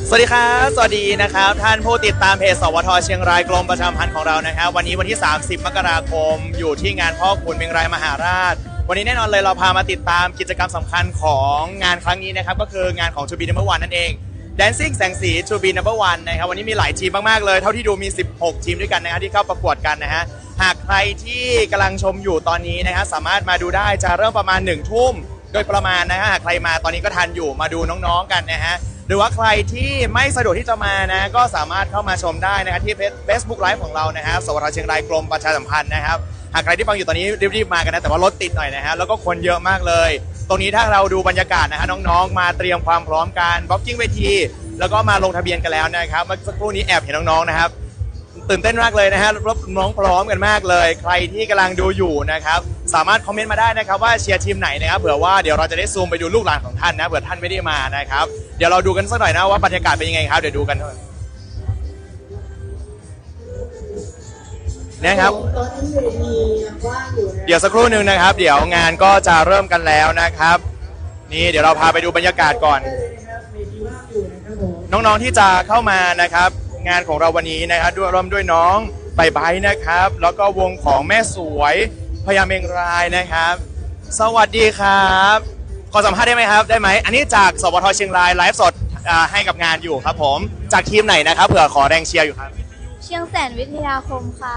สวัสดีครับสวัสดีนะครับท่านผู้ติดตามเพจสวทเชียงรายกรมประชาสัมพันธ์ของเรานะครับวันนี้วันที่ 30 มกราคมอยู่ที่งานพ่อขุนเชียงรายมหาราชวันนี้แน่นอนเลยเราพามาติดตามกิจกรรมสำคัญของงานครั้งนี้นะครับก็คืองานของ To Be Number One นั่นเอง Dancing แสงสี To Be Number One นะครับวันนี้มีหลายทีมมากๆเลยเท่าที่ดูมี 16 ทีมด้วยกันนะครับที่เข้าประกวดกันนะฮะหากใครที่กำลังชมอยู่ตอนนี้นะฮะสามารถมาดูได้จะเริ่มประมาณ 1 ทุ่มโดยประมาณนะฮะหากใครมาตอนนี้ก็ทันอยู่มาดูน้องๆกันนะฮะหรือว่าใครที่ไม่สะดวกที่จะมานะก็สามารถเข้ามาชมได้นะครับที่ Facebook Live ของเรานะครับสวทเชียงรายกรมประชาสัมพันธ์นะครับหากใครที่ฟังอยู่ตอนนี้รีบๆมากันนะแต่ว่ารถติดหน่อยนะฮะแล้วก็คนเยอะมากเลยตรงนี้ถ้าเราดูบรรยากาศนะฮะน้องๆมาเตรียมความพร้อมกันบล็อกกิ้งเวทีแล้วก็มาลงทะเบียนกันแล้วนะครับเมื่อสักครู่นี้แอบเห็นน้องๆนะครับตื่นเต้นมากเลยนะฮะน้องพร้อมกันมากเลยใครที่กำลังดูอยู่นะครับสามารถคอมเมนต์มาได้นะครับว่าเชียร์ทีมไหนนะครับเผื่อว่าเดี๋ยวเราจะได้ซูมไปดูลูกหลานของท่านนะเผื่อท่านไม่ได้มานะครับเดี๋ยวเราดูกันสักหน่อยนะว่าบรรยากาศเป็นยังไงครับเดี๋ยวดูกันนะครับเดี๋ยวสักครู่หนึ่งนะครับเดี๋ยวงานก็จะเริ่มกันแล้วนะครับนี่เดี๋ยวเราพาไปดูบรรยากาศก่อนน้องๆที่จะเข้ามานะครับงานของเราวันนี้นะครับด้วยร่วมด้วยน้องใบใบนะครับแล้วก็วงของแม่สวยพญาเมงรายนะครับสวัสดีครับขอสัมภาษณ์ได้ไหมครับได้ไหมอันนี้จากสวทเชียงรายไลฟ์สดให้กับงานอยู่ครับผมจากทีมไหนนะครับเผื่อขอแรงเชียร์อยู่ครับเชียงแสนวิทยาคมค่ะ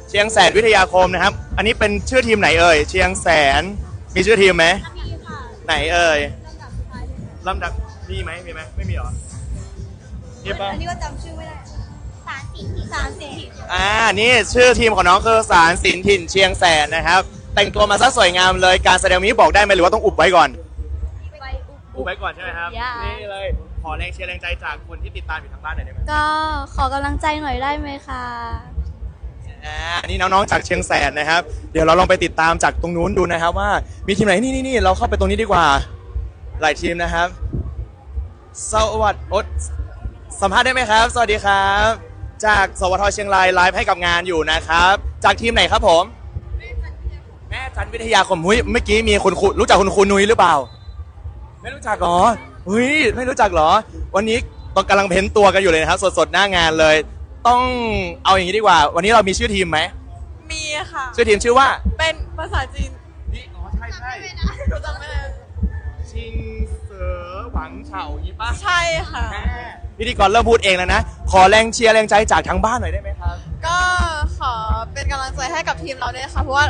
เชียงแสนวิทยาคมนะครับอันนี้เป็นชื่อทีมไหนเอ่ยเชียงแสนมีชื่อทีมไหมมีค่ะไหนเอ่ยลำดับมีไหมไม่มีหรออันนี้ก็จำชื่อไม่ได้สารสินนี่ชื่อทีมของน้องคือสารสินถิ่นเชียงแสนนะครับแต่งตัวมาซะสวยงามเลยการแสดงนี้บอกได้ไหมหรือว่าต้องอุบไว้ก่อนอุบไว้ก่อนใช่ไหมครับนี่เลยขอแรงเชียร์แรงใจจากคนที่ติดตามอยู่ทางบ้านหน่อยได้ไหมก็ขอกำลังใจหน่อยได้ไหมคะนี่น้องๆจากเชียงแสนนะครับเดี๋ยวเราลองไปติดตามจากตรงนู้นดูนะครับว่ามีทีมไหนนี่เราเข้าไปตรงนี้ดีกว่าหลายทีมนะครับสวัสดีสัมภาษณ์ได้ไหมครับสวัสดีครับจากสวทเชียงรายไลฟ์ให้กับงานอยู่นะครับจากทีมไหนครับผมแม่จันวิทยาคมเมื่อกี้มีคุณรู้จักคุณครูนุ้ยหรือเปล่าไม่รู้จักหรอไม่รู้จักหรอวันนี้ต้องกำลังเพ้นตัวกันอยู่เลยนะครับสดๆหน้างานเลยต้องเอาอย่างนี้ดีกว่าวันนี้เรามีชื่อทีมไหมมีค่ะชื่อทีมชื่อว่าเป็นภาษาจีนนี่ใช่รู้จักไหมชิงเสือหวังเฉายี่ป้าใช่ค่ะพิธีกรเริ่มพูดเองแล้วนะขอแรงเชียร์แรงใจจากทางบ้านหน่อยได้ไหมครับก็ขอเป็นกำลังใจให้กับทีมเราด้วยค่ะเพราะว่า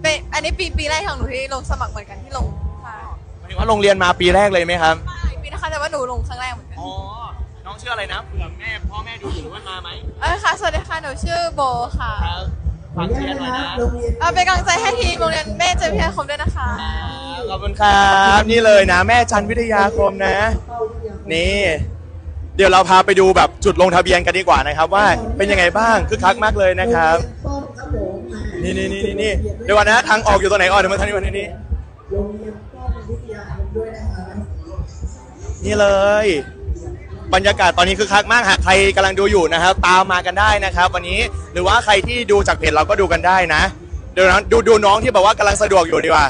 เป็นอันนี้ปีแรกของหนูที่ลงสมัครเหมือนกันที่ลงค่ะหมายถึงว่าโรงเรียนมาปีแรกเลยไหมครับปีนะคะแต่ว่าหนูลงครั้งแรกเหมือนกันอ๋อน้องชื่ออะไรนะเผื่อพ่อแม่ดูอยู่หรือว่ามาไหมค่ะสวัสดีค่ะหนูชื่อโบค่ะฝากเชียร์หน่อยนะเป็นกำลังใจให้ทีมโรงเรียนแม่จันวิทยาคมด้วยนะคะขอบคุณครับนี่เลยนะแม่จันวิทยาคมนะนี่เดี๋ยวเราพาไปดูแบบจุดลงทะเบียนกันดีกว่านะครับว่าเป็นยังไงบ้างคึกคักมากเลยนะครับนี่เดี๋ยวก่อนนะทางออกอยู่ตรงไหนเดี๋ยวมาทางนี้นี่เลยบรรยากาศตอนนี้คึกคักมากหากใครกำลังดูอยู่นะครับตามมากันได้นะครับวันนี้หรือว่าใครที่ดูจากเพจเราก็ดูกันได้นะเดี๋ยวนะดูน้องที่บอกว่ากำลังสะดวกอยู่ดีกว่า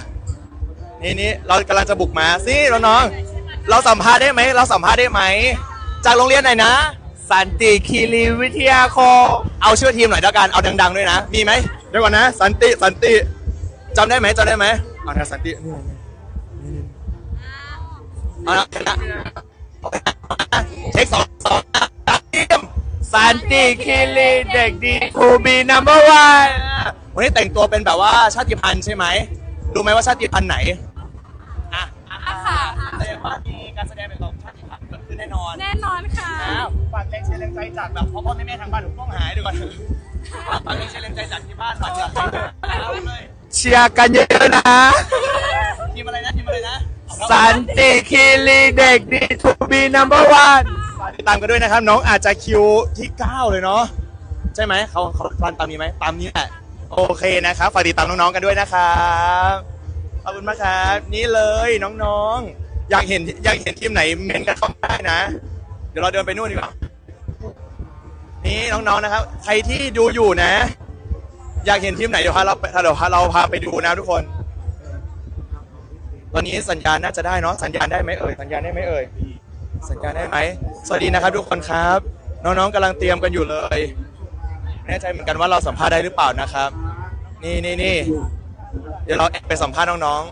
นี่เรากำลังจะบุกมาสิน้องเราสัมภาษณ์ได้ไหมจากโรงเรียนไหนนะสันติคีรีวิทยาคมเอาชื่อทีมหน่อยแล้วกันเอาดังๆด้วยนะมีไหมเดี๋ยวก่อนนะสันติจำได้ไหมเอานะสันติเอาละเช็ค2ทีมสันติคีรีเด็กดีทูบีนัมเบอร์วันวันนี้แต่งตัวเป็นแบบว่าชาติพันธุ์ใช่ไหมรู้ไหมว่าชาติพันธุ์ไหนแต่ว่ามีการแสดงเป็นของชาติพันธุ์เกิดขึ้นแน่นอนค่ะฝากแรงเชียร์แรงใจจากแบบพ่อแม่ทางบ้านผมต้องหายด้วยก่อนฝากแรงเชียร์แรงใจจากที่บ้านฝากเชียร์กันเยอะนะทีมอะไรนะสันติคีรีเด็กดีทูบีนัมเบอร์วันติดตามกันด้วยนะครับน้องอาจจะคิวที่9เลยเนาะใช่ไหมเขารันตามนี้ไหมตามนี้แหละโอเคนะครับฝากติดตามน้องๆกันด้วยนะครับขอบคุณมากครับนี่เลยน้องๆอยากเห็นทีมไหนเมนกันเข้าได้นะเดี๋ยวเราเดินไปนู่นดีกว่านี่น้องๆนะครับใครที่ดูอยู่นะอยากเห็นทีมไหนเดี๋ยวเราพาไปดูนะทุกคนตอนนี้สัญญาณน่าจะได้เนาะสัญญาณได้ไหมเอ่ย สัญญาณได้ไหมสวัสดีนะครับทุกคนครับ น้องๆกำลังเตรียมกันอยู่เลยแน่ใจเหมือนกันว่าเราสัมภาษณ์ได้หรือเปล่านะครับ นี่เดี๋ยวเราไปสัมภาษณ์น้อง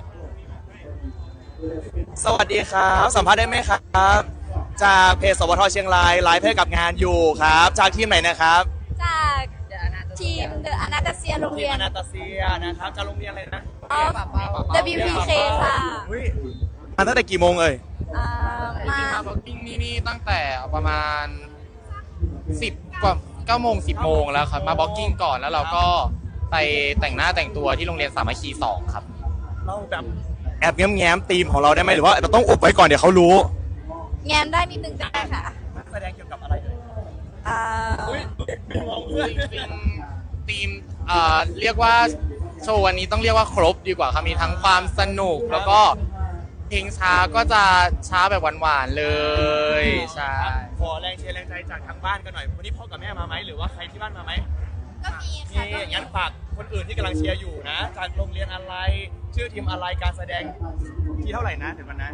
ๆสวัสดีครับสัมภาษณ์ได้ไหมครับจากเพจสวทเชียงรายไลฟ์ให้กับงานอยู่ครับจากทีมไหนนะครับ จากทีมเดอะอนาตาเซียโรง ทีม เรียน อนาตาเซียนะครับจากโรงเรียนอะไรนะ WPK ค่ะ เฮ้ยมาตั้งแต่กี่โมงเอ่ย มา มาบล็อกกิ้งนี่ตั้งแต่ประมาณ10กว่า9 โมง 10 โมงแล้วครับมาบล็อกกิ้งก่อนแล้วเราก็ไปแต่งหน้าแต่งตัวที่โรงเรียนสามัคคี2ครับ เราแบบแอบแง้มๆทีมของเราได้ไหมหรือว่าเราต้องอุบไว้ก่อนเดี๋ยวเขารู้ แงนได้นิดนึงก็ได้ค่ะ แสดงเกี่ยวกับอะไรเอ่ย อ่า จริงๆทีมเรียกว่าโชว์วันนี้ต้องเรียกว่าครบดีกว่าครับมีทั้งความสนุกแล้วก็เพลงช้าก็จะช้าแบบหวานๆเลยใช่ ขอแรงเชียร์แรงใจจากทางบ้านกันหน่อยวันนี้พ่อกับแม่มาไหมหรือว่าใครที่บ้านมาไหม ก็มีค่ะ นี่งั้นฝากคนอื่นที่กำลังเชียร์อยู่นะจากโรงเรียนอะไรชื่อทีมอะไรการแสดงที่เท่าไหร่นะถึงวันนั้น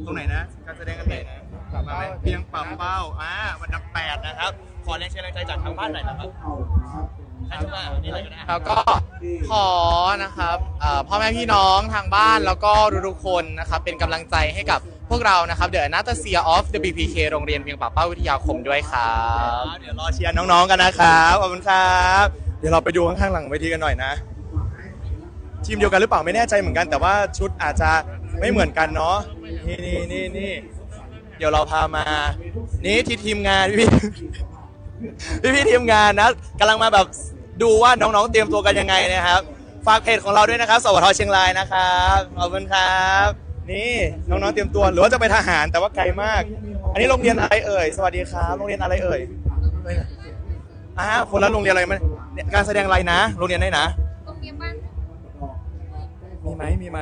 ตรงไหนนะการแสดงกันไหนนะมาไหมเพียงปั๊มเป้าวันดับ8นะครับขอแรงเชียร์แรงใจจากทางบ้านหน่อยนะครับใครจะมานี่เลยก็ได้ แล้วก็ขอนะครับพ่อแม่พี่น้องทางบ้านแล้วก็ทุกๆคนนะครับเป็นกำลังใจให้กับพวกเรานะครับ The Anastasia of the BPK โรงเรียนเพียงป่าเป้าวิทยาคมด้วยครับ เดี๋ยวรอเชียร์น้องๆกันนะครับขอบคุณครับเดี๋ยวเราไปดูข้างๆหลังเวทีกันหน่อยนะทีมเดียวกันหรือเปล่าไม่แน่ใจเหมือนกันแต่ว่าชุดอาจจะไม่เหมือนกันเนาะนี่เดี๋ยวเราพามานี่ที่ทีมงานพี่ทีมงานนะกำลังมาแบบดูว่าน้องๆเตรียมตัวกันยังไงนะครับฝากเพจของเราด้วยนะครับสวทเชียงรายนะครับขอบคุณครับนี่น้องๆเตรียมตัวหรือว่าจะไปทหารแต่ว่าไกลมาก อันนี้โรงเรียนอะไรเอ่ยสวัสดีครับโรงเรียนอะไรเอ่ยคนละโรงเรียนอะไรมันการแสดงอะไรนะโรงเรียนไหนนะ ตรงนี้บ้าง มีไหม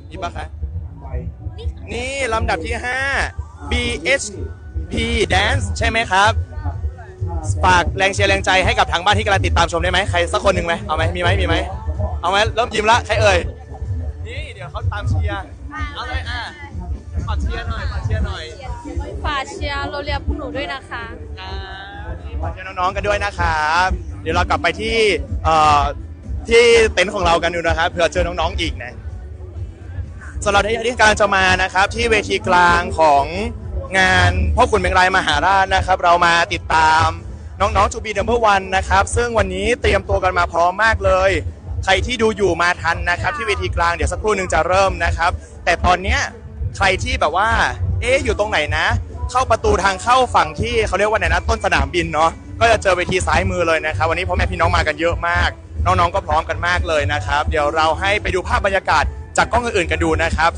มีปะคะนี่ลำดับที่ 5 BHP Dance ใช่ไหมครับฝากแรงเชียร์แรงใจให้กับทางบ้านที่กำลังติดตามชมได้ไหมใครสักคนหนึ่งไหมเอาไหมมีไหมเอาไหมเริ่มยิ้มละใครเอ่ยนี่เดี๋ยวเขาตามเชียร์เอาเลยฝากเชียร์หน่อยฝากเชียร์โรงเรียนพวกหนูด้วยนะคะ ฝากเชียร์น้องๆกันด้วยนะครับเดี๋ยวเรากลับไปที่เต็นท์ของเรากันดูนะครับเผื่อเจอน้องๆอีกนะสำหรับที่การจะมานะครับที่เวทีกลางของงานพ่อขุนเมงรายมหาราชนะครับเรามาติดตามน้องๆจูบีนัมเบอร์วันนะครับซึ่งวันนี้เตรียมตัวกันมาพร้อมมากเลยใครที่ดูอยู่มาทันนะครับที่เวทีกลางเดี๋ยวสักครู่หนึ่งจะเริ่มนะครับแต่ตอนเนี้ยใครที่แบบว่าอยู่ตรงไหนนะเข้าประตูทางเข้าฝั่งที่เขาเรียกว่าไหนนะต้นสนามบินเนาะก็จะเจอเวทีซ้ายมือเลยนะครับวันนี้พ่อแม่พี่น้องมากันเยอะมากน้องๆก็พร้อมกันมากเลยนะครับเดี๋ยวเราให้ไปดูภาพบรรยากาศจากกล้องอื่นๆกันดูนะครับ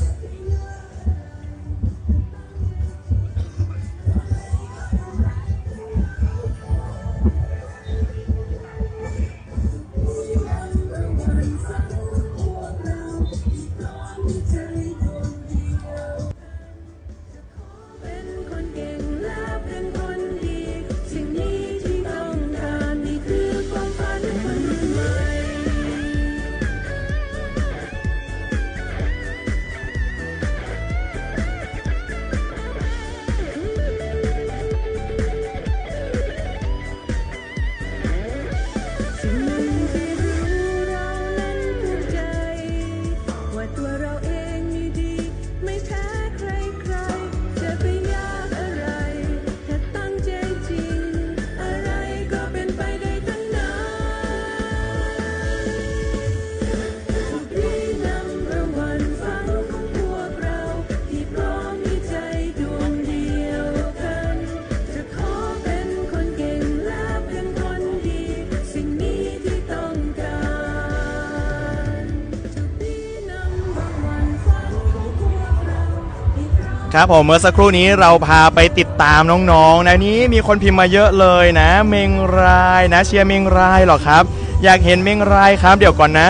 ครับผมเมื่อสักครู่นี้เราพาไปติดตามน้องๆนะนี้มีคนพิมพ์มาเยอะเลยนะเมงรายนะเชียร์เมงรายหรอครับอยากเห็นเมงรายครับเดี๋ยวก่อนนะ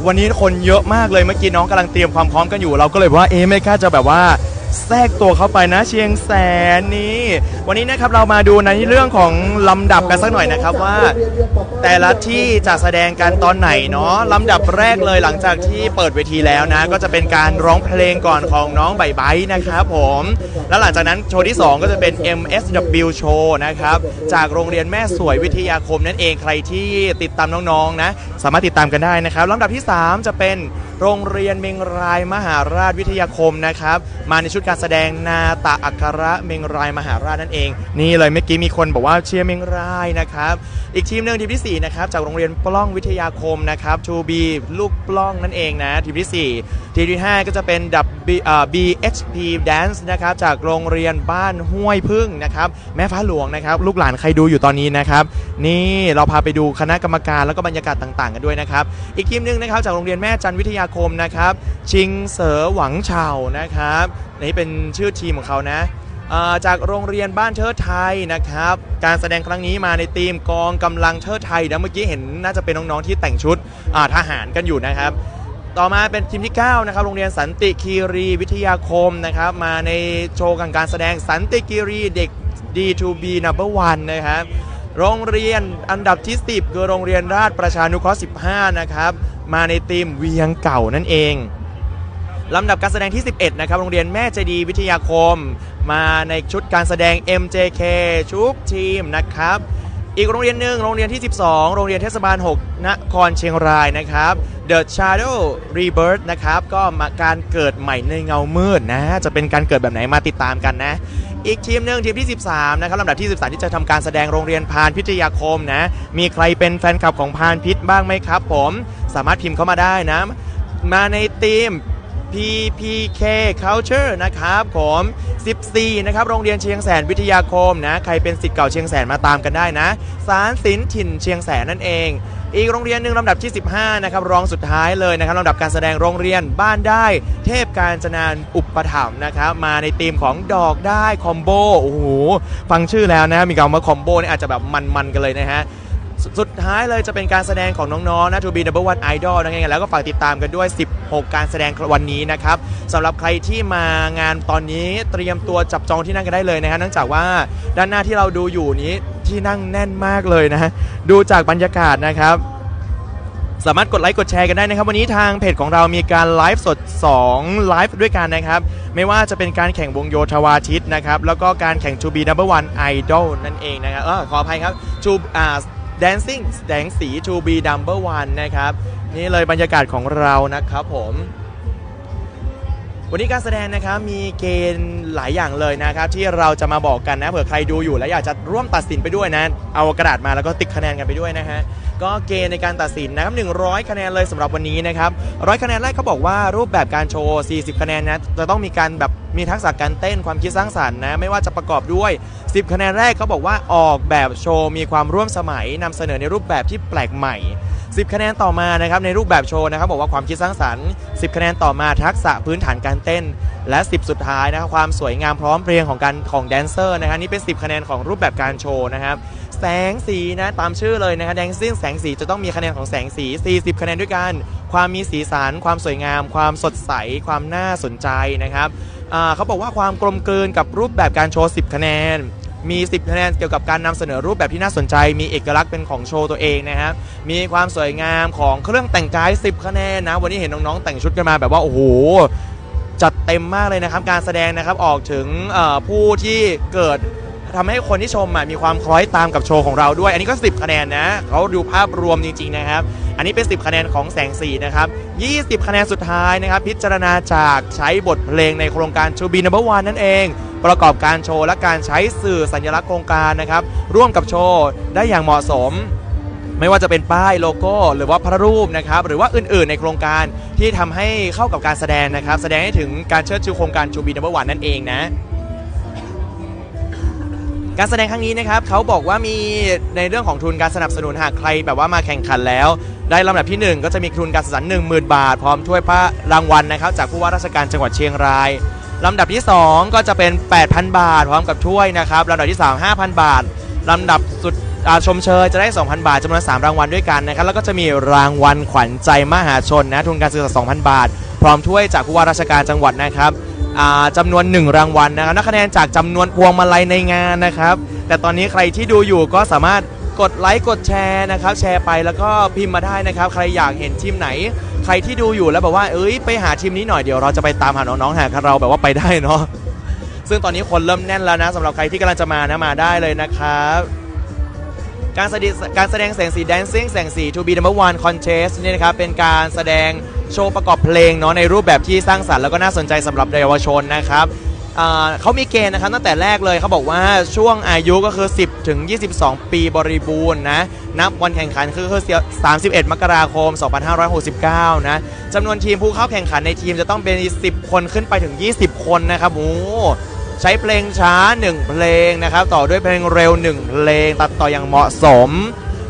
วันนี้คนเยอะมากเลยเมื่อกี้น้องกำลังเตรียมความพร้อมกันอยู่เราก็เลยว่าไม่กล้าจะแบบว่า แทรกตัวเข้าไปนะเชียงแสนนี้วันนี้นะครับเรามาดูในเรื่องของลำดับกันสักหน่อยนะครับว่าแต่ละที่จะแสดงกันตอนไหนเนาะลำดับแรกเลยหลังจากที่เปิดเวทีแล้วนะก็จะเป็นการร้องเพลงก่อนของน้องใบไบนะครับผมแล้วหลังจากนั้นโชว์ที่2ก็จะเป็น MSW Show นะครับจากโรงเรียนแม่สวยวิทยาคมนั่นเองใครที่ติดตามน้องๆนะสามารถติดตามกันได้นะครับลำดับที่3จะเป็นโรงเรียนเมงรายมหาราชวิทยาคมนะครับมาในชุดการแสดงนาตะอัคระเมงรายมหาราชนั่นเองนี่เลยเมื่อกี้มีคนบอกว่าเชียร์เมงรายนะครับอีกทีมหนึ่งทีมที่4นะครับจากโรงเรียนปล้องวิทยาคมนะครับ To be ลูกปล้องนั่นเองนะทีมที่4ทีมที่5ก็จะเป็น BHP Dance นะครับจากโรงเรียนบ้านห้วยพึ่งนะครับแม่ฟ้าหลวงนะครับลูกหลานใครดูอยู่ตอนนี้นะครับนี่เราพาไปดูคณะกรรมการแล้วก็บรรยากาศต่างๆกันด้วยนะครับอีกทีมหนึ่งนะครับจากโรงเรียนแม่จันวิทยาคมนะครับชิงเสอหวังเฉานะครับนี่เป็นชื่อทีมของเขานะจากโรงเรียนบ้านเทิดไทยนะครับการแสดงครั้งนี้มาในทีมกองกำลังเทิดไทยนะเมื่อกี้เห็นน่าจะเป็นน้องๆที่แต่งชุดทหารกันอยู่นะครับต่อมาเป็นทีมที่9นะครับโรงเรียนสันติคีรีวิทยาคมนะครับมาในโชว์การแสดงสันติคีรีเด็ก D2B number 1นะครับโรงเรียนอันดับที่10คือโรงเรียนราชประชานุเคราะห์15นะครับมาในทีมเวียงเก่านั่นเองลำดับการแสดงที่11นะครับโรงเรียนแม่ใจดีวิทยาคมมาในชุดการแสดง MJK ชุกทีมนะครับอีกโรงเรียนหนึ่งโรงเรียนที่12โรงเรียนเทศบาล6นครเชียงรายนะครับ The Shadow Rebirth นะครับก็มาการเกิดใหม่ในเงามืดนะจะเป็นการเกิดแบบไหนมาติดตามกันนะอีกทีมหนึ่งทีมที่13นะครับลำดับที่13ที่จะทำการแสดงโรงเรียนพานพิทยาคมนะมีใครเป็นแฟนคลับของพานพิษบ้างไหมครับผมสามารถพิมพ์เข้ามาได้นะมาในทีม PPK Culture นะครับผม14นะครับโรงเรียนเชียงแสนวิทยาคมนะใครเป็นศิษย์เก่าเชียงแสนมาตามกันได้นะศาลศิลป์ถิ่นเชียงแสนนั่นเองอีกโรงเรียนหนึ่งลำดับที่15นะครับรองสุดท้ายเลยนะครับลำดับการแสดงโรงเรียนบ้านได้เทพกาญจนาอุปถัมภ์นะครับมาในธีมของดอกได้คอมโบโอ้โหฟังชื่อแล้วนะมีคำว่าคอมโบนี่อาจจะแบบมันๆกันเลยนะฮะสุดท้ายเลยจะเป็นการแสดงของน้องๆนะ To be number one idol นั่นเองแล้วก็ฝากติดตามกันด้วย16การแสดงวันนี้นะครับสำหรับใครที่มางานตอนนี้เตรียมตัวจับจองที่นั่งกันได้เลยนะฮะเนื่องจากว่าด้านหน้าที่เราดูอยู่นี้ที่นั่งแน่นมากเลยนะดูจากบรรยากาศนะครับสามารถกดไลค์กดแชร์กันได้นะครับวันนี้ทางเพจของเรามีการไลฟ์สด2ไลฟ์ด้วยกันนะครับไม่ว่าจะเป็นการแข่งวงโยธวาทิตนะครับแล้วก็การแข่ง To be number one idol นั่นเองนะครับขออภัยครับ Dancing แสงสี To be number one นะครับนี่เลยบรรยากาศของเรานะครับผมวันนี้การแสดงนะครับมีเกณฑ์หลายอย่างเลยนะครับที่เราจะมาบอกกันนะเผื่อใครดูอยู่แล้วอยากจะร่วมตัดสินไปด้วยนะเอากระดาษมาแล้วก็ติ๊กคะแนนกันไปด้วยนะฮะก็เกณฑ์ในการตัดสินนะครับ100คะแนนเลยสำหรับวันนี้นะครับ100คะแนนแรกเขาบอกว่ารูปแบบการโชว์40คะแนนนะจะต้องมีการแบบมีทักษะการเต้นความคิดสร้างสรรค์นะไม่ว่าจะประกอบด้วย10คะแนนแรกเขาบอกว่าออกแบบโชว์มีความร่วมสมัยนำเสนอในรูปแบบที่แปลกใหม่10คะแนนต่อมานะครับในรูปแบบโชว์นะครับบอกว่าความคิดสร้างสรรค์10คะแนนต่อมาทักษะพื้นฐานการเต้นและ10สุดท้ายนะครับความสวยงามพร้อมเพรียงของแดนเซอร์นะครับนี่เป็น10คะแนนของรูปแบบการโชว์นะครับแสงสีนะตามชื่อเลยนะครับแดนซิ่งแสงสีจะต้องมีคะแนนของแสงสี40คะแนนด้วยกันความมีสีสันความสวยงามความสดใสความน่าสนใจนะครับเขาบอกว่าความกลมกลืนกับรูปแบบการโชว์10คะแนนมี10คะแนนเกี่ยวกับการนำเสนอรูปแบบที่น่าสนใจมีเอกลักษณ์เป็นของโชว์ตัวเองนะครับมีความสวยงามของเครื่องแต่งกาย10คะแนนนะวันนี้เห็นน้องๆแต่งชุดกันมาแบบว่าโอ้โหจัดเต็มมากเลยนะครับการแสดงนะครับออกถึงผู้ที่เกิดทำให้คนที่ชมมีความคล้อยตามกับโชว์ของเราด้วยอันนี้ก็10คะแนนนะเขาดูภาพรวมจริงๆนะครับอันนี้เป็น10คะแนนของแสงสีนะครับ20คะแนนสุดท้ายนะครับพิจารณาจากใช้บทเพลงในโครงการ To be number one นั่นเองประกอบการโชว์และการใช้สื่อสัญลักษณ์โครงการนะครับร่วมกับโชว์ได้อย่างเหมาะสมไม่ว่าจะเป็นป้ายโลโก้หรือว่าพระรูปนะครับหรือว่าอื่นๆในโครงการที่ทำให้เข้ากับการแสดงนะครับแสดงให้ถึงการเชิดชูโครงการ To be number one นั่นเองนะการแสดงครั้งนี้นะครับเขาบอกว่ามีในเรื่องของทุนการสนับสนุนหากใครแบบว่ามาแข่งขันแล้วได้ลำดับที่1ก็จะมีทุนการศึกษา 10,000 บาทพร้อมถ้วยพระรางวัลนะครับจากผู้ว่าราชการจังหวัดเชียงรายลำดับที่2ก็จะเป็น 8,000 บาทพร้อมกับถ้วยนะครับลำดับที่3 5,000 บาทลำดับสุดชมเชยจะได้ 2,000 บาทจำนวน3รางวัลด้วยกันนะครับแล้วก็จะมีรางวัลขวัญใจมหาชนนะทุนการศึกษา 2,000 บาทพร้อมถ้วยจากผู้ว่าราชการจังหวัดนะครับ จำนวน1รางวัลนะครับนับคะแนนจากจำนวนพวงมาลัยในงานนะครับแต่ตอนนี้ใครที่ดูอยู่ก็สามารถกดไลค์กดแชร์นะครับแชร์ไปแล้วก็พิมพ์มาได้นะครับใครอยากเห็นทีมไหนใครที่ดูอยู่แล้วแบบว่าไปหาทีมนี้หน่อยเดี๋ยวเราจะไปตามหาน้องๆหากเราแบบว่าไปได้เนาะซึ่งตอนนี้คนเริ่มแน่นแล้วนะสำหรับใครที่กำลังจะมานะมาได้เลยนะครับการแสดงแสงสี Dancing แสงสี To be number one contest นี่นะครับเป็นการแสดงโชว์ประกอบเพลงเนาะในรูปแบบที่สร้างสรรค์แล้วก็น่าสนใจสำหรับเยาวชนนะครับเขามีเกณฑ์นะครับตั้งแต่แรกเลยเขาบอกว่าช่วงอายุก็คือ10 ถึง 22 ปีบริบูรณ์นะนับวันแข่งขันคือ31 มกราคม 2569 นะจำนวนทีมผู้เข้าแข่งขันในทีมจะต้องเป็น10 คนขึ้นไปถึง 20 คนนะครับโอ้ใช้เพลงช้า1เพลงนะครับต่อด้วยเพลงเร็ว1เพลงตัดต่ออย่างเหมาะสม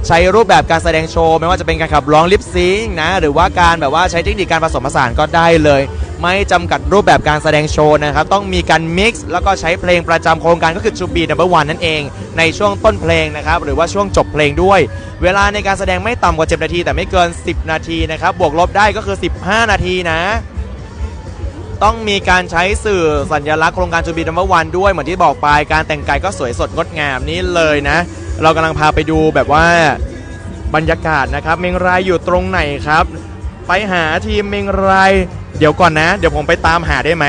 ใช้รูปแบบการแสดงโชว์ไม่ว่าจะเป็นการขับร้องลิปซิงค์นะหรือว่าการแบบว่าใช้เทคนิคการผสมผสานก็ได้เลยไม่จำกัดรูปแบบการแสดงโชว์นะครับต้องมีการมิกซ์แล้วก็ใช้เพลงประจำโครงการก็คือ To be number one นั่นเองในช่วงต้นเพลงนะครับหรือว่าช่วงจบเพลงด้วยเวลาในการแสดงไม่ต่ำกว่า7นาทีแต่ไม่เกิน10นาทีนะครับบวกลบได้ก็คือ15นาทีนะต้องมีการใช้สื่อสัญลักษณ์โครงการ To be number one ด้วยเหมือนที่บอกไปการแต่งกายก็สวยสดงดงามนี่เลยนะเรากำลังพาไปดูแบบว่าบรรยากาศนะครับเมงรายอยู่ตรงไหนครับไปหาทีมเมงรายเดี๋ยวก่อนนะเดี๋ยวผมไปตามหาได้ไหม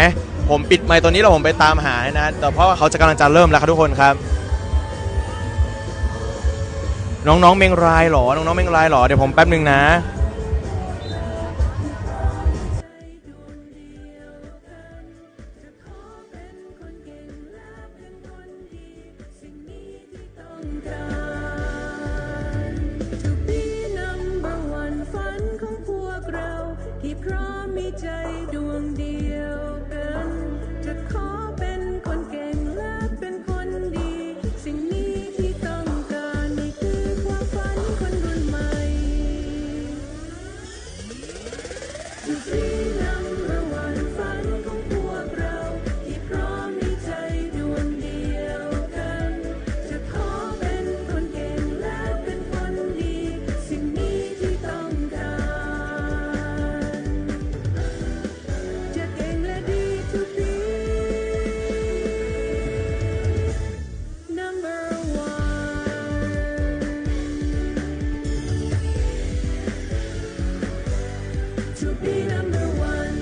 ผมปิดไมค์ตัวนี้แล้วผมไปตามหานะแต่เพราะว่าเขาจะกำลังจะเริ่มแล้วครับทุกคนครับน้องๆเมงรายหรอน้องๆเมงรายหรอเดี๋ยวผมแป๊บนึงนะที่พร้อมมีใจดวงเดียวกันจะขอเป็นคนเก่งและเป็นคนดีสิ่งนี้ที่ต้องการนี่คือความฝันคนรุ่นใหม่ To be number one ฝันของพวกเราที่พร้อมมีใจดวงเดียวกันจะขอเป็นคนเก่งและเป็นคนดีสิ่งนี้ที่ต้องการTo be number one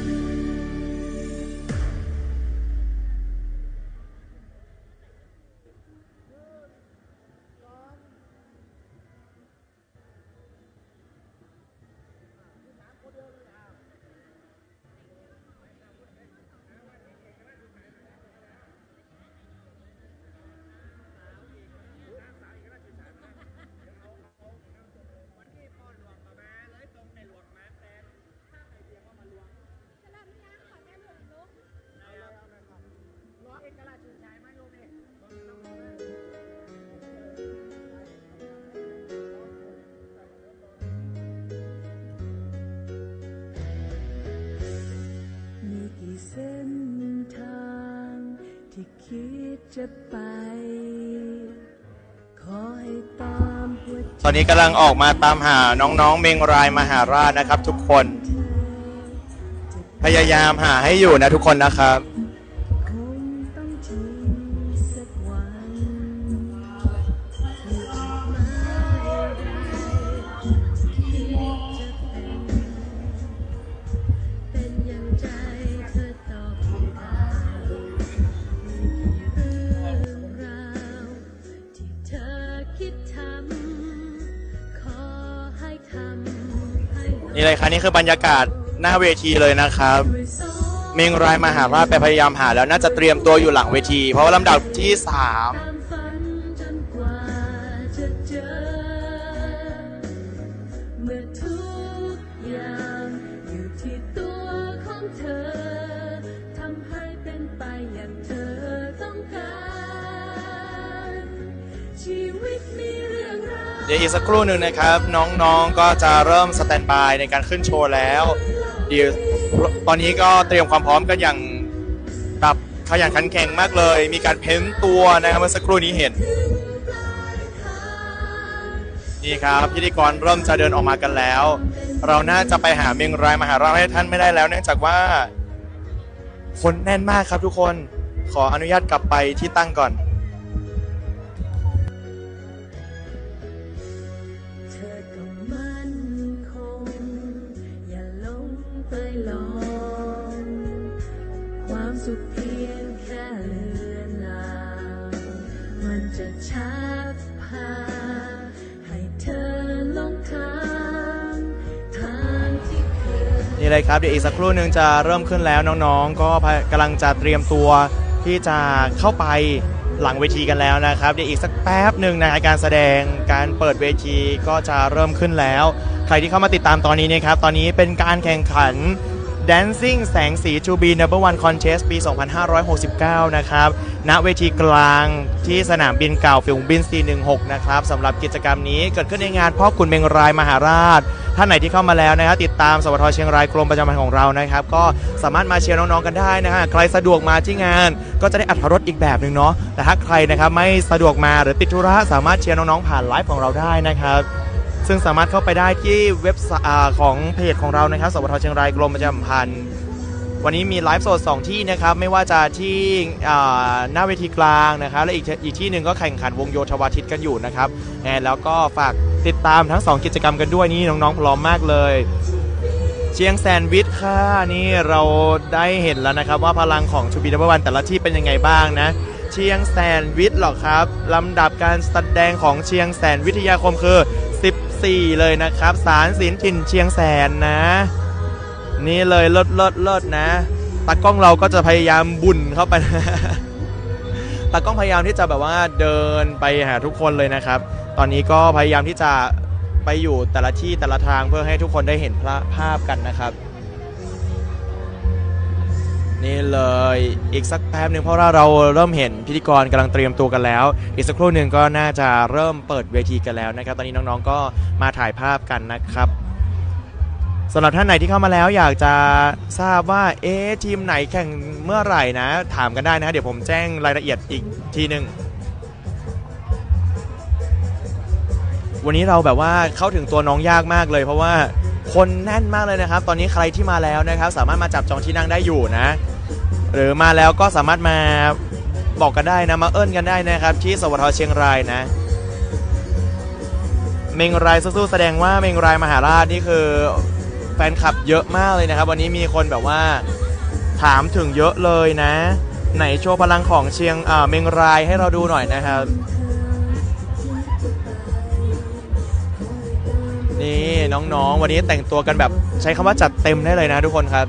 มีกี่เส้นทางที่คิดจะไปขอให้ตามหัวใจ ตอนนี้กำลังออกมาตามหาน้องๆเมงรายมหาราชนะครับทุกคนพยายามหาให้อยู่นะทุกคนนะครับคงต้องถึงสักวันที่จะมาอะไรที่จะเป็นอย่างใจเธอตอบได้มีกี่เรื่องราวที่เธอคิดทำขอให้ทำให้นี่เลยครับนี่คือบรรยากาศหน้าเวทีเลยนะครับเมงรายมหาราชไปพยายามหาแล้วน่าจะเตรียมตัวอยู่หลังเวทีเพราะว่าลำดับที่3ตามฝันจนกว่าจะเจอเมื่อทุกอย่างอยู่ที่ตัวของเธอทำให้เป็นไปอย่างเธอต้องการชีวิตมีเรื่องราว เดี๋ยวอีกสักครู่หนึ่งนะครับน้องๆก็จะเริ่มสแตนด์บายในการขึ้นโชว์แล้วเดี๋ยวตอนนี้ก็เตรียมความพร้อมกันอย่างแบบขยันขันแข็งมากเลยมีการเพ้นตัวนะครับเมื่อสักครู่นี้เห็นนี่ครับพิธีกรเริ่มจะเดินออกมากันแล้วเราน่าจะไปหาเมงรายมหาราชให้ท่านไม่ได้แล้วเนื่องจากว่า คนแน่นมากครับทุกคนขออนุญาตกลับไปที่ตั้งก่อน เธอก็มั่นคงอย่าหลงไปลองความสุขเพียงแค่เลือนลางมันจะชักพาให้เธอหลงทางที่เคย นี่เลยครับเดี๋ยวอีกสักครู่หนึ่งจะเริ่มขึ้นแล้วน้องๆก็กำลังจะเตรียมตัวที่จะเข้าไปหลังเวทีกันแล้วนะครับเดี๋ยวอีกสักแป๊บหนึ่งนะการแสดงการเปิดเวทีก็จะเริ่มขึ้นแล้วใครที่เข้ามาติดตามตอนนี้นะครับตอนนี้เป็นการแข่งขัน Dancing แสงสี To Be Number One Contest ปี 2569 นะครับณเวทีกลางที่สนามบินเก่าฝูงบิน 416 นะครับสำหรับกิจกรรมนี้เกิดขึ้นในงานพ่อขุนเมงรายมหาราชท่านไหนที่เข้ามาแล้วนะครับติดตามสวทเชียงรายกรมประชาสัมพันธ์ของเรานะครับก็สามารถมาเชียร์น้องๆกันได้นะฮะใครสะดวกมาที่งานก็จะได้อรรถรสอีกแบบหนึ่งเนาะแต่ถ้าใครนะครับไม่สะดวกมาหรือติดธุระสามารถเชียร์น้องๆผ่านไลฟ์ของเราได้นะครับซึ่งสามารถเข้าไปได้ที่เว็บของเพจของเรานะครับสวทเชียงรายกรมประชาสัมพันธ์วันนี้มีไลฟ์สด2ที่นะครับไม่ว่าจะที่หน้าเวทีกลางนะครับและอีกที่หนึ่งก็แข่งขันวงโยธวาทิตกันอยู่นะครับแล้วก็ฝากติดตามทั้ง2กิจกรรมกันด้วยนี่น้องๆพร้อมมากเลยเชียงแซนด์วิชค่ะนี่เราได้เห็นแล้วนะครับว่าพลังของทูบีดับเบิลวันแต่ละที่เป็นยังไงบ้างนะเชียงแซนด์วิชหรอครับลำดับการแสดงของเชียงแสนวิทยาคมคือ14เลยนะครับศาลศิลป์ถิ่นเชียงแสนนะนี่เลยเลิศนะตากล้องเราก็จะพยายามบุ่นเข้าไป ตากล้องพยายามที่จะแบบว่าเดินไปหาทุกคนเลยนะครับตอนนี้ก็พยายามที่จะไปอยู่แต่ละที่แต่ละทางเพื่อให้ทุกคนได้เห็นภาพกันนะครับนี่เลยอีกสักแป๊บหนึ่งเพราะว่าเราเริ่มเห็นพิธีกรกำลังเตรียมตัวกันแล้วอีกสักครู่หนึ่งก็น่าจะเริ่มเปิดเวทีกันแล้วนะครับตอนนี้น้องๆก็มาถ่ายภาพกันนะครับสำหรับท่านไหนที่เข้ามาแล้วอยากจะทราบว่าทีมไหนแข่งเมื่อไหร่นะถามกันได้นะเดี๋ยวผมแจ้งรายละเอียดอีกทีหนึ่งวันนี้เราแบบว่าเข้าถึงตัวน้องยากมากเลยเพราะว่าคนแน่นมากเลยนะครับตอนนี้ใครที่มาแล้วนะครับสามารถมาจับจองที่นั่งได้อยู่นะหรือมาแล้วก็สามารถมาบอกกันได้นะมาเอิ้นกันได้นะครับที่สวทเชียงรายนะเมงรายสู้ๆแสดงว่าเมงรายมหาราชนี่คือแฟนคลับเยอะมากเลยนะครับวันนี้มีคนแบบว่าถามถึงเยอะเลยนะไหนโชว์พลังของเชียงเมงรายให้เราดูหน่อยนะครับนี่น้องๆวันนี้แต่งตัวกันแบบใช้คำว่าจัดเต็มได้เลยนะทุกคนครับ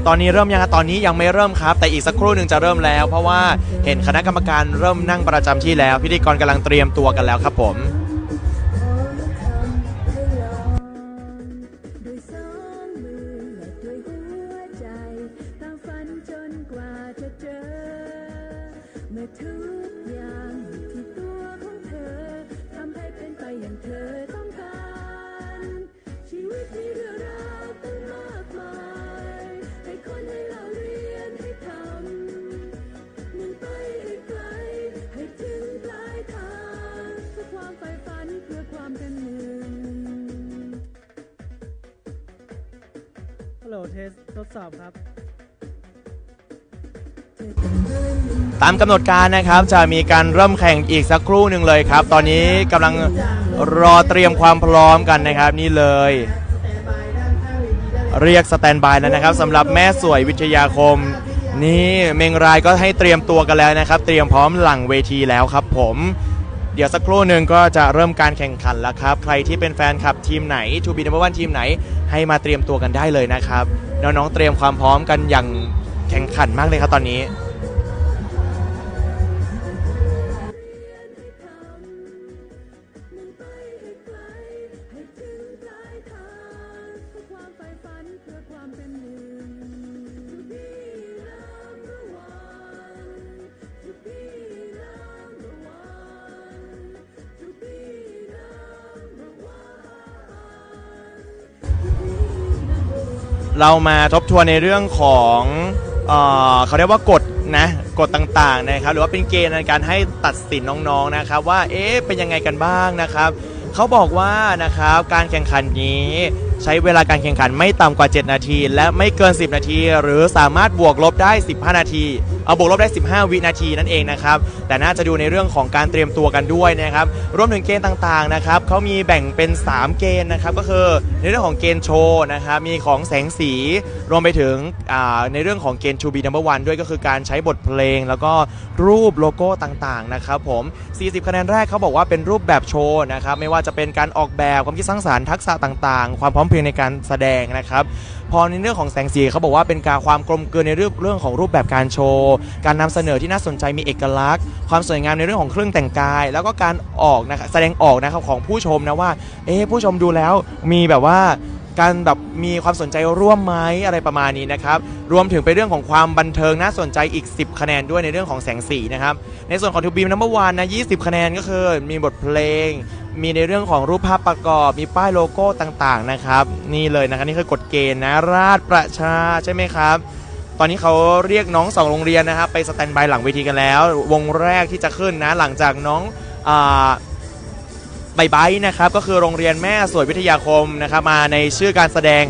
ตอนนี้เริ่มยังตอนนี้ยังไม่เริ่มครับแต่อีกสักครู่หนึ่งจะเริ่มแล้วเพราะว่าเห็นคณะกรรมการเริ่มนั่งประจำที่แล้วพิธีกรกำลังเตรียมตัวกันแล้วครับผมด้วยสองมือและด้วยหัวใจตามฝันจนกว่าจะเจอเมื่อทุกอย่างอยู่ที่ตัวของเธอทำให้เป็นไปอย่างเธอต้องการชีวิตมีเรื่องราวตั้งมากมายให้คนให้เราเรียนให้ทำมุ่งไปให้ไกลให้ถึงปลายทางเพื่อความใฝ่ฝันเพื่อความเป็นหนึ่ง ฮัลโหลเทสทดสอบครับ ตามกำหนดการนะครับจะมีการเริ่มแข่งอีกสักครู่หนึ่งเลยครับตอนนี้กำลังรอเตรียมความพร้อมกันนะครับนี่เลยเรียกสแตนบายแล้วนะครับสำหรับแม่สวยวิทยาคมนี่เมงรายก็ให้เตรียมตัวกันแล้วนะครับเตรียมพร้อมหลังเวทีแล้วครับผมเดี๋ยวสักครู่หนึ่งก็จะเริ่มการแข่งขันแล้วครับใครที่เป็นแฟนคลับทีมไหนทูบีนัมเบอร์วันทีมไหนให้มาเตรียมตัวกันได้เลยนะครับน้องๆเตรียมความพร้อมกันอย่างแข่งขันมากเลยครับตอนนี้เรามาทบทวนในเรื่องของเขาเรียกว่ากฎนะกฎต่างๆนะครับหรือว่าเป็นเกณฑ์ในการให้ตัดสินน้องๆนะครับว่าเป็นยังไงกันบ้างนะครับค เขาบอกว่านะครับการแข่งขันนี้ใช้เวลาการแข่งขันไม่ต่ำกว่า7นาทีและไม่เกิน10นาทีหรือสามารถบวกลบได้15นาทีบวกลบได้15วินาทีนั่นเองนะครับแต่น่าจะดูในเรื่องของการเตรียมตัวกันด้วยนะครับรวมถึงเกณฑ์ต่างๆนะครับเขามีแบ่งเป็น3เกณฑ์นะครับก็คือในเรื่องของเกณฑ์โชว์นะครับมีของแสงสีรวมไปถึงในเรื่องของเกณฑ์ To Be Number One ด้วยก็คือการใช้บทเพลงแล้วก็รูปโลโก้ต่างๆนะครับผม40คะแนนแรกเขาบอกว่าเป็นรูปแบบโชว์นะครับไม่ว่าจะเป็นการออกแบบความคิดสร้างสรรค์ทักษะต่างๆความพร้อมเพรียงในการแสดงนะครับพอในเรื่องของแสงสีเขาบอกว่าเป็นการความกลมกลืนในเรื่องของรูปแบบการโชว์การนำเสนอที่น่าสนใจมีเอกลักษณ์ความสวยงามในเรื่องของเครื่องแต่งกายแล้วก็การออกนะครับแสดงออกนะครับของผู้ชมนะว่าผู้ชมดูแล้วมีแบบว่าการแบบมีความสนใจร่วมไหมอะไรประมาณนี้นะครับรวมถึงไปเรื่องของความบันเทิงน่าสนใจอีก10คะแนนด้วยในเรื่องของแสงสีนะครับในส่วนของ To Be Number One นะ20คะแนนก็คือมีบทเพลงมีในเรื่องของรูปภาพประกอบมีป้ายโลโก้ต่างๆนะครับนี่เลยนะครับนี่คือกฎเกณฑ์นะราชประชาใช่ไหมครับตอนนี้เขาเรียกน้อง2โรงเรียนนะครับไปสแตนด์บายหลังเวทีกันแล้ววงแรกที่จะขึ้นนะหลังจากน้องใบนะครับก็คือโรงเรียนแม่สวยวิทยาคมนะครับมาในชื่อการแสดง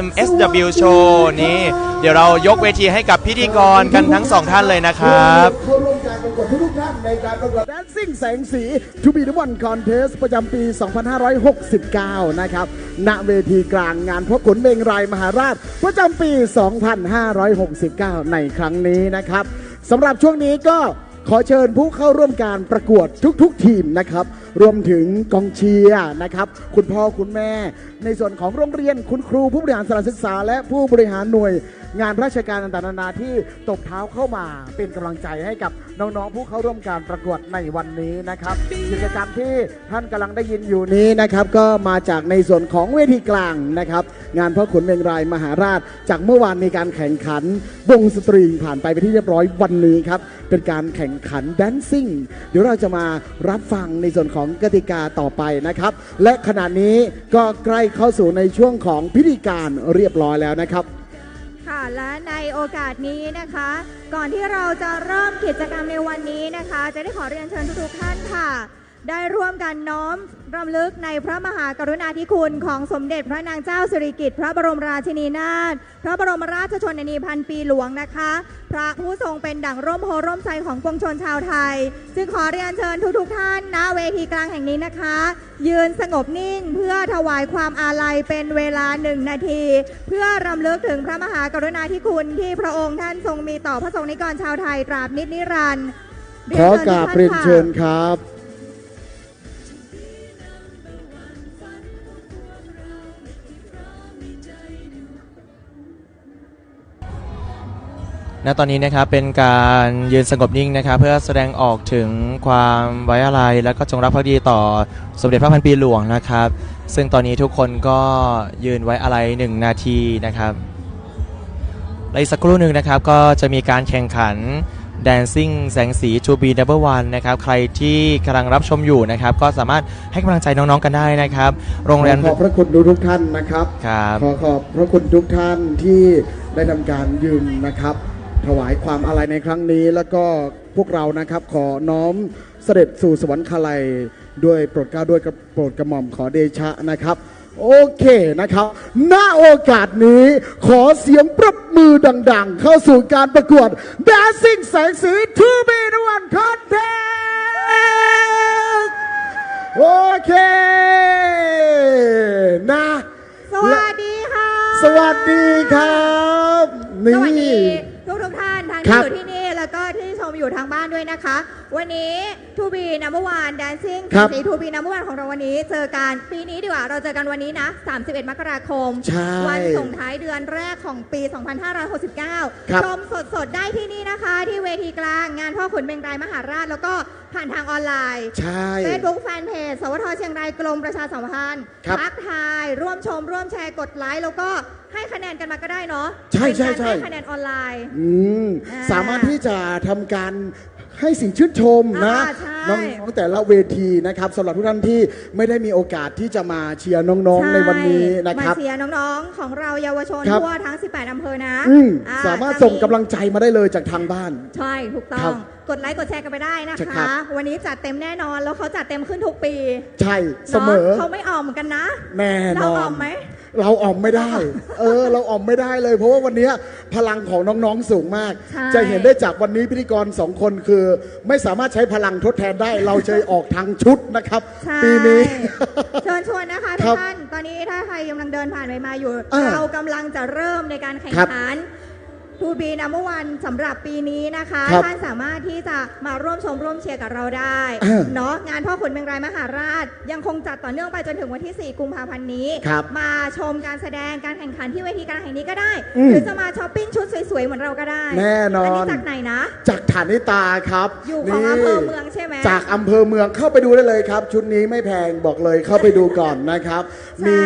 MSW Show นี่เดี๋ยวเรายกเวทีให้กับพิธีกรกันทั้ง2ท่านเลยนะครับผู้ร่วมการประกวดทุกท่านในการประกวด Dancing แสงสี To Be Number One Contest ประจำปี 2569 นะครับณเวทีกลางงานพ่อขุนเมงรายมหาราชประจำปี 2569 ในครั้งนี้นะครับสำหรับช่วงนี้ก็ขอเชิญผู้เข้าร่วมการประกวดทุกทีมนะครับรวมถึงกองเชียร์นะครับคุณพ่อคุณแม่ในส่วนของโรงเรียนคุณครูผู้บริหารสถานศึกษาและผู้บริหารหน่วยงานราชการต่างๆนานาที่ตบเท้าเข้ามาเป็นกำลังใจให้กับน้องๆผู้เข้าร่วมการประกวดในวันนี้นะครับกิจกรรมที่ท่านกำลังได้ยินอยู่นี้นะครับก็มาจากในส่วนของเวทีกลางนะครับงานพ่อขุนเมงรายมหาราชจากเมื่อวานมีการแข่งขันวงสตริงผ่านไปเป็นที่เรียบร้อยวันนี้ครับเป็นการแข่งขันแดนซิ่งเดี๋ยวเราจะมารับฟังในส่วนของกติกาต่อไปนะครับและขณะนี้ก็ใกล้เข้าสู่ในช่วงของพิธีการเรียบร้อยแล้วนะครับค่ะและในโอกาสนี้นะคะก่อนที่เราจะเริ่มกิจกรรมในวันนี้นะคะจะได้ขอเรียนเชิญทุกท่านค่ะได้ร่วมกันน้อมรำลึกในพระมหากรุณาธิคุณของสมเด็จพระนางเจ้าสิริกิติ์พระบรมราชินีนาถพระบรมราชชนนีพันปีหลวงนะคะพระผู้ทรงเป็นดั่งร่มโพร่มไทรของปวงชนชาวไทยจึงขอเรียนเชิญทุกท่านณเวทีกลางแห่งนี้นะคะยืนสงบนิ่งเพื่อถวายความอาลัยเป็นเวลา1นาทีเพื่อรำลึกถึงพระมหากรุณาธิคุณที่พระองค์ท่านทรงมีต่อพระสงฆ์นิกรชาวไทยตราบนิจนิรันดร์ขอกราบเรียนเชิญครับณตอนนี้นะครับเป็นการยืนสงบนิ่งนะครับเพื่อแสดงออกถึงความไว้อาลัยและก็จงรักภักดีต่อสมเด็จพระพันปีหลวงนะครับซึ่งตอนนี้ทุกคนก็ยืนไว้อาลัย1นาทีนะครับและอีกสักครู่หนึ่งนะครับก็จะมีการแข่งขัน Dancing แสงสี To Be Number One นะครับใครที่กำลังรับชมอยู่นะครับก็สามารถให้กำลังใจน้องๆกันได้นะครับโรงเรียนขอบพระคุณทุกท่านนะครับขอบพระคุณทุกท่านที่ได้ทำการยืนนะครับถวายความอาลัยในครั้งนี้แล้วก็พวกเรานะครับขอน้อมเสด็จสู่สวรรคาลัยด้วยโปรดเกล้าด้วยโปรดกระหม่อมขอเดชะนะครับโอเคนะครับณโอกาสนี้ขอเสียงปรบมือดังๆเข้าสู่การประกวด Dancing แสงสี To Be Number One Contest โอเคนะสวัสดีค่ะสวัสดีครับสวัสดีทุกท่านทั้งที่อยู่ที่นี่แล้วก็ที่ชมอยู่ทางบ้านด้วยนะคะวันนี้ To Be Number One Dancing สี To Be Number One ของเราวันนี้เจอกันปีนี้ดีกว่าเราเจอกันวันนี้นะ31มกราคมวันส่งท้ายเดือนแรกของปี 2569ชมสดๆได้ที่นี่นะคะที่เวทีกลางงานพ่อขุนเมงรายมหาราชแล้วก็ผ่านทางออนไลน์เฟซบุ๊กแฟนเพจสวทเชียงรายกรมประชาสัมพันธ์ทักทายร่วมชมร่วมแชร์กดไลค์แล้วก็ให้คะแนนกันมาก็ได้เนาะใช่ให้คะแนนออนไลน์สามารถที่จะทำการ ให้สิ่งชื่นชมนะ ใช่ น้องๆแต่ละเวทีนะครับสำหรับทุกท่านที่ไม่ได้มีโอกาสที่จะมาเชียร์น้องๆในวันนี้นะครับ มาเชียร์น้องๆของเราเยาวชน ครับ ทั่วทั้ง 18 อำเภอนะ สามารถส่งกำลังใจมาได้เลยจากทางบ้าน ใช่ถูกต้ ครั อบ งกดไลค์กดแชร์กันไปได้นะ ครั คะ บ วันนี้จัดเต็มแน่นอนแล้วเขาจัดเต็มขึ้นทุกปี ใช่เสมอ นาะเขาไม่ออมเหมือนกันนะ แน่น เรา อ ออน มไหม เราออมไม่ได้ เราออมไม่ได้เลย เพราะว่าวันนี้พลังของน้องๆสูงมาก ใช่ จะเห็นได้จากวันนี้พิธีกร2คนคือ ไม่สามารถใช้พลังทดแทนได้ เราเชยออกทางชุดนะครับ ใช่ ปีนี้ เชิญชวนนะคะ ค ทุ รั ก บ ท่านตอนนี้ถ้าใครกำลังเดินผ่านไปมาอยู่ อ่า เรากำลังจะเริ่มในการแข่ง ครับ ขันทูบีนัมเบอร์วันสำหรับปีนี้นะคะ ครับ ท่านสามารถที่จะมาร่วมชมร่วมเชียร์กับเราได้ อ่า เนาะงานพ่อขุนเมงรายมหาราช ยังคงจัดต่อเนื่องไปจนถึงวันที่ 4 กุมภาพันธ์นี้ ครับ มาชมการแสดงการแข่งขันที่เวทีการแห่งนี้ก็ได้ อืม หรือจะมาช้อปปิ้งชุดสวยๆเหมือนเราก็ได้ แน่นอน อันนี้จากไหนนะ จากฐานิตาครับ อยู่ของ นี่ อำเภอเมืองใช่ไหม จากอำเภอเมืองเข้าไปดูได้เลยครับ ชุดนี้ไม่แพงบอกเลยเข้าไปดูก่อนนะครับ ใช่ มี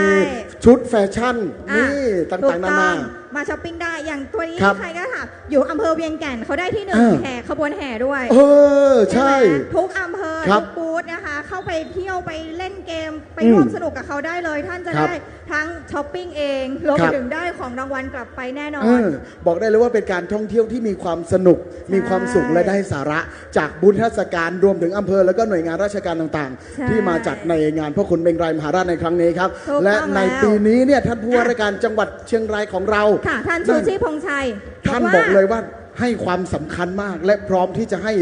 ชุดแฟชั่น อ่ะ นี่ต่างๆนานา มาช้อปปิ้งได้อย่างตัวนี้ ครับ ใครก็ถามอยู่อำเภอเวียงแก่นเขาได้ที่หนึ่ง อ่า แห่ขบวนแห่ด้วย ใช่ ไหมทุกอำเภอ ครั ทุ บ กบูธนะคะ เข้าไปเที่ยวไปเล่นเกมไป อืม ร่วมสนุกกับเขาได้เลย ท่านจะ ครับ ได้ทั้งช้อปปิ้งเองรวม ค ไป รับ ถึงได้ของรางวัลกลับไปแน่นอ เอน อบอกได้เลยว่าเป็นการท่องเที่ยวที่มีความสนุก มีความสุขและได้สาระ จากบุญเทศกาลรวมถึงอำเภอแล้วก็หน่วยงานราชการต่าง ใช่ ๆ ที่มาจัดในงานพ่อขุนเบงรายมหาราชในครั้งนี้ครับ ถูกต้อง และใน แล้ว ปีนี้เนี่ยท่านผู้ว่าราชการจังหวัดเชียงรายของเรา ค่ะท่านชูชีพพงษ์ชัย ท่าน ว่า บอกเลยว่าให้ความสำคัญมาก และพร้อมที่จะให้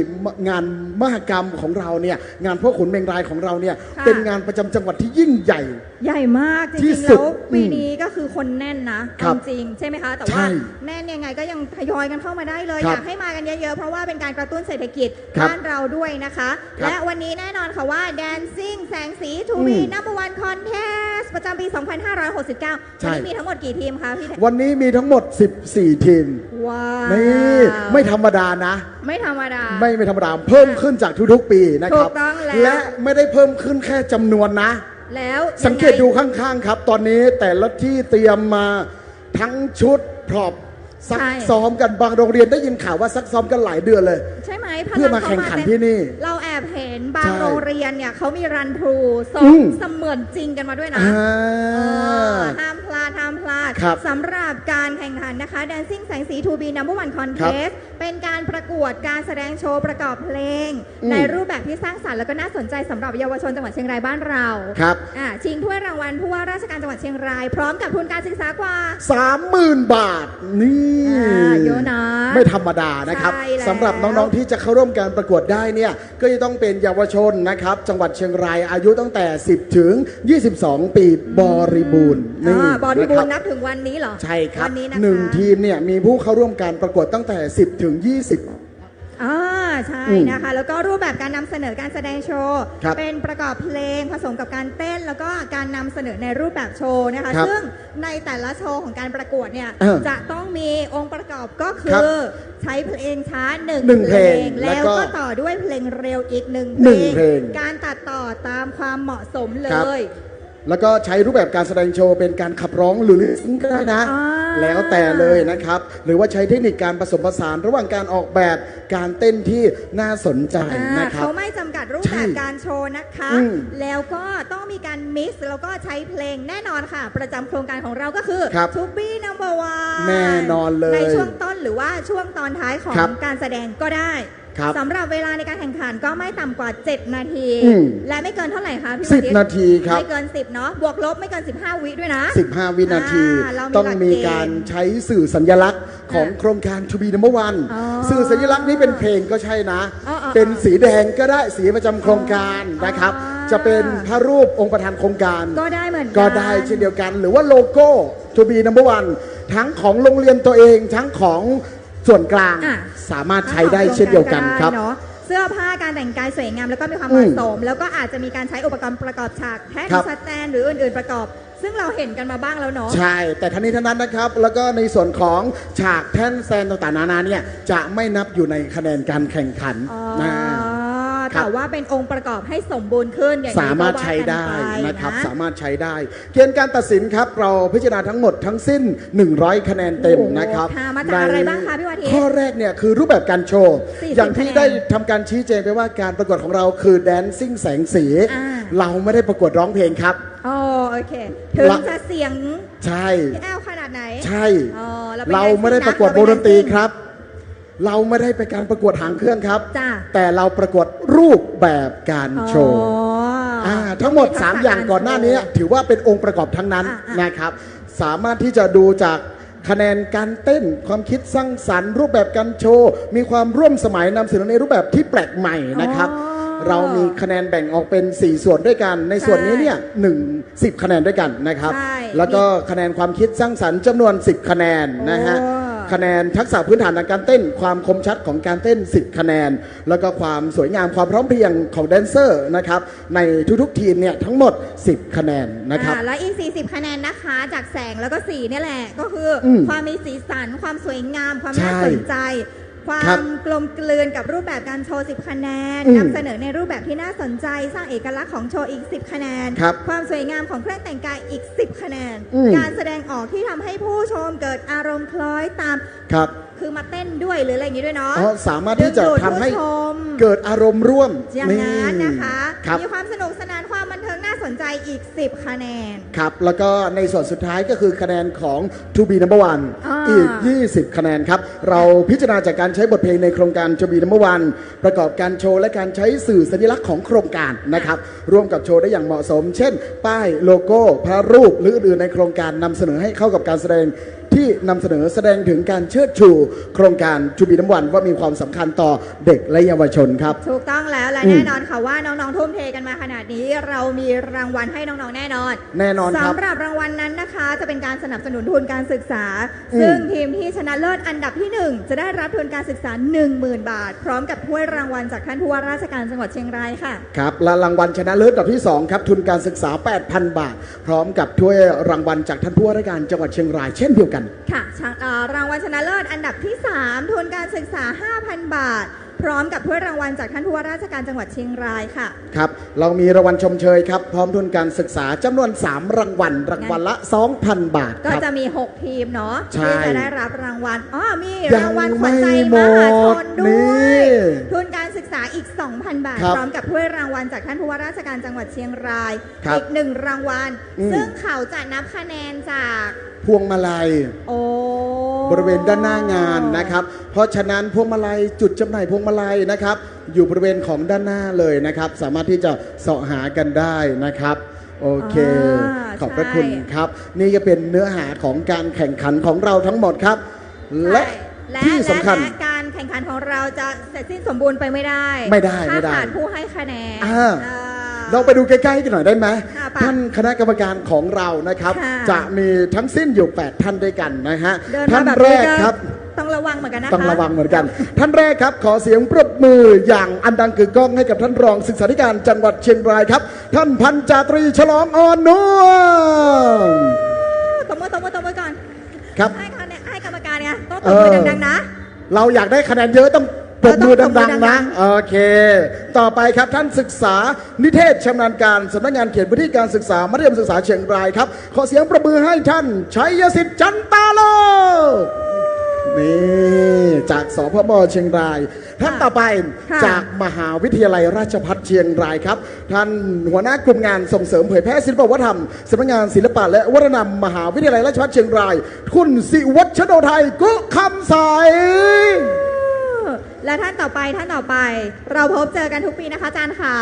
งานมหกรรมของเราเนี่ยงานพ่อขุนเบงรายของเราเนี่ย ค่ะ เป็นงานประจำจังหวัดที่ยิ่งใหญ่ ใหญ่มากจ ที่ ริงๆ สุ แล้ ด วปีนี้ก็คือคนแน่นนะครับ เอาจริงใช่ไหมคะ แต่ว่า ใช่ แน่นยังไงก็ยังทยอยกันเข้ามาได้เลย ครับ อยากให้มากันเยอะๆ เพราะว่าเป็นการกระตุ้นเศรษฐกิจ ครับ บ้านเราด้วยนะคะ ครับ และวันนี้แน่นอนค่ะว่า Dancing แสงสีทู อื บี ม นัมเบอร์วันคอนเทสประจำปี 2569 ใช่ วันนี้มีทั้งหมดกี่ทีมคะพี่แทน วันนี้มีทั้งหมด 14 ทีม ว้าว นี่ไม่ธรรมดานะ ไม่ธรรมดา ไม่ธรรมดาเพิ่มขึ้นจากทุกๆปีนะครับ ถูกต้องแล้ว และไม่ได้เพิ่มขึ้นแค่จำนวนนะ แล้ว สังเกตดูข้างๆครับ ตอนนี้แต่ละที่เตรียมมาทั้งชุดพร็อพซักซ้อมกันบางโรงเรียนได้ยินข่าวว่าซักซ้อมกันหลายเดือนเลย ใช่ไหมพลั เพื่อมาแข่งขันที่นี่ เราแอบเห็นบาง ใช่ โรงเรียนเนี่ยเขามีรันทรูซ้อ อื ม ม เสมือนจริงกันมาด้วยนะ อ่า ห้ามพลาดห้ามพลาด ครับ สำหรับการแข่งขันนะคะ Dancing แสงสี To Be Number One Contest เป็นการประกวดการแสดงโชว์ประกอบเพลง อืม ในรูปแบบที่สร้างสรรค์แล้วก็น่าสนใจสำหรับเยาวชนจังหวัดเชียงรายบ้านเรา ครับ ชิงถ้วยรางวัลผู้ว่าราชการจังหวัดเชียงราย พร้อมกับทุนการศึกษากว่า 30,000 บาท นี่ เยอะนะ ไม่ธรรมดานะครับ ใช่แล้ว สำหรับน้องๆที่จะเข้าร่วมการประกวดได้เนี่ยก็จะต้องเป็นเยาวชนนะครับ จังหวัดเชียงรายอายุตั้งแต่ 10 ถึง 22 ปีบริบูรณ์นี่ บริบูรณ์ นะค นับถึงวันนี้เหรอ ใช่ครับ วันนี้นะคะ หนึ่งทีมเนี่ยมีผู้เข้าร่วมการประกวดตั้งแต่ 10 ถึง 20 ใช่ อืม นะคะ แล้วก็รูปแบบการนำเสนอการแสดงโชว์ ครับ เป็นประกอบเพลงผสมกับการเต้น แล้วก็การนำเสนอในรูปแบบโชว์นะคะ ครับ ซึ่งในแต่ละโชว์ของการประกวดเนี่ย จะต้องมีองค์ประกอบก็คื ครั อบ ใช้เพลงช้าหนึ่ง หนึ่งเพลง แล้ว แล้วก็ ก็ต่อด้วยเพลงเร็วอีกหนึ่ง หนึ่งเพลง การตัดต่อตามความเหมาะสมเล ครับ ย แล้วก็ใช้รูปแบบการแสดงโชว์เป็นการขับร้องหรือลิปซิงค์ก็ได้นะ อ่า แล้วแต่เลยนะครับ หรือว่าใช้เทคนิคการผสมผสานระหว่างการออกแบบการเต้นที่น่าสนใจนะครับ เขาไม่จำกัดรูป ใช่ แบบการโชว์นะคะ อืม แล้วก็ต้องมีการมิกซ์แล้วก็ใช้เพลงแน่นอนค่ะ ประจำโครงการของเราก็คือ ครับ To Be Number One แน่นอนเลย ในช่วงต้นหรือว่าช่วงตอนท้ายของ ครับ การแสดงก็ได้ ครับ สำหรับเวลาในการแข่งขันก็ไม่ต่ำกว่า 7 นาที อืม และไม่เกินเท่าไหร่คะพี่ 10 วทิต นาทีครับ ไม่เกิน 10 เนาะบวกลบไม่เกิน 15 วิด้วยนะ 15 วินาที เรามี ต้องมี หลักเกณฑ์ การใช้สื่อสัญลักษณ์ของโครงการ To Be Number One อ๋อ สื่อสัญลักษณ์นี้เป็นเพลงก็ใช่นะ อ๋อ เป็นสีแดงก็ได้สีประจำโครงการนะครับ อ๋อ จะเป็นพระรูปองค์ประธานโครงการ ก็ได้เหมือนกัน ก็ได้เช่นเดียวกัน หรือว่าโลโก้ To Be Number One ทั้งของโรงเรียนตัวเองทั้งของส่วนกลาง อ่ะ สามารถใช้ได้เช่นเดียวกันครับ เนาะเสื้อผ้าการแต่งกายสวยงามแล้วก็มีความ อื เห ม มาะสม แล้วก็อาจจะมีการใช้อุปกรณ์ประกอบฉากแท่น ครับ สแตนหรืออื่นๆประกอบ ซึ่งเราเห็นกันมาบ้างแล้วเนาะ ใช่ แต่ทั้งนี้ทั้งนั้นนะครับ แล้วก็ในส่วนของฉากแท่นแซนต่างๆนานาเนี่ยจะไม่นับอยู่ในคะแนนการแข่งขัน อ๋อ นะ แต่ว่าเป็นองค์ประกอบให้สมบูรณ์ขึ้นอย่างนี้ สามารถ ก็ว่ ใช้ได้ กัป นะครับสามารถใช้ได้ เกณฑ์การตัดสินครับเราพิจารณาทั้งหมดทั้งสิ้น 100 คะแนนเต็มนะครับ ค่ะมาจากอะไรบ้างคะพี่วาทิต ข้อแรกเนี่ยคือรูปแบบการโชว์ 40 อย่างที่ คะแนน ได้ทำการชี้แจงไปว่าการประกวดของเราคือแดนซิ่งแสงสี อ่า เราไม่ได้ประกวดร้องเพลงครับ อ๋อโอเค ถึงจะเสียง ใช่ พี่แอลขนาดไหน ใช่ อ๋อเป็น เราไม่ได้ประกวดวงดนตรีครับ เราไม่ได้ไปการประกวดหางเครื่องครับ จ้ะ แต่เราประกวดรูปแบบการโชว์ ทั้งหมด 3 อย่างก่อนหน้านี้ถือว่าเป็นองค์ประกอบทั้งนั้นนะครับ สามารถที่จะดูจากคะแนนการเต้นความคิดสร้างสรรค์รูปแบบการโชว์ มีความร่วมสมัยนำเสนอในรูปแบบที่แปลกใหม่นะครับ เรามีคะแนนแบ่งออกเป็น 4 ส่วนด้วยกัน ในส่วนนี้เนี่ย10 คะแนนด้วยกันนะครับ ใช่ แล้วก็คะแนนความคิดสร้างสรรค์จำนวน 10 คะแนนนะฮะ โอ้ คะแนนทักษะพื้นฐานทางการเต้น ความคมชัดของการเต้น 10 คะแนน แล้วก็ความสวยงามความพร้อมเพรียงของแดนเซอร์นะครับในทุกๆทีมเนี่ยทั้งหมด 10 คะแนนนะครับ แล้วอีก 40 คะแนนนะคะจากแสงแล้วก็สีเนี่ยแหละ ก็คือความมีสีสัน ความสวยงาม ความน่า ใช่ สนใจ ควา ครั ม บ กลมกลืนกับรูปแบบการโชว์ 10 คะแนน อืม นำเสนอในรูปแบบที่น่าสนใจ สร้างเอกลักษณ์ของโชว์อีก 10 คะแนน ครับ ความสวยงามของเครื่องแต่งกายอีก 10 คะแนน อืม การแสดงออกที่ทำให้ผู้ชมเกิดอารมณ์คล้อยตาม ครับ คือมาเต้นด้วยหรืออะไรอย่างนี้ด้วยเนาะ สามารถที่จะ ดึงดูด ทำให้ ผู้ชม เกิดอารมณ์ร่วม อย่างนั้นนะคะ ครับ มีความสนุกสนานความบันเทิงน่าสนใจอีก 10 คะแนน ครับ แล้วก็ในส่วนสุดท้ายก็คือคะแนนของ To Be Number One อีก 20 คะแนนครับ เราพิจารณาจากการใช้บทเพลงในโครงการ To Be Number One ประกอบการโชว์และการใช้สื่อสัญลักษณ์ของโครงการนะครับร่วมกับโชว์ได้อย่างเหมาะสม เช่น ป้ายโลโก้พระรูปหรืออื่นๆในโครงการนำเสนอให้เข้ากับการแสดงที่นำเสนอแสดงถึงการเชิดชูโครงการ To Be Number One ว่ามีความสำคัญต่อเด็กและเยาวชนครับ ถูกต้องแล้วและแน่นอนค่ะว่าน้องๆทุ่มเทกันมาขนาดนี้ เรามีรางวัลให้น้องๆแน่นอน แน่นอนครับ สำหรับรางวัลนั้นนะคะ จะเป็นการสนับสนุนทุนการศึกษา ซึ่งทีมที่ชนะเลิศอันดับที่ 1 จะได้รับทุนการศึกษา 10,000 บาท พร้อมกับถ้วยรางวัลจากท่านผู้ว่าราชการจังหวัดเชียงรายค่ะ ครับและรางวัลชนะเลิศอันดับที่ 2 ครับ ทุนการศึกษา 8,000 บาท พร้อมกับถ้วยรางวัลจากท่านผู้ว่าราชการจังหวัดเชียงรายเช่นเดียวกัน ค่ะรางวัลชนะเลิศอันดับที่ 3 ทุนการศึกษา 5,000 บาท พร้อมกับถ้วยรางวัลจากท่านผู้ว่าราชการจังหวัดเชียงรายค่ะ ครับ เรามีรางวัลชมเชยครับ พร้อมทุนการศึกษาจำนวน 3 รางวัล รางวัลละ 2,000 บาท ก็ ครับ จะมี 6 ทีมเนาะ ใช่ ที่จะได้รับรางวัลมี ยัง รางวัลขวัญใจ ไม่ ม หมด หาชนด้ นี่ วยทุนการศึกษาอีก 2,000 บาท ครับ พร้อมกับถ้วยรางวัลจากท่านผู้ว่าราชการจังหวัดเชียงราย ครับ อีก1 รางวัล ซึ่งเขาจะนับคะแนนจาก พวงมาลัย บริเวณด้านหน้างานนะครับ เพราะฉะนั้นพวงมาลัยจุดจำหน่ายพวงมาลัยนะครับ อยู่บริเวณของด้านหน้าเลยนะครับ สามารถที่จะเสาะหากันได้นะครับ โอเค ขอบพระคุณครับ นี่ก็เป็นเนื้อหาของการแข่งขันของเราทั้งหมดครับ และ และ ที่สำคัญ และการแข่งขันของเราจะเสร็จสิ้นสมบูรณ์ไปไม่ได้ ไม่ได้ ถ้าขาดผู้ให้คะแนน เราไปดูใกล้ๆกันหน่อยได้ไหม ค่ะไป ท่านคณะกรรมการของเรานะครับ ค่ะ จะมีทั้งสิ้นอยู่ 8 ท่านด้วยกันนะฮะ เดิน ท่าม าน แบบ แร นี้ กครับ ต้องระวังเหมือนกันนะคะ ต้องระวังเหมือนกัน ท่านแรกครับ ขอเสียงปรบมืออย่างอันดังกึกก้องให้กับท่านรองศึกษาธิการจังหวัดเชียงรายครับ ท่านพันจาตรีฉลองอ่อนนวล ตบมือก่อน ครับ ให้คะแนนให้กรรมการไงต้องตบมือดังๆนะ เราอยากได้คะแนนเยอะต้องปรบมือ ต้องปรบมื ดั อง ๆ ดั นะ ง โอเค ต่อไปครับท่านศึกษานิเทศชำนาญการสำนักงานเขตพื้นที่การศึกษามัธยมศึกษาเชียงรายครับขอเสียงปรบมือให้ท่านชัยสิทธิ์จันตาโลนี่จากสพบเชียงราย ท่านต่อไป ค่ะ จากมหาวิทยาลัยราชภัฏเชียงรายครับ ท่านหัวหน้ากลุ่มงานส่งเสริมเผยแพร่ศิลปวัฒนธรรมสำนักงานศิลปะและวัฒนธรรมมหาวิทยาลัยราชภัฏเชียงราย คุณสิวัชโนไทยกุคำใส และท่านต่อไป เราพบเจอกันทุกปีนะคะอาจารย์ค่ะ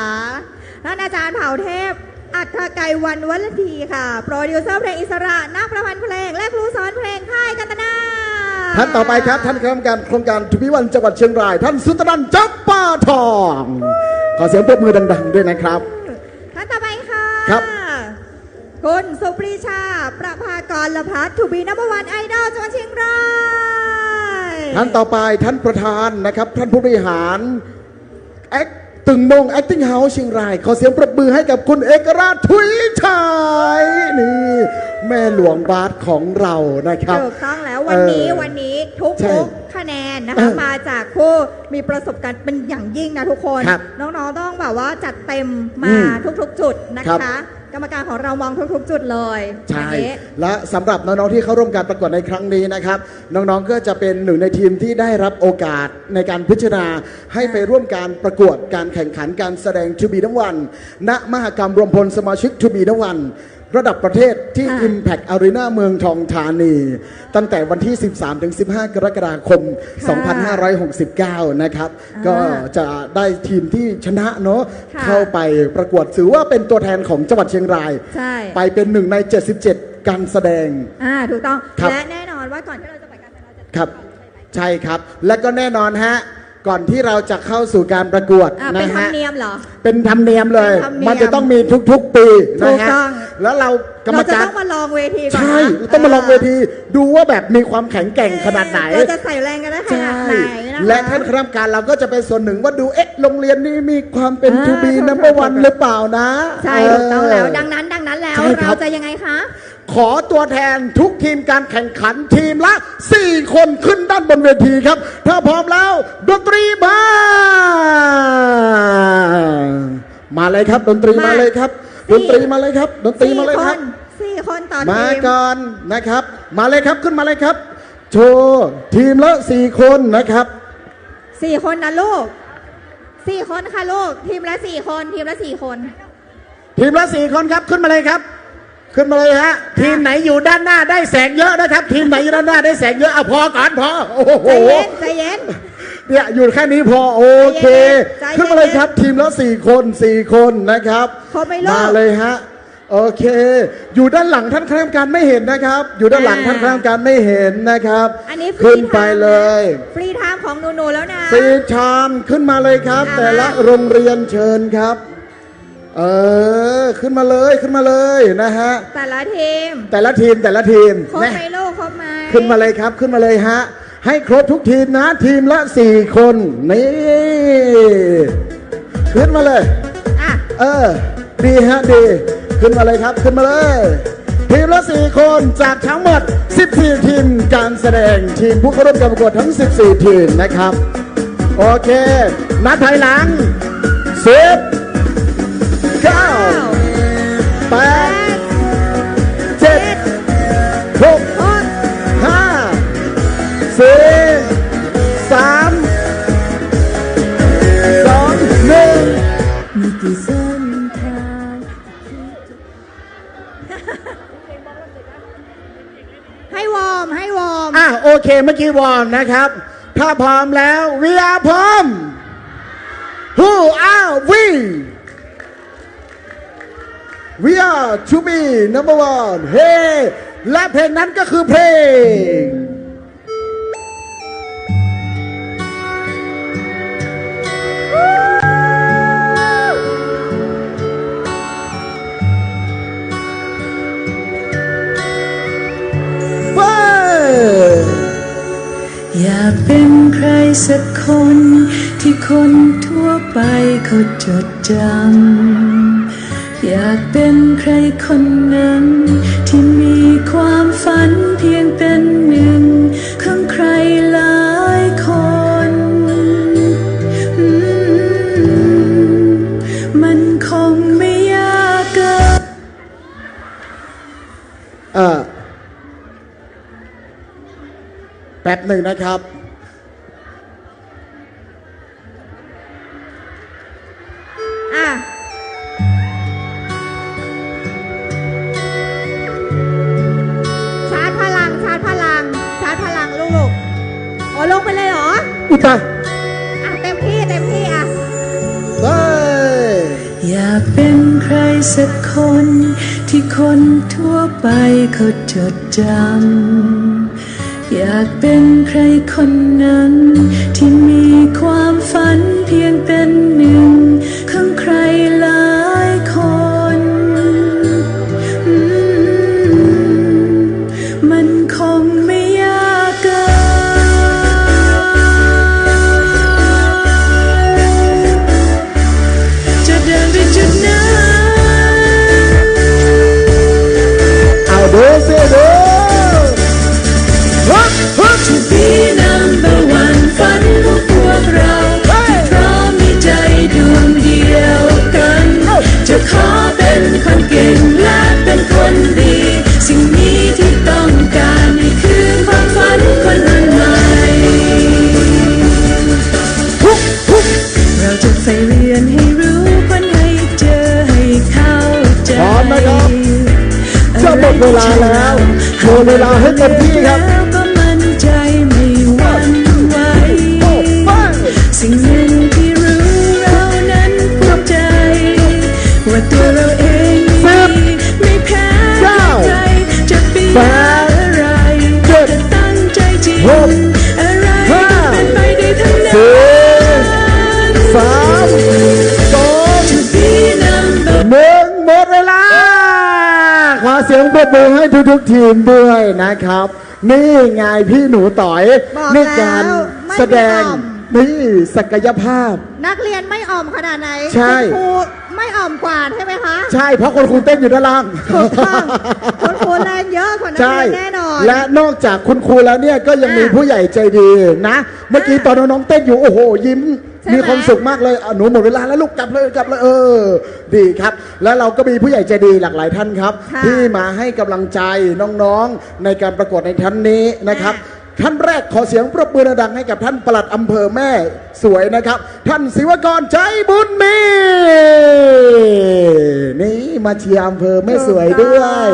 ท่านอาจารย์เผ่าเทพ อัครไกรวันวัลทีค่ะโปรดิวเซอร์เพลงอิสระนักประพันธ์เพลงและครูสอนเพลงค่ายกันตนา ท่านต่อไปครับท่านคณะกรรมการโครงการทุพิวันจังหวัดเชียงราย ท่านสุตนันท์จับป้าทองขอเสียงปรบมือดังๆด้วยนะครับ ท่านต่อไปค่ะ ครับ คุณสุปรีชา ประภากรละพัฒน์ทูบีนัมเบอร์วันไอดอลจังหวัดเชียงราย ท่านต่อไปท่านประธานนะครับ ท่านผู้บริหารตึงมง Acting House เชียงราย ขอเสียงปรบมือให้กับคุณเอกราชถุยชัยนี่แม่หลวงบาสของเรานะครับ ถูกต้องแล้ววันนี้ทุก ใช่ คะแนน นะคะมาจากผู้มีประสบการณ์เป็นอย่างยิ่งนะทุกคน ครับ น้องๆต้องแบบว่าจัดเต็ม อื มาม ทุกๆจุดนะ ครั คะ บ กรรมการของเรามองทุกๆจุดเลย ใช่ อย่างนี้ และสำหรับน้องๆที่เข้าร่วมการประกวดในครั้งนี้นะครับ น้องๆก็จะเป็นหนึ่งในทีมที่ได้รับโอกาสในการพิจารณาให้ไปร่วมการประกวดการแข่งขันการแสดง To Be Number One ณมหกรรมรวมพลสมาชิก To Be Number One ระดับประเทศที่ Impact Arena เมืองทองธานี ตั้งแต่วันที่ 13-15 กรกฎาคม 2569 นะครับ ก็จะได้ทีมที่ชนะเนาะ ค่ะ เข้าไปประกวดถือว่าเป็นตัวแทนของจังหวัดเชียงราย ใช่ ไปเป็นหนึ่งใน 77 การแสดง ถูกต้อง ครับ และแน่นอนว่าก่อนที่เราจะไปการแสดงเราจะ ครับ ก่อนเลยไหม ใช่ครับ และก็แน่นอนฮะ ก่อนที่เราจะเข้าสู่การประกวด เป็น นะ ธรร ฮะ มเนียมเหรอ เป็นธรรมเนียมเลย เป็นธรรมเนียม มันจะต้องมีทุกๆ ปีนะ ถูก ฮะ ต้อง แล้วเรากรรม เราจะ การ ต้องมาลองเวทีก่อน ใช่ นะ ต้องมาลองเวที ดูว่าแบบมีความแข็งแกร่งขนาดไหน เราจะใส่แรงกันได้ข ใช่ นาดไหนนะคะ และท่านคณะกรรมการเราก็จะเป็นส่วนหนึ่งว่าดูโรงเรียนนี้มีความเป็น อ่า ทูบี ถูก นัมเบอร์ ถูก วัน ถูก หรือเปล่านะ ใช่ถูกต้องแล้วดังนั้นแล้ว ใช่ครับ เราจะยังไงคะ ขอตัวแทนทุกทีมการแข่งขันทีมละ 4 คนขึ้นด้านบนเวทีครับ ถ้าพร้อมแล้ว ดนตรีมาเลยครับ ดนตรีมาเลยครับ ดนตรีมาเลยครับ ดนตรีมาเลยครับ สี่คนต่อ มา ทีม ก่อนนะครับ มาเลยครับขึ้นมาเลยครับ โชว์ทีมละ 4 คนนะครับ 4 คนนะลูก 4 คนค่ะลูก ทีมละ 4 คน ทีมละ 4 คน ทีมละ 4 คนครับขึ้นมาเลยครับ ขึ้นมาเลยฮะทีมไหนอยู่ด้านหน้าได้แสงเยอะนะครับ ทีมไหนอยู่ด้านหน้าได้แสงเยอะเอาพอก่อนพอโอ้โห ใจเย็น เนี่ยอยู่แค่นี้พอโอเค ใจเย็น ขึ้นมาเลยครับทีมละ4 คนนะครับ ครบไหมลูก มาเลยฮะโอเค อยู่ด้านหลังท่านคณะกรรมการไม่เห็นนะครับ อยู่ด้านหลังท่านคณะกรรมการไม่เห็นนะครับ อันนี้ ขึ้นไปเลย ฟรีไทม์ของหนูๆแล้วนะ ฟรีชามขึ้นมาเลยครับ อ่า แต่ละโรงเรียนเชิญครับขึ้นมาเลยขึ้นมาเลยนะฮะ แต่ละทีม แต่ละทีมครบ นะ ไหมลูก ครบไหม ขึ้นมาเลยครับขึ้นมาเลยฮะให้ครบทุกทีมนะทีมละ4 คนนี่ขึ้นมาเลย อ่ะ ดีฮะดีขึ้นมาเลยครับขึ้นมาเลยทีมละ4 คนจากทั้งหมด14 ทีมการแสดงทีมผู้เข้าร่วมการประกวดทั้ง14 ทีมนะครับโอเคนับถอยหลัง10 9 8 7 6 5 4 3 2 1 มีกี่เส้นทาง ให้วอร์ม ให้วอร์ม โอเคเมื่อกี้วอร์มนะครับ ถ้าพร้อมแล้ว we are พร้อม who are we are to be number one เฮ้และเพลงนั้นก็คือเพลงอยากเป็นใครสักคนที่คนทั่วไปเขาจดจำอยากเป็นใครคนนั้นที่มีความฝันเพียงเป็นหนึ่งของใครหลายคนมันคงไม่ยากเกิน แป๊บหนึ่งนะครับ อ่ะ ชาร์จพลัง ชาร์จพลัง ชาร์จพลังลูกๆอ๋อลงไปเลยเหรอ อุยตาย อ่ะ เต็มที่ อ่ะ เฮ้ย อยากเป็นใครสักคนที่คนทั่วไปเขาจดจำอยากเป็นใครคนนั้นที่มีความฝันเพียงเป็นหนึ่งของใครหลายคนมันคงไม่ยากเกินจะเดินไปจุดนั้น เอาดูสิดู To be number one ดเวลาแล้วโชว์เวลาให้เต็มที่ครับ แล้วก็มั่นใจไม่หวั่นไหวสิ่งหนึ่งที่รู้เรานั้นภูมิใจ ว่าตัวเราเองไม่แพ้ใครจะเป็นอะไรจะตั้งใจจริงอะไรเป็นไปได้ทั้งนั้น 3 2 To be number 1หมดเวลา ขอเสียงปรบมือให้ทุกๆทีมด้วยนะครับ นี่ไงพี่หนูต่อย บอก นี่การ แล้วไม่ แสดง มีอ่อม นี่ศักยภาพ นักเรียนไม่อ่อมขนาดไหน ใช่ คุณครูไม่อ่อมกว่าใช่ไหมคะ ใช่เพราะคนครูเต้นอยู่ด้านล่าง ถูกต้องคุณครูแรงเยอะกว่านัก ใช่ เรียนแน่นอน และนอกจากคุณครูแล้วเนี่ยก็ยังมี อ่ะ ผู้ใหญ่ใจดีนะ เมื่อกี้ตอนน้องๆเต้นอยู่โอ้โหยิ้ม ใช่ไหม มีความสุขมากเลยอ่ะหนูหมดเวลาแล้วลูกกลับเลยดีครับ แล้วเราก็มีผู้ใหญ่ใจดีหลากหลายท่านครับ ค่ะ ที่มาให้กำลังใจน้องๆในการประกวดในท่านนี้นะครับ ท่านแรกขอเสียงปรบมือดังๆให้กับท่านปลัดอำเภอแม่สวยนะครับ ท่านศิวกรใจบุญมีนี่มาเชียร์อำเภอแม่สวยด้วย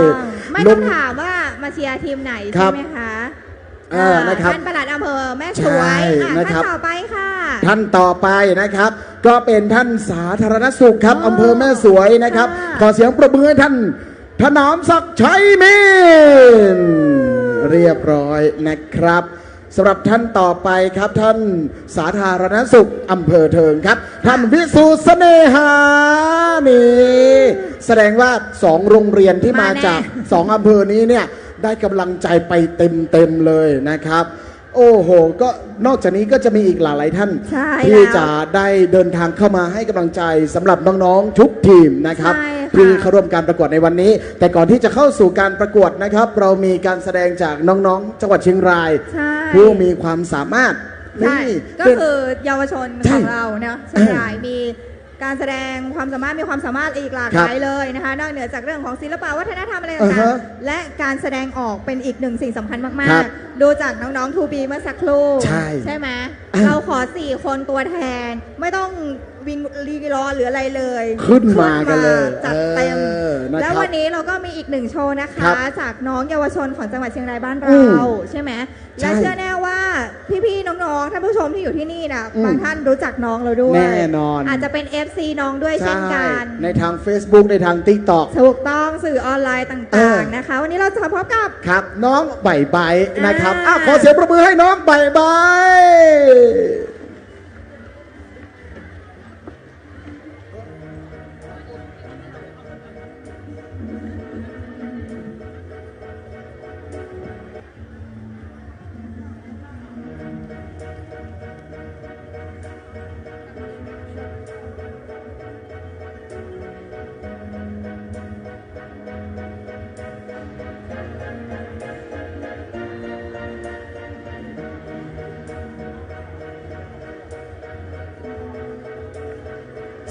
ไม่ต้องถามว่ามาเชียร์ทีมไหน ครั ใช่ บ ไหมคะ นะครับ ท่านปลัดอำเภอแม่ส ใช่ วยอ่ะ นะครับ ท่านต่อไปค่ะ ท่านต่อไปนะครับ ก็เป็นท่านสาธารณสุขครับ อ๋อ อำเภอแม่สวยนะครับ ค่ะ ขอเสียงประมือให้ท่านถนอมศักดิ์ชัยมินเรียบร้อยนะครับสำหรับท่านต่อไปครับ ท่านสาธารณสุขอำเภอเทิงครับ ท่านวิสุทธิ์เสน่หานี่แสดงว่า2โรงเรียนที่มาจาก2อำเภอนี้เนี่ยได้กำลังใจไปเต็มๆเลยนะครับ โอ้โห ก็นอกจากนี้ก็จะมีอีกหลายๆท่าน ใช่ ที่ แล้ว จะได้เดินทางเข้ามาให้กำลังใจสำหรับน้องๆทุกทีมนะครับ ใช่ค่ะ ที่เข้าร่วมการประกวดในวันนี้ แต่ก่อนที่จะเข้าสู่การประกวดนะครับ เรามีการแสดงจากน้องๆ จังหวัดเชียงราย ใช่ ผู้มีความสามารถ ใช่ นี่ ก็ เป็น คือเยาวชน ใช่ ของเราเนาะเชียงรายมีการแสดงความสามารถมีความสามารถอีกหลากหลายเลยนะคะนอกเหนือจากเรื่องของศิลปะวัฒนธรรมอะไร อ่า ต่า ฮะ งๆและการแสดงออกเป็นอีกหนึ่งสิ่งสำคัญมา ครั ก บ ๆ ดูจากน้องๆ 2B เมื่อสักครู่ ใช่ ไหม อ่ะ เราขอ 4 คนตัวแทน ไม่ต้องวิงรีรอหรืออะไรเลย ขึ้นมากันเลย จัดเต็ม นะครับ แล้ววันนี้เราก็มีอีกหนึ่งโชว์นะ ครั คะ บ จากน้องเยาวชนของจังหวัดเชียงรายบ้าน อื เรา ม ใช่ไหม ใช่ และเชื่อแน่ว่าพี่ๆน้องๆท่านผู้ชมที่อยู่ที่นี่นะ อืม บางท่านรู้จักน้องเราด้วย แน่นอน อาจจะเป็น FC น้องด้วยเช่นกัน ในทาง Facebook ในทาง TikTok ถูกต้องสื่อออนไลน์ต เอ่ า อ งๆนะคะ วันนี้เราจะพบกับ ครับน้องใบใบนะครับ อ่า ขอเสียงประมือให้น้องใบใบ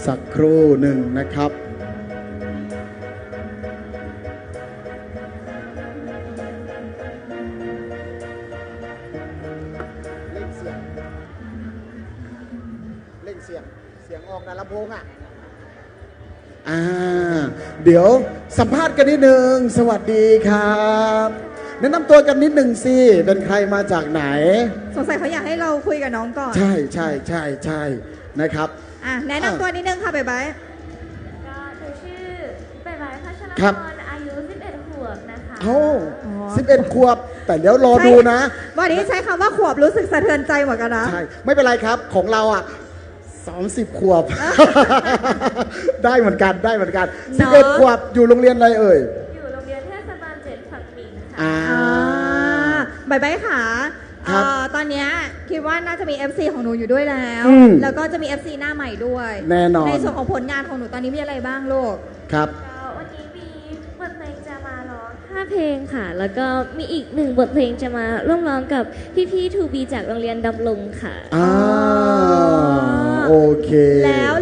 สักครู่หนึ่งนะครับ เล่งเสียง เล่งเสียง เสียงออกนะลำโพงอ่ะ เดี๋ยวสัมภาษณ์กันนิดนึง สวัสดีครับ แนะนำตัวกันนิดหนึ่งสิ เป็นใครมาจากไหน สงสัยเขาอยากให้เราคุยกับน้องก่อน ใช่นะครับ อ่ะแนะนำตัวนิดนึงค่ะบ๊ายบาย ก็หนูชื่อใบไม้พัชร ครั พ บ รอายุ 11 ขวบนะคะ เอ้า11 ขวบ แต่เดี๋ยวรอดูนะ วันนี้ใช้คำว่าขวบรู้สึกสะเทือนใจเหมือนกันนะ ใช่ ไม่เป็นไรครับ ของเราอ่ะ 30 ขวบ ได้เหมือนกัน เนอะ 11 ขวบ อยู่โรงเรียนอะไรเอ่ย อยู่โรงเรียนเทศบาล7 ผักหมิงค่ะ อ่า บ๊ายบายค่ะ ครับ ตอนเนี้ยคิดว่าน่าจะมี FC ของหนูอยู่ด้วยแล้ว อืม แล้วก็จะมี FC หน้าใหม่ด้วย แน่นอน ในส่วนของผลงานของหนูตอนนี้มีอะไรบ้างลูก ครับ ก็วันนี้มีบทเพลงจะมาร้อง5 เพลงค่ะ แล้วก็มีอีก1 บทเพลงจะมาร่วมร้องกับพี่ๆ 2B จากโรงเรียนดำรงค่ะ โอเค แล้ว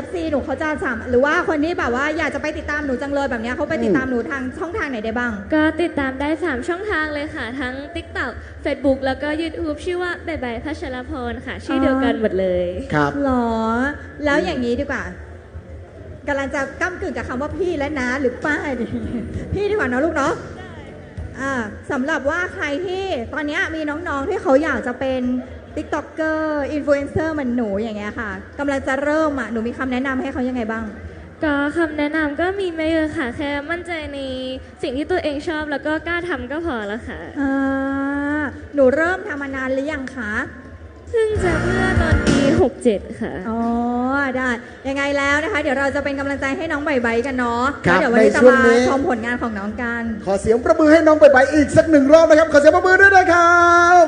FC หนูเขาจะสามหรือว่าคนที่แบบว่าอยากจะไปติดตามหนูจังเลยแบบเนี้ยเขาไปติดตามหนูทางช่องทางไหนได้บ้าง ก็ติดตามได้ 3 ช่องทางเลยค่ะ ทั้ง TikTok Facebook แล้วก็ YouTube ชื่อว่าใบไม้พัชรพรค่ะ ชื่อเดียวกันหมดเลย ครับ หรอ แล้วอย่างนี้ดีกว่า กำลังจะก้ำกึ่งกับคำว่าพี่และน้าหรือป้าดี พี่ดีกว่าเนาะลูกเนาะสำหรับว่าใครที่ตอนนี้มีน้องๆที่เขาอยากจะเป็น TikToker อินฟลูเอนเซอร์เหมือนหนูอย่างเงี้ยค่ะกำลังจะเริ่มหนูมีคำแนะนำให้เขายังไงบ้าง ก็คำแนะนำก็มีไม่เยอะค่ะ แค่มั่นใจในสิ่งที่ตัวเองชอบแล้วก็กล้าทำก็พอแล้วค่ะ หนูเริ่มทำมานานหรือยังคะ เพิ่งจะเมื่อตอนปี67 ค่ะ อ๋อได้ยังไงแล้วนะคะ เดี๋ยวเราจะเป็นกำลังใจให้น้องใบๆกันเนาะ ครับ แล้วเดี๋ยววันนี้จะ ในช่วง มา นี้ ชมผลงานของน้องกัน ขอเสียงประมือให้น้องไปอีกสักหนึ่งรอบนะครับ ขอเสียงประมือด้วยนะครับ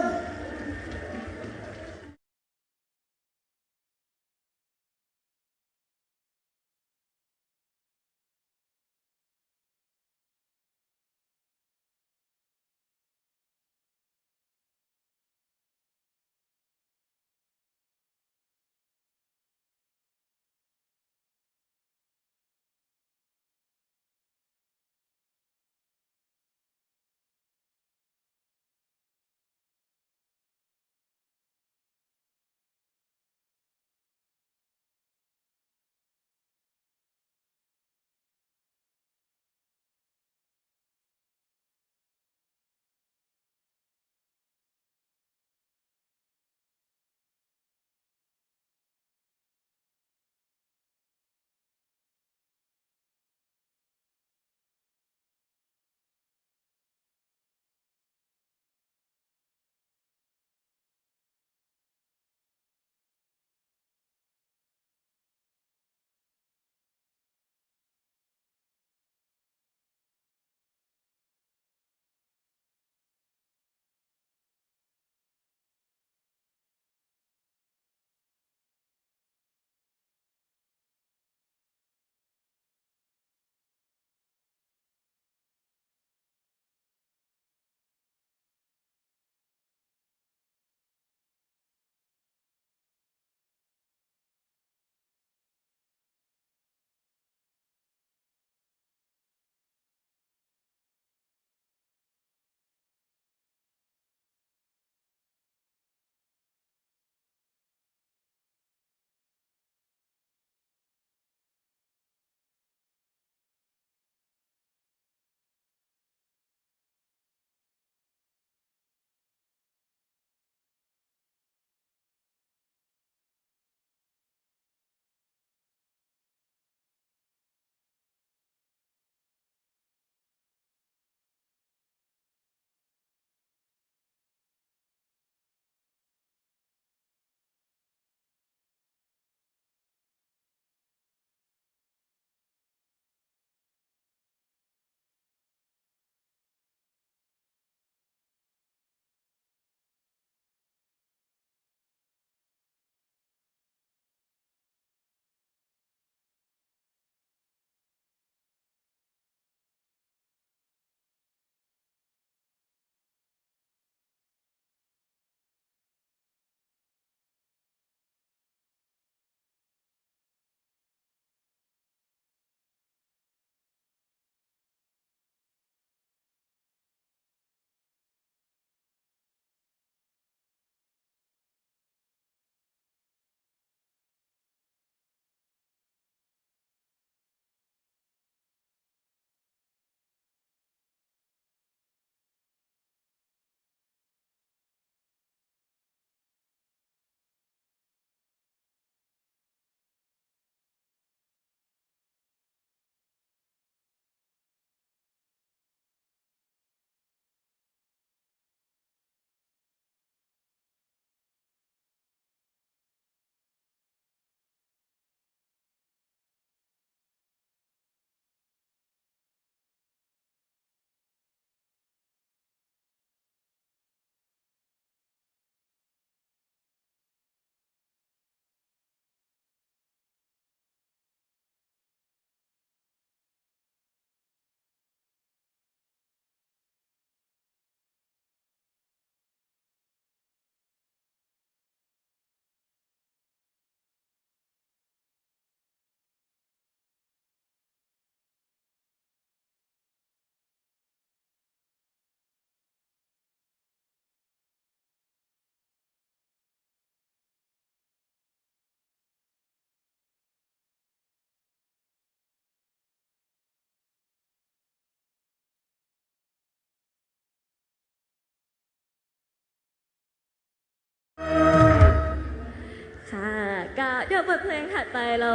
ค่ะก็เดี๋ยวบทเพลงถัดไปเรา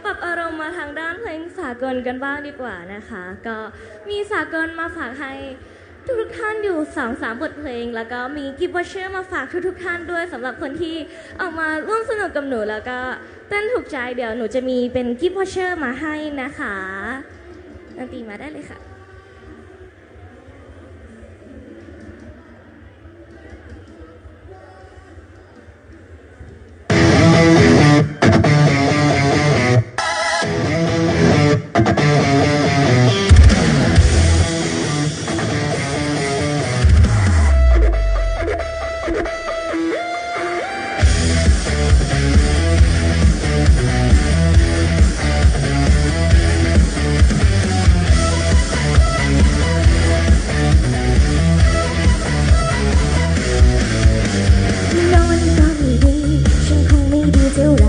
ปรับอารมณ์มาทางด้านเพลงสากลกันบ้างดีกว่านะคะ ก็มีสากลมาฝากให้ทุกท่านอยู่2-3บทเพลง แล้วก็มีกิฟต์วอเชอร์มาฝากทุกท่านด้วยสำหรับคนที่ออกมาร่วมสนุกกับหนูแล้วก็เต้นถูกใจเดี๋ยวหนูจะมีเป็นกิฟต์วอเชอร์มาให้นะคะดนตรีมาได้เลยค่ะ นอนก็ไม่ดีฉันคงไม่ดีเท่าไร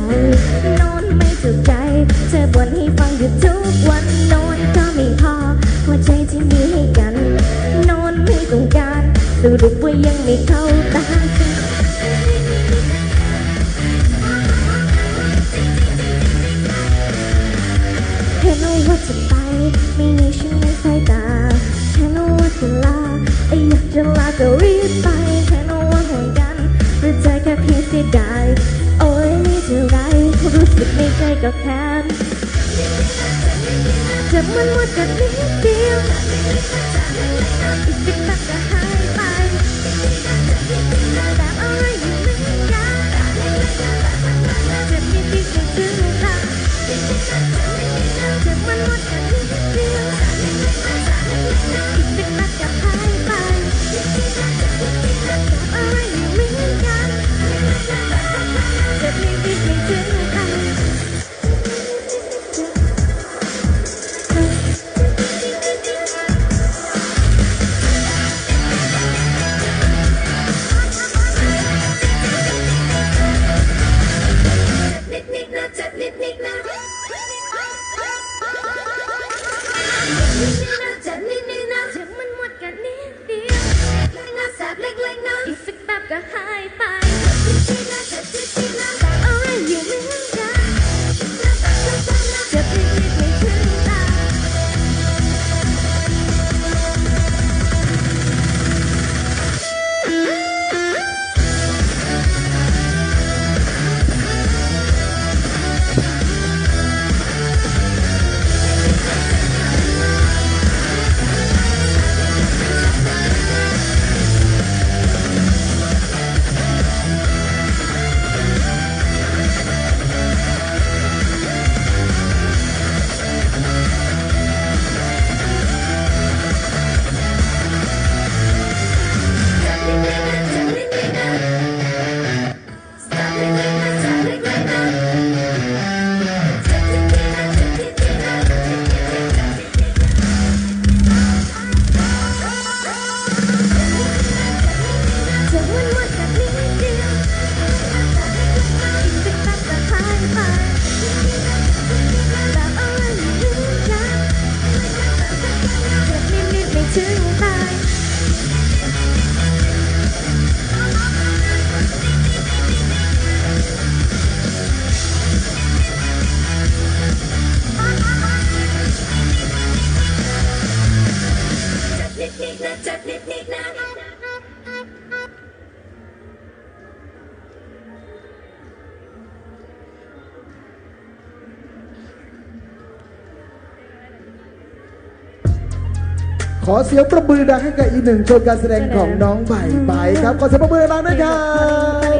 นอนไม่ถูกใจเธอบ่นให้ฟังอยู่ทุกวันนอนก็ไม่พอหัวใจที่มีให้กันนอนไม่ต้องการสรุปว่ายังไม่เข้าตากันเห็นว่าจะไปไม่มีฉันในสายตาเห็นว่าจะลาอยากจะลาก็รีบไปเห็นว่าห่วงกันหรือใจแค่เพียงเสียดายโอ้ยไม่เท่าไรรู้สึกในใจก็แค้นจะมันหมดกันนิดเดียวอีกสักแป๊บก็หายไปแต่อะไรอยู่ไม่กันจะมีที่จะถึงตาจะมันหมดกันนิดเดียวอีกสักแป๊บก็หายไปแต่อะไรอยู่ไม่กันจะมีที่จะถึงตา จะมันหมดกันนิดเดียวอีกสักแป๊บก็หายไปแต่อะไรอยู่เหมือนกันจะพลิกไม่ถึงตาจะมันหมดกันนิดเดียวอีกสักแป๊บก็หายไปแต่อะไรอยู่เหมือนกันเจ็บนิดๆไม่ถึงตาย ขอเสียงประมือดังให้กับอีกหนึ่งโชว์การแสดงของน้องใบใบครับ ขอเสียงประมือดังนะครับ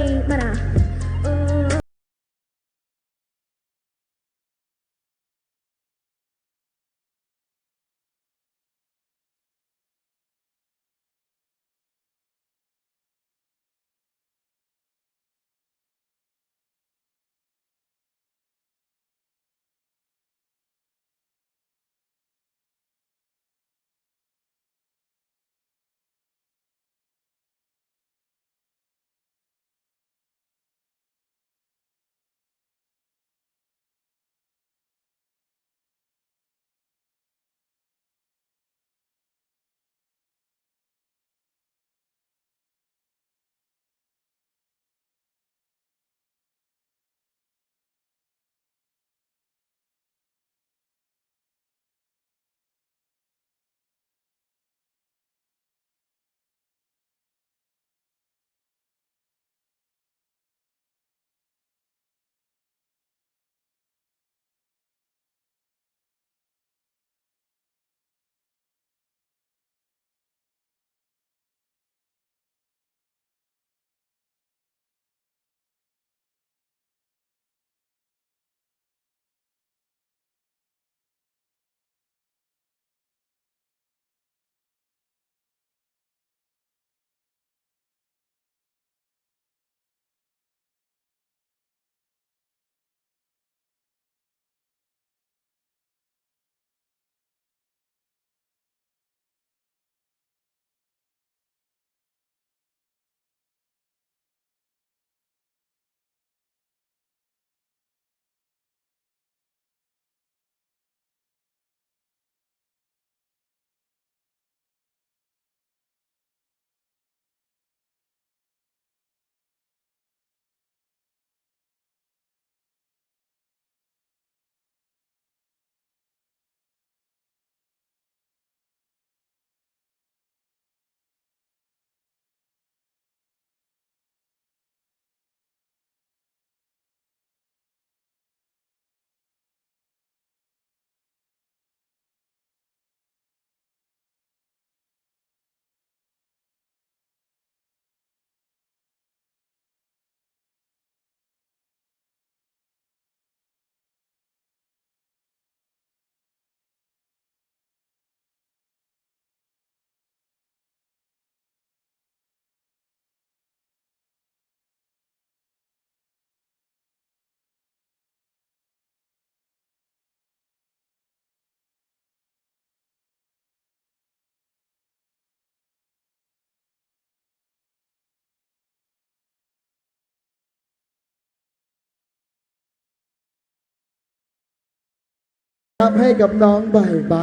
ครับให้กับน้องใบ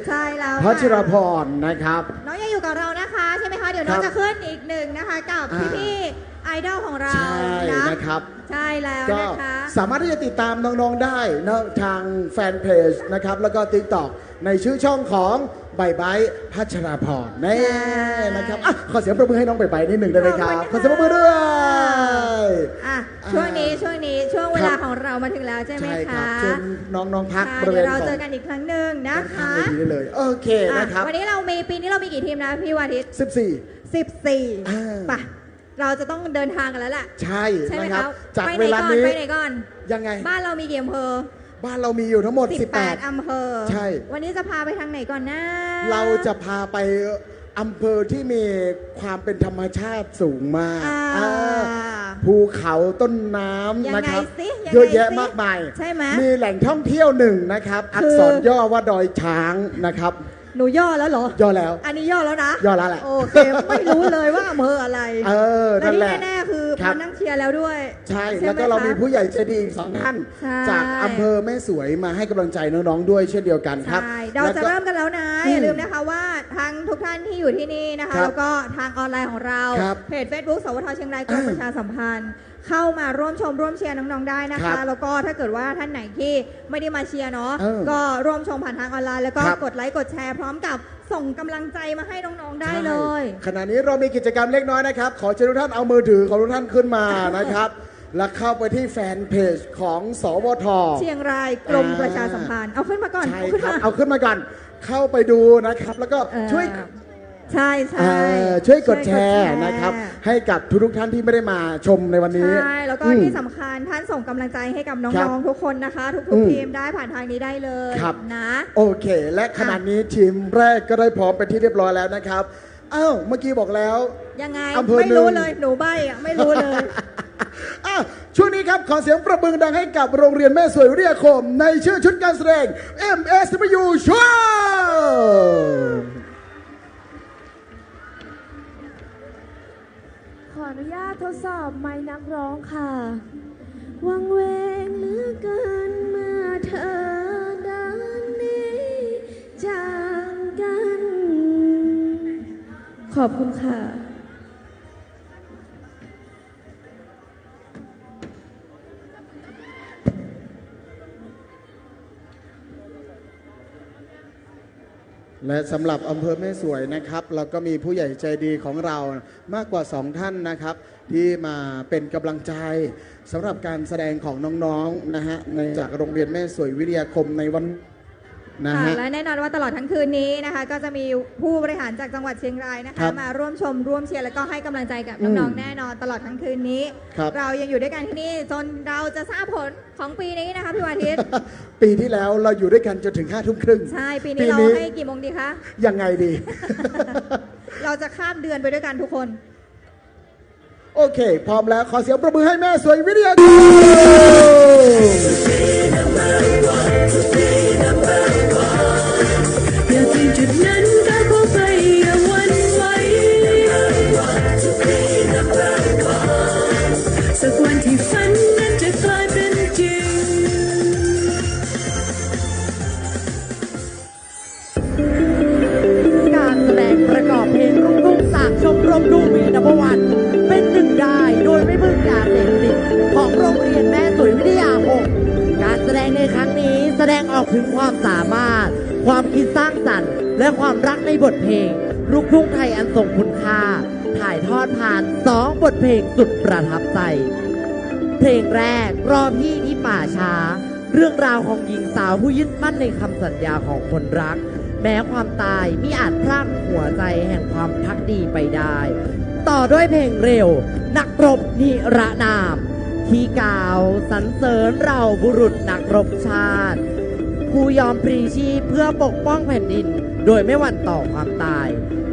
ใช่แล้ว พัชร ค่ะ พรนะครับ น้องยังอยู่กับเรานะคะใช่ไหมคะเดี๋ยวน้อง ครับ จะขึ้นอีกหนึ่งนะคะกับ อ่า พี่ๆไอดอลของเรา ใช่นะครับ ใช่แล้ว ก็ นะคะ สามารถที่จะติดตามน้องๆได้นะทางแฟนเพจนะครับแล้วก็ TikTok ในชื่อช่องของใบพัชราพรนี่นะครับอ่ะขอเสียงปรบมือให้น้องใบนิดหนึ่งได้ไหมครับขอเสียงปรบมือด้วย อ่ะช่วงนี้ช่วงเวลาของเรามาถึงแล้วใช่ไหม ใช่ครั คะ บเชิญน้องๆพัก ค่ะ บริเว เดี๋ย ณ วเรา ของ เจอกันอีกครั้งหนึ่งนะ ข้าง คะ ๆเวทีได้เลยโอเค อ่ะ นะครับ วันนี้เรามีปีนี้เรามีกี่ทีมนะพี่วาทิต 14 14ป่ะเราจะต้องเดินทางกันแล้วแหละ ใช่ ใช่ไหม นะครับ คะ จาก ไปไห เวน ลา ก่อน นี้ ไปไหนก่อน ยังไง บ้านเรามีกี่อำเภอ บ้านเรามีอยู่ทั้งหมด 18 อำเภอ ใช่ วันนี้จะพาไปทางไหนก่อนนะ เราจะพาไปอำเภอที่มีความเป็นธรรมชาติสูงมาก อ่า ภูเขาต้นน้ ยังไง ำนะครับ สิยังไง เยอะแยะ สิ มากมาย ใช่ไหม มีแหล่งท่องเที่ยวหนึ่งนะครับ อักษรย่อว่าดอยช้างนะครับ หนูย่อแล้วเหรอ ย่อแล้ว อันนี้ย่อแล้วนะ ย่อแล้วแหละ โอเค ไม่รู้เลยว่าอำเภออะไร เออ และ นั่น ที่ แหละ แน่ๆคือ ครับ มานั่งเชียร์แล้วด้วย ใช่ ไห แล้วก็เรามี คะ ผู้ใหญ่ใจดีอีกสองท่าน ใช่ จากอำเภอแม่สวยมาให้กำลังใจน้องๆด้วยเช่นเดียวกันครับ ใช่เราจะ แล้วก็ เริ่มกันแล้วนะ อืม อย่าลืมนะคะว่าทั้งทุกท่านที่อยู่ที่นี่นะคะ ครับ แล้วก็ทางออนไลน์ของเรา ครับ เพจ Facebook สวทเชียงรายกรมประชาสัมพันธ์ เข้ามาร่วมชมร่วมเชียร์น้องๆได้นะ ครั คะ บ แล้วก็ถ้าเกิดว่าท่านไหนที่ไม่ได้มาเชียร์เนาะ เออ ก็ร่วมชมผ่านทางออนไลน์แล้วก็ ครับ กดไลค์กดแชร์พร้อมกับส่งกำลังใจมาให้น้องๆได้เลย ใช่ขณะนี้เรามีกิจกรรมเล็กน้อยนะครับ ขอเชิญทุกท่านเอามือถือของทุกท่านขึ้นมานะครับ แล้วเข้าไปที่แฟนเพจของสวท เชียงรายกรมประชาสัมพันธ์เอาขึ้นมาก่อน ใช่ เอาขึ้น ครับ มา เอาขึ้นมาก่อน เข้าไปดูนะครับ แล้วก็ เออ ช่วย ใช่ใช่ ช่วยกดแชร์นะครับ ให้กับทุกๆท่านที่ไม่ได้มาชมในวันนี้ ใช่ แล้วก็ อืม ที่สำคัญท่านส่งกำลังใจให้กับ ครั น้ บ องๆทุกคนนะคะ อื ทุก ม ๆทีมได้ผ่านทางนี้ได้เลย ครับ นะ โอเค และขณะนี้ทีมแรกก็ได้พร้อมเป็นที่เรียบร้อยแล้วนะครับอ้าวเมื่อกี้บอกแล้ว ยังไง อำเภอ ไม่รู้ หนึ่ง เลยหนูใบอ่ะไม่รู้เลย อ่ะช่วงนี้ครับ ขอเสียงประมือดังให้กับโรงเรียนแม่สวยวิทยาคม ในชื่อชุดการแสดง MSW Show ขออนุญาตทดสอบไม้นักร้องค่ะวังเวงเหลือเกินเมื่อเธอเดินหนี้จากกัน ขอบคุณค่ะ และสำหรับอำเภอแม่สวยนะครับ เราก็มีผู้ใหญ่ใจดีของเรามากกว่า 2 ท่านนะครับ ที่มาเป็นกำลังใจสำหรับการแสดงของน้องๆนะฮะในจากโรงเรียนแม่สวยวิทยาคมในวันนะ ค่ะ ฮะ และแน่นอนว่าตลอดทั้งคืนนี้นะคะ ก็จะมีผู้บริหารจากจังหวัดเชียงรายนะ ครั คะ บ มาร่วมชมร่วมเชียร์แล้วก็ให้กำลังใจกับน้อง อืม ๆแน่นอนตลอดทั้งคืนนี้ ครับ เรายังอยู่ด้วยกันที่นี่จนเราจะทราบผลของปีนี้นะคะพี่วาทิต ปีที่แล้วเราอยู่ด้วยกันจนถึง5 ทุ่มครึ่ง ใช่ปีนี้เราให้กี่โมงดีคะ ยังไงดี เราจะข้ามเดือนไปด้วยกันทุกคน โอเค พร้อมแล้วขอเสียงประมือให้แม่สวยวิทยาคม อย่าถึงจุดนั้นก้าวเข้าไปอย่าหวั่นไหวสักวันที่ฝันนั้นจะกลายเป็นจริง การแสดงประกอบเพลงลูกทุ่งจากชมรมดูมีนับวันเป็นหนึ่งได้โดยไม่พึ่งยาเสพติดของโรงเรียนแม่สวยวิทยาคมการแสดงในครั้งนี้แสดงออกถึงความสามารถ ความคิดสร้างสรรค์ และความรักในบทเพลง ลูกทุ่งไทยอันทรงคุณค่า ถ่ายทอดผ่าน2 บทเพลงสุดประทับใจ เพลงแรกรอพี่ที่ป่าช้า เรื่องราวของหญิงสาวผู้ยึดมั่นในคำสัญญาของคนรัก แม้ความตายมิอาจพรากหัวใจแห่งความพักดีไปได้ ต่อด้วยเพลงเร็ว นักรบนิรนาม ที่กล่าวสรรเสริญเราบุรุษนักรบชาติ ผู้ยอมพลีชีพเพื่อปกป้องแผ่นดิน โดยไม่หวั่นต่อความตาย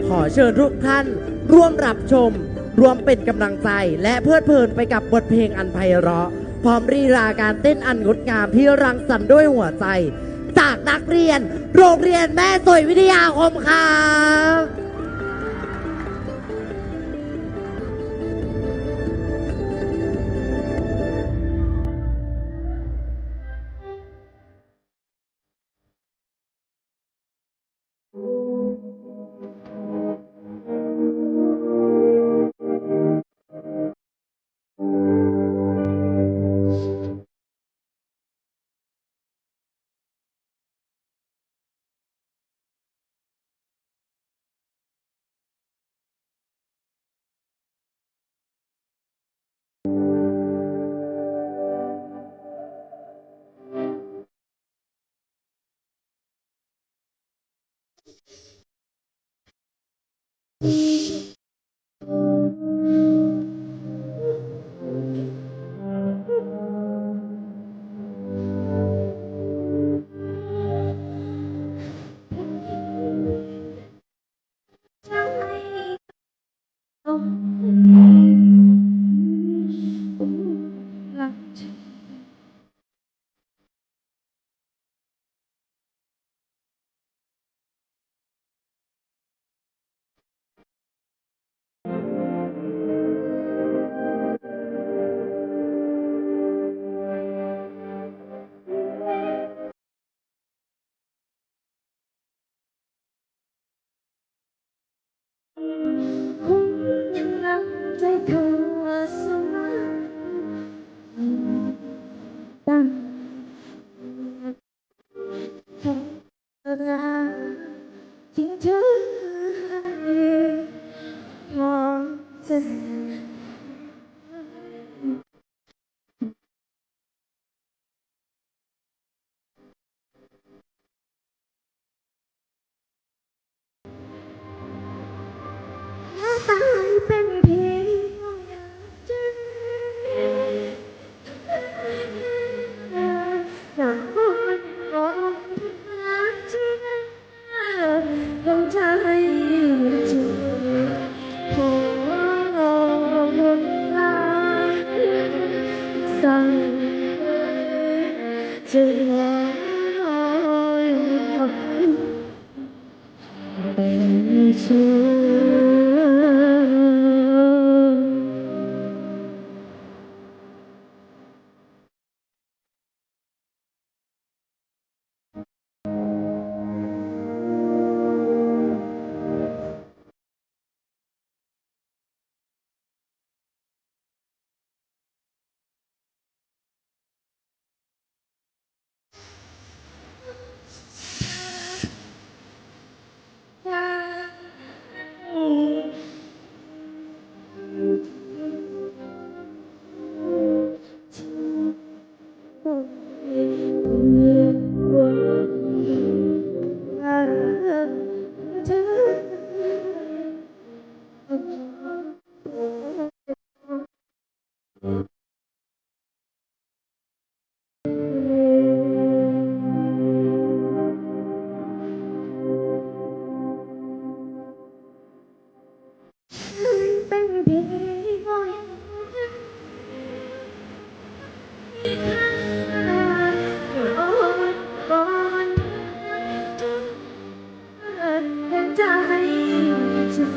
ขอเชิญทุกท่านร่วมรับชม รวมเป็นกำลังใจและเพลิดเพลินไปกับบทเพลงอันไพเราะ พร้อมรีลาการเต้นอันงดงามที่รังสรรค์ด้วยหัวใจ จากนักเรียน โรงเรียนแม่สวยวิทยาคมครับ รักใจเธอเสมอตั้งเธอรักที่เธอมองเธอตายเป็นเพียงใจอยากพูดบอกรักเธอลงใจเธอโอ้รักสั่งเธอเป็นเธอ เป็นเพียงก่อนใจเธอ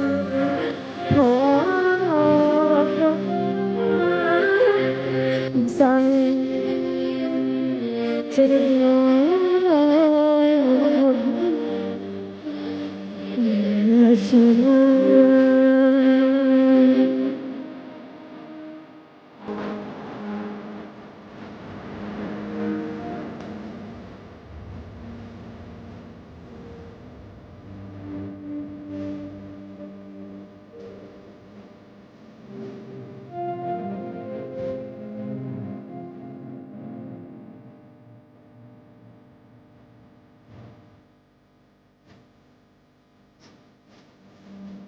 โอ้สั่งเธอ Thank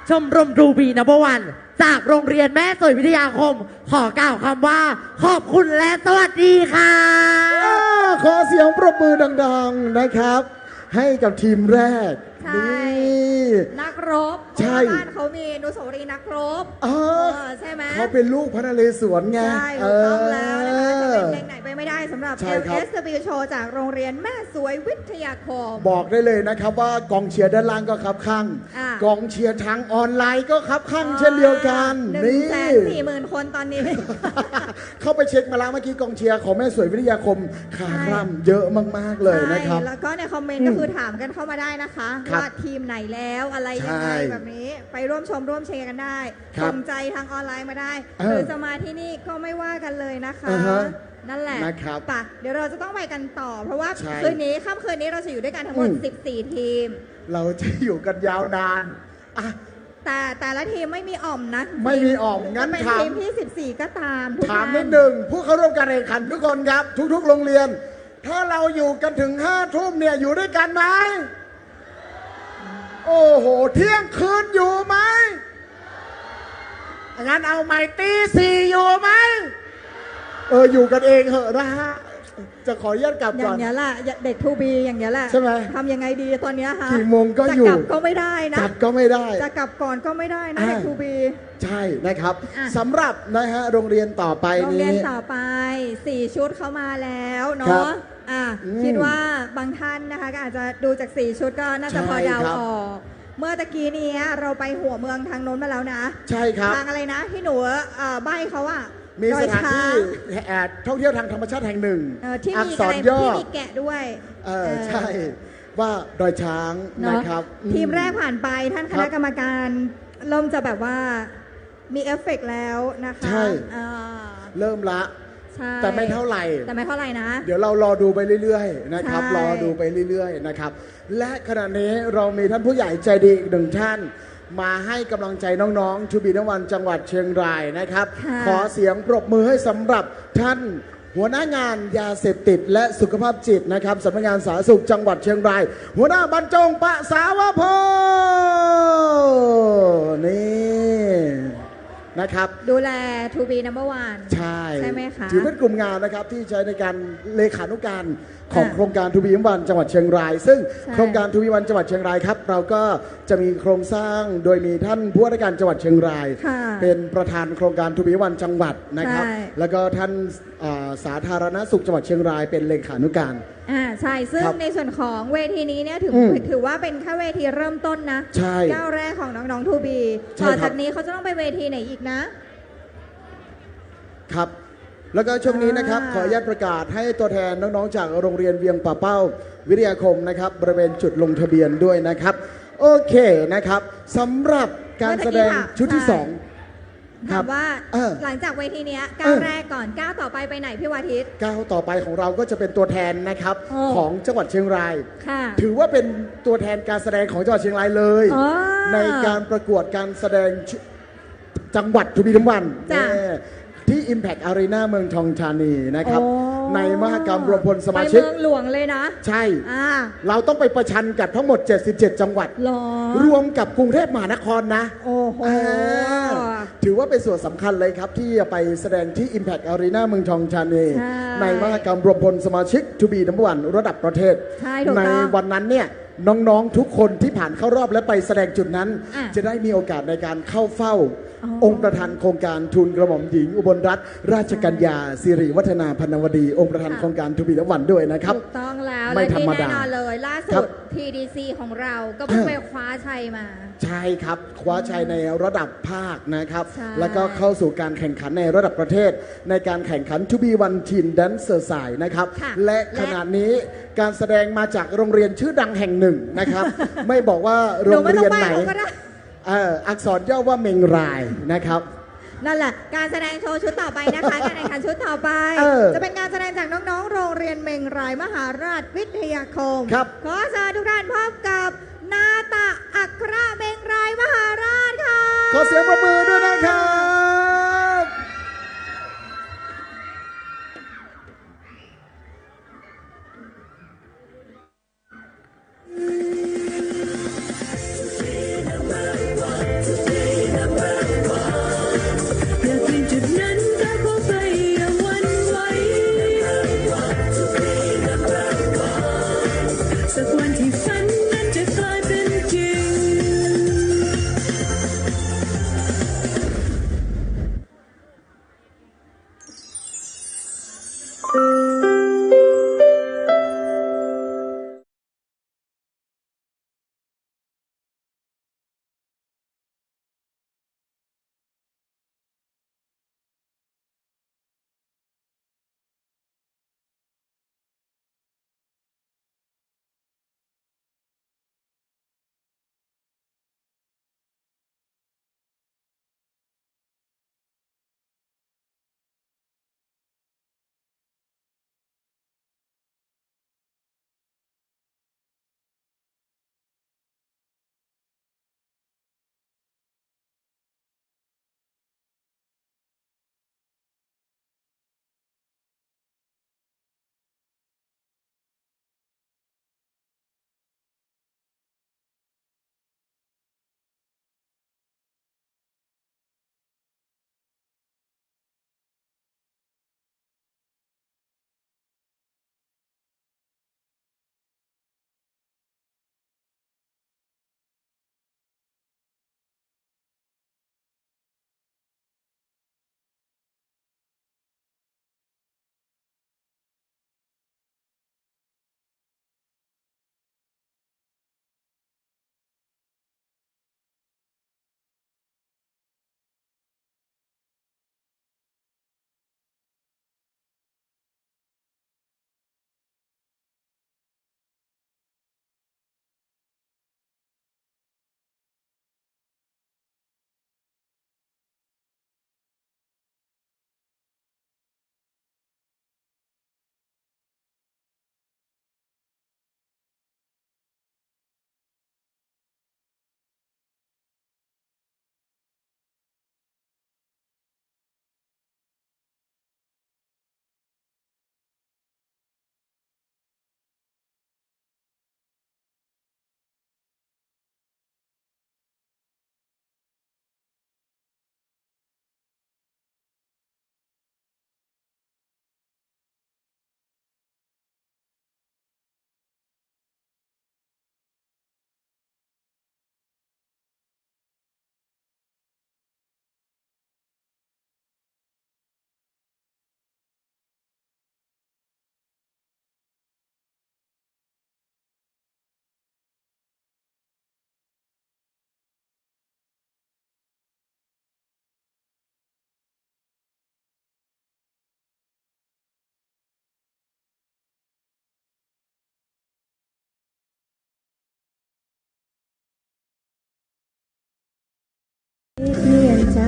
ชมรมรูบีนับวันจากโรงเรียนแม่สวยวิทยาคม ขอกล่าวคำว่า ขอบคุณและสวัสดีค่ะ ขอเสียงปรบมือดังๆนะครับ ให้กับทีมแรก ใช่ นี่ นักรบ ใช่ เพราะว่าบ้านเขามีอนุสาวรีย์นักรบ เออ ใช่ไหม เขาเป็นลูกพระนเรศวรไง ใช่ถูกต้องแล้วนะคะจะเป็นเพลงไหนไปไม่ได้สำหรับ ใช่ครับ LSW Show จากโรงเรียนแม่สวยวิทยาคม บอกได้เลยนะครับว่ากองเชียร์ด้านล่างก็ครับข้าง อ่ะ กองเชียร์ทางออนไลน์ก็ครับข้างเช่นเดียวกัน 140,000 คนตอนนี้ เข้าไปเช็คมาแล้วเมื่อกี้กองเชียร์ของแม่สวยวิทยาคมขาร่ำเยอะมากๆเลยนะครับ ใช่แล้วก็ในคอมเมนต์ก็คือถามกันเข้ามาได้นะคะ ครับ ว่าทีมไหนแล้วอะไรยังไง ใช่ แบบนี้ไปร่วมชมร่วมเชียร์กันได้ ครับ ส่งใจทางออนไลน์มาได้ เออ หรือจะมาที่นี่ก็ไม่ว่ากันเลยนะคะ อ่าฮะ นั่นแหละ นะครับ ปะเดี๋ยวเราจะต้องไปกันต่อ เพราะว่า ใช่ คืนนี้ค่ำคืนนี้เราจะอยู่ด้วยกันทั้งหมด 14 ทีม เราจะอยู่กันยาวนานอ่ะ แต่ละทีมไม่มีอ่อมนะ ไม่มีอ่อมงั้น จะเป็น ถาม ทีมที่ 14 ก็ตามทุก ถาม ท่ นิดหนึ่งผู้เข้าร่วมการแข่งขันทุกคนครับ ทุกๆ โรงเรียน ถ้าเราอยู่กันถึง5 ทุ่มเนี่ยอยู่ด้วยกันไหมโอ้โห เที่ยงคืนอยู่ไหมงั้นเอาใหม่ตี 4อยู่ไหมอยู่กันเองเหอะนะฮะจะขออนุญาตกลับ อย่า ก่อง น เงี้ยแหละเด็กทูบีอย่างเงี้ยแหละ ใช่ไหม ทำยังไงดีตอนเนี้ยคะ กี่โมงก็ จะ อยู่ กลับก็ไม่ได้นะ กลับก็ไม่ได้ จะกลับก่อนก็ไม่ได้นะ อ่า เด็กทูบี ใช่นะครับ อ่ะ สำหรับนะฮะโรงเรียนต่อไป โรงเรียน นี้ ต่อไป 4 ชุดเข้ามาแล้ว ครั เนาะ บ คิดว่าบางท่านนะคะก็อาจจะดูจาก 4 ชุดก็น่าจะพอ ใช่ เดา ครับ ออก เมื่อตะกี้นี้เราไปหัวเมืองทางโน้นมาแล้วนะ ใช่ครับ ทางอะไรนะที่หนูใบเขาอะ มี ดอ ส ย ถาน ช้า ที่ ง ท่องเที่ยวทางธรรมชาติแห่งหนึ่ง ที่ อั มี กษ อะไร รย่อ ที่มีแกะด้วย ใช่ว่าดอยช้าง เนอะ นะครับ ทีมแรกผ่านไปท่านค ครั ณะ บ กรรมการเริ่มจะแบบว่ามีเอฟเฟกต์แล้วนะคะ ใช่ อ่า เริ่มละ ใช่ แต่ไม่เท่าไหร่ แต่ไม่เท่าไหร่นะ เดี๋ยวเรารอดูไปเรื่อยๆนะครับ ใช่ รอดูไปเรื่อยๆนะครับ และขณะนี้เรามีท่านผู้ใหญ่ใจดีอีกหนึ่งท่าน มาให้กำลังใจน้องๆชูบีนวันจังหวัดเชียงรายนะครับ ค่ะ ขอเสียงปรบมือให้สำหรับท่านหัวหน้างานยาเสพติด และสุขภาพจิตนะครับสำนักงานสาธารณสุขจังหวัดเชียงราย หัวหน้าบรรจงปะสาวพนี่นะครับ ดูแล To be number one ใช่ ใช่ไหมคะ ถือเป็นกลุ่มงานนะครับที่ใช้ในการเลขานุการของ อ่ะ โครงการทูบีวันจังหวัดเชียงราย ซึ่ง ใช่ โครงการทูบีวันจังหวัดเชียงรายครับ เราก็จะมีโครงสร้างโดยมีท่านผู้ว่าราชการจังหวัดเชียงราย ค่ะ เป็นประธานโครงการทูบีวันจังหวัดนะครับ ใช่ แล้วก็ท่านสาธารณสุขจังหวัดเชียงราย เป็นเลขานุการ ใช่ซึ่ง ครับ ในส่วนของเวทีนี้เนี่ยถือว่าเป็นแค่เวทีเริ่มต้นนะ ใช่ ก้าวแรกของน้องๆ To be ใช่ ต่อ ครับ จากนี้เขาจะต้องไปเวทีไหนอีกนะ ครับ แล้วก็ช่วงนี้นะครับ อ่า ขออนุญาตประกาศให้ตัวแทนน้องๆ จากโรงเรียนเวียงป่าเป้า วิทยาคมนะครับบริเวณจุดลงทะเบียนด้วยนะครับ โอเคนะครับสำหรับการแสดงชุดที่ ใช่ 2 ครั ถา บ มว่า หลังจากเวทีเนี้ยก้าวแรกก่อนก้าวต่อไปไหนพี่วาทิต ก้าวต่อไปของเราก็จะเป็นตัวแทนนะครับ โอ้ ของจังหวัดเชียงราย ค่ะ ถือว่าเป็นตัวแทนการแสดงของจังหวัดเชียงรายเลย อ๋อ ในการประกวดการแสดงจังหวัดทุบีทั้งวัน จ้ะ ที่ Impact Arena เมืองทองธานีนะครับ โอ้ ในมหกรรมรวมพลส ไป มาชิก เมืองหลวงเลยนะ ใช่ อ่า เราต้องไปประชันกับทั้งหมด 77 จังหวัด หรอ รวมกับกรุงเทพมหานครนะ โอ้โห ถือว่าเป็นส่วนสำคัญเลยครับ ที่จะไปแสดงที่ Impact Arena เมืองทองธานี ใช่ ในมหกรรมรวมพลสมาชิก To be number one ระดับประเทศ ใช่ถูก ใน ต้อง วันนั้นเนี่ยน้องๆทุกคนที่ผ่านเข้ารอบและไปแสดงจุดนั้น อ่ะ จะได้มีโอกาสในการเข้าเฝ้า อ๋อ องค์ประธานโครงการทุนกระหม่อมหญิง อุบลรัตน์ราชกัญญาสิริวัฒนาพันนวดี องค์ประธานโครงการทูบีและวันด้วยนะครับ ถูกต้องแล้ว ไม่ และ ธร ที่ รม แน่ ดาน อนเลย ล่า ครั สุ บ ด TDC ของเราก็เพิ่ง อ่า ไปคว้าชัยมา ใช่ครับคว้าชัยในระดับภาคนะครับ ใช่ แล้วก็เข้าสู่การแข่งขันในระดับประเทศ ในการแข่งขัน To be one teen dancer สายนะครับ ค่ะ และขณะนี้การแสดงมาจากโรงเรียนชื่อดังแห่งหนึ่งนะครับ ไม่บอกว่าโรงเรียนไหน นูไม่ต้องใบ้เขาก็ได้ อักษรย่อว่าเมงรายนะครับ นั่นแหละ การแสดงโชว์ชุดต่อไปนะคะ การแข่งขันชุดต่อไป จะเป็นการแสดงจากน้องๆ โรงเรียนเมงรายมหาราชวิทยาคม ครับ ขอเชิญทุกท่านพบกับนาตะอัครเมงรายมหาราชค่ะ ขอเสียงประมือด้วยนะครับ To เปลี่ยนใจ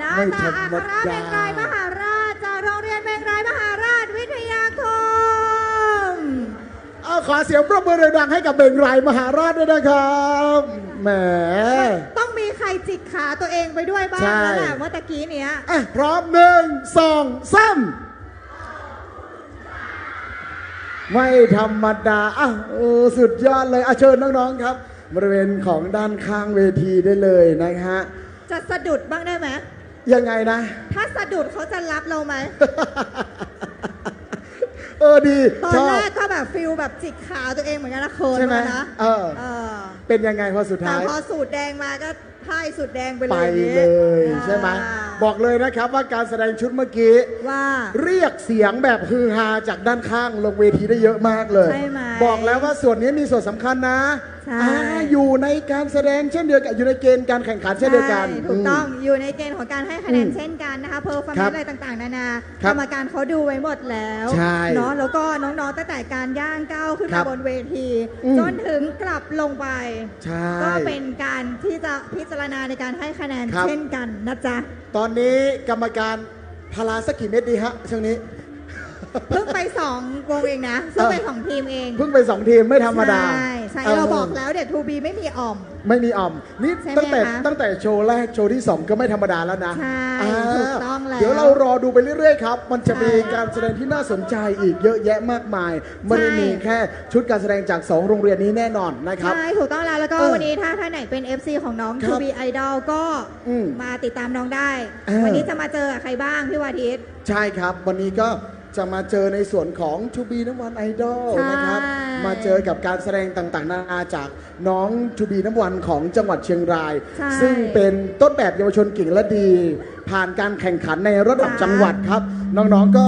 น้าตาอัครเมงรายมหาราชจากโรงเรียนเมงรายมหาราชวิทยาคม ขอเสียงปรบมือดังๆให้กับเบงรายมหาราชด้วยนะครับแหม ต้องมีใครจิกขาตัวเองไปด้วยบ้าง ใช่ แล้วแหละเมื่อตะกี้เนี้ย พร้อม1 2 3ไม่ธรรมดาสุดยอดเลยเชิญน้องๆครับบริเวณของด้านข้างเวทีได้เลยนะฮะ จะสะดุดบ้างได้ไหม ยังไงนะ ถ้าสะดุดเขาจะรับเราไหม ดี ตอน ชอบ แรกก็แบบฟิลแบบจิกขาตัวเองเหมือนกันนะเคิร์น ใช่ไหม นะ เป็นยังไงพอสุด แต่ ท้าย พอสูตรแดงมาก็พ่ายสูตรแดงไปเลย ไปเลยใช่ไหมบอกเลยนะครับว่าการแสดงชุดเมื่อกี้ ว่า เรียกเสียงแบบฮือฮาจากด้านข้างลงเวทีได้เยอะมากเลย ใช่ไหม บอกแล้วว่าส่วนนี้มีส่วนสำคัญนะ ใช่ อยู่ในการแสดงเช่นเดียวกันอยู่ในเกณฑ์การแข่งขันเช่นเดียวกัน ใช่ถูกต้องอยู่ในเกณฑ์ของการให้คะแนนเช่นกันนะคะเพอร์ฟอร์แม ครั น บ ซ์อะไรต่างๆนานา ครั ก บ รรมการเขาดูไว้หมดแล้ว ใช่ เนาะแล้วก็น้องๆตั้งแต่การย่างก้าวขึ้น ครั มา บบ นเวที อืม จนถึงกลับ จับลงไป ใช่ ก็เป็นการที่จะพิจารณาในการให้คะแนน ครับ เช่นกันนะจ๊ะ ตอนนี้กรรมการพาราสักกี่เม็ดดีฮะช่วงนี้ เพิ่งไป2วงเองนะซึ่งเป็น2ทีมเอง เพิ่งไป2ทีมไม่ธรรมดา ใช่เราบอกแล้วเดี๋ยวทูบีไม่มีอ่อม ไม่มีอ่อมนี่ ใช่ไหม ตั้งแต่ คะ ตั้งแต่โชว์แรกโชว์ที่ 2 ก็ไม่ธรรมดาแล้วนะ ใช่ อ่า ถูกต้องแล้ว เดี๋ยวเรารอดูไปเรื่อยๆครับ มันจะมี ใช่ การแสดงที่น่าสนใจอีกเยอะแยะมากมายไม่ได้มีแค่ชุดการแสดงจาก 2 โรงเรียนนี้แน่นอนนะครับ ใช่ถูกต้องแล้วก็ เออ วันนี้ถ้าท่านไหนเป็น FC ของน้อง ครับ To Be Idol ก็ อืม มาติดตามน้องได้ า วันนี้จะมาเจอกับใครบ้างพี่วาทิต ใช่ครับ วันนี้ก็จะมาเจอในส่วนของ To Be น้ำวันไอดอล ใช่ นะครับมาเจอกับการแสดงต่างๆนานาจากน้อง To Be น้ำวันของจังหวัดเชียงราย ใช่ ซึ่งเป็นต้นแบบเยาวชนเก่งและดี ผ่านการแข่งขันในระดับ จ้า จังหวัดครับ น้องๆก็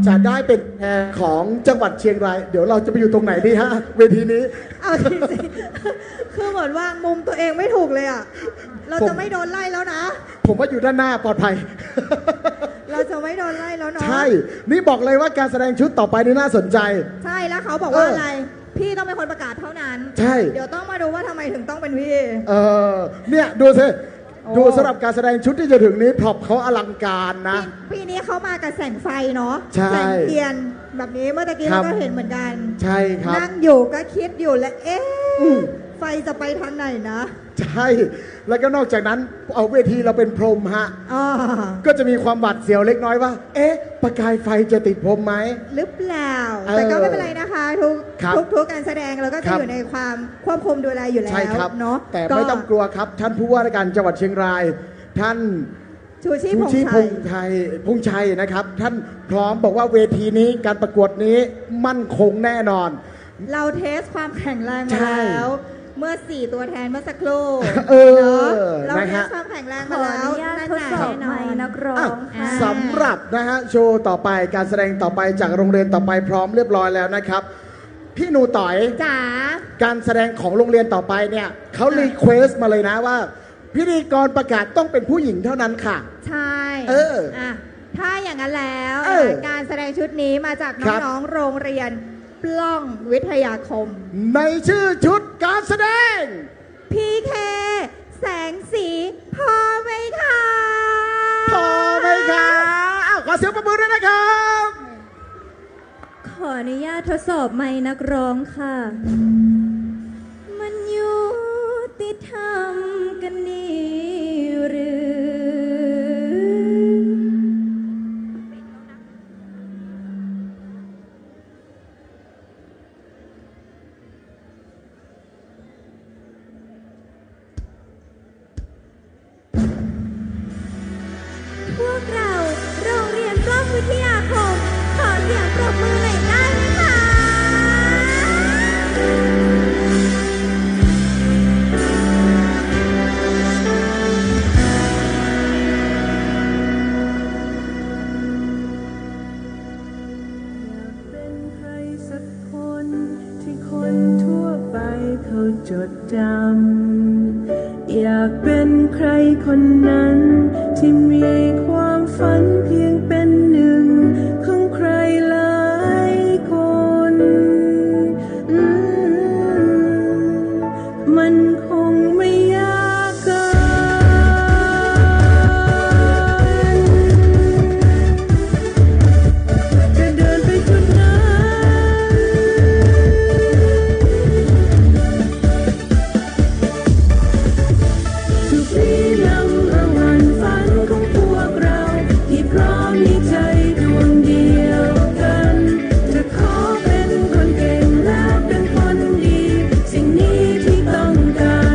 จะได้เป็นแทนของจังหวัดเชียงราย เดี๋ยวเราจะไปอยู่ตรงไหนดีฮะเวทีนี้ เอาจริงๆ คือเหมือนวางมุมตัวเองไม่ถูกเลยอ่ะ เราจะไม่โดนไล่แล้วนะ ผมว่าอยู่ด้านหน้าปลอดภัย เราจะไม่โดนไล่แล้วเนาะ ใช่ นี่บอกเลยว่าการแสดงชุดต่อไปนี่น่าสนใจ ใช่แล้วเขาบอกว่าอะไร พี่ต้องเป็นคนประกาศเท่านั้น ใช่ เดี๋ยวต้องมาดูว่าทำไมถึงต้องเป็นพี่ เนี่ยดูสิ โอ้ ดูสำหรับการแสดงชุดที่จะถึงนี้พร็อพเขาอลังการนะ ปีนี้เขามากับแสงไฟเนาะ ใช่ แสงเทียนแบบนี้เมื่อตะกี้ ครั เรา บ ก็เห็นเหมือนกัน ใช่ครับ นั่งอยู่ก็คิดอยู่และเอ๊ะ อืม ไฟจะไปทางไหนนะ ใช่ แล้วก็นอกจากนั้นเอาเวทีเราเป็นพรมฮะ อ๋อ ก็จะมีความหวาดเสียวเล็กน้อยว่า เอ๊ะ ประกายไฟจะติดพรมไหม หรือเปล่า เออ แต่ก็ไม่เป็นไรนะคะ ครับ ทุกการแสดงเราก็ ค จะ รับ อยู่ในความควบคุมดูแลอยู่แล้ว ใช่ครับ เนาะ แต่ไม่ต้องกลัวครับ ท่านผู้ว่าราชการจังหวัดเชียงราย ท่าน ชูชีพ ชู พง ชีพพ ชัย พงชัยนะครับ ท่านพร้อมบอกว่าเวทีนี้การประกวดนี้มั่นคงแน่นอน เราเทสความแข็งแรงมา ใช่ แล้ว เมื่อ 4 ตัวแทนเมื่อสักครู่ เออ เนาะเรา นะ เท ฮะ สความแข็งแรง ข มา อ แล้ อ ว นุญาตทดสอบไมค์นักร้อ อ่ะ งค่ะ สำหรับนะฮะโชว์ต่อไปการแสดงต่อไปจากโรงเรียนต่อไปพร้อมเรียบร้อยแล้วนะครับ พี่หนูต่อย จ๋า การแสดงของโรงเรียนต่อไปเนี่ยเขารีเควสมาเลยนะว่า พิธีกรประกาศต้องเป็นผู้หญิงเท่านั้นค่ะ ใช่ เออ อ่ะถ้าอย่างนั้นแล้ว เออ การแสดงชุดนี้มาจาก ครับ น้องๆ โรงเรียนปล้องวิทยาคม ในชื่อชุดการแสดง พีเคแสงสีพอไหมคะ พอไหมคะอ้าวขอเสียงประมือด้วยนะครับ ขออนุญาตทดสอบไมค์นักร้องค่ะ มันยุติธรรมกันนี่หรือ พวกเราโรงเรียนปล้องวิทยาคม ขอเสียงปรบมือหน่อยได้ไหมคะ อยากเป็นใครสักคนที่คนทั่วไปเขาจดจำอยากเป็นใครคนนั้นที่มีความฝันเพียงเป็นหนึ่งของใครหลายคนมันคงไม่ยากเกิน จะเดินไปจุดนั้นทุกปีนำรางวัลฝันของพวกเรา ที่พร้อมมีใจดวงเดียวกัน จะขอเป็นคนเก่งและเป็นคนดี สิ่งนี้ที่ต้องการ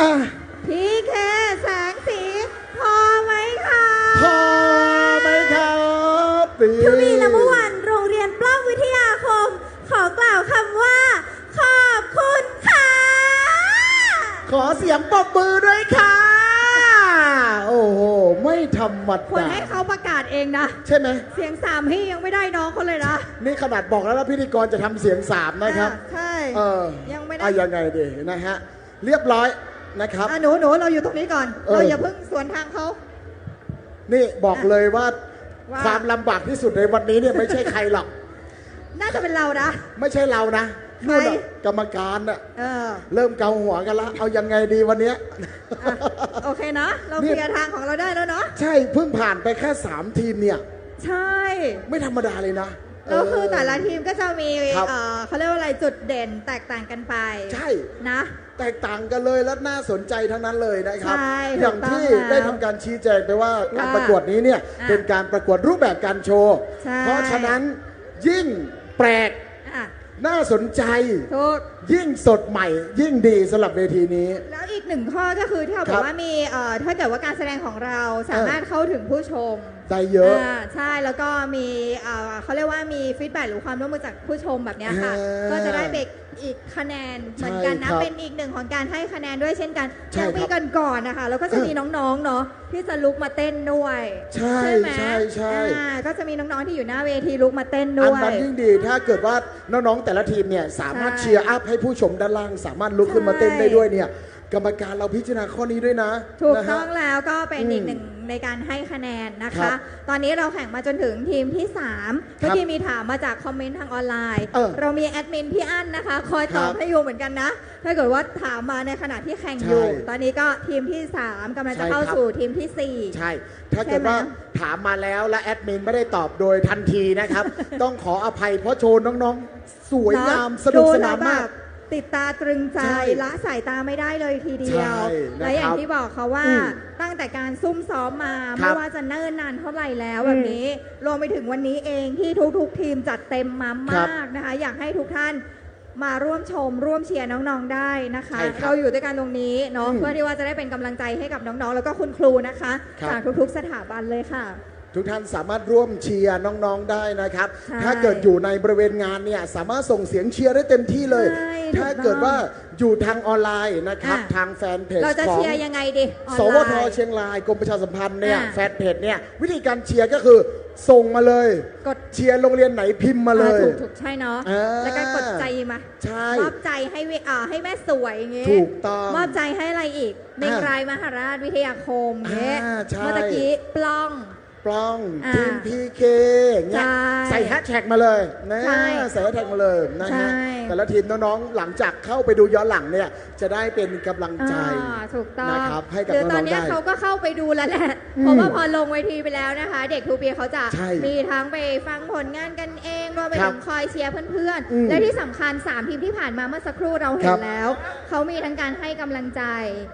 อ่ะ พี่เคแสงสีพอไหมคะ พอไหมครับ ทูบีนัมเบอร์วันโรงเรียนปล้องวิทยาคม ขอกล่าวคำว่า ขอบคุณค่ะ ขอเสียงปรบมือด้วยค่ะ โอ้โห ไม่ธรรม ควร ดา ให้เขาประกาศเองนะ ใช่ไหม เสียงสามพี่ยังไม่ได้น้องเขาเลยนะ นี่ขนาดบอกแล้วว่าพิธีกรจะทำเสียง3นะครับ ใช่ ยังไม่ได้ ยังไงดีนะฮะ เรียบร้อยนะครับ หนูเราอยู่ตรงนี้ก่อน เราอย่าเพิ่งสวนทางเขา นี่บอกเลยว่า ว่า ความลำบากที่สุดในวันนี้เนี่ยไม่ใช่ใครหรอก น่าจะเป็นเรานะ ไม่ใช่เรานะ ใคร นู่นน่ะกรรมการน่ะ เออ เริ่มเกาหัวกันละเอายังไงดีวันเนี้ย อ่ะโอเคเนาะเราเคลียร์ทางของเราได้แล้วเนาะ ใช่เพิ่งผ่านไปแค่3ทีมเนี่ย ใช่ ไม่ธรรมดาเลยนะ แล้วคือแต่ละทีมก็จะมี ครับ เขาเรียกว่าอะไรจุดเด่นแตกต่างกันไป ใช่ นะ แตกต่างกันเลยและน่าสนใจทั้งนั้นเลยนะครับ ใช่ อย่างที่ ถูกต้องแล้ว ได้ทำการชี้แจงไปว่าการ ว่า ประกวดนี้เนี่ย อ่ะ เป็นการประกวดรูปแบบการโชว์ ใช่ เพราะฉะนั้นยิ่งแปลก อ่ะ น่าสนใจ ถูก ยิ่งสดใหม่ ยิ่งดีสำหรับเวทีนี้ แล้วอีกหนึ่งข้อก็คือที่เราบ ครั อบ กว่ามีถ้าเกิดว่าการแสดงของเราสามารถเข้าถึงผู้ชม ได้เยอะ ใช่แล้วก็มีเขาเรียกว่ามีฟีดแบ็หรือความร่วมมือจากผู้ชมแบบเนี้ยค่ะ อ่า ก็จะได้เบรกอีกคะแนนเหมือนกัน ใช่ นะครับ เป็นอีกหนึ่งของการให้คะแนนด้วยเช่นกัน ใช่ ยังมี ครับ กันก่อนนะคะแล้วก็จะมีน้องๆเนาะที่จะลุกมาเต้นด้วย ใช่ ไหม ใช่ ก็จะมีน้องๆที่อยู่หน้าเวทีลุกมาเต้น อั ด้ น วย นั้นยิ่งดีถ้าเกิดว่าน้องๆแต่ละทีมเนี่ยสามารถ ใช่ เชียร์อัพให้ผู้ชมด้านล่างสามารถลุกขึ้นมาเต้นได้ด้วยเนี่ยกรรมการเราพิจารณาข้อนี้ด้วยนะ ถูก นะฮะ ต้องแล้วก็เป็น อืม อีกหนึ่งในการให้คะแนนนะ ครั คะ บ ตอนนี้เราแข่งมาจนถึงทีมที่3เมื่อกี้มีถามมาจากคอมเมนต์ทางออนไลน์ เรามีแอดมินพี่อั้นนะคะ คอยตอบ ครับ ให้อยู่เหมือนกันนะ ถ้าเกิดว่าถามมาในขณะที่แข่งอยู่ ใช่ ตอนนี้ก็ทีมที่ 3กำลังจะ ใช่ เข้า ครับ สู่ทีมทีสี่ ใช่ ถ้าเกิดว่า ใช่ไหม ถามมาแล้วและแอดมินไม่ได้ตอบโดยทันทีนะครับ ต้องขออภัยเพราะโชว์น้องๆ สวยงามสนุกสนานมาก ดูแล้วแบบติดตาตรึงใจ ใช่ ละสายตาไม่ได้เลยทีเดียว ใช่นะครับ และอย่างที่บอกเขาว่า อืม ตั้งแต่การซุ่มซ้อมมา ครั ไม่ บ ว่าจะเนิ่นนานเท่าไหร่แล้วแบบนี้ รวมไปถึงวันนี้เองที่ทุกๆทีมจัดเต็มมามากนะคะ อยากให้ทุกท่านมาร่วมชมร่วมเชียร์น้องๆได้นะคะ ใช่ครับ เราอยู่ด้วยกันตรงนี้เนาะ อืม เพื่อที่ว่าจะได้เป็นกำลังใจให้กับน้องๆ แล้วก็คุณครูนะคะ ครับ จากทุกๆสถาบันเลยค่ะ ทุกท่านสามารถร่วมเชียร์น้องๆได้นะครับ ใช่ ถ้าเกิดอยู่ในบริเวณงานเนี่ยสามารถส่งเสียงเชียร์ได้เต็มที่เลย ใช่ ถ้า ถูกต้อง เกิดว่าอยู่ทางออนไลน์นะครับ ทางแฟนเพจ เราจะ ของ เชียร์ยังไงดีออน ส ไล วท น์ เชียงรายกรมประชาสัมพันธ์เนี่ย อ่า แฟนเพจเนี่ยวิธีการเชียร์ก็คือส่งมาเลย กด เชียร์โรงเรียนไหนพิมพ์มาเลย ถูกใช่เนาะ อ่า แล้วก็กดใจมา ใช่ มอบใจให้ให้แม่สวยอย่างเงี้ย ถูกต้อง มอบใจให้อะไรอีกเมงรายมหาราชวิทยาคมเงี้ย ใช่ เมื่อตะกี้ปล้อง ปล้อง อ่า ทีมพีเคเนี่ย ใช่ ใส่แฮชแท็กมาเลยนะ ใช่ ใส่แฮชแท็กมาเลยนะ ใช่ ฮะแต่ละทีมน้องๆหลังจากเข้าไปดูย้อนหลังเนี่ยจะได้เป็นกำลังใจ ถูกต้อง นะครับให้กับ หรือต น้ อ อน งๆ เนี้ย ได้ เขาก็เข้าไปดูแล้วแหละ อืม เพราะว่าพอลงเวทีไปแล้วนะคะ เด็กทูเปียเขาจะ ใช่ มีทั้งไปฟังผลงานกันเองรวมไป ครั ถึ บ งคอยเชียร์เพื่อน อืม ๆ และที่สำคัญ 3 ทีมที่ผ่านมาเมื่อสักครู่เราเห็ ครั น บ แล้ว เขามีทั้งการให้กำลังใจ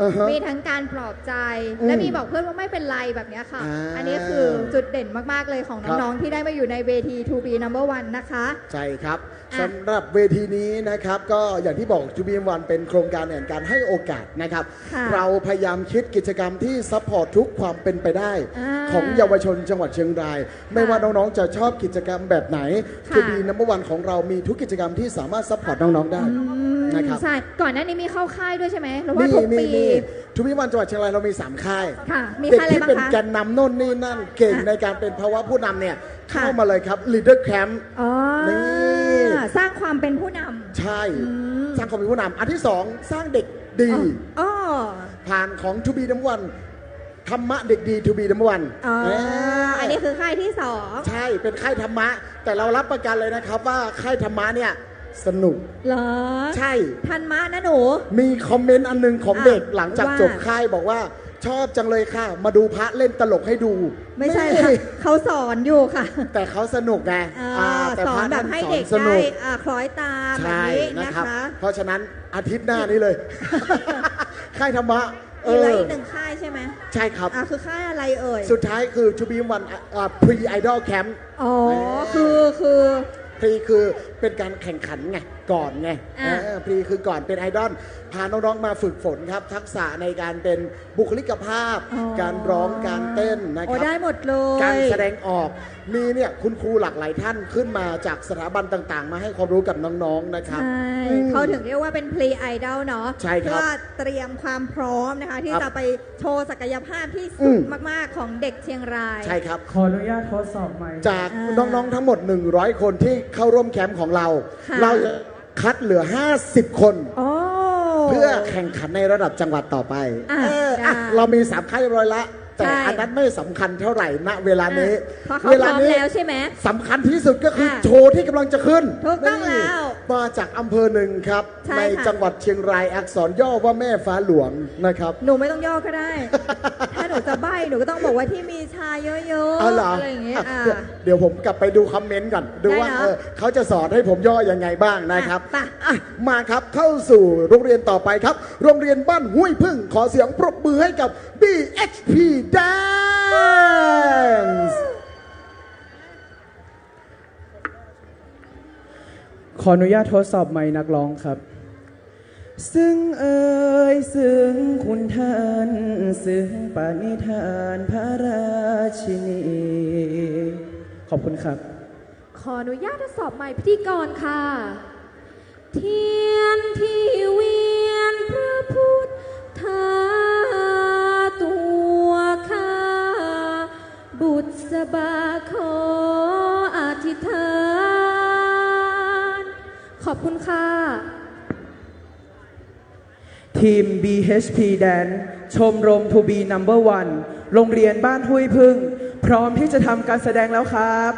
อือฮะ มีทั้งการปลอบใจ อืม และมีบอกเพื่อนว่าไม่เป็นไรแบบเนี้ยค่ะ อ่า อันนี้คือจุดเด่นมากๆเลยของ ครับ น้องๆที่ได้มาอยู่ในเวที To be number one นะคะ ใช่ครับ อ่ะ สำหรับเวทีนี้นะครับก็อย่างที่บอกจูบีวันเป็นโครงการแห่งการให้โอกาสนะครับ ค่ะ เราพยายามคิดกิจกรรมที่ซัพพอร์ตทุกความเป็นไปได้ อ่า ของเยาวชนจังหวัดเชียงราย ไม่ว่าน้องๆจะชอบกิจกรรมแบบไหน ค่ะ จูบีนัมเบอร์วันของเรามีทุกกิจกรรมที่สามารถซัพพอร์ตน้องๆได้นะครับ ใช่ ก่อนหน้านี้มีเข้าค่ายด้วยใช่ไหมหรือว่าทุกปี ทูบีวันจังหวัดเชียงรายเรามี 3 ค่าย ค่ะ มี เด็ก ค่ายอะไร ที่ บ้าง เป็น คะ แกนนำโน่นนี่นั่นเก่ง อ่ะ ในการเป็นภาวะผู้นำเนี่ย ค่ะ เข้ามาเลยครับ Leader Camp อ๋อ นี่ สร้างความเป็นผู้น ใช่ ม สร้างความเป็นผู้นำอันที่ 2 สร้างเด็กดี ำอ๋อ ผ่านของ To be number one ธรรมะเด็กดี To be number one อ๋อ เ อันนี้คือค่ายที่สอง ใช่เป็นค่ายธรรมะ แต่เรารับประกันเลยนะครับว่าค่ายธรรมะเนี่ยสนุก เหรอ ใช่ ทันมะนะหนู มีคอมเมนต์อันหนึงของ อ่ะ เด็กหลังจาก ว่า จบค่ายบอกว่าชอบจังเลยค่ะ มาดูพระเล่นตลกให้ดู ไม่ใช่ค่ะ เขาสอนอยู่ค่ะ แต่เขาสนุกไง แต่ สอ พระ นแบบให้ ท่า เด็ก ส ได้ นุก คล้อยตามแบบ ใช่ นี้ นะ นะ ครั คะ เพราะฉะนั้นอาทิตย์หน้านี้เลย ค่ายธรรมะ มีเหลืออีกหนึ่งค่ายใช่ไหม ใช่ครับ คือค่ายอะไรเอ่ย สุดท้ายคือ To be one pre idol camp อ๋อ คือ พรีคือเป็นการแข่งขันไง ก่อนไงพรีคือก่อนเป็นไอดอลพาน้องๆมาฝึกฝนครับทักษะในการเป็นบุคลิกภาพ การร้องการเต้นนะครับได้หมดเลยการแสดงออกมีเนี่ยคุณครูหลากหลายท่านขึ้นมาจากสถาบันต่างๆมาให้ความรู้กับน้องๆนะครับเขาถึงเรียกว่าเป็นพรีไอดอลเนาะใช่ครับเพื่อเตรียมความพร้อมนะคะที่จะไปโชว์ศักยภาพที่สุดมากๆของเด็กเชียงรายใช่ครับขออนุญาตทดสอบใหม่จากน้องๆทั้งหมด100คนที่เข้าร่วมแคมป์ของเราคัดเหลือ50คนเพื่อแข่งขันในระดับจังหวัดต่อไปเรามี3ค่ายร้อยละแต่อันนั้นไม่สำคัญเท่าไหร่ณเวลานี้เวลานี้แล้วใช่ไหมสำคัญที่สุดก็คือโชว์ที่กำลังจะขึ้นถูกต้องแล้วมาจากอำเภอหนึ่งครับในจังหวัดเชียงรายอักษรย่อว่าแม่ฟ้าหลวงนะครับหนูไม่ต้องย่อก็ได้ถ้าหนูจะใบ้หนูก็ต้องบอกว่าที่มีชาเยอะๆอะไรอย่างเงี้ยเดี๋ยวผมกลับไปดูคอมเมนต์ก่อนดูว่าเขาจะสอนให้ผมย่อยังไงบ้างนะครับมาครับเข้าสู่โรงเรียนต่อไปครับโรงเรียนบ้านห้วยพึ่งขอเสียงปรบมือให้กับ BHP Dance ขออนุญาตทดสอบไมค์นักร้องครับซึ่งซึ่งคุณท่านซึ่งปณิธานพระราชินีขอบคุณครับขออนุญาตทดสอบไมค์พิธีกรค่ะเทียนที่เวียนพระพุทธตัวข้าบุษบาขออธิษฐานขอบคุณค่ะทีม BHP Dance ชมรม To Be Number One โรงเรียนบ้านห้วยพึ่งพร้อมที่จะทำการแสดงแล้วครับ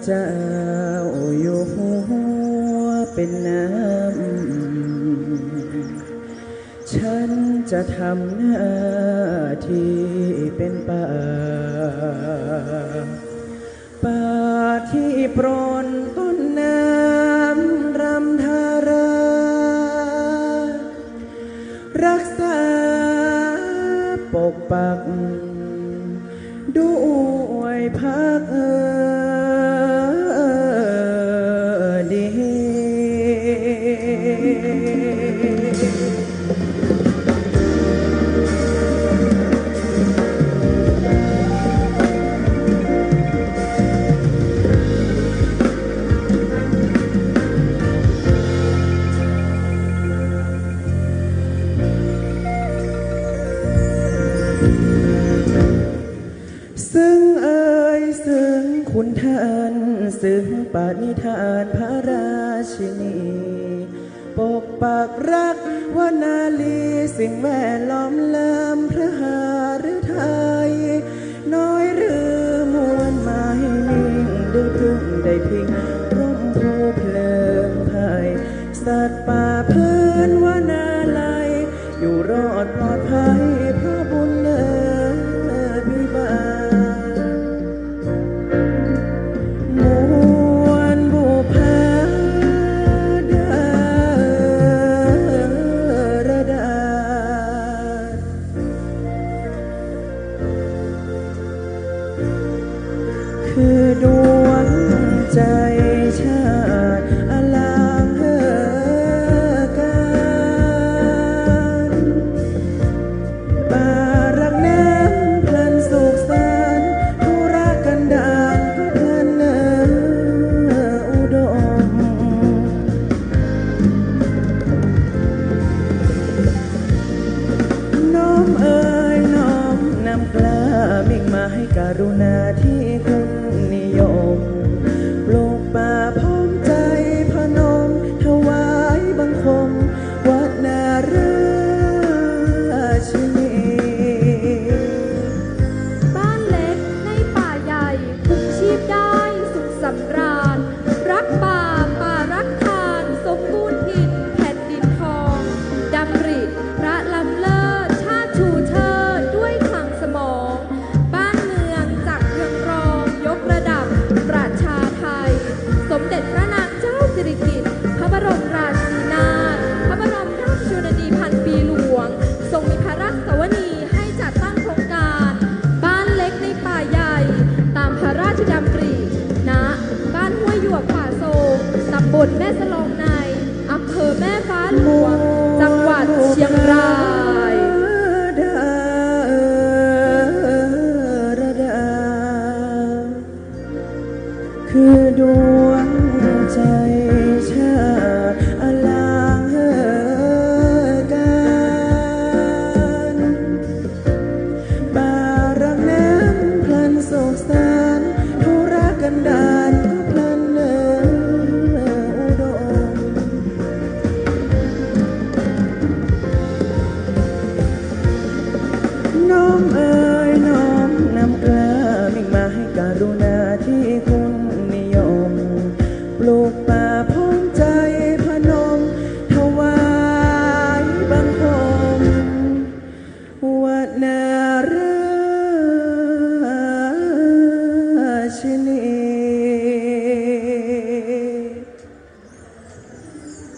เจ้าอยู่หัวเป็นน้ำฉันจะทำหน้าที่เป็นป่าที่ปรนต้นน้ำรำธารารักษาปกปักด้วยพักคุณท่านซึ่งปณิธานพระราชินีปกปักรักวนาลีสิ่งแวดล้อมเลิมพระหฤทัยน้อยหรือมวลไม้นิ่งได้พึ่งได้พิงร่มโพเพลิงไผ่สัตว์ป่าพื้นวนาลัยอยู่รอดปลอดภัยเพราะบุญเลิศวิบากคือดวงใจชาติอลางกา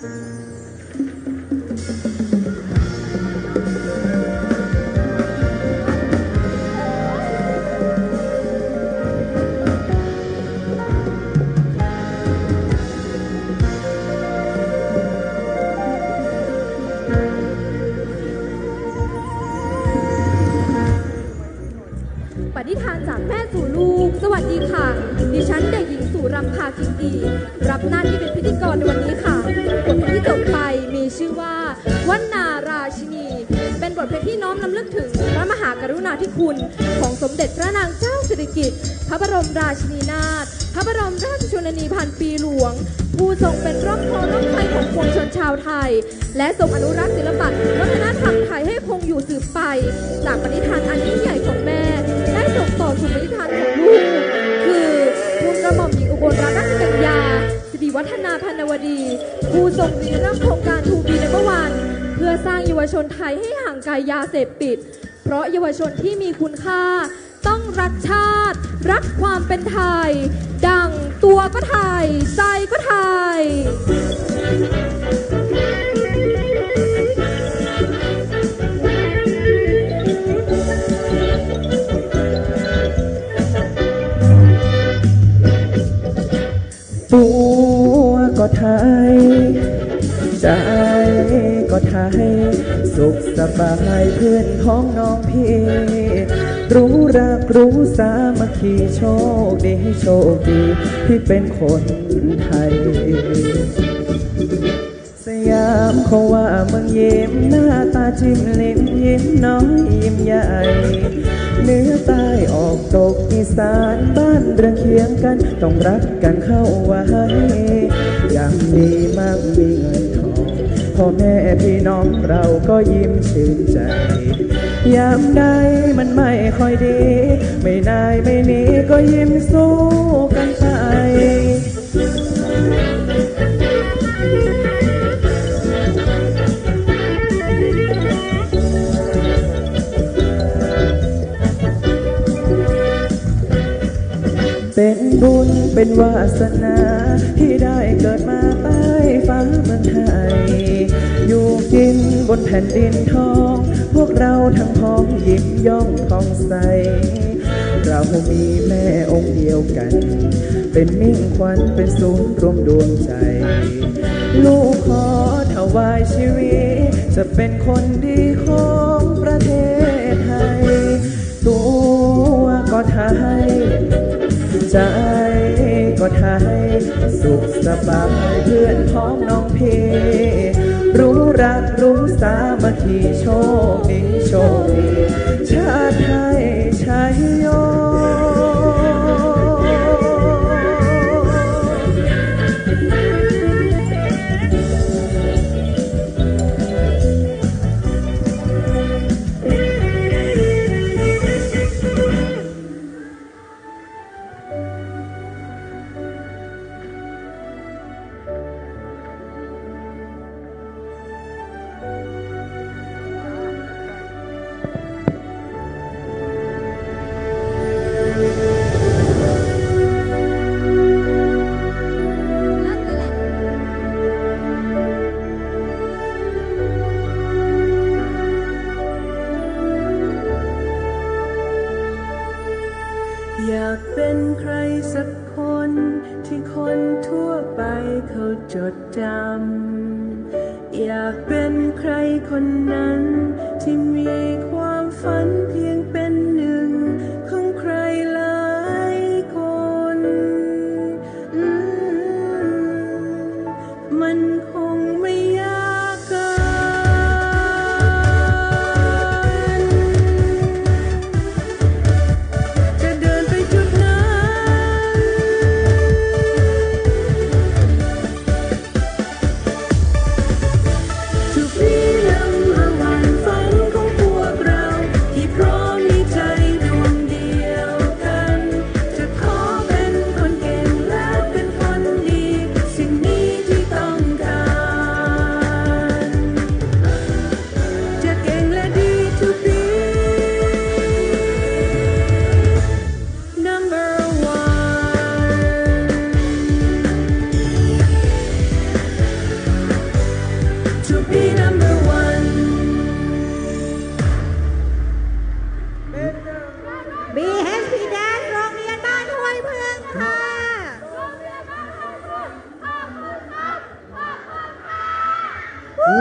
ปณิธานจากแม่สู่ลูกสวัสดีค่ะดิฉันเด็กหญิงสุรำภากินดีรับหน้าที่เป็นพิธีกรในวันนี้ค่ะบทเพลงที่จบไปมีชื่อว่าวันนาราชินีเป็นบทเพลงที่น้อมรำลึกถึงพระมหากรุณาธิคุณของสมเด็จพระนางเจ้าสิริกิติ์พระบรมราชินีนาถพระบรมราชชนนีพันปีหลวงผู้ทรงเป็นร่มโพร่มไทรของปวงชนชาวไทยและทรงอนุรักษ์ศิลปะวัฒนธรรมไทยให้คงอยู่สืบไปจากปณิธานอันยิ่งใหญ่ของแม่ได้ส่งต่อสู่ปณิธานของลูกคือทูลกระหม่อมหญิงอุบลรัตนราชกัญญาสิริวัฒนาพันวดีผู้ทรงริเริ่มโครงการทูบีนัมเบอร์วันเพื่อสร้างเยาวชนไทยให้ห่างไกลยาเสพติดเพราะเยาวชนที่มีคุณค่าต้องรักชาติรักความเป็นไทยดังตัวก็ไทยใจก็ไทยตัวก็ไทยใจก็ไทยสุขสบายเพื่อนพ้องน้องพี่รู้รักรู้สามัคคีโชคดีโชคดีที่เป็นคนไทยสยามเขาว่าเมืองยิ้มหน้าตาจิ้มลิ้มยิ้มน้อยยิ้มใหญ่เหนือใต้ออกตกอีสานบ้านเรือนเคียงกันต้องรักกันเข้าไว้อย่างดีมากมีเงินทองพ่อแม่พี่น้องเราก็ยิ้มชื่นใจยามใดมันไม่ค่อยดีไม่นายไม่หนีก็ยิ้มสู้กันไปเป็นบุญเป็นวาสนาที่ได้เกิดมาใต้ฟ้าเมืองไทยอยู่กินบนแผ่นดินทองพวกเราทั้งพ้องยิ้มย่องผ่องใสเรามีแม่องค์เดียวกันเป็นมิ่งขวัญเป็นศูนย์รวมดวงใจลูกขอถวายชีวิตจะเป็นคนดีของประเทศไทยตัวก็ไทยใจก็ไทยสุขสบายเพื่อนพ้องน้องพี่รู้รักรู้สามัคคีโชคดีโชคดีชาติไทยชัยโยอยากเป็นใครสักคนที่คนทั่วไปเขาจดจำอยากเป็นใครคนนั้นที่มีความฝันเพียงเป็นหนึ่งของใครหลายคนมันคงไม่ยากเกินจะเดินไปจุดนั้น To freedom ฝันของพวกเราที่พร้อม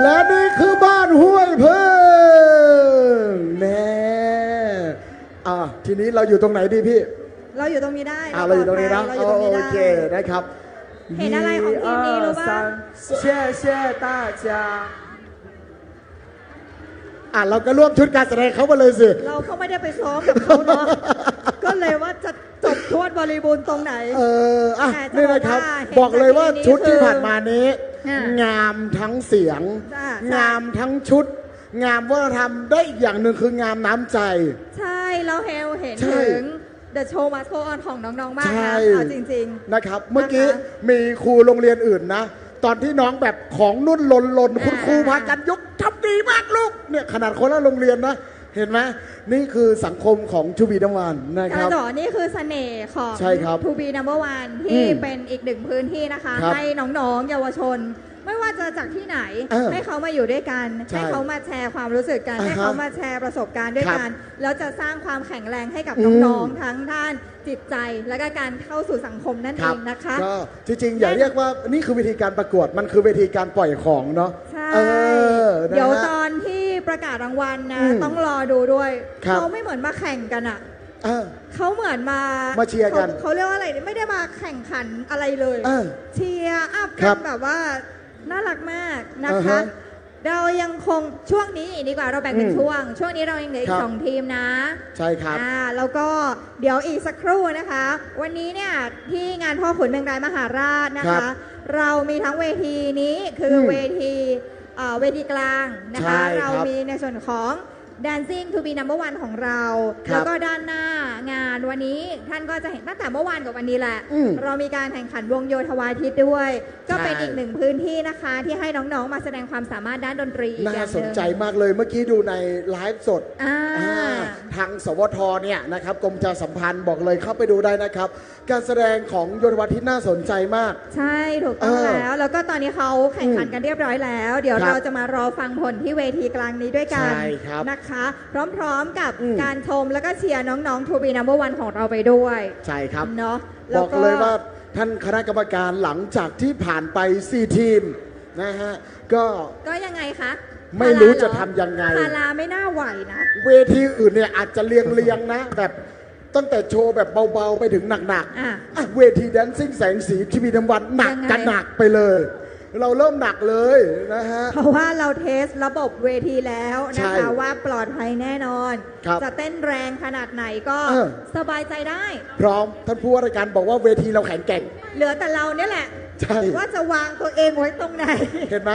และนี่คือบ้านห้วยเพิ่งแน่ทีนี้เราอยู่ตรงไหนดีพี่ เราอยู่ตรงนี้ได้ เราอยู่ตรงนี้นะ เราอยู่ตรงนี้ โอ ได้ เคนะครับ เห็นอะไรของทีมนี้รู้ป่ะ 谢谢大家เราก็ร่วมชุดการแสดงเขามาเลยสิ เราก็ไม่ได้ไปซ้อมกับเขาเนาะ ก็เลยว่าจะจบทวดบริบูรณ์ตรงไหน นี่นะครับ แต่จะ บอกเลยว่า เห็น ชุดที่ คือ ผ่านมานี้ อ่าง งามทั้งเสียง จ้ะ งามทั้งชุด งามวัฒนธรรมได้อีกอย่างหนึ่งคืองามน้ำใจ ใช่เราเห็น ใช่ ถึง The Show Must Go On ของน้องๆมาก ใช่ นะเอาจริง นะครับ เมื่อกี้มีครูโรงเรียนอื่นนะ ตอนที่น้องแบบของนุ่นหล่นคุณครูพากันยกทำดีมากลูกเนี่ยขนาดคนละโรงเรียนนะ เห็นไหมนี่คือสังคมของชูบีน้ำวันนะ ๆ ครับ ต่อนี่คือเสน่ห์ของ ใช่ครับ To Be Number One ที่เป็นอีกหนึ่งพื้นที่นะคะ ครับ ให้น้องๆเยาวชน ไม่ว่าจะจากที่ไหน ให้เขามาอยู่ด้วยกัน ใช่ ให้เขามาแชร์ความรู้สึกกัน ให้เขามาแชร์ประสบการณ์ด้วยกัน แล้วจะสร้างความแข็งแรงให้กับน้องๆทั้งด้านจิตใจและก็การเข้าสู่สังคมนั่น ค เอ รับ งนะคะ ก็จริงๆอย่าเรียกว่านี่คือวิธีการประกวดมันคือเวทีการปล่อยของเนาะ ใช่ นะ เดี๋ยว ฮะ ตอนที่ประกาศรางวัลนะ ต้องรอดูด้วย ครับ เขาไม่เหมือนมาแข่งกันอ่ะ เออ เขาเหมือนมา เชียร์กัน เขาเรียกว่าอะไรไม่ได้มาแข่งขันอะไรเลย เชียร์อัพ ครั กับ นแบบว่าน่ารักมากนะ อ่า คะ ฮะ เรายังคงช่วงนี้ดีกว่าเราแบ่งเป็นช่วงนี้เรายังเหลืออี ครั ก บ 2 ทีมนะ ใช่ครับ แล้วก็เดี๋ยวอีกสักครู่นะคะ วันนี้เนี่ยที่งานพ่อขุนเมืองรายมหาราชนะ ครั คะ บ เรามีทั้งเวทีนี้คือเวทีกลางนะ ใช่ คะ ครับ เรามีในส่วนของ Dancing to be number one ของเรา ครับ แล้วก็ด้านหน้างานวันนี้ท่านก็จะเห็นตั้งแต่เมื่อวานกับวันนี้แหละ เรามีการแข่งขันวงโยธวาทิตด้วย ก็เป็นอีกหนึ่งพื้นที่นะคะ ที่ให้น้องๆมาแสดงความสามารถด้านดนตรีอีก น่า อย่างห ส นึ่ น ง ใจมากเลยเมื่อกี้ดูในไลฟ์สด อ่า ทางสวทเนี่ยนะครับกรมประชาสัมพันธ์บอกเลยเข้าไปดูได้นะครับ การแสดงของโยธวาทิตน่าสนใจมาก ใช่ถูกต้องแล้วก็ตอนนี้เขาแข่งขันกันเรียบร้อยแล้ว เดี๋ยว ครับ เราจะมารอฟังผลที่เวทีกลางนี้ด้วยกัน ใช่ครับ นะคะ พร้อมๆกับการชมแล้วก็เชียร์น้องๆ To Be Number One ของเราไปด้วย ใช่ครับ เนาะ บ แล้ว อกเลยว่าท่านคณะกรรมการหลังจากที่ผ่านไป 4 ทีมนะฮะก็ ก็ยังไงคะ ไม่รู้จะทำยังไง พาราไม่น่าไหวนะ เวทีอื่นเนี่ยอาจจะเรียงๆนะแบบตั้งแต่โชว์แบบเบาๆไปถึงหนัก อ่ะ เวทีแดนซิ่งแสงสีที่มีน้ำวันหนัก ยังไง กันหนักไปเลย เราเริ่มหนักเลยนะฮะ เพราะว่าเราเทสระบบเวทีแล้วนะ ใช่ คะว่าปลอดภัยแน่นอน ครับ จะเต้นแรงขนาดไหนก็ เออ สบายใจได้ พร้อมท่านผู้ว่าราชการบอกว่าเวทีเราแข็งแกร่ง เหลือแต่เราเนี่ยแหละ ใช่ ว่าจะวางตัวเองไว้ตรงไหน เห็นไหม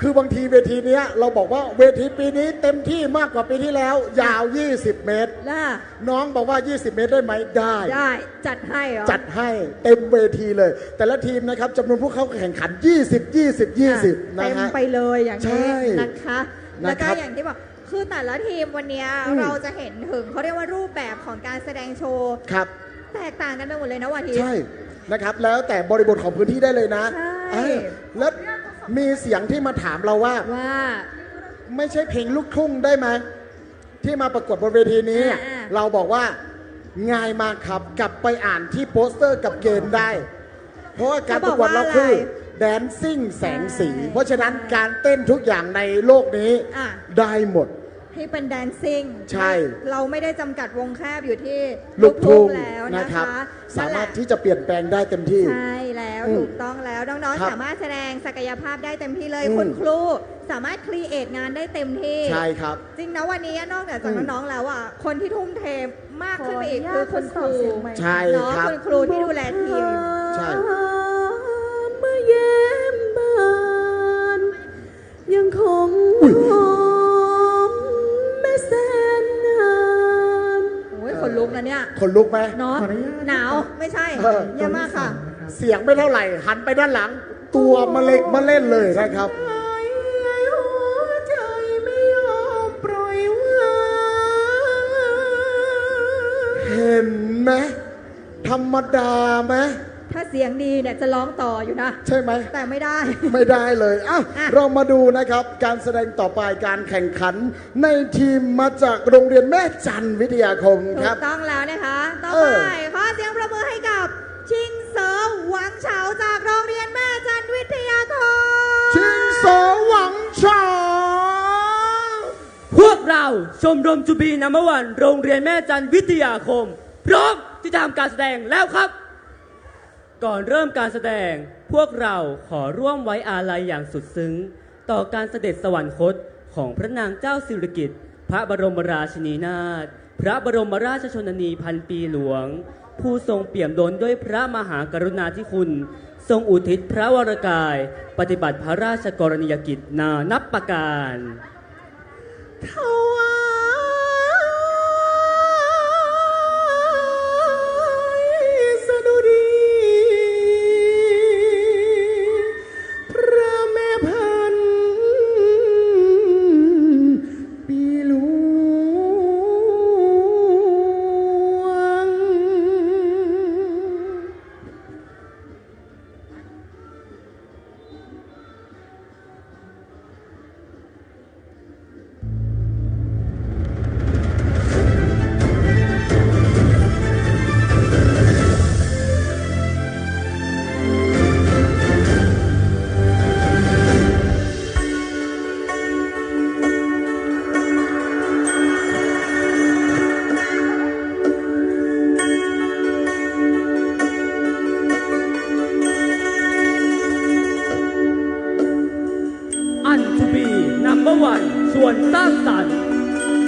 คือบางทีเวทีเนี้ยเราบอกว่าเวทีปีนี้เต็มที่มากกว่าปีที่แล้ว ยาว 20 เมตร ล่ะ น้องบอกว่า 20 เมตรได้ไหมได้ ได้จัดให้เหรอ จัดให้เต็มเวทีเลย แต่ละทีมนะครับจำนวนผู้เข้าแข่งขัน 20 นะ เต็ม ฮะ ไปเลยอย่าง ใช่ นี้นะคะ แล้วก็ นะครับ อย่างที่บอกคือแต่ละทีมวันเนี้ยเราจะเห็นถึงเขาเรียกว่ารูปแบบของการแสดงโชว์ ครับ แตกต่างกันไปหมดเลยนะวันที ใช่นะครับแล้วแต่บริบทของพื้นที่ได้เลยนะ ใช่ แล้วมีเสียงที่มาถามเราว่า ว่า ไม่ใช่เพลงลูกทุ่งได้ไหมที่มาประกวดบนเวทีนี้ เราบอกว่าง่ายมากครับกลับไปอ่านที่โปสเตอร์กับเกณฑ์ได้ เพราะว่าการประกวดเราคือแดนซิ่งแสงสี เพราะฉะนั้นการเต้นทุกอย่างในโลกนี้ อ่ะ ได้หมด ที่เป็นแดนซิ่ง ใช่ เราไม่ได้จำกัดวงแคบอยู่ที่ ลูกทุ่ง แล้ว นะ นะ ครั คะ สามารถ นั่นแหละ ที่จะเปลี่ยนแปลงได้เต็มที่ ใช่แล้ว อืม ถูกต้องแล้วน้อง ครับ ๆสามารถแสดงศักยภาพได้เต็มที่เลย อืม คุณครูสามารถครีเอทงานได้เต็มที่ ใช่ครับ จริงนะวันนี้นอกจาก อืม น้องๆแล้วอ่ะคนที่ทุ่มเทมากขึ้นไปอีก ขออนุญาต คือคุณครู ทดสอบเสียงใหม่ ใช่ เนาะ ครับ คุณครูที่ดูแลทีม ใช่ เมื่อเย้มบานยังคงหอมแม่แสนงาม โอ้ยคนลุกนะเนี่ย คนลุกไหม เนาะหนาวไม่ใช่ เออ เยี่ยมมากค่ะ เสียงไม่เท่าไหร่ หันไปด้านหลัง ตัวมาเล็กมาเล่นเลยนะครับ หัวใจไม่ยอมปล่อยวาง เห็นไหมธรรมดาไหม ถ้าเสียงดีเนี่ยจะร้องต่ออยู่นะ ใช่ไหม แต่ไม่ได้ ไม่ได้เลยอ่ะ อ่ะ เรามาดูนะครับ การแสดงต่อไปการแข่งขันในทีมมาจากโรงเรียนแม่จันทร์วิทยาคม ถู ครั ก บ ต้องแล้วนะคะ ต่อ เอ ไป อ ขอเสียงประมือให้กับ ชิงเสอหวังเฉาจากโรงเรียนแม่จันทร์วิทยาคม ชิงโสหวังเฉา ชมรมจูบีนัมเบอร์วันโรงเรียนแม่จันวิทยาคมพร้อมที่จะทำการแสดงแล้วครับ ก่อนเริ่มการแสดงพวกเราขอร่วมไว้อาลัยอย่างสุดซึ้งต่อการเสด็จสวรรคตของพระนางเจ้าสิริกิติ์พระบรมราชินีนาถพระบรมราชชนนีพันปีหลวงผู้ทรงเปี่ยมล้นด้วยพระมหากรุณาธิคุณทรงอุทิศพระวรกายปฏิบัติพระราชกรณียกิจนานับประการถวายสดุดีพระแม่พันปีหลวงส่วนสร้างสรรค์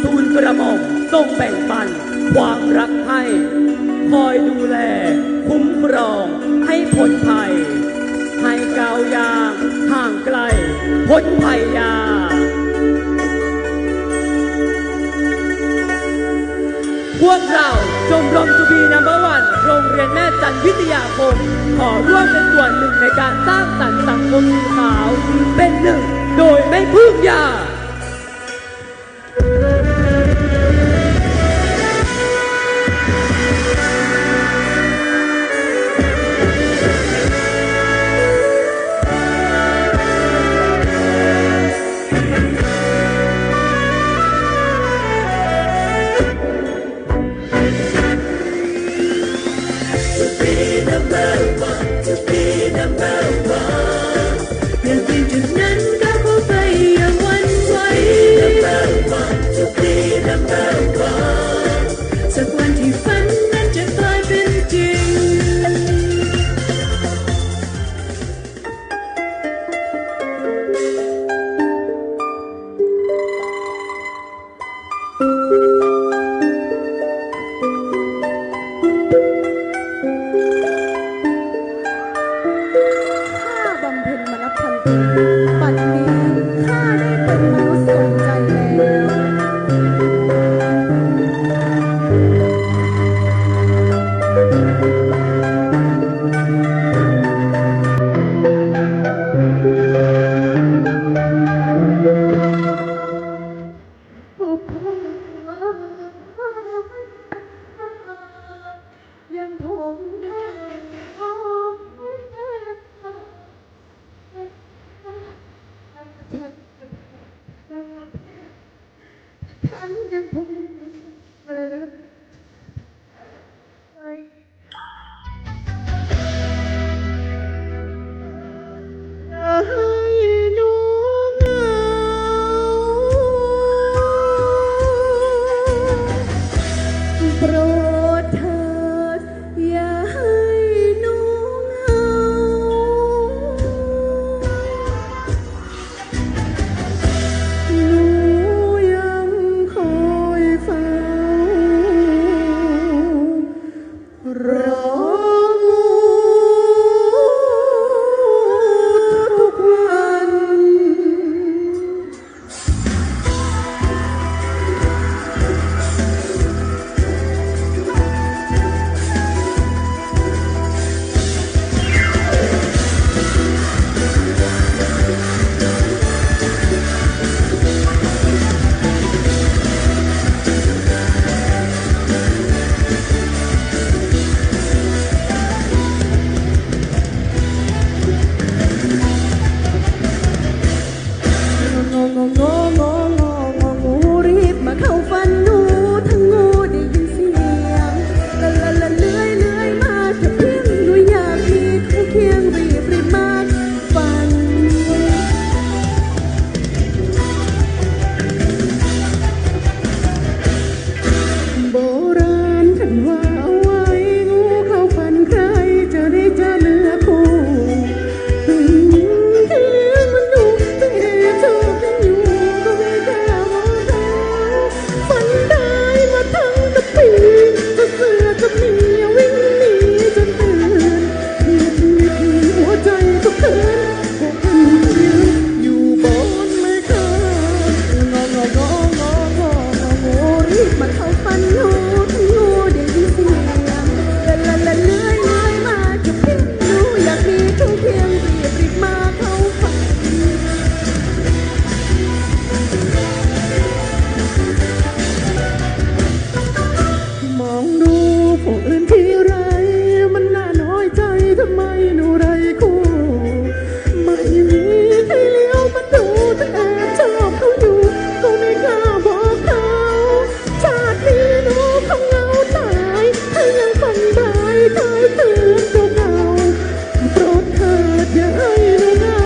ทูลกระหม่อมทรงแบ่งปันความรักให้คอยดูแลคุ้มครองให้พ้นภัยให้ก้าวยางห่างไกลพ้นภัยยาพวกเราชมรมจูบีนัมเบอร์วันโรงเรียนแม่จันวิทยาคมขอร่วมเป็นส่วนหนึ่งในการสร้างสรรค์สังคมสีขาวเป็นหนึ่งโดยไม่พึ่งยา แต่แอบชอบเขาอยู่ก็ไม่กล้าบอกเขาชาตินี้หนูคงเหงาตายถ้ายังฝันร้ายตายเตือนตัวเงาโปรดเถิดอย่าให้หนูเหงา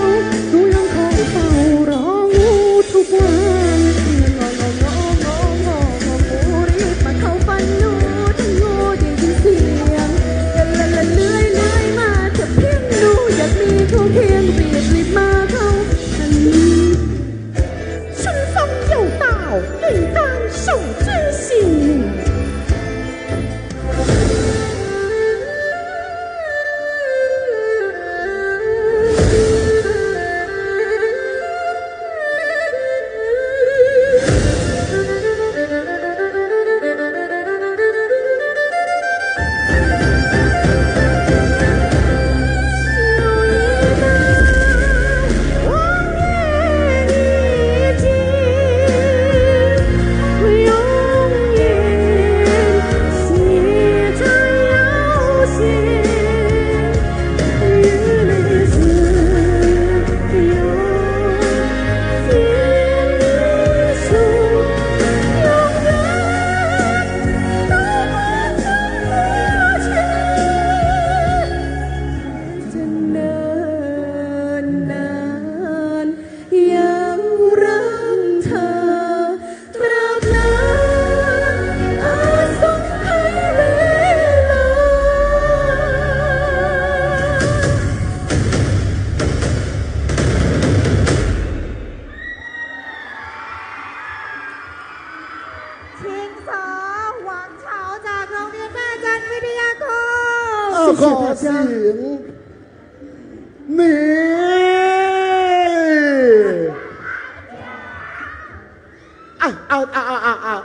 หนูยังคงเฝ้ารองูทุกวันงอรีบมาเข้าฝันหนูทั้งงูจริงเสียงละเลื่อยมาจะเพียงหนูอยากมีเขาเคียงรีบมาเข้า春风又到，应当守真心。ชิงสอหวังเฉาจากโรงเรียนแม่จันทร์วิทยาคม ขอเสียงนี่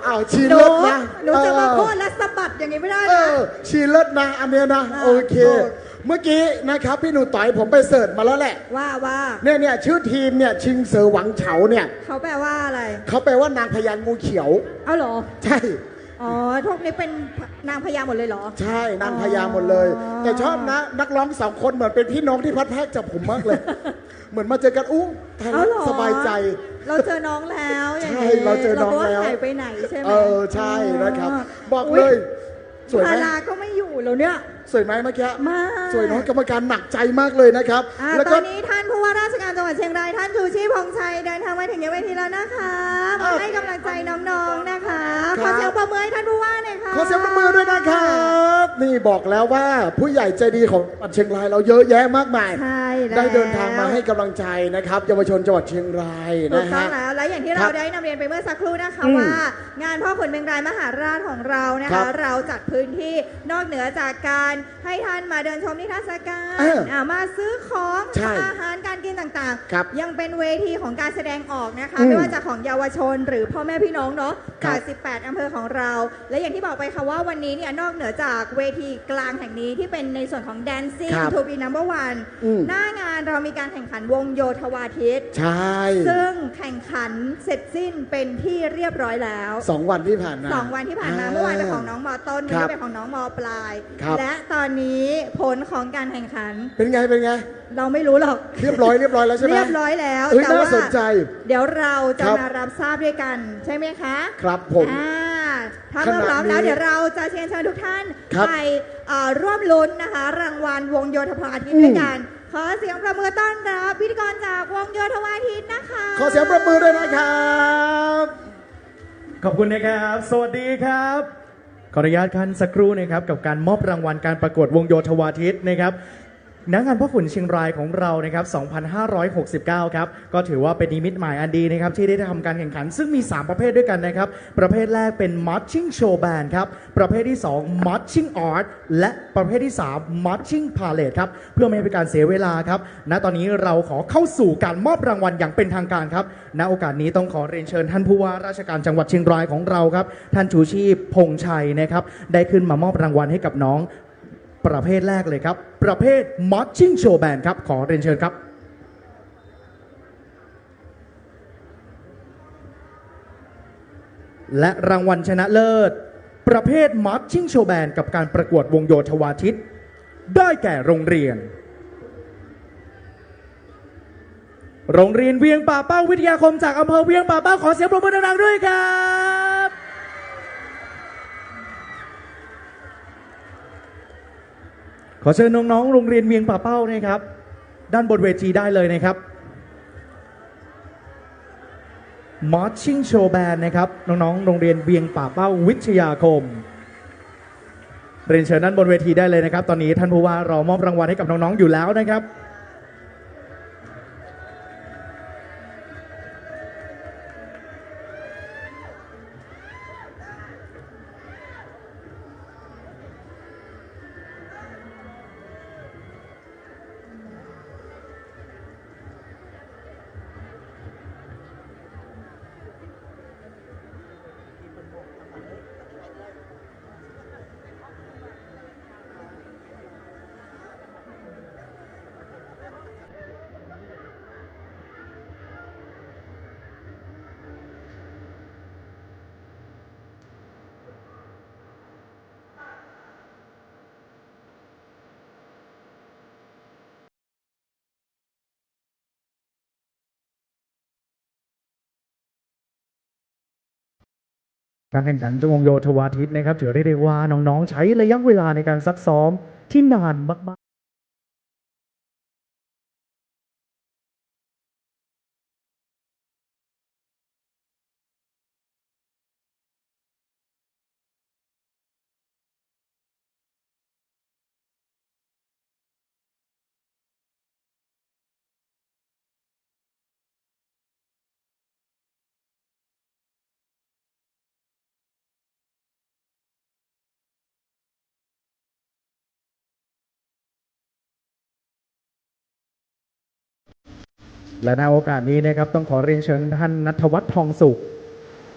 เอาชี หนู เลิศนะ หนูจะมาโค่นและสะบัดอย่างนี้ไม่ได้ เอ นะ อชีเลิศนะอันเนี้ยนะโอเค เมื่อกี้นะครับพี่หนูต่อยผมไปเสิร์ชมาแล้วแหละ ว่า เนี่ยชื่อทีมเนี่ยชิงเสือหวังเฉาเนี่ย เขาแปลว่าอะไร เขาแปลว่านางพญางูเขียว เอาเหรอ ใช่ อ๋อพวกนี้เป็นนางพญาหมดเลยเหรอ ใช่นางพญาหมดเลย แต่ชอบนะนักร้องสองคนเหมือนเป็นพี่น้องที่พัดแพรกจากผมมากเลย เหมือนมาเจอกันอู้ตาย เอาเหรอ สบายใจ เราเจอน้องแล้วอย่าง ใช่ นี้ เราเจอน้องแล้ว เราก็หายไปไหนใช่ไหม ใช่นะครับ บอกเลย สวยไหม พาราก็ไม่อยู่แล้วเนี่ย สวยไหมเมื่อกี้ มาก สวยเน้องกรรมการหนักใจมากเลยนะครับ แล้ว ต ก็ อนนี้ท่านผู้ว่าราชการจังหวัดเชียงรายท่านชูชีพพงษ์ชัยเดินทางมาถึงยังเวทีแล้วนะคะมาให้กำลังใจน้องๆนะคะ ขอเสียงปรบมือให้ท่านผู้ว่าหน่อยค่ะ ขอเสียงปรบมือด้วยนะครับ นี่บอกแล้วว่าผู้ใหญ่ใจดีของจังหวัดเชียงรายเราเยอะแยะมากมาย ใช่แล้ว ได้เดินทางมาให้กำลังใจนะครับเยาวชนจังหวัดเชียงราย ถู นะ กต้อ ฮะ งแล้วและอย่างที่ ครั เรา บ ได้นำเรียนไปเมื่อสักครู่นะคะ อืม ว่างานพ่อขุนเมงรายมหาราชของเรานะ ครั คะ บ เราจัดพื้นที่นอกเหนือจากการให้ท่านมาเดินชมนิทรรศการ มาซื้อของ ใช่ อาหารการกินต่าง ครับ ๆ ยังเป็นเวทีของการแสดงออกนะคะ อืม ไม่ว่าจะของเยาวชนหรือพ่อแม่พี่น้องเนาะ ครั จาก บ 18 อำเภอของเรา และอย่างที่บอกไปค่ะว่าวันนี้เนี่ยนอกเหนือจากเวทีกลางแห่งนี้ที่เป็นในส่วนของ Dancing ครับ to be number one อืม หน้างานเรามีการแข่งขันวงโยธวาทิต ใช่ ซึ่งแข่งขันเสร็จสิ้นเป็นที่เรียบร้อยแล้ว 2 วันที่ผ่านมา 2 วันที่ผ่านมาเมื่อวานเป็นของน้องมอต้นวัน ครั นี้ บ เป็นของน้องมอปลาย ครับ และตอนนี้ผลของการแข่งขัน เป็นไง เราไม่รู้หรอก เรียบร้อยแล้วใช่ไหม เรียบร้อยแล้ว เอ้ย แต่ น่า ว่า สนใจ เดี๋ยวเราจะ ครับ มารับทราบด้วยกันใช่ไหมคะ ครับผม ถ้าเมื่อพร้อมแล้ว ขณะนี้ เดี๋ยวเราจะเชิญทุกท่าน ครับ ไปร่วมลุ้นนะคะ รางวัลวงโยธวาทิตด้วยกัน ขอเสียงประมือต้อนรับพิธีกรจากวงโยธวาทิตนะคะ ขอเสียงประมือด้วยนะครับ ขอบคุณนะครับ สวัสดีครับ ขออนุญาตขั้นสักครู่นะครับกับการมอบรางวัลการประกวดวงโยธวาทิตนะครับณงานพ่อขุนเชียงรายของเรานะครับ 2569 ครับ ก็ถือว่าเป็นนิมิตหมายอันดีนะครับที่ได้ทำการแข่งขัน ซึ่งมี 3 ประเภทด้วยกันนะครับ ประเภทแรกเป็น Marching Show Band ครับ ประเภทที่ 2 Marching Art และประเภทที่ 3 Marching Parade ครับ เพื่อไม่ให้เป็นการเสียเวลาครับ ณ ตอนนี้เราขอเข้าสู่การมอบรางวัลอย่างเป็นทางการครับ ณ โอกาสนี้ต้องขอเรียนเชิญท่านผู้ว่าราชการจังหวัดเชียงรายของเราครับ ท่านชูชีพพงษ์ชัยนะครับ ได้ขึ้นมามอบรางวัลให้กับน้อง ประเภทแรกเลยครับ ประเภท Marching Show Band ครับ ขอเรียนเชิญครับ และรางวัลชนะเลิศ ประเภท Marching Show Band กับการประกวดวงโยธวาทิตได้แก่โรงเรียน โรงเรียนเวียงป่าเป้าวิทยาคมจากอำเภอเวียงป่าเป้าขอเสียงปรบมือดังๆด้วยครับขอเชิญน้องๆโรงเรียนเวียงป่าเป้านะครับด้านบนเวทีได้เลยนะครับ Marching Show Band นะครับน้องๆโรงเรียนเวียงป่าเป้าวิทยาคมเรียนเชิญด้านบนเวทีได้เลยนะครับตอนนี้ท่านผู้ว่ารอมอบรางวัลให้กับน้องๆอยู่แล้วนะครับการแข่งขันวงโยธวาทิตนะครับถือได้ว่าน้องๆใช้ระยะเวลาในการซักซ้อมที่นานมากและในโอกาสนี้นะครับต้องขอเรียนเชิญท่านณัฐวัฒน์ทองสุข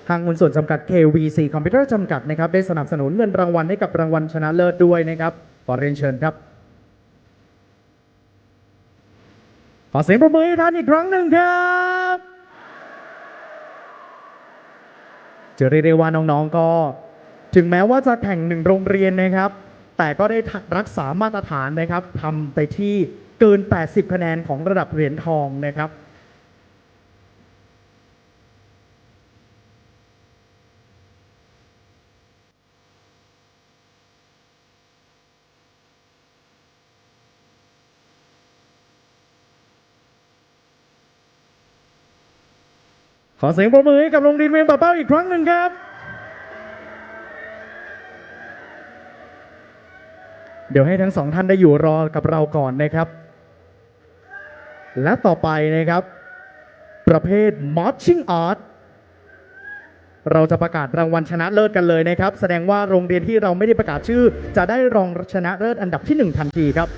ทางหุ้นส่วนจำกัด KVC Computer จำกัดนะครับได้สนับสนุนเงินรางวัลให้กับรางวัลชนะเลิศด้วยนะครับขอเรียนเชิญครับขอเสียงปรบมือให้ท่านอีกครั้งหนึ่งครับจะเรียกได้ว่าน้องๆก็ถึงแม้ว่าจะแข่งหนึ่งโรงเรียนนะครับแต่ก็ได้รักษามาตรฐานนะครับทำไปที่เกิน 80 คะแนนของระดับเหรียญทองนะครับขอเสียงปรบมือให้กับโรงเรียนเวียงป่าเป้าอีกครั้งหนึ่งครับเดี๋ยวให้ทั้งสองท่านได้อยู่รอกับเราก่อนนะครับและต่อไปนะครับประเภท Marching Art เราจะประกาศรางวัลชนะเลิศกันเลยนะครับแสดงว่าโรงเรียนที่เราไม่ได้ประกาศชื่อจะได้รองชนะเลิศอันดับที่1ทันทีครับ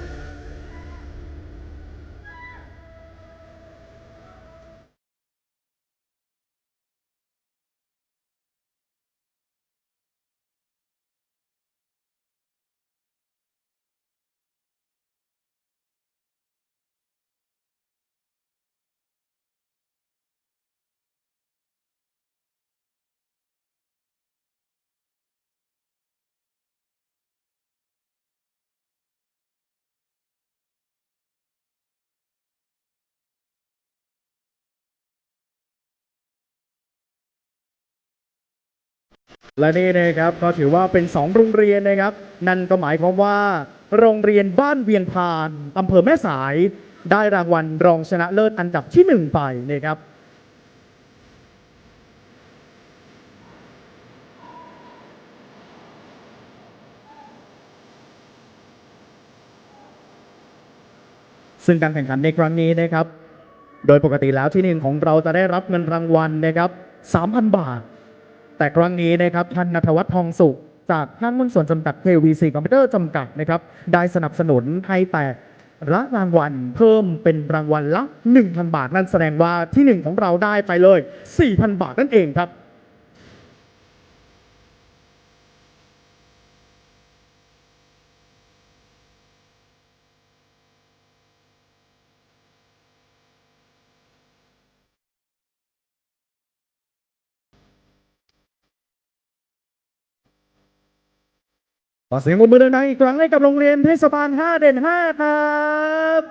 และนี่นะครับก็ถือว่าเป็น2โรงเรียนนะครับนั่นก็หมายความว่าโรงเรียนบ้านเวียงพานอำเภอแม่สายได้รางวัลรองชนะเลิศอันดับที่1ไปนะครับซึ่งการแข่งขันในครั้งนี้นะครับโดยปกติแล้วที่1ของเราจะได้รับเงินรางวัลนะครับ 3,000 บาทแต่ครั้งนี้นะครับท่านณัฐวัฒน์ทองสุขจากห้างหุ้นส่วนจำกัด KVC Computer จำกัดนะครับได้สนับสนุนให้แต่ละรางวัลเพิ่มเป็นรางวัลละ 1,000 บาทนั่นแสดงว่าที่1ของเราได้ไปเลย 4,000 บาทนั่นเองครับ ขอเสียงปรบมือดังๆอีกครั้งให้กับโรงเรียนเทศบาล5 เด่น 5ครับ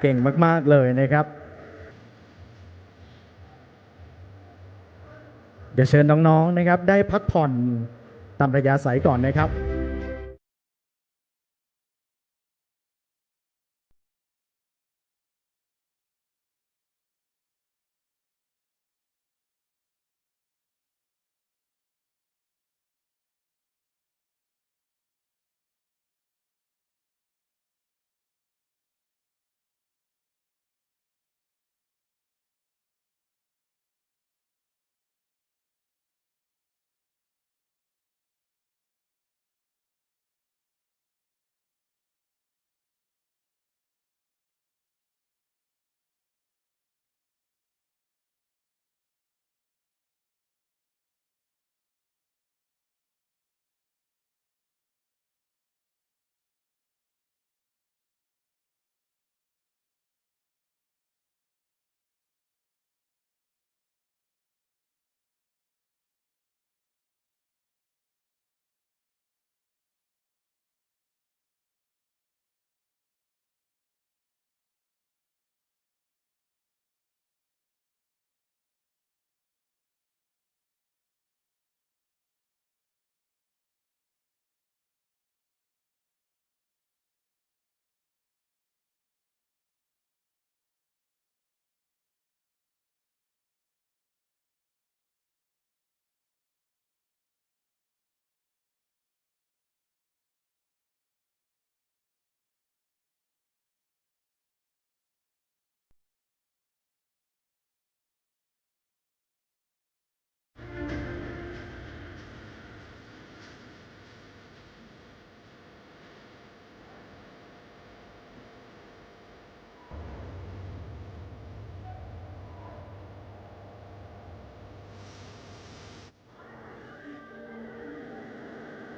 เก่งมากๆเลยนะครับ เดี๋ยวเชิญน้องๆนะครับได้พักผ่อนตามระยะสายก่อนนะครับ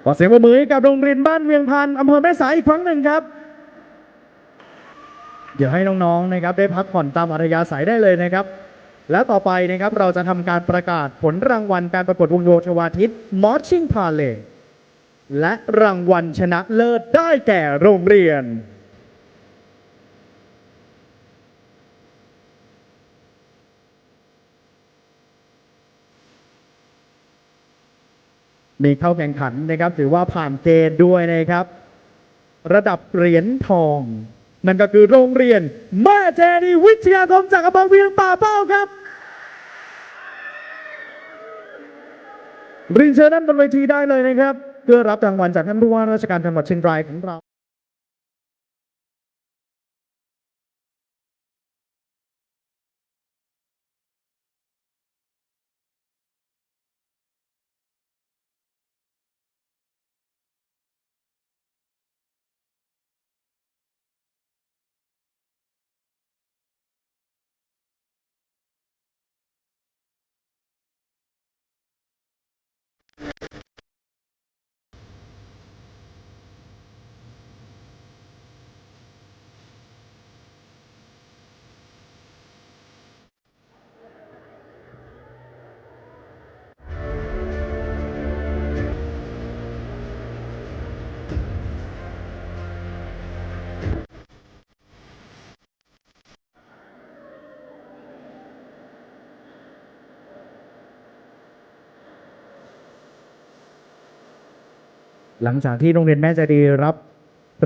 ขอเสียงปรบมือให้กับโรงเรียนบ้านเวียงพันธ์อำเภอแม่สายอีกครั้งหนึ่งครับ เดี๋ยวให้น้องๆนะครับได้พักผ่อนตามอัธยาศัยได้เลยนะครับ และต่อไปนะครับเราจะทำการประกาศผลรางวัลการประกวดวงโยธวาทิต Marching Parade และรางวัลชนะเลิศได้แก่โรงเรียน มีเข้าแข่งขันนะครับถือว่าผ่านเกณฑ์ด้วยนะครับ ระดับเหรียญทอง นั่นก็คือโรงเรียนแม่เจดีวิทยาคมจากอำเภอเวียงป่าเป้าครับเรียนเชิญด้านบนเวทีได้เลยนะครับเพื่อรับรางวัลจากท่านผู้ว่าราชการจังหวัดเชียงรายของเรา หลังจากที่โรงเรียนแม่ใจดีรับ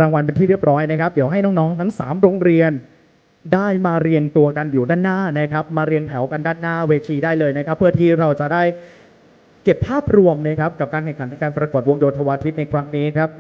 รางวัลเป็นที่เรียบร้อยนะครับเดี๋ยวให้น้องๆทั้ง3โรงเรียนได้มาเรียงตัวกันอยู่ด้านหน้านะครับมาเรียงแถวกันด้านหน้าเวทีได้เลยนะครับเพื่อที่เราจะได้เก็บภาพรวมนะครับกับการแข่งขันในการประกวดวงโยธวาทิตในครั้งนี้ครับ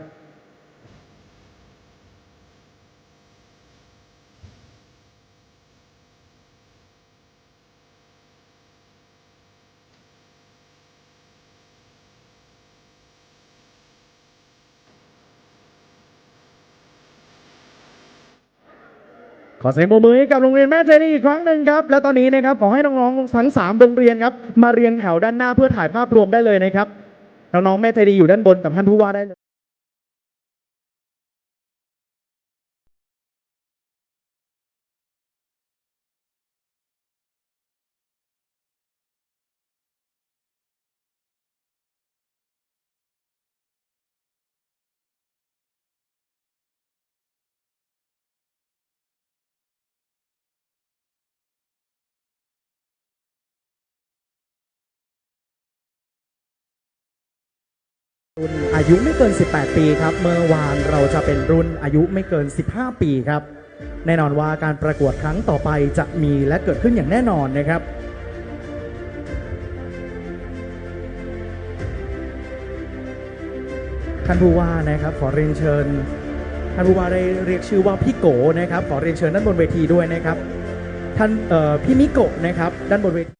ขอเสียงปรบมือให้กับโรงเรียนแม่ใจดีอีกครั้งหนึ่งครับและตอนนี้นะครับขอให้น้องๆทั้ง3โรงเรียนครับมาเรียงแถวด้านหน้าเพื่อถ่ายภาพรวมได้เลยนะครับน้องๆแม่ใจดีอยู่ด้านบนกับท่านผู้ว่าได้เลย รุ่นอายุไม่เกิน 18 ปีครับเมื่อวานเราจะเป็นรุ่นอายุไม่เกิน 15 ปีครับแน่นอนว่าการประกวดครั้งต่อไปจะมีและเกิดขึ้นอย่างแน่นอนนะครับท่านผู้ว่านะครับขอเรียนเชิญท่านผู้ว่าได้เรียกชื่อว่าพี่โกนะครับขอเรียนเชิญด้านบนเวทีด้วยนะครับท่านพี่มิโกะนะครับด้านบนเวที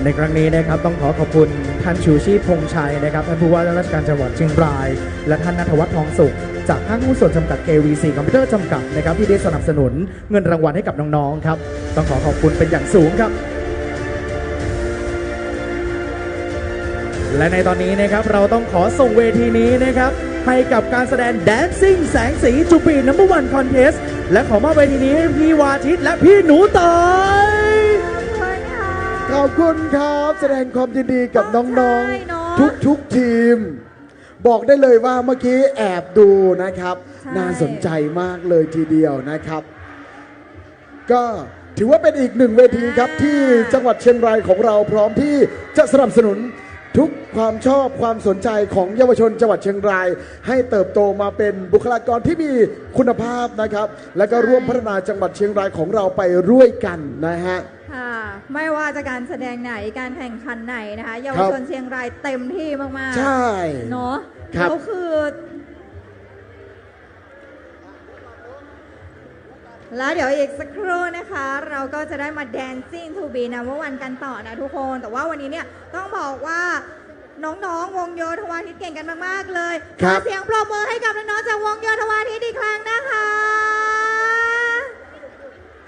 ในครั้งนี้นะครับต้องขอขอบคุณท่านชูชีพพงษ์ชัยนะครับท่านผู้ว่าราชการจังหวัดเชียงรายและท่านณัฐวัฒน์ทองสุขจากห้างหุ้นส่วนจำกัด KVC คอมพิวเตอร์จำกัดนะครับที่ได้สนับสนุนเงินรางวัลให้กับน้องๆครับต้องขอขอบคุณเป็นอย่างสูงครับและในตอนนี้นะครับเราต้องขอส่งเวทีนี้นะครับให้กับการแสดง Dancing แสงสีจูปีนัมเบอร์วันคอนเทสและขอมอบเวทีนี้ให้พี่วาทิตและพี่หนูต่อยขอบคุณครับแสดงความยินดีกับน้องๆทุกทีม บอกได้เลยว่าเมื่อกี้แอบดูนะครับน่าสนใจมากเลยทีเดียวนะครับ ก็ถือว่าเป็นอีกหนึ่งเวทีครับที่จังหวัดเชียงรายของเราพร้อมที่จะสนับสนุนทุกความชอบความสนใจของเยาวชนจังหวัดเชียงรายให้เติบโตมาเป็นบุคลากรที่มีคุณภาพนะครับและก็ร่วมพัฒนาจังหวัดเชียงรายของเราไปด้วยกันนะฮะค่ะไม่ว่าจะการแสดงไหนการแข่งขันไหนนะคะเยาวชนเชียงรายเต็มที่มากๆใช่เนาะเขาคือแล้วเดี๋ยวอีกสักครู่นะคะเราก็จะได้มา Dancing to be number one กันต่อนะทุกคนแต่ว่าวันนี้เนี่ยต้องบอกว่าน้องๆวงโยธวาทิตเก่งกันมากๆเลยขอเสียงปรบมือให้กับน้องๆจากวงโยธวาทิตอีกครั้งนะคะ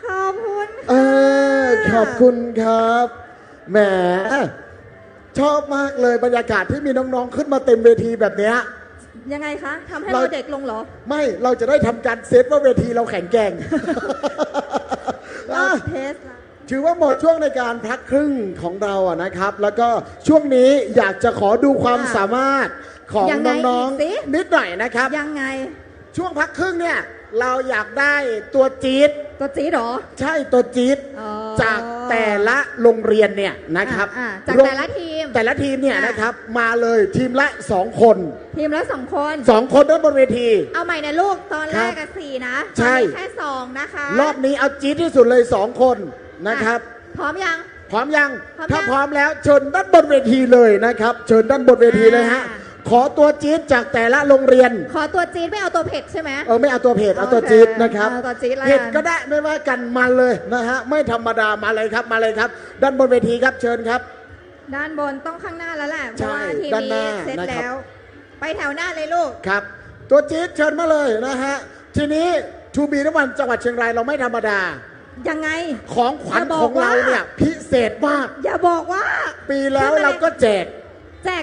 ขอบคุณขอบคุณครับแหมชอบมากเลยบรรยากาศที่มีน้องๆขึ้นมาเต็มเวทีแบบเนี้ยยังไงคะทำให้เราเด็กลงเหรอไม่เราจะได้ทำการเซตว่าเวทีเราแข็งแกร่งเทสถือว่าหมดช่วงในการพักครึ่งของเราอะนะครับแล้วก็ช่วงนี้อยากจะขอดูความสามารถของน้องๆนิดหน่อยนะครับยังไงช่วงพักครึ่งเนี่ยเราอยากได้ตัวจี๊ดหรอใช่ตัวจี๊ดจากแต่ละโรงเรียนเนี่ยนะครับจากแต่ละทีมเนี่ยนะครับมาเลยทีมละ2 คน2 คนด้านบนเวทีเอาใหม่นะลูกตอนแรก4นะใช่แค่2นะคะรอบนี้เอาจี๊ดที่สุดเลย2 คนนะครับพร้อมยังถ้าพร้อมแล้วเชิญด้านบนเวทีเลยนะครับเชิญด้านบนเวทีเลยฮะขอตัวจี๊ดจากแต่ละโรงเรียนขอตัวจี๊ดไม่เอาตัวเผ็ดใช่ไหมไม่เอาตัวเผ็ดเอาตัวจี๊ดนะครับเผ็ดก็ได้ไม่ว่ากันมาเลยนะฮะไม่ธรรมดามาเลยครับด้านบนเวทีครับเชิญครับด้านบนต้องข้างหน้าแล้วแหละเพราะว่าทีนี้เสร็จแล้วไปแถวหน้าเลยลูกครับตัวจี๊ดเชิญมาเลยนะฮะทีนี้ทูบีน้ำมันจังหวัดเชียงรายเราไม่ธรรมดายังไงของขวัญของเราเนี่ยพิเศษมากอย่าบอกว่าปีแล้วเราก็แจก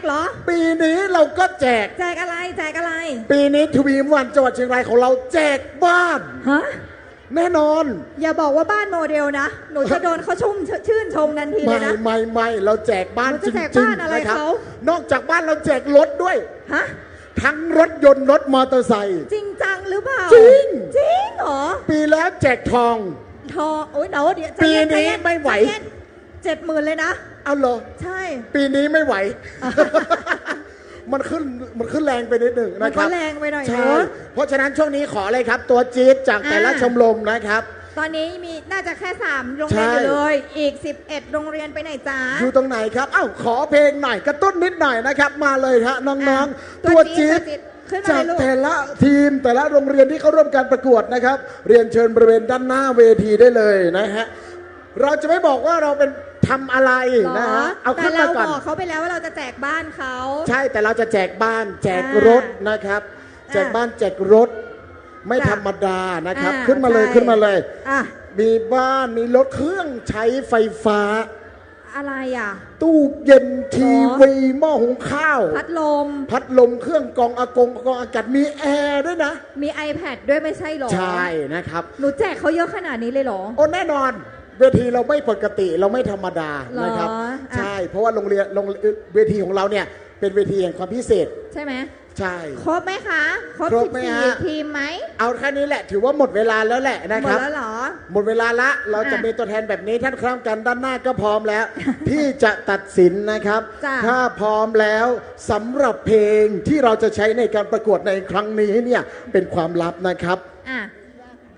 เหรอปีนี้เราก็แจกอะไรปีนี้ทูบีน้ำมันจังหวัดเชียงรายของเราแจกบ้านฮะแน่นอนอย่าบอกว่าบ้านโมเดลนะหนูจะโดนเขาชื่นชมทันทีเลยนะไม่เราแจกบ้านจริงๆนะครับนอกจากบ้านเราแจกรถด้วยฮะทั้งรถยนต์รถมอเตอร์ไซค์จริงจังหรือเปล่าจริงเหรอปีแล้วแจกทองโอ้ยเดี๋ยวปีนี้ไม่ไหว70,000เลยนะเอาเหรอใช่ปีนี้ไม่ไหวมันขึ้นแรงไปนิดหนึ่งนะครับมันแรงไปหน่อยใช่เพราะฉะนั้นช่วงนี้ขอเลยครับตัวจี๊ดจากแต่ละชมรมนะครับตอนนี้มีน่าจะแค่3โรงเรียนอยู่เลยอีก11โรงเรียนไปไหนจ๊ะอยู่ตรงไหนครับขอเพลงหน่อยกระตุ้นนิดหน่อยนะครับมาเลยฮะน้องๆตัวจี๊ดจากแต่ละทีมแต่ละโรงเรียนที่เขาร่วมการประกวดนะครับเรียนเชิญบริเวณด้านหน้าเวทีได้เลยนะฮะเราจะไม่บอกว่าเราเป็นทำอะไรนะฮะเอาขึ้นมาก่อนแต่เราบอกเขาไปแล้วว่าเราจะแจกบ้านเขาใช่แต่เราจะแจกบ้านแจกรถนะครับแจกบ้านแจกรถไม่ธรรมดานะครับขึ้นมาเลยมีบ้านมีรถเครื่องใช้ไฟฟ้า อะไรอ่ะ ตู้เย็นทีวีหม้อหุงข้าว พัดลม พัดลมเครื่องกรองกรองอากาศมีแอร์ด้วยนะ มี iPad ด้วยไม่ใช่หรอ ใช่นะครับ หนูแจกเขาเยอะขนาดนี้เลยเหรอ โอ้แน่นอนเวทีเราไม่ปกติเราไม่ธรรมดา เหรอ นะครับ อ่ะ ใช่เพราะว่าเวทีของเราเนี่ยเป็นเวทีแห่งความพิเศษ ใช่ไหม ใช่ ครบไหมคะ ครบ ครบไหมฮะ 14ทีมไหม เอาแค่นี้แหละถือว่าหมดเวลาแล้วแหละนะ หม ค ด รับ แล้วเหรอ หมดเวลาละเราจะมีตัวแทนแบบนี้ท่านคร่ำกันด้านหน้าก็พร้อมแล้ว ที่จะตัดสินนะครับ จ้ะ ถ้าพร้อมแล้วสำหรับเพลงที่เราจะใช้ในการประกวดในครั้งนี้เนี่ยเป็นความลับนะครับ อ่ะ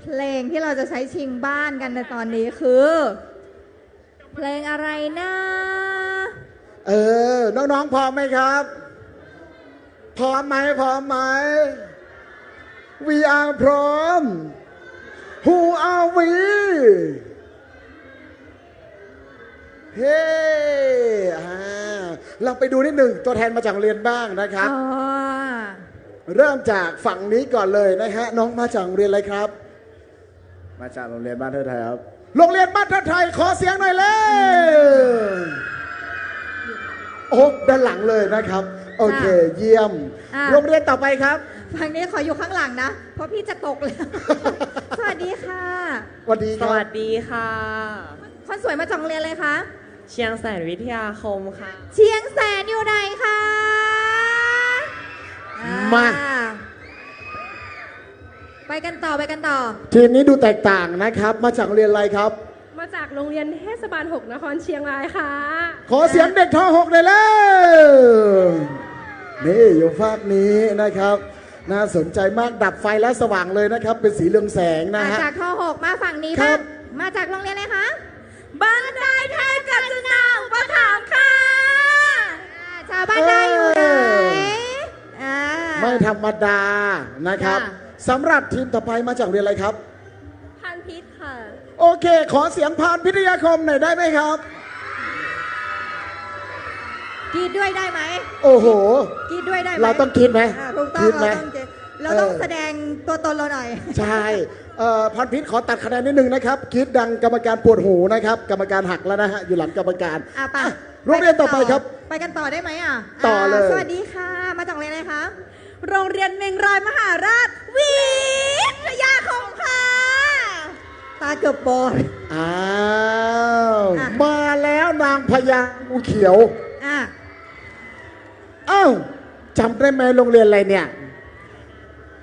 เพลงที่เราจะใช้ชิงบ้านกันในตอนนี้คือ เพลงอะไรนะ น้องๆพร้อมไหมครับพร้อมไหมพร้อมไหม We are พร้อม Who are we เฮ้เราไปดูนิดหนึ่งตัวแทนมาจากโรงเรียนบ้างนะครับ อ๋อ เริ่มจากฝั่งนี้ก่อนเลยนะฮะน้องมาจากโรงเรียนอะไรครับ มาจากโรงเรียนบ้านเทิดไทยครับโรงเรียนบ้านเทิดไทยขอเสียงหน่อยเลยโอ้ด้านหลังเลยนะครับโอเคเยี่ยม อ่ะ โรงเรียนต่อไปครับ ฝั่งนี้ขออยู่ข้างหลังนะ เพราะพี่จะตกเลย สวัสดีค่ะ สวัสดีครับ สวัสดีค่ะ คนสวยมาจากโรงเรียนเลยคะ เชียงแสนวิทยาคมค่ะ เชียงแสนอยู่ไหนคะอ่ มา ไปกันต่อไปกันต่อ ทีมนี้ดูแตกต่างนะครับ มาจากโรงเรียนอะไรครับ มาจากโรงเรียนเทศบาล 6 นครเชียงรายค่ะ ขอเสียงเด็กทอหกเลยเลยนี่อยู่ภาคนี้นะครับ น่าสนใจมากดับไฟแล้วสว่างเลยนะครับ เป็นสีเหลืองแสงนะ มา ฮะ จากทหกมาฝั่งนี้ ครั บ้า บ งมาจากโรงเรียนอะไรคะบ้านได้ไทยกับจุฬาอุปถัมภ์ค่ะชาวบ้านได้อยู่ไหนอ่า ไม่ธรรมดานะครับ ค่ะ สำหรับทีมต่อไปมาจากโรงเรียนอะไรครับ พันพิษค่ะ โอเค ขอเสียงพานพิทยาคมหน่อยได้ไหมครับ กรีดด้วยได้ไหม โอ้โห กรีดด้วยได้ไหม เราต้องกรีดไหม ถูกต้อง กรีดไหม เราต้องแสดงตัวตนเราหน่อย ใช่พรพิษขอตัดคะแนนนิดนึงนะครับคิดดังกรรมการปวดหูนะครับ กรรมการหักแล้วนะฮะอยู่หลังกรรมการ อ่ะไป โรงเรียนต่อไปครับ ไปกันต่อได้ไหมอ่ะ ต่อเลย สวัสดีค่ะ มาจากโรงเรียนอะไรคะ โรงเรียนเมงรายมหาราช วิทยาคมค่ะ ตาเกือบบอด อ้าว อ่ะ มาแล้วนางพญางูเขียว อ่ะ อ้าวจำได้ไหมโรงเรียนอะไรเนี่ย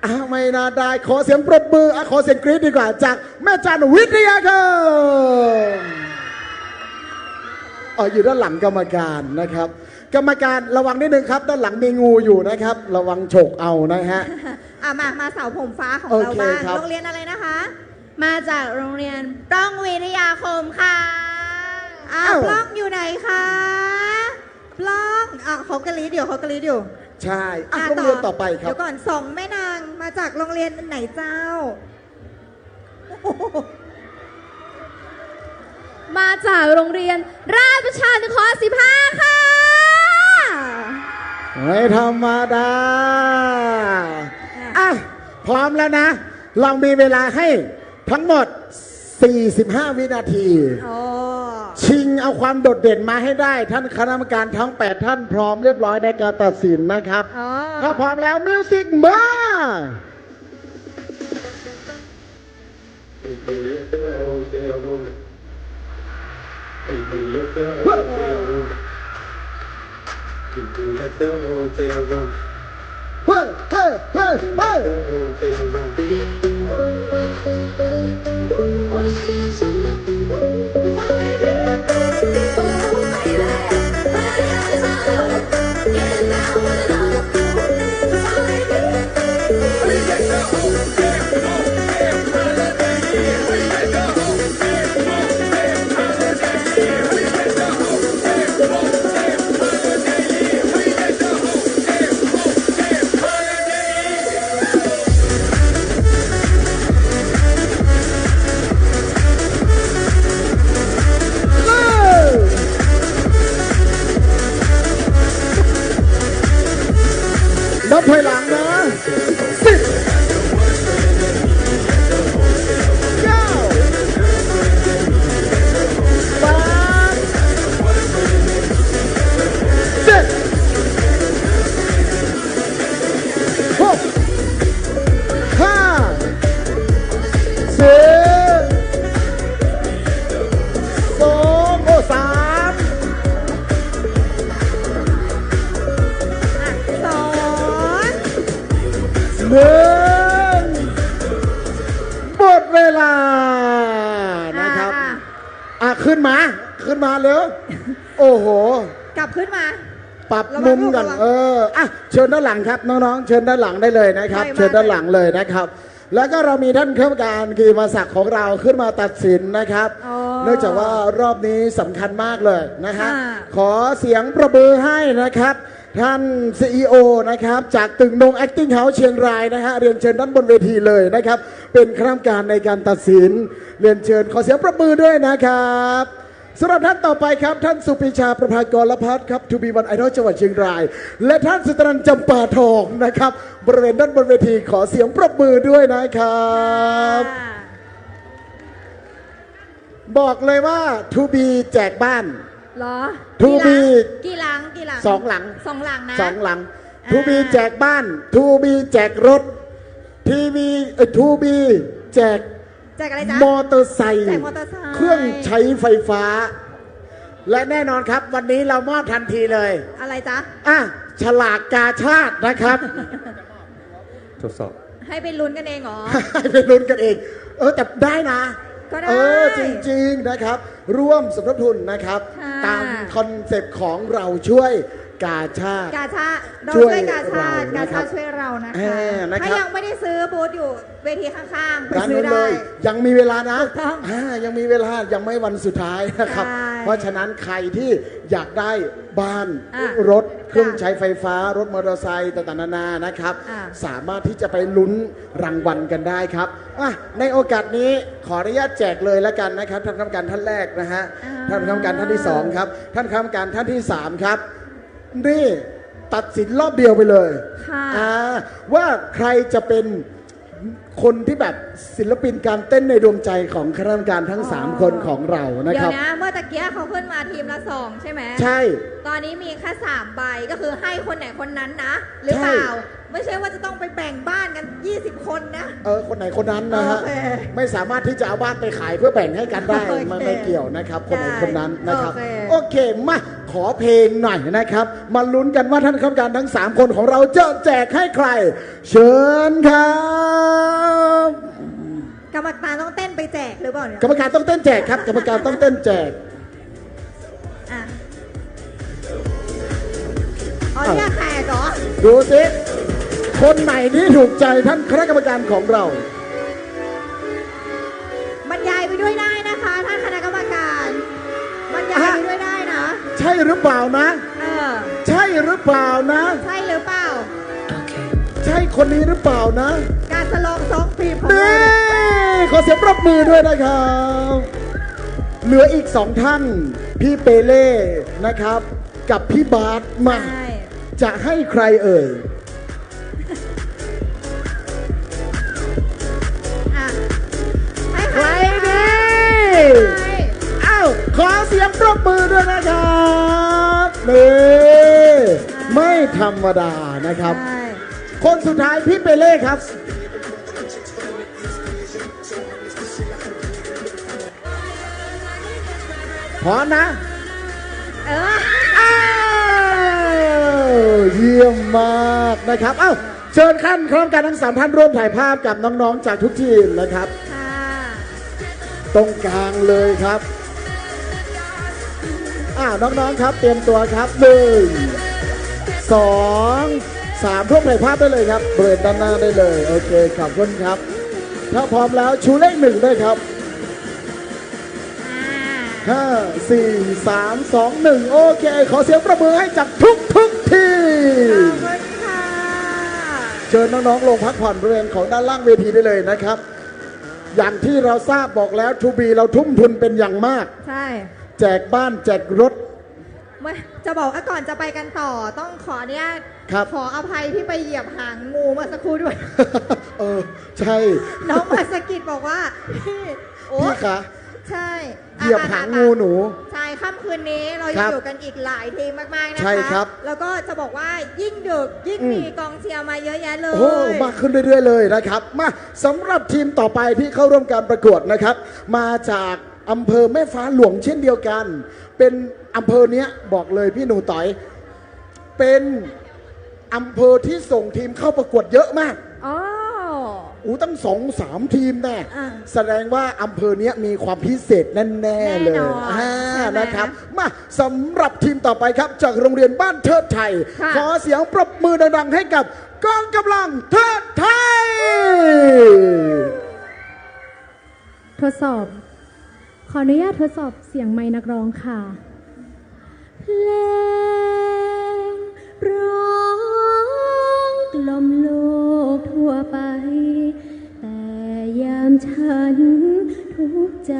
อ้าวไม่น่าได้ขอเสียงปรบมือขอเสียงกรี๊ดดีกว่าจากแม่จันวิทยาคมอยู่ด้านหลังกรรมการนะครับ กรรมการระวังนิดนึงครับ ด้านหลังมีงูอยู่นะครับ ระวังฉกเอานะฮะ มาเสาผมฟ้าของ โอ เรา เค บ้าง ครับ โรงเรียนอะไรนะคะ มาจากโรงเรียนปล้องวิทยาคมค่ะปล้องอยู่ไหนคะปล้องเขากรี๊ดอยู่ ใช่โรงเรียนต่อไปครับ เดี๋ยวก่อนสองแม่นางมาจากโรงเรียนไหนเจ้า มาจากโรงเรียนราชประชานุเคราะห์15 ค่ะ ไม่ธรรมดาพร้อมแล้วนะ เรามีเวลาให้ทั้งหมด 45 วินาที ชิงเอาความโดดเด่นมาให้ได้ ท่านคณะกรรมการทั้ง 8 ท่านพร้อมเรียบร้อยในการตัดสินนะครับ ถ้าพร้อมแล้วมิวสิกมา เ ลานะครับขึ้นมาเร็วโอ้โห กลับขึ้นมา ปรับมุมกันเชิญด้านหลังครับน้องๆเชิญด้านหลังได้เลยนะครับเชิญด้านหลังเลยนะครับ แล้วก็เรามีท่านคณะกรรมการกีฬาศักดิ์ของเราขึ้นมาตัดสินนะครับเนื่องจากว่ารอบนี้สำคัญมากเลยนะฮะขอเสียงประมือให้นะครับท่าน CEO นะครับจากตึกนง Acting House เชียงรายนะฮะเรียนเชิญด้านบนเวทีเลยนะครับเป็นคณะกรรมการในการตัดสินเรียนเชิญขอเสียงประมือด้วยนะครับสำหรับท่านต่อไปครับท่านสุปิชาประภากรละพัฒน์ครับ To be one idol จังหวัดเชียงรายและท่านสุตรันจำปาทองนะครับบริเวณด้านบนเวทีขอเสียงปรบมือด้วยนะครับบอกเลยว่า To be แจกบ้านเหรอ To be กี่หลังสองหลังนะ2 หลัง To be แจกบ้าน To be แจกรถ To be แจกอะไรจ๊ะมอเตอร์ไซค์เครื่องใช้ไฟฟ้าและแน่นอนครับวันนี้เรามอบทันทีเลยอะไรจ๊ะฉลากกาชาตินะครับทดสอบให้ไปลุ้นกันเองเหรอให้ไปลุ้นกันเองแต่ได้นะก็ได้จริงๆนะครับร่วมสมทบทุนนะครับตามคอนเซปต์ของเราช่วยกาชาติเราช่วยกาชาติช่วยเรานะคะถ้ายังไม่ได้ซื้อบูธอยู่เวทีข้างๆไปซื้อได้ยังมีเวลานะยังมีเวลายังไม่วันสุดท้ายนะครับเพราะฉะนั้นใครที่อยากได้บ้านรถเครื่องใช้ไฟฟ้ารถมอเตอร์ไซค์ต่างๆนานานะครับสามารถที่จะไปลุ้นรางวัลกันได้ครับในโอกาสนี้ขออนุญาตแจกเลยแล้วกันนะครับท่านคณะกรรมการท่านแรกนะฮะท่านคณะกรรมการท่านที่2ครับท่านคณะกรรมการท่านที่3ครับนี่ตัดสินรอบเดียวไปเลยว่าใครจะเป็นคนที่แบบศิลปินการเต้นในดวงใจของคณะกรรมการทั้ง3คนของเรานะครับเดี๋ยวนะเมื่อตะเกียเขาขึ้นมาทีมละ2ใช่ไหมใช่ตอนนี้มีแค่3ใบก็คือให้คนไหนคนนั้นนะหรือเปล่าไม่ใช่ว่าจะต้องไปแบ่งบ้านกัน20คนนะคนไหนคนนั้นนะฮะไม่สามารถที่จะเอาบ้านไปขายเพื่อแบ่งให้กันได้มันไม่เกี่ยวนะครับคนไหนคนนั้นนะครับโอเคมาขอเพลงหน่อยนะครับมาลุ้นกันว่าท่านคณะกรรมการทั้ง3คนของเราจะแจกให้ใครเชิญครับกรรมการต้องเต้นไปแจกหรือเปล่าเนี่ยกรรมการต้องเต้นแจกครับกรรมการต้องเต้นแจกเนี่ยแขกเหรอดูสิคนไหนที่ถูกใจท่านคณะกรรมการของเราบรรยายไปด้วยได้นะคะท่านคณะกรรมการบรรยายไปด้วยได้นะใช่หรือเปล่านะใช่หรือเปล่านะใช่หรือเปล่าใช่คนนี้หรือเปล่านะการสลองซองปีของเราขอเสียงปรบมือด้วยนะครับเหลืออีก2ท่านพี่เปเล่นะครับกับพี่บาสมาจะให้ใครเอ่ยใครดีขอเสียงปรบมือด้วยนะครับนี่ไม่ธรรมดานะครับคนสุดท้ายพี่เปเล่ครับพร้อมนะเยี่ยมมากนะครับเชิญขั้นพร้อมกันทั้ง3ท่านร่วมถ่ายภาพกับน้องๆจากทุกทีมนะครับตรงกลางเลยครับน้องๆครับเตรียมตัวครับ1 2 3ร่วมถ่ายภาพได้เลยครับบริเวณด้านหน้าได้เลยโอเคขอบคุณครับถ้าพร้อมแล้วชูเลข1ได้ครับ5 4 3 2 1โอเคขอเสียงประมือให้จากทุกทีเชิญน้องๆลงพักผ่อนบริเวณของด้านล่างเวทีได้เลยนะครับอย่างที่เราทราบบอกแล้วทูบีเราทุ่มทุนเป็นอย่างมากใช่แจกบ้านแจกรถจะบอกว่าก่อนจะไปกันต่อต้องขอเนี่ยขออภัยที่ไปเหยียบหางงูเมื่อสักครู่ด้วยใช่น้องมาสกิดบอกว่าพี่คะใช่เหยียบหางงูหนูใช่ค่ำคืนนี้เราอยู่กันอีกหลายทีมมากๆนะคะใช่ครับแล้วก็จะบอกว่ายิ่งดึกยิ่งมีกองเชียร์มาเยอะแยะเลยมากขึ้นเรื่อยๆเลยนะครับมาสำหรับทีมต่อไปที่เข้าร่วมการประกวดนะครับมาจากอำเภอแม่ฟ้าหลวงเช่นเดียวกันเป็นอำเภอเนี้ยบอกเลยพี่หนูต่อยเป็นอำเภอที่ส่งทีมเข้าประกวดเยอะมาก ตั้ง2-3 ทีมแน่ อ่ะ แสดงว่าอำเภอเนี้ยมีความพิเศษแน่ๆเลย แน่นอนใช่ไหม นะครับมาสำหรับทีมต่อไปครับ จากโรงเรียนบ้านเทิดไทย ค่ะ ขอเสียงปรบมือดังๆให้กับกองกำลังเทิดไทย ทดสอบ ขออนุญาตทดสอบเสียงไมค์นักร้องค่ะเพลงร้องกล่อมโลกทั่วไป แต่ยามฉันทุกข์ใจ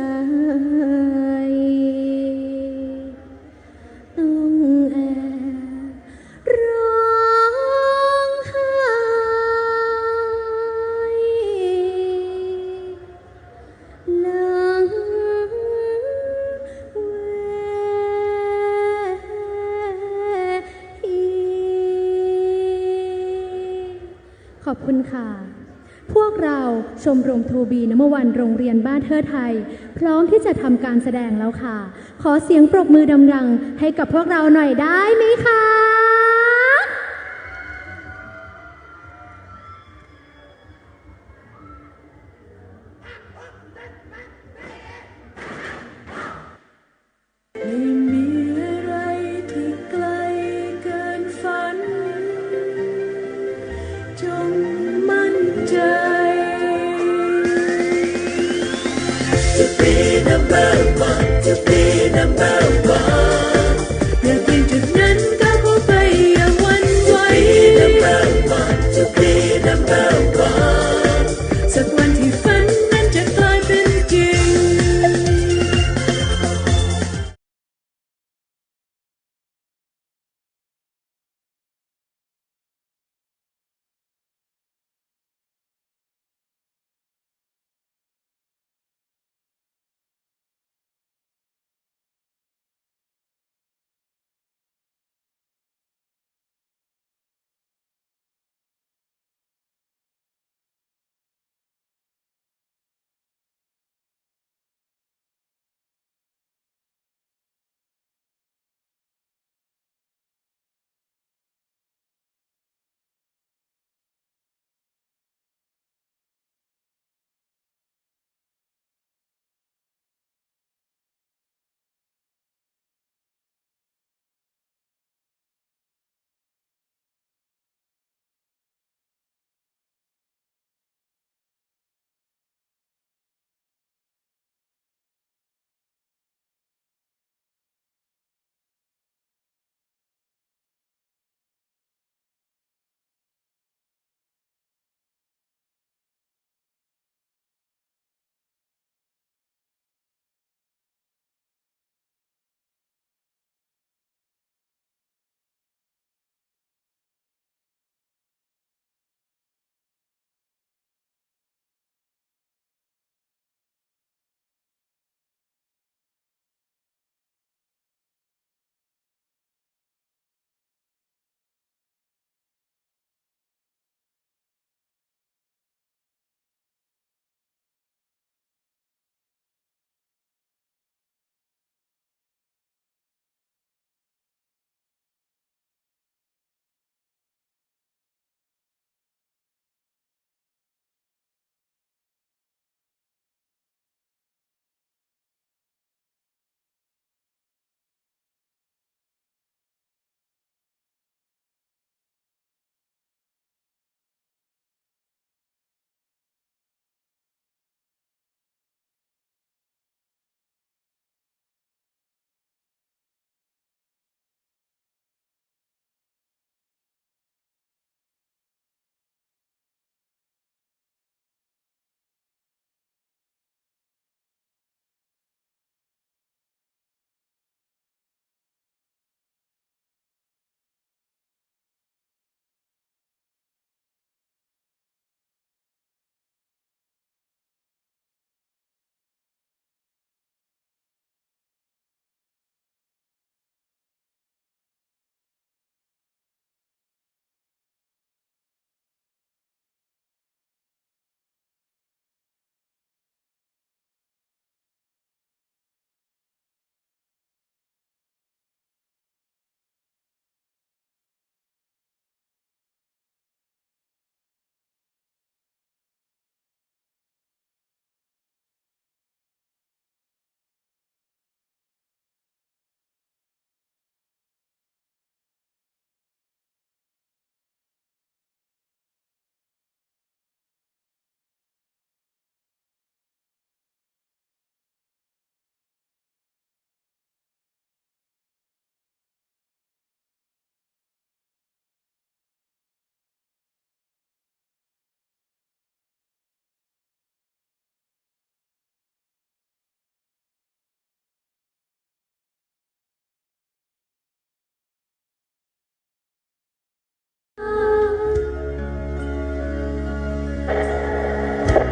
ต้องแอบร้องไห้ หลังเวทีขอบคุณค่ะ พวกเราชมรมทูบีน้ำวันโรงเรียนบ้านเทิดไทย พร้อมที่จะทำการแสดงแล้วค่ะ ขอเสียงปรบมือดังๆให้กับพวกเราหน่อยได้ไหมคะ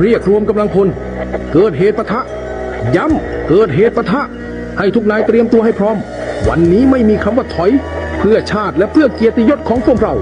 เรียกรวมกำลังพลเกิดเหตุปะทะย้ำเกิดเหตุปะทะให้ทุกนายเตรียมตัวให้พร้อมวันนี้ไม่มีคำว่าถอยเพื่อชาติและเพื่อเกียรติยศของพวกเรา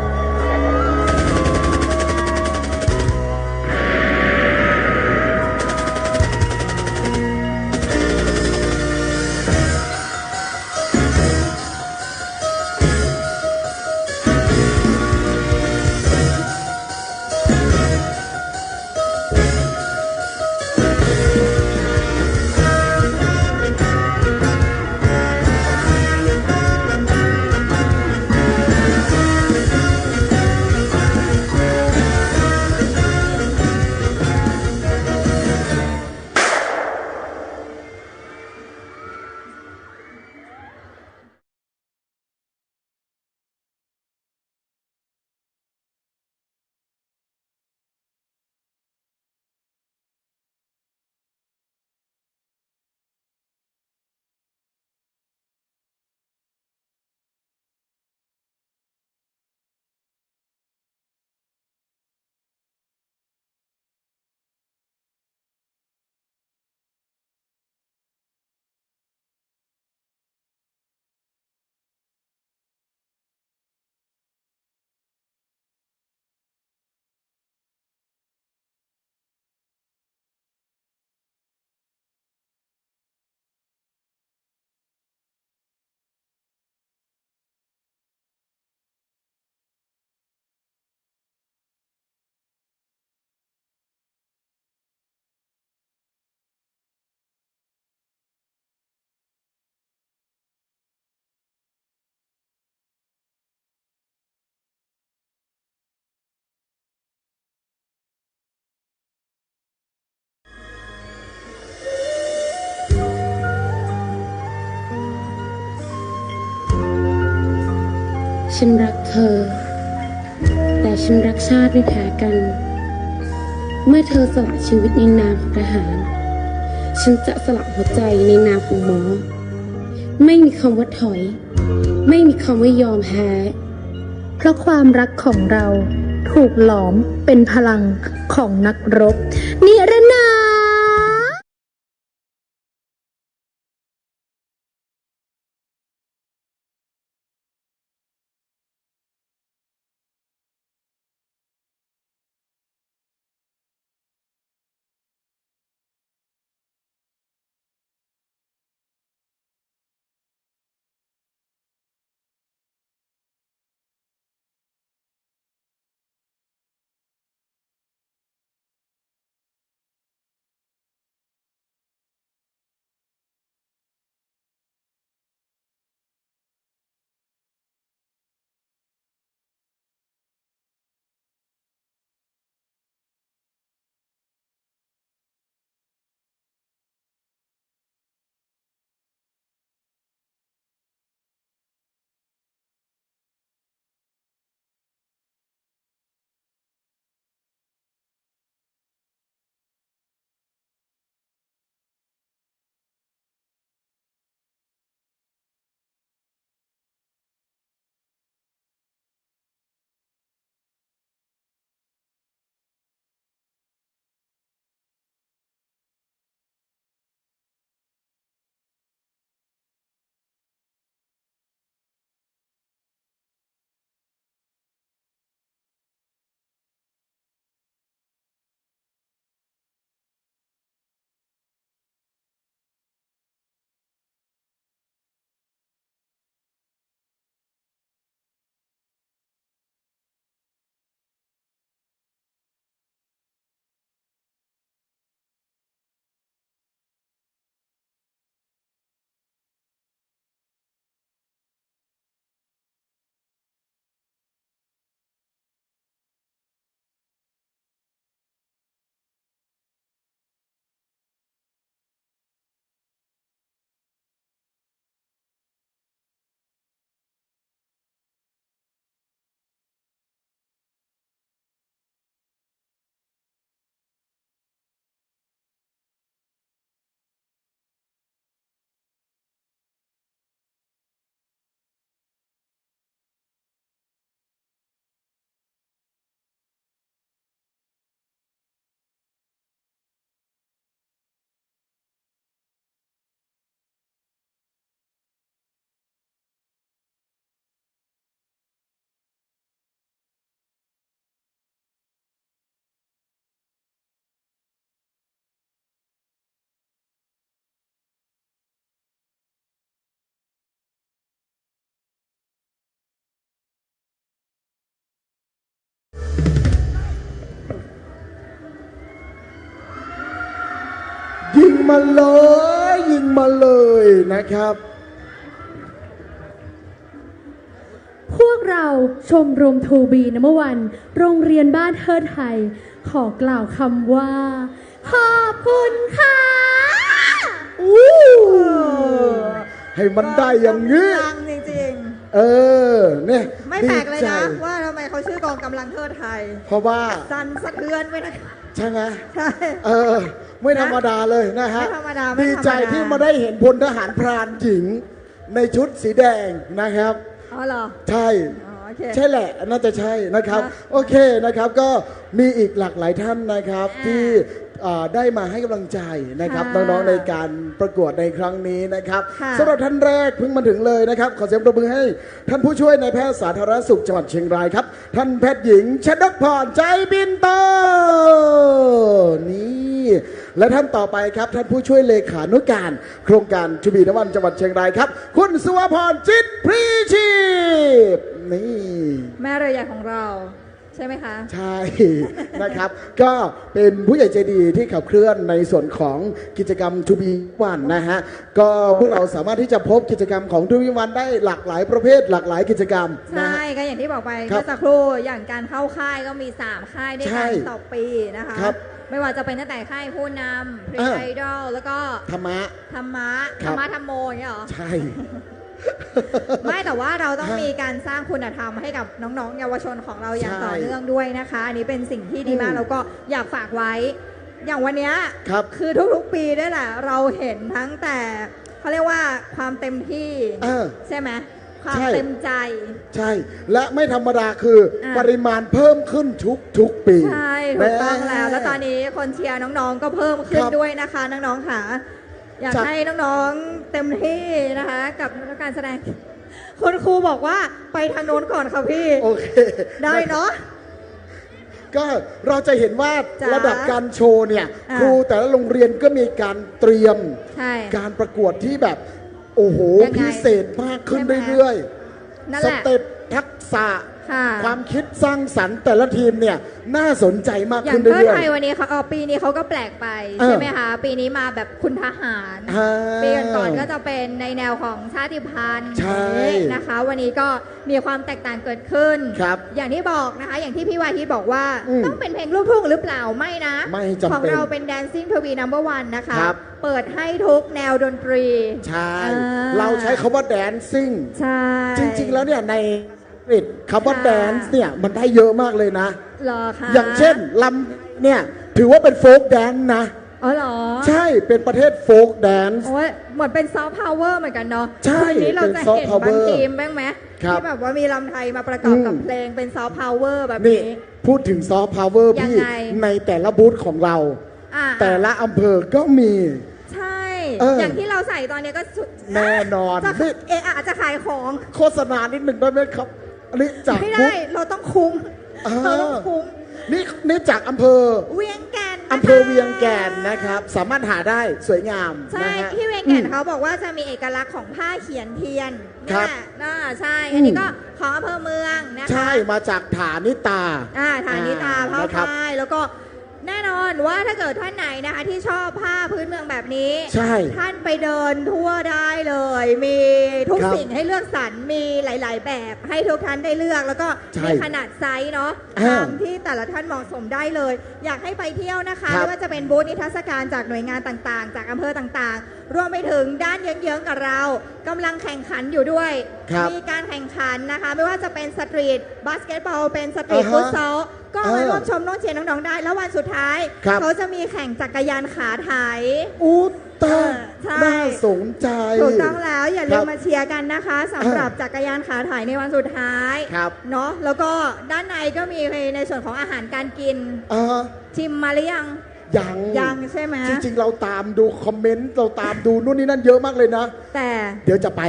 ฉันรักเธอแต่ฉันรักชาติไม่แพ้กัน เมื่อเธอสละชีวิตในนามของทหารฉันจะสละหัวใจในนามของหมอไม่มีคำว่าถอยไม่มีคำว่ายอมแพ้เพราะความรักของเราถูกหลอมเป็นพลังของนักรบนิรนา ยิงมาเลยยิงมาเลยนะครับ พวกเราชมรมทูบีนัมเบอร์วันโรงเรียนบ้านเทิดไทย ขอกล่าวคำว่า ขอบคุณค่ะให้มันได้อย่างนี้ ดังจริง เนี่ย ๆ ไม่แปลกเลยนะว่าทำไมเขาชื่อกองกำลังเทิดไทย เพราะว่า สั่นสะเทือนไปนะ ใช่ไหม ใช่ ไม่ธรรมดาเลยนะฮะ ไม่ธรรมดา ดีใจที่มาได้เห็นพลทหารพรานหญิงในชุดสีแดงนะครับ อ๋อเหรอ ใช่ โอเค ใช่แหละน่าจะใช่นะครับ โอเคนะครับก็มีอีกหลากหลายท่านนะครับที่ได้มาให้กำลังใจนะครับน้องๆในการประกวดในครั้งนี้นะครับสำหรับท่านแรกเพิ่งมาถึงเลยนะครับขอเสียงปรบมือให้ท่านผู้ช่วยในแพทย์สาธารณสุขจังหวัดเชียงรายครับท่านแพทย์หญิงชนกพรใจบินโตนี่และท่านต่อไปครับท่านผู้ช่วยเลขานุการโครงการชูบีนวันจังหวัดเชียงรายครับคุณสุวพรจิตพรีชีพนี่แม่เรือใหญ่ของเราใช่ไหมคะใช่ นะครับ ก็เป็นผู้ใหญ่ใจดีที่ขับเคลื่อนในส่วนของกิจกรรมทูบีวันนะฮะก็พวกเราสามารถที่จะพบกิจกรรมของทูบีวันได้หลากหลายประเภทหลากหลายกิจกรรมใช่ก็อย่างที่บอกไปเมื่อสักครู่อย่างการเข้าค่ายก็มี3ค่ายด้วยกันต่อปีนะคะไม่ว่าจะเป็นตั้งแต่ค่ายผู้นำพรีไอดอลแล้วก็ธรรมะธรรมโมอย่างเงี้ยหรอใช่ ไม่แต่ว่าเราต้องมีการสร้างคุณธรรมให้กับน้องๆเยาวชนของเราอย่างต่อเนื่องด้วยนะคะอันนี้เป็นสิ่งที่ดีมากแล้วก็อยากฝากไว้อย่างวันนี้คือทุกๆปีได้แหละเราเห็นทั้งแต่เขาเรียกว่าความเต็มที่ใช่ไหมความเต็มใจใช่และไม่ธรรมดาคือปริมาณเพิ่มขึ้นทุกปีใช่ถูกต้องแล้วตอนนี้คนเชียร์น้องๆก็เพิ่มขึ้นด้วยนะคะน้องๆค่ะอยากให้น้องๆเต็มที่นะคะกับการแสดงคุณครูบอกว่าไปทางโน้นก่อนค่ะพี่โอเคได้เนาะก็เราจะเห็นว่าระดับการโชว์เนี่ยครูแต่ละโรงเรียนก็มีการเตรียมการประกวดที่แบบโอ้โหพิเศษมากขึ้นเรื่อยๆสเต็ปทักษะความคิดสร้างสรรค์แต่ละทีมเนี่ยน่าสนใจมากขึ้นเรื่อยๆอย่างเพื่อไทยวันนี้เขาปีนี้เขาก็แปลกไปใช่ไหมคะปีนี้มาแบบคุณทหารปีก่อนก็จะเป็นในแนวของชาติพันธุ์นะคะวันนี้ก็มีความแตกต่างเกิดขึ้นอย่างที่บอกนะคะอย่างที่พี่วาทิตบอกว่าต้องเป็นเพลงลูกทุ่งหรือเปล่าไม่นะของเราเป็น Dancing to be number one นะคะเปิดให้ทุกแนวดนตรีใช่เราใช้คำว่า Dancing ใช่จริงๆแล้วเนี่ยในคำว่าแดนซ์เนี่ยมันได้เยอะมากเลยนะอย่างเช่นลำเนี่ยถือว่าเป็นโฟล์กแดนซ์นะอ๋อเหรอใช่เป็นประเทศโฟล์กแดนซ์เหมือนเป็นซอฟต์พาวเวอร์เหมือนกันเนาะใช่นี้เราจะเห็นบางทีมบ้างไหมที่แบบว่ามีลำไทยมาประกอบกับเพลงเป็นซอฟต์พาวเวอร์แบบนี้พูดถึงซอฟต์พาวเวอร์พี่ในแต่ละบูธของเราแต่ละอำเภอก็มีใช่อย่างที่เราใส่ตอนนี้ก็แน่นอนอาจจะขายของโฆษณานิดหนึ่งได้ไหมครับอันนี้จากไม่ได้เราต้องคุ้มเราต้องคุ้มนี่จากอำเภอเวียงแก่นอำเภอเวียงแก่นนะครับสามารถหาได้สวยงามใช่ที่เวียงแก่นเขาบอกว่าจะมีเอกลักษณ์ของผ้าเขียนเทียนครับใช่อันนี้ก็ของอำเภอเมืองนะคะใช่มาจากฐานิตาฐานิตาผ้าฝ้ายแล้วก็แน่นอนว่าถ้าเกิดท่านไหนนะคะที่ชอบผ้าพื้นเมืองแบบนี้ท่านไปเดินทั่วได้เลยมีทุกสิ่งให้เลือกสรรมีหลายๆแบบให้ทุกท่านได้เลือกแล้วก็มีขนาดไซส์เนาะตามที่แต่ละท่านเหมาะสมได้เลยอยากให้ไปเที่ยวนะคะไม่ว่าจะเป็นบูธนิทรรศการจากหน่วยงานต่างๆจากอำเภอต่างๆรวมไปถึงด้านเยื้องๆกับเรากำลังแข่งขันอยู่ด้วยมีการแข่งขันนะคะไม่ว่าจะเป็นสตรีทบาสเกตบอลเป็นสตรีทฟุตซอลก็มาร่วมชมน้องเชียร์น้องๆได้แล้ววันสุดท้ายเขาจะมีแข่งจักรยานขาไถน่าสนใจถูกต้องแล้วอย่าลืมมาเชียร์กันนะคะสำหรับจักรยานขาไถในวันสุดท้ายเนาะแล้วก็ด้านในก็มีในส่วนของอาหารการกินชิมมาหรือยังยังใช่ไหมจริงๆเราตามดูคอมเมนต์เราตามดูนู่นนี่นั่นเยอะมากเลยนะแต่เดี๋ยวจะไป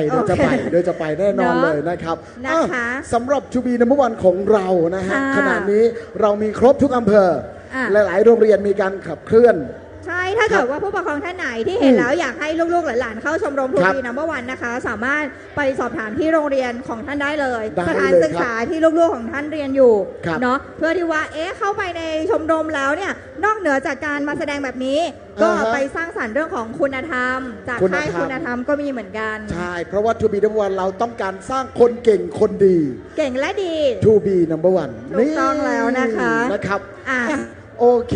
แน่นอนเลยนะครับสำหรับทูบีนัมเบอร์วันของเรานะฮะขณะนี้เรามีครบทุกอำเภอหลายๆโรงเรียนมีการขับเคลื่อนใช่ ถ้าเกิดว่าผู้ปกครองท่านไหนที่เห็นแล้วอยากให้ลูกๆหลานๆเข้าชมรมทูบีนัมเบอร์วันนะคะสามารถไปสอบถามที่โรงเรียนของท่านได้เลยสถานศึกษาที่ลูกๆของท่านเรียนอยู่เนาะเพื่อที่ว่าเข้าไปในชมรมแล้วเนี่ยนอกเหนือจากการมาแสดงแบบนี้ก็ไปสร้างสรรค์เรื่องของคุณธรรมจากค่ายคุณธรรมก็มีเหมือนกันใช่เพราะว่า To be number one เราต้องการสร้างคนเก่งคนดีเก่งและดี To be number one ถูกต้องแล้วนะคะนะครับโอเค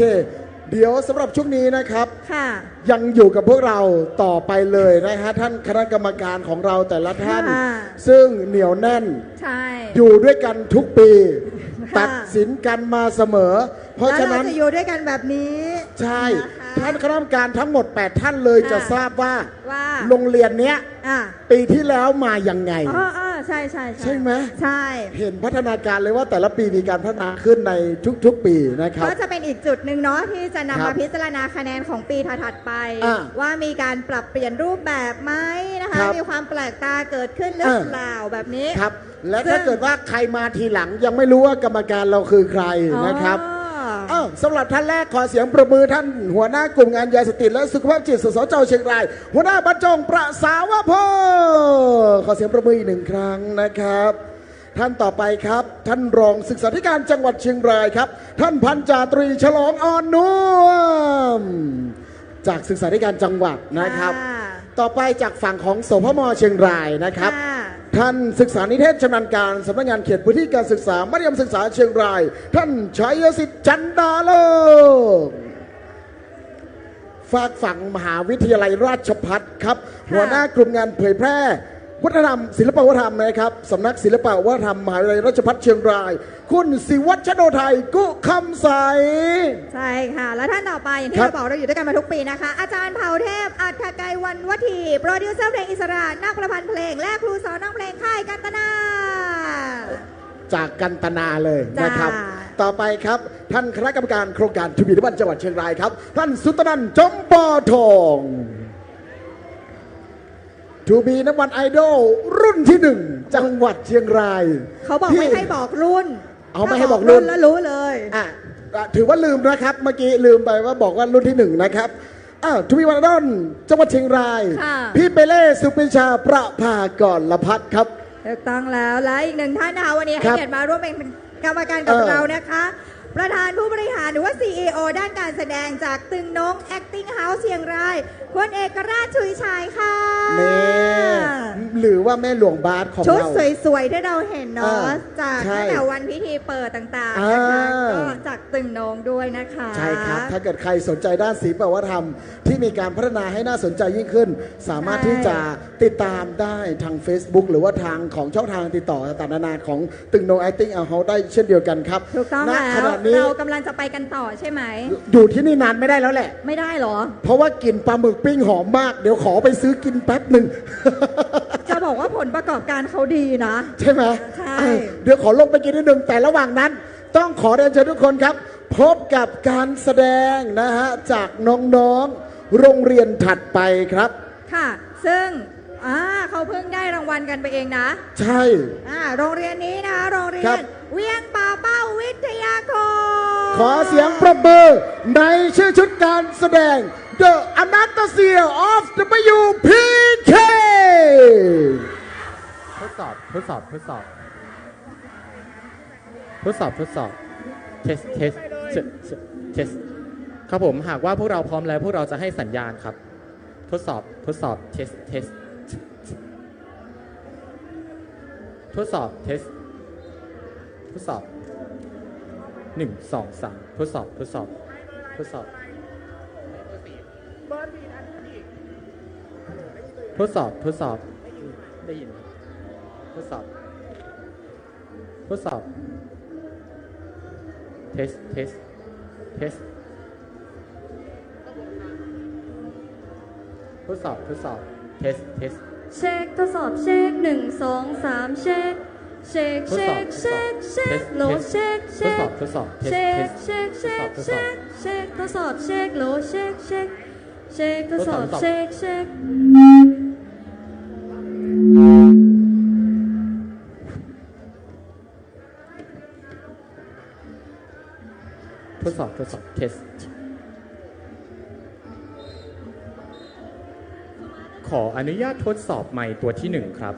เดี๋ยวสำหรับช่วงนี้นะครับค่ะยังอยู่กับพวกเราต่อไปเลยนะฮะท่านคณะกรรมการของเราแต่ละท่านซึ่งเหนียวแน่นอยู่ด้วยกันทุกปีตัดสินกันมาเสมอเพราะฉะนั้นจะอยู่ด้วยกันแบบนี้ใช่ท่านคณะกรรมการทั้งหมด8ท่านเลยจะทราบว่าโรงเรียนเนี้ยปีที่แล้วมายังไงใช่ใช่ไหมใช่เห็นพัฒนาการเลยว่าแต่ละปีมีการพัฒนาขึ้นในทุกๆปีนะครับก็จะเป็นอีกจุดหนึ่งเนาะที่จะนำมาพิจารณาคะแนนของปีถัดไปว่ามีการปรับเปลี่ยนรูปแบบไหมนะคะมีความแปลกตาเกิดขึ้นหรือเปล่าแบบนี้ครับและถ้าเกิดว่าใครมาทีหลังยังไม่รู้ว่ากรรมการเราคือใครนะครับสำหรับท่านแรกขอเสียงประมือท่านหัวหน้ากลุ่มงานยาเสพติดและสุขภาพจิตสสจ.เชียงรายหัวหน้าบรรจงประสาวพขอเสียงประมืออีกหนึ่งครั้งนะครับท่านต่อไปครับท่านรองศึกษาธิการจังหวัดเชียงรายครับท่านพันจ่าตรีฉลองอ่อนนุ่มจากศึกษาธิการจังหวัดนะครับต่อไปจากฝั่งของสพม.เชียงรายนะครับท่านศึกษานิเทศชำนาญการสำนักงานเขตพื้นที่การศึกษามัธยมศึกษาเชียงรายท่านชัยสิทธิ์จันดาโลกฝากฝั่งมหาวิทยาลัยราชภัฏครับหัวหน้ากลุ่มงานเผยแพร่วัฒนธรรมศิลปวัฒนธรรมนะครับสำนักศิลปวัฒนธรรมมหาวิทยาลัยราชภัฏเชียงรายคุณศิวัชโนไทยกุคำใสใช่ค่ะและท่านต่อไปอย่างที่เราบอกเราอยู่ด้วยกันมาทุกปีนะคะอาจารย์เผ่าเทพอัฏฐไกรวรรณวทีโปรดิวเซอร์เพลงอิสระนักประพันธ์เพลงและครูสอนนักเพลงค่ายกันตนาจากกันตนาเลยนะครับต่อไปครับท่านคณะกรรมการโครงการทูบีนัมเบอร์วันจังหวัดเชียงรายครับท่านสุตนันท์จอมปอทองทูบีนัมเบอร์วันไอดอลรุ่นที่1จังหวัดเชียงรายเขาบอกไม่ให้บอกรุ่นไม่ให้บอกรุ่นแล้วรู้เลยถือว่าลืมนะครับเมื่อกี้ลืมไปว่าบอกว่ารุ่นที่1นะครับทูบีวันไอดอลจังหวัดเชียงรายพี่เปเล่สุปิชาประภากรละพัฒน์ครับถูกต้องแล้วและอีกหนึ่งท่านนะคะวันนี้ให้เกียรติมาร่วมเป็นกรรมการกับเรานะคะประธานผู้บริหารหรือว่า CEO ด้านการแสดงจากตึงนง Acting House เชียงรายคุณเอกราชชุยชัยค่ะหรือว่าแม่หลวงบาสของเราชุดสวยๆที่เราเห็นเนาะจากตั้งแต่วันพิธีเปิดต่างๆนะคะก็จากตึงนงด้วยนะคะใช่ครับถ้าเกิดใครสนใจด้านศิลปวัฒนธรรมที่มีการพัฒนาให้น่าสนใจยิ่งขึ้นสามารถที่จะติดตามได้ทาง Facebook หรือว่าทางของช่องทางติดต่อต่างๆนานาของตึงนง Acting House ได้เช่นเดียวกันครับถูกต้องแล้วเรากำลังจะไปกันต่อใช่ไหมอยู่ที่นี่นานไม่ได้แล้วแหละไม่ได้หรอเพราะว่ากลิ่นปลาหมึกปิ้งหอมมากเดี๋ยวขอไปซื้อกินแป๊บหนึ่งจะบอกว่าผลประกอบการเขาดีนะใช่ไหมใช่เดี๋ยวขอลงไปกินนิดนึงแต่ระหว่างนั้นต้องขอเรียนเชิญทุกคนครับพบกับการแสดงนะฮะจากน้องๆโรงเรียนถัดไปครับค่ะซึ่งเขาเพิ่งได้รางวัลกันไปเองนะใช่โรงเรียนนี้นะโรงเรียนเวียงป่าเป้าวิทยาคมขอเสียงปรบมือในชื่อชุดการแสดง The Anastasia of WPK ทดสอบเทสครับผมหากว่าพวกเราพร้อมแล้วพวกเราจะให้สัญญาณครับทดสอบเทส1 2 3ทดสอบได้ยินทดสอบเทสทดสอบเทสเช็คทดสอบเช็ค1 2 3เช็คโหลเช็คทดสอบทดสอบเช็คโหลเช็คทดสอบเช็คทดสอบเทส ขออนุญาตทดสอบไมค์ตัวที่1ครับ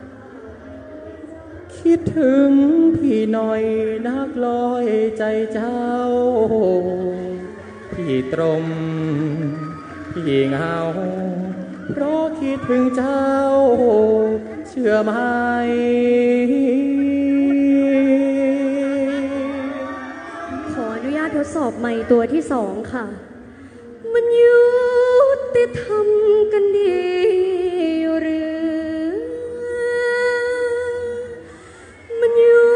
คิดถึงพี่หน่อยนักลอยใจเจ้าพี่ตรมพี่เหงาเพราะคิดถึงเจ้าเชื่อไหมขออนุญาตทดสอบไมค์ตัวที่2ค่ะมันยุติธรรมกันดีหรือมันยุ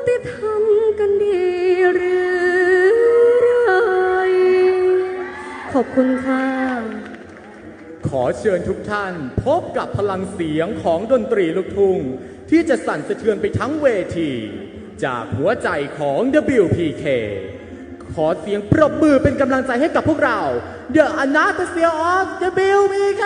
ติธรรมกันดีหรือไรขอบคุณค่ะขอเชิญทุกท่านพบกับพลังเสียงของดนตรีลูกทุ่งที่จะสั่นสะเทือนไปทั้งเวทีจากหัวใจของ WPK ขอเสียงปรบมือเป็นกำลังใจให้กับพวกเรา The Anastasia of WPK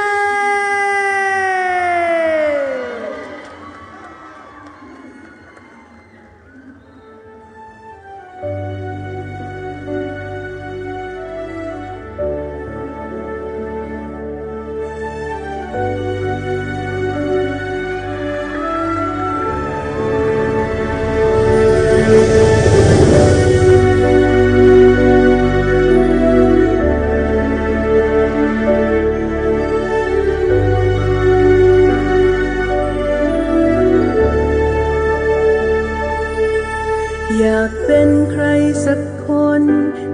อยากเป็นใครสักคน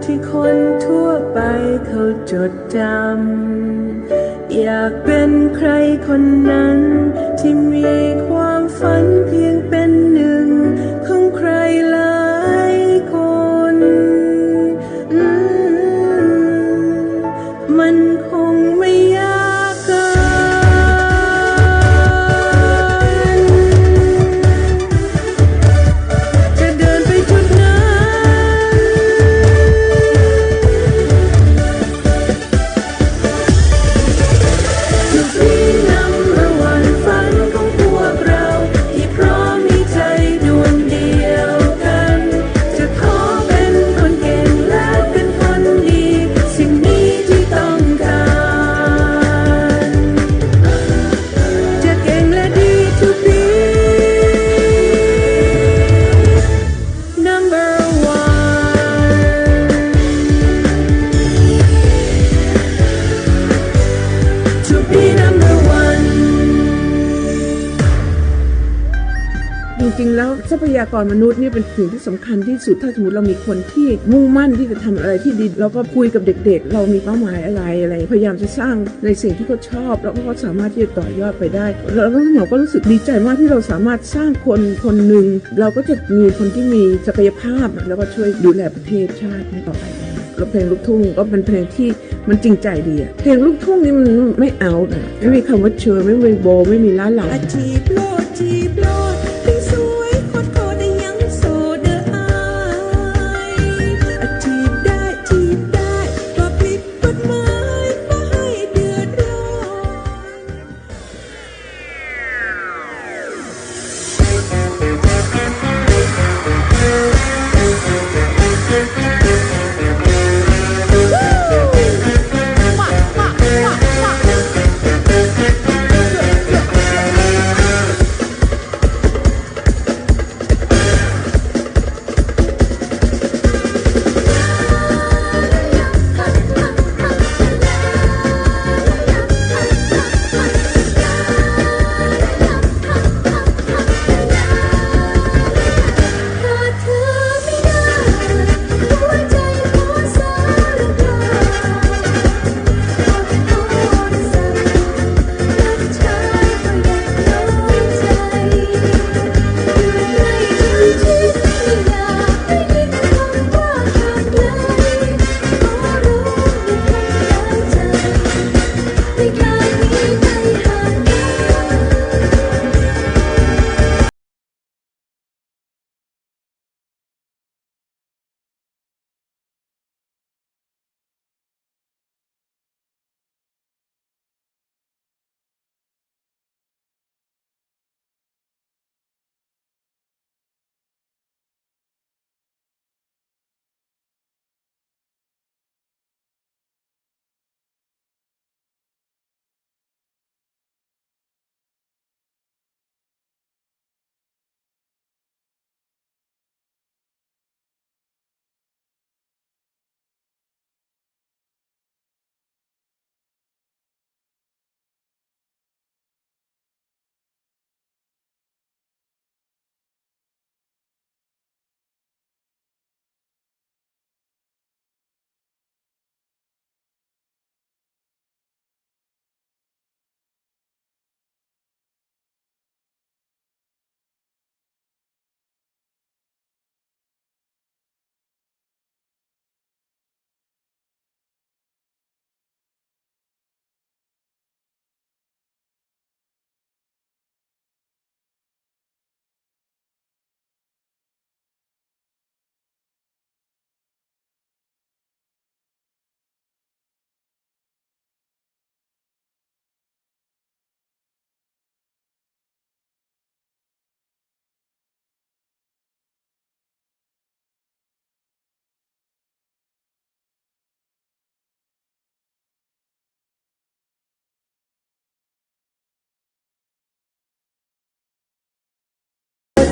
ที่คนทั่วไปเขาจดจำอยากเป็นใครคนนั้นที่มีความฝันเพียงเป็นหนึ่งของใครหลายคนมันคงไม่ยากเกินจะเดินไปจุดนั้นทุกที่นำระวันฝันของพวกเราที่พร้อมมีใจดวงเดียวกันจะขอเป็นคนเก่งและเป็นคนดีสิ่งนี้ที่ต้องการจะเก่งและดี to be number one to be number one จริงๆแล้วทรัพยากรมนุษย์นี่เป็นสิ่งที่สำคัญที่สุดถ้าสมมติเรามีคนที่มุ่งมั่นที่จะทำอะไรที่ดีเราก็คุยกับเด็กๆเรามีเป้าหมายอะไรพยายามจะสร้างในสิ่งที่เขาชอบแล้วก็เขาสามารถที่จะต่อยอดไปได้แล้วหมอก็รู้สึกดีใจมากที่เราสามารถสร้างคนคนหนึ่งเราก็จะมีคนที่มีศักยภาพแล้วก็ช่วยดูแลประเทศชาติให้ต่อไปได้แล้วเพลงลูกทุ่งก็เป็นเพลงที่มันจริงใจดีอะเพลงลูกทุ่งนี่มันไม่เอานะไม่มีคำว่าเชยไม่มีโบไม่มีล้าหลัง จีบโลดจีบโลดถึงสวยโคตรโคตรแต่ยังโสดเด้ออายจีบได้ก็ผิดกฎหมายบ่ให้เดือดร้อน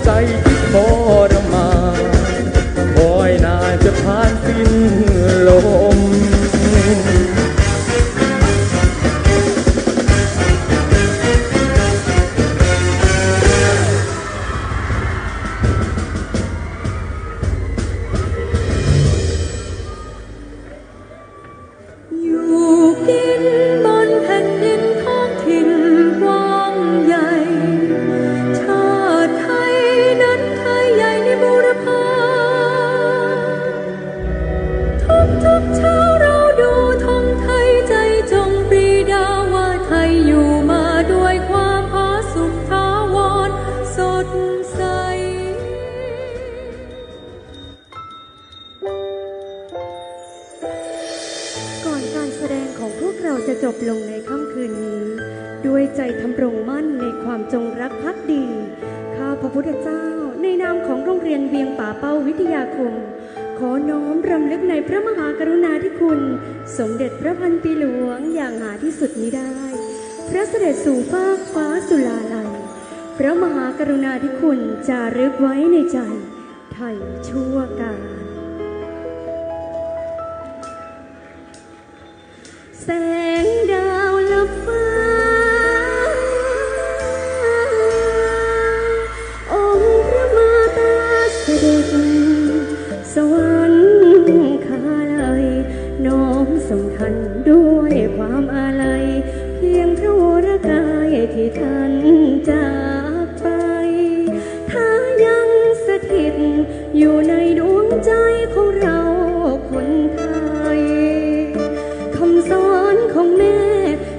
ใจที่ทรมานคอยนานจะผ่านสิ้นลมอยู่กินบนแผ่นดินท้องถิ่นกว้างใหญ่ชาติไทยนั้นไทยใหญ่ในบูรพาทุกเช้าเราดูธงไทยใจจงปรีดาว่าไทยอยู่มาด้วยความผาสุกถาวรสดใส ก่อนการแสดงของพวกเราจะจบลงในค่ำคืนนี้ ด้วยใจทำรงมั่นในความจงรักภักดี ข้าพระพุทธเจ้าในนามของโรงเรียนเวียงป่าเป้าวิทยาคม ขอน้อมรำลึกในพระมหากรุณาธิคุณ สมเด็จพระพันปีหลวงอย่างหาที่สุดมิได้ พระเสด็จสู่ฟากฟ้าสุลาลัย พระมหากรุณาธิคุณจารึกไว้ในใจไทยชั่วกาล แสงดาวลับฟ้าองค์พระมาตาเสด็จสวรรค์คาลัยน้อมส่งท่านด้วยความอาลัยเพียงพระวรกายที่ท่านจากไปถ้ายังสถิตอยู่ในดวงใจของเราคนไทยคำสอนของแม่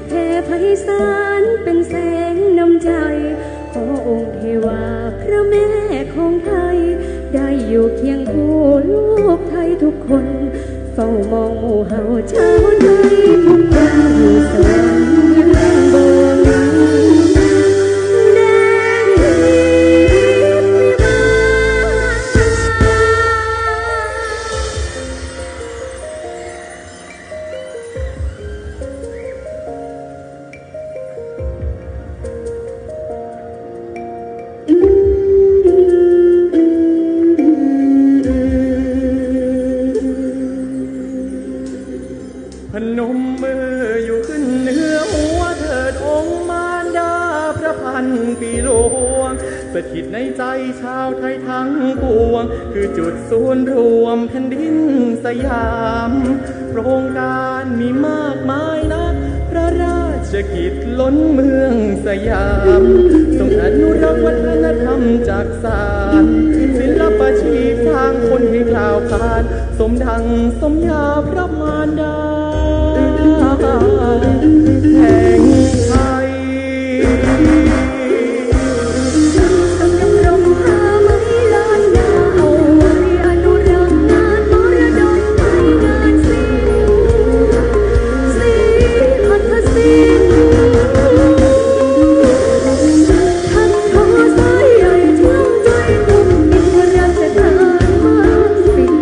แผ่ไพศาลเป็นแสงนำใจขอองค์เทวาพระแม่ของไทยได้อยู่เคียงคู่ลูกไทยทุกคนเฝ้ามองหมู่เฮาชาวไทยทุกคนอยู่สวรรค์บนแดนวิมานพนมมืออยู่ขึ้นเหนือหัวเถิดองค์มารดาพระพันปีหลวงสถิตในใจชาวไทยทั้งปวงคือจุดศูนย์รวมแผ่นดินสยามโครงการมีมากมายนักพระราชกิจล้นเมืองสยามทรงอนุรักษ์วัฒนธรรมจากสารศิลปชีพสร้างคนให้กล่าวขานสมดังสมยาพระมารดาแห่งไทยดำรงผ้าไหมล้านนาเอาไว้อนุรักษ์งานมรดกไทยงานศิลป์หัตถศิลป์ท่านขอสายใหญ่เชื่อมใจทุกอินพระราชทานมากสิ่ง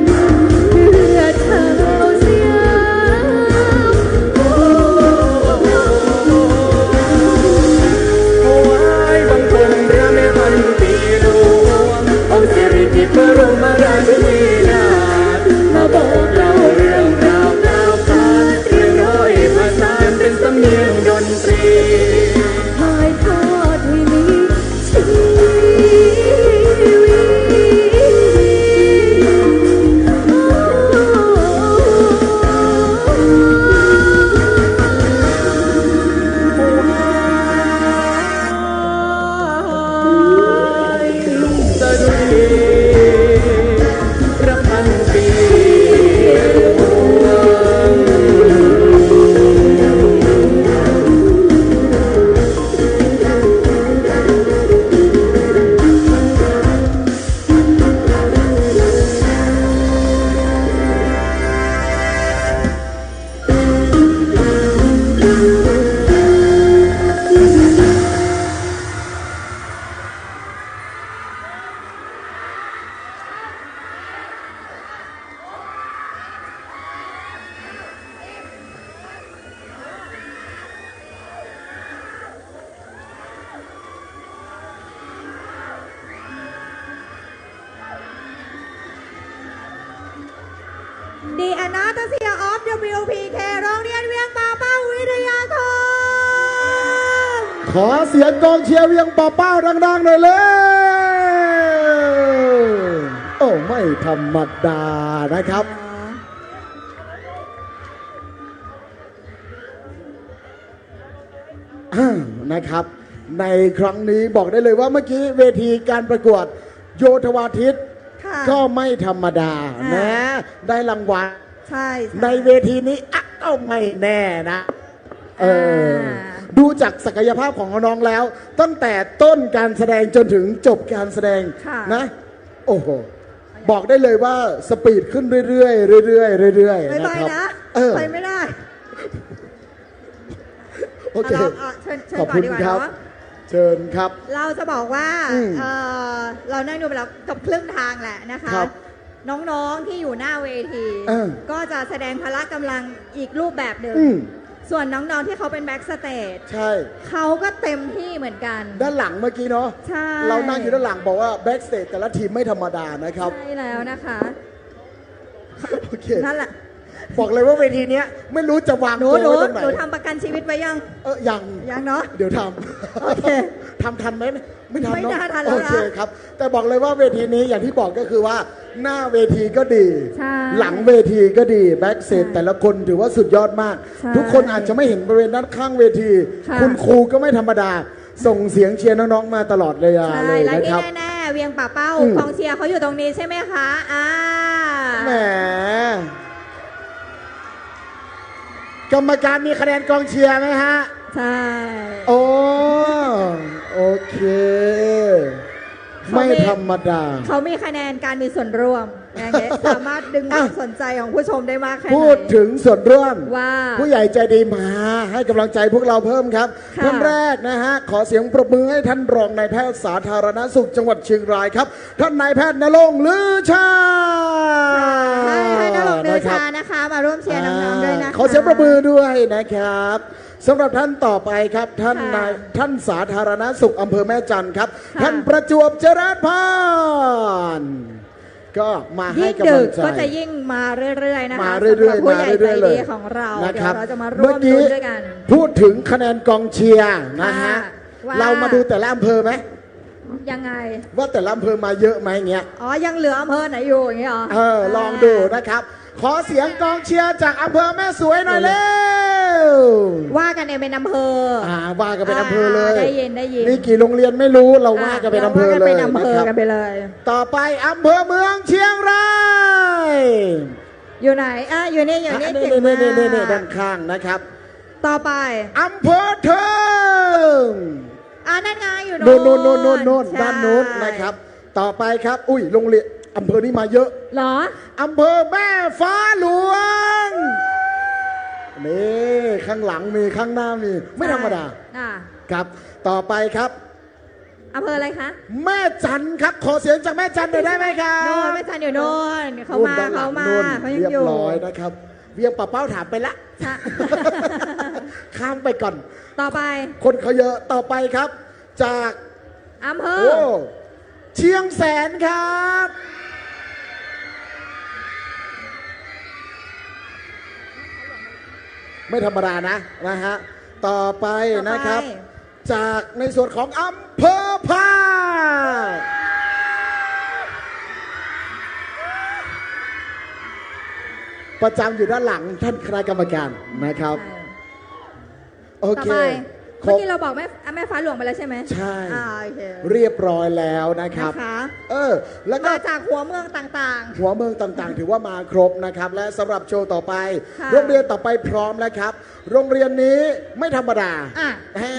เพื่อชาวสยาม พ WPK โรงเรียนเวียงป่าเป้าวิทยาคม ขอเสียงกองเชียร์เวียงป่าเป้าดังๆหน่อยเลยโอ้ไม่ธรรมดานะครับนะครับ ในครั้งนี้บอกได้เลยว่าเมื่อกี้เวทีการประกวดโยธวาทิตก็ไม่ธรรมดานะได้รางวัลในเวทีนี้ก็ไม่แน่นะดูจากศักยภาพของน้องแล้ว ตั้งแต่ต้นการแสดงจนถึงจบการแสดงนะโอ้โหบอกได้เลยว่าสปีดขึ้นเรื่อยๆเรื่อยๆเรื่อยๆนะครับไปไม่ได้โอเคขอบคุณครับเชิญครับเราจะบอกว่าเรานั่งดูไปแล้วกับครึ่งทางแหละนะคะน้องๆที่อยู่หน้าเวทีก็จะแสดงพละกำลังอีกรูปแบบหนึ่งส่วนน้องๆที่เขาเป็นแบ็กสเตจใช่เขาก็เต็มที่เหมือนกันด้านหลังเมื่อกี้เนาะใช่เรานั่งอยู่ด้านหลังบอกว่าแบ็กสเตจแต่ละทีมไม่ธรรมดานะครับใช่แล้วนะคะโอเคนั่นแหละบอกเลยว่าเวทีนี้ไม่รู้จะวางตัวไว้ตรงไหนหนูทำประกันชีวิตไว้ยังยังเนาะเดี๋ยวทำโอเคทำทันไหมไม่ทันเนาะโอเคครับแต่บอกเลยว่าเวทีนี้อย่างที่บอกก็คือว่าหน้าเวทีก็ดีหลังเวทีก็ดีแบ็กเซตแต่ละคนถือว่าสุดยอดมากทุกคนอาจจะไม่เห็นบริเวณด้านข้างเวทีคุณครูก็ไม่ธรรมดาส่งเสียงเชียร์น้องๆมาตลอดเลยนะครับและที่แน่ๆเวียงป่าเป้ากองเชียร์เขาอยู่ตรงนี้ใช่ไหมคะแหมกรรมการมีคะแนนกองเชียร์ไหมฮะใช่โอเคไม่ธรรมดาเขามีคะแนนการมีส่วนร่วมสามารถดึงความสนใจของผู้ชมได้มากแค่ไหนพูดถึงส่วนร่วมว่าผู้ใหญ่ใจดีมาให้กำลังใจพวกเราเพิ่มครับท่านแรกนะฮะขอเสียงปรบมือให้ท่านรองนายแพทย์สาธารณสุขจังหวัดเชียงรายครับท่านนายแพทย์ณรงค์ลือชาให้ณรงค์ลือชานะคะมาร่วมเชียร์น้องๆด้วยนะคะขอเสียงปรบมือด้วยนะครับสำหรับท่านต่อไปครับท่านสาธารณสุขอำเภอแม่จันทร์ครับท่านประจวบเจริญพรก็มาให้กำลังใจก็จะยิ่งมาเรื่อยๆนะคะมาเรื่อยๆผู้ใหญ่ใจดีของเราเดี๋ยวเราจะมาร่วมดูด้วยกันพูดถึงคะแนนกองเชียร์นะฮะเรามาดูแต่ละอำเภอไหมยังไงว่าแต่ละอำเภอมาเยอะไหมเงี้ยยังเหลืออำเภอไหนอยู่อย่างเงี้ยลองดูนะครับขอเสียงกองเชียร์จากอำเภอแม่สวยหน่อยเร็วว่ากันเป็นอำเภอว่ากันเป็นอำเภอเลยได้ยินมีกี่โรงเรียนไม่รู้เราว่ากันเป็นอำเภอเลยกันไปเลยต่อไปอำเภอเมืองเชียงรายอยู่ไหนอยู่นี่เก่งมากด้านข้างนะครับต่อไปอำเภอเทิงนั่นไงอยู่โน่นด้านโน้นนะครับต่อไปครับอุ้ยโรงเรียนอำเภอนี้มาเยอะเหรออำเภอแม่ฟ้าหลวงนี่ข้างหลังมีข้างหน้ามีไม่ธรรมดาครับต่อไปครับอำเภออะไรคะแม่จันครับขอเสียงจากแม่จันหน่อยได้ไหมครับโน่นแม่จันอยู่โน่นเขามาเขายังอยู่เรียบร้อยนะครับเวียงป่าเป้าถามไปละข้ามไปก่อนต่อไปคนเขาเยอะต่อไปครับจากอำเภอเชียงแสนครับไม่ธรรมดานะฮะต่อไปนะครับจากในส่วนของอำเภอพาประจำอยู่ด้านหลังท่านคณะกรรมการนะครับโอเคเมื่อกี้เราบอกแม่ฟ้าหลวงไปแล้วใช่ไหมใช่เรียบร้อยแล้วนะครับแล้วก็จากหัวเมืองต่างๆหัวเมืองต่างๆถือว่ามาครบนะครับและสำหรับโชว์ต่อไปโรงเรียนต่อไปพร้อมแล้วครับโรงเรียนนี้ไม่ธรรมดา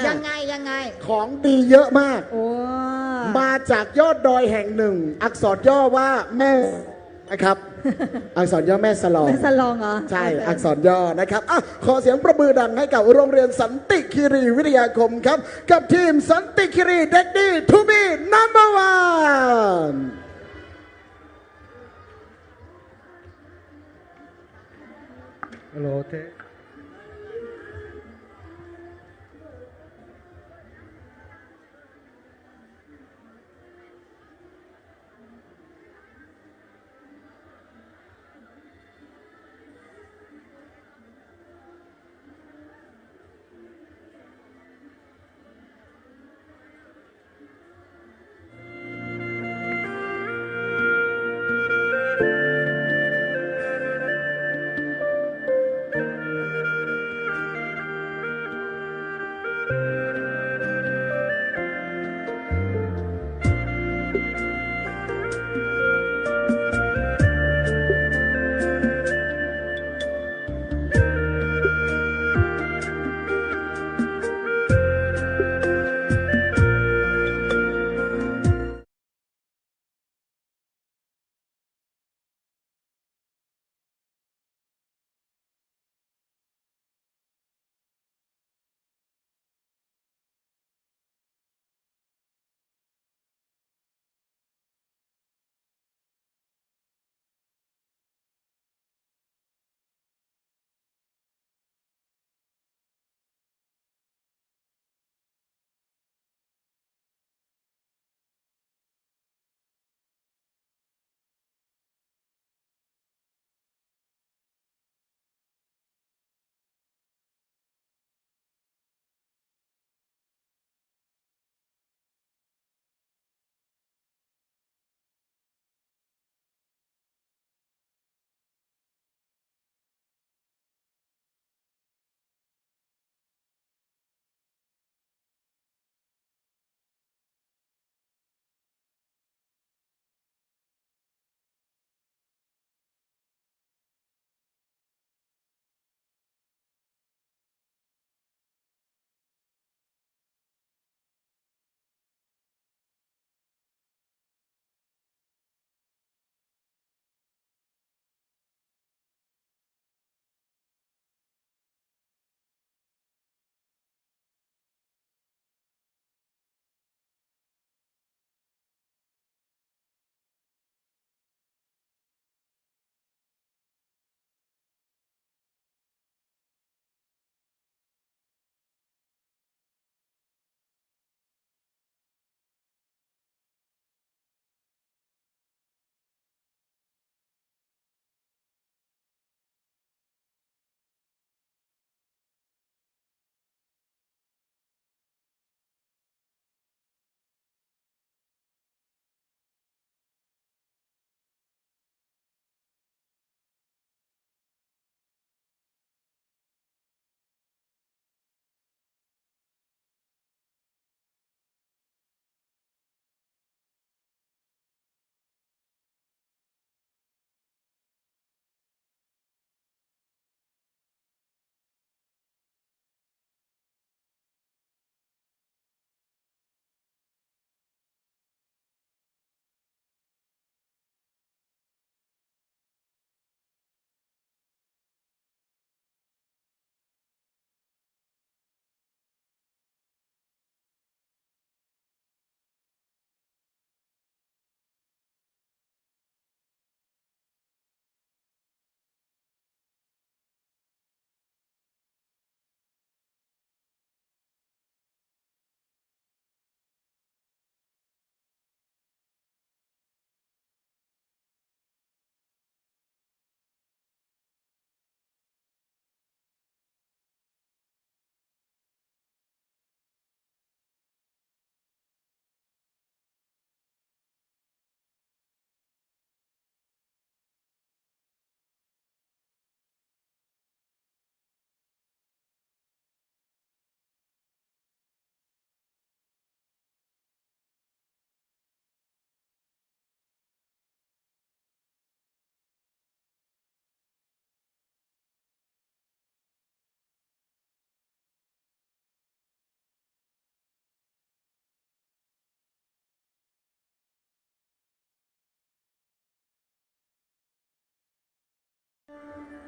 ยังไงของดีเยอะมากมาจากยอดดอยแห่งหนึ่งอักษรย่อว่าแม่นะครับอักษรย่อแม่สลองเหรอใช่อักษรย่อนะครับขอเสียงประมือดังให้กับโรงเรียนสันติคีรีวิทยาคมครับกับทีมสันติคีรีเด็กดีทูบีนัมเบอร์วันฮัลโหลเท เ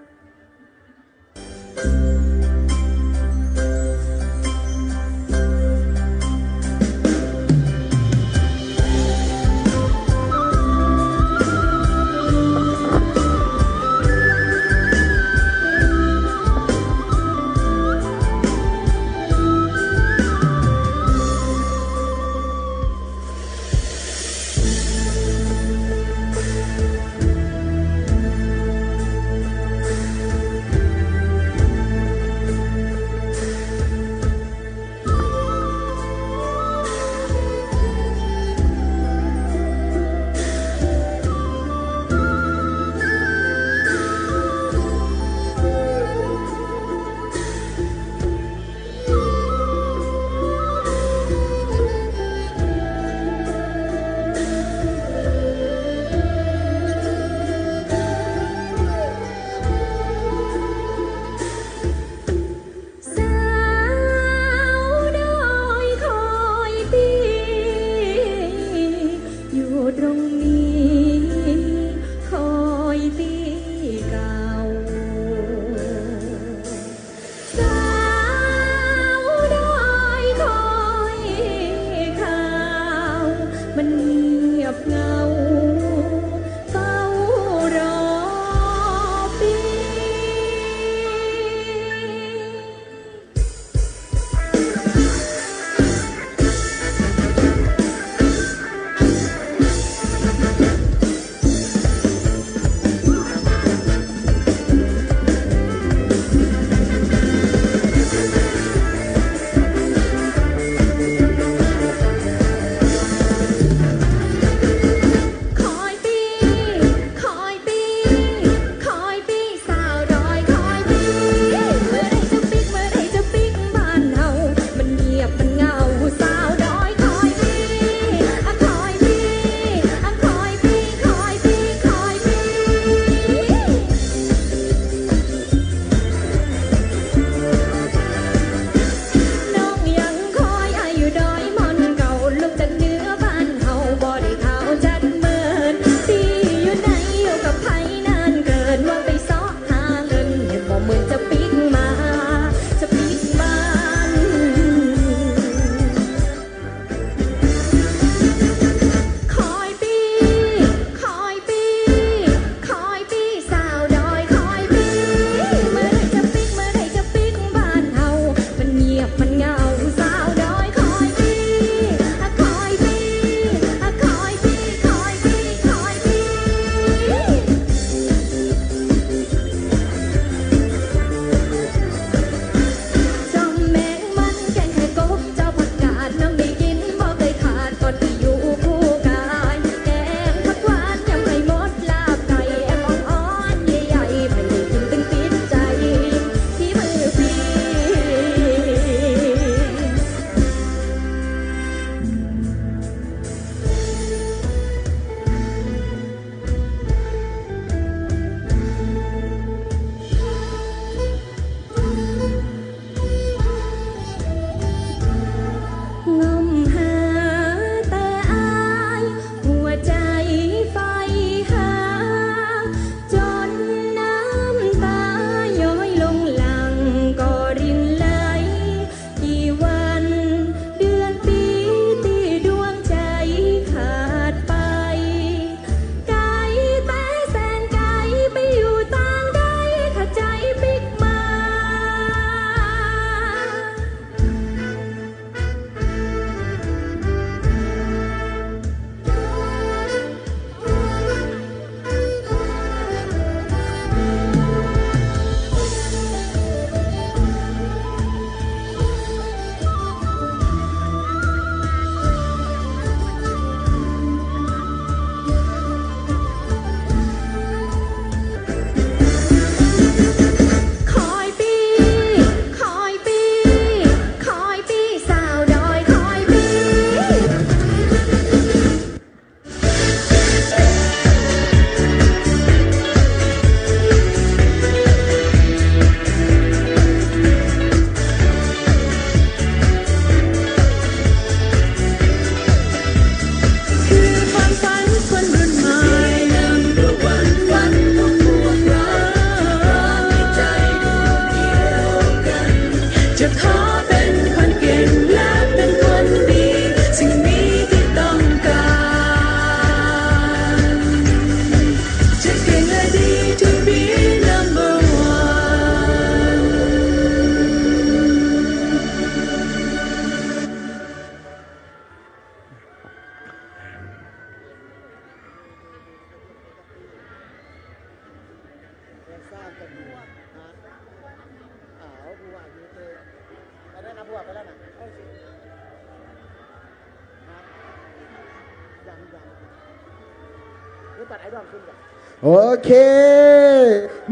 โอเค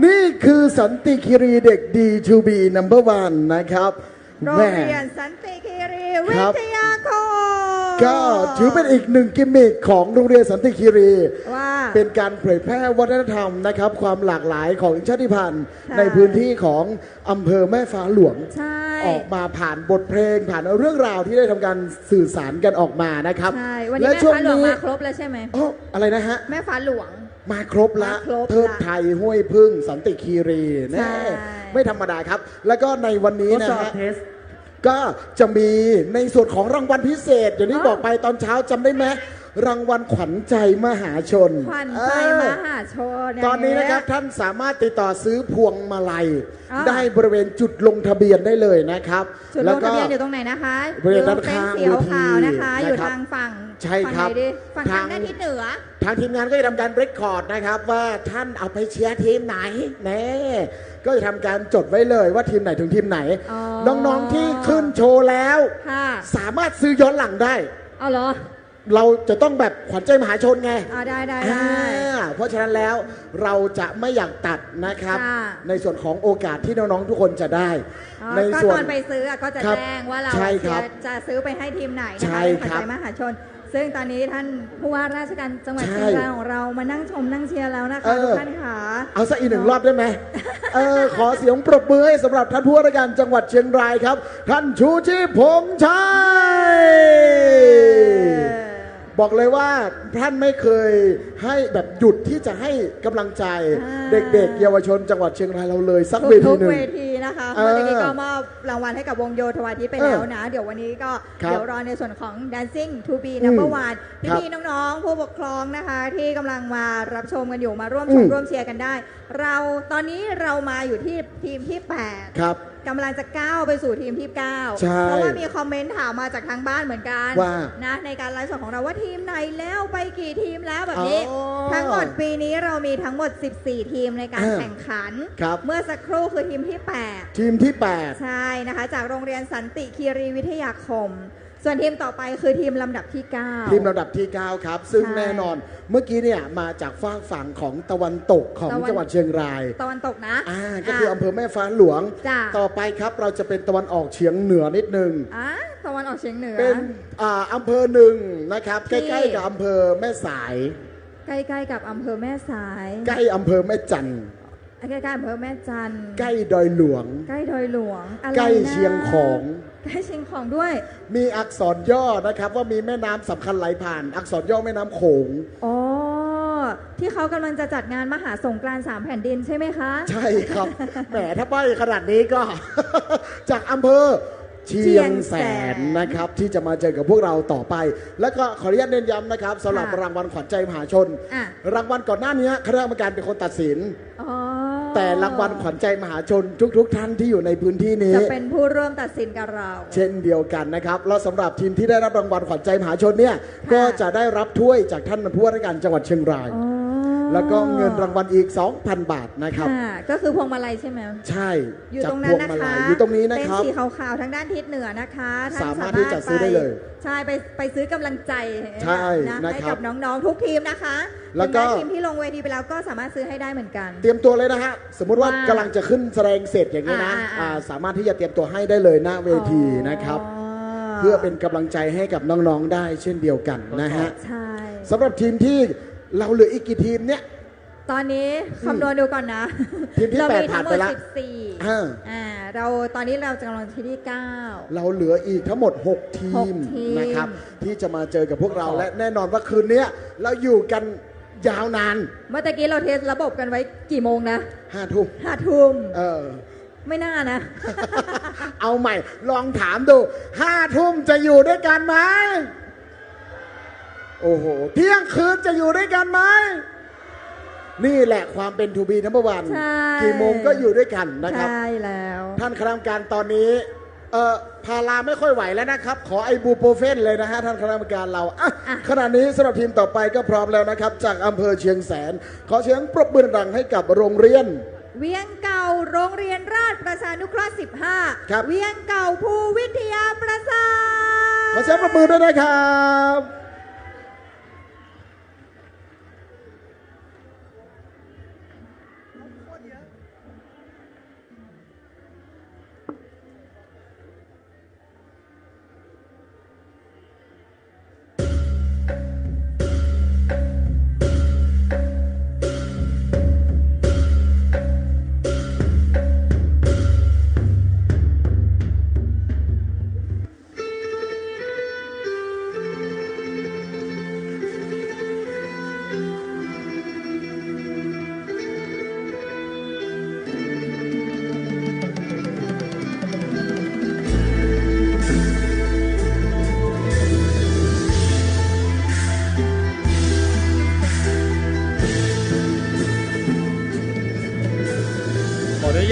นี่คือสันติคีรีเด็กดี to be number one นะครับ โรงเรียนสันติคีรีวิทยาคม ก็ถือเป็นอีกหนึ่งกิมมิคของโรงเรียนสันติคีรี ว่า เป็นการเผยแพร่วัฒนธรรมนะครับความหลากหลายของชาติพันธุ์ในพื้นที่ของอำเภอแม่ฟ้าหลวง ใช่ ออกมาผ่านบทเพลงผ่านเรื่องราวที่ได้ทำการสื่อสารกันออกมานะครับ ใช่วันนี้แม่ฟ้าหลวงมาครบแล้วใช่ไหม อ๋ออะไรนะฮะ แม่ฟ้าหลวง มาครบละ มาครบละ เทิดไทยห้วยพึ่งสันติคีรี ใช่ แน่ไม่ธรรมดาครับ แล้วก็ในวันนี้นะ ทดสอบ ฮะ เทส ก็จะมีในส่วนของรางวัลพิเศษ อย่างที่บอกไปตอนเช้าจำได้ไหมรางวัลขวัญใจมหาชน ขวัญใจมหาชน ตอนนี้นะครับท่านสามารถติดต่อซื้อพวงมาลัย อ๋อ ได้บริเวณจุดลงทะเบียนได้เลยนะครับ จุดลงทะเบียนอยู่ตรงไหนนะคะ บริเวณด้านข้าง เป็นสีขาวๆนะคะ เวที อยู่ทางฝั่ง ใช่ครับ ฝั่งไหนดิฝั่งทางด้านทิศเหนือ ทางทีมงานก็จะทำการเรคคอร์ดนะครับว่าท่านเอาไปเชียร์ทีมไหนแน่ก็จะทำการจดไว้เลยว่าทีมไหนถึงทีมไหน อ๋อ น้องๆที่ขึ้นโชว์แล้ว ค่ะ สามารถซื้อย้อนหลังได้ เอาเหรอ เราจะต้องแบบขวัญใจมหาชนไง ได้ได้ อ่าเพราะฉะนั้นแล้วเราจะไม่อยากตัดนะครับ ค่ะ ในส่วนของโอกาสที่น้องๆทุกคนจะได้ อ๋อ ใน ก็ ส่ว ต น อนไปซื้อก็จะ ครับ แจ้งว่าเรา ใช่ครับ จะซื้อไปให้ทีมไหนนะ ใช่ คะ ครับ ขวัญใจมหาชน ซึ่งตอนนี้ท่านผู้ว่าราชการจังหวัด ใช่ เชียงรายของเรามานั่งชมนั่งเชียร์แล้วนะคะทุกท่านค่ะ เอาสักอีกหนึ่งรอบได้ไหม ขอเสียงปรบมือให้สำหรับท่านผู้ว่าราชการจังหวัดเชียงรายครับ ท่านชูชีพพงษ์ชัย บอกเลยว่าท่านไม่เคยให้แบบหยุดที่จะให้กำลังใจเด็กๆ เยาวชนจังหวัดเชียงรายเราเลยสักเวที ทุก หนึ่ง เวทีนะคะ เออ เมื่อกี้ก็มอบรางวัลให้กับวงโยธวาทิตไปแล้วนะ เดี๋ยววันนี้ก็ ครับ เดี๋ยวรอในส่วนของ Dancing to be อืม number one ครับ พี่ๆน้องๆ ผู้ปกครองนะคะ ที่กำลังมารับชมกันอยู่มาร่วมชมร่วมเชียร์กันได้ ตอนนี้เรามาอยู่ที่ทีมที่ 8 ครับ กำลังจะก้าวไปสู่ทีมที่ 9 ใช่ เพราะว่ามีคอมเมนต์ถามมาจากทางบ้านเหมือนกัน ว่า นะในการไลฟ์สดของเราว่าทีมไหนแล้วไปกี่ทีมแล้วแบบนี้ อ๋อ ทั้งหมดปีนี้เรามีทั้งหมด 14 ทีมในการ อ่า แข่งขัน ครับ เมื่อสักครู่คือทีมที่ 8 ทีมที่ ใช่นะคะ จากโรงเรียนสันติคีรีวิทยาคม ส่วนทีมต่อไปคือทีมลำดับที่ 8 ทีมลำดับที่ 9 ครับ ซึ่ง ใช่ แน่นอนเมื่อกี้เนี่ยมาจากฝากฝั่งของตะวันตกของจังหวัดเชียงราย ตะวันตกนะ ก็คืออำเภอแม่ฟ้าหลวง จ้ะ ต่อไปครับเราจะเป็นตะวันออกเฉียงเหนือนิดนึง ตะวันออกเฉียงเหนือ เป็นอำเภอหนึ่งนะครับ ที่ ใกล้ๆกับอำเภอแม่สาย ใกล้ๆกับอำเภอแม่สาย ใกล้อำเภอแม่จันทร์ ใกล้ๆอำเภอแม่จันทร์ ใกล้ดอยหลวง ใกล้ดอยหลวงอะไร ใกล้ นะ เชียงของ ใกล้เชียงของด้วย มีอักษรย่อนะครับว่ามีแม่น้ำสำคัญไหลผ่าน อักษรย่อแม่น้ำโขง อ๋อ ที่เขากำลังจะจัดงานมหาสงกรานต์3 แผ่นดินใช่ไหมคะ ใช่ครับ แหมถ้าใบ้ขนาดนี้ก็ จากอำเภอเชียงแสนนะครับที่จะมาเจอกับพวกเราต่อไป แล้วก็ขออนุญาตเน้นย้ำนะครับสำหรับรางวัลขวัญใจมหาชน อ่ะ รางวัลก่อนหน้านี้คณะกรรมการเป็นคนตัดสิน อ๋อ แต่รางวัลขวัญใจมหาชนทุกท่านที่อยู่ในพื้นที่นี้ จะเป็นผู้ร่วมตัดสินกับเรา เช่นเดียวกันนะครับแล้วสำหรับทีมที่ได้รับรางวัลขวัญใจมหาชนเนี่ยก็จะได้รับถ้วยจากท่านผู้ว่าราชการจังหวัดเชียงราย แล้วก็เงินรางวัลอีก 2,000 บาทนะครับ ค่ะก็คือพวงมาลัยใช่ไหม ใช่ อยู่ จาก ตรง พ นั้น วง นะ มาลั คะ ยอยู่ตรงนี้นะ เป็น ครับ สีขาวๆทางด้านทิศเหนือนะคะท่น สามารถที่จะซื้อได้เลย ใช่ไปซื้อกำลังใจ ใช่ นะ นะ ให้ ครั กับ บน้องๆทุกทีมนะคะ แล้วก็ ถึงม้ทีมที่ลงเวทีไปแล้วก็สามารถซื้อให้ได้เหมือนกัน เตรียมตัวเลยนะฮะสมมุติว่า ว่า กำลังจะขึ้นแสดงเสร็จอย่างนี้นะ สามารถที่จะเตรียมตัวให้ได้เลยหน้าเวทีนะครับ เพื่อเป็นกำลังใจให้กับน้องๆได้เช่นเดียวกันนะฮะ ใช่ สำหรับทีมที่เราเหลืออีกกี่ทีมเนี่ย ตอนนี้คำนวณดูก่อนนะ ทีมที่ เรา แปด มี ผ่า ทั้ น งหมดไปละ 14เราตอนนี้เรากำลังที่ 9 เราเหลืออีกทั้งหมด 6 ทีม 6 ทีม นะครับที่จะมาเจอกับพวกเราและแน่นอนว่าคืนนี้เราอยู่กันยาวนาน เมื่อตะกี้เราเทสระบบกันไว้กี่โมงนะ 5 ทุ่ม 5 ทุ่ม ไม่น่านะ เอาใหม่ลองถามดู 5 ทุ่มจะอยู่ด้วยกันไหมโอ้โหเที่ยงคืนจะอยู่ด้วยกันไหมนี่แหละความเป็นทูบีนัมเบอร์วัน ใช่ กี่โมงก็อยู่ด้วยกันนะครับ ใช่แล้ว ท่านคณะกรรมการตอนนี้พาราไม่ค่อยไหวแล้วนะครับ ขอไอบูโปรเฟนเลยนะฮะท่านคณะกรรมการเราขณะนี้สำหรับทีมต่อไปก็พร้อมแล้วนะครับ จากอำเภอเชียงแสน ขอเสียงปรบมือดังให้กับโรงเรียน เวียงเก่าโรงเรียนราชประชานุเคราะห์ ครับ 15 เวียงเก่าภูวิทยาประสาท ขอเสียงปรบมือด้วยนะครับ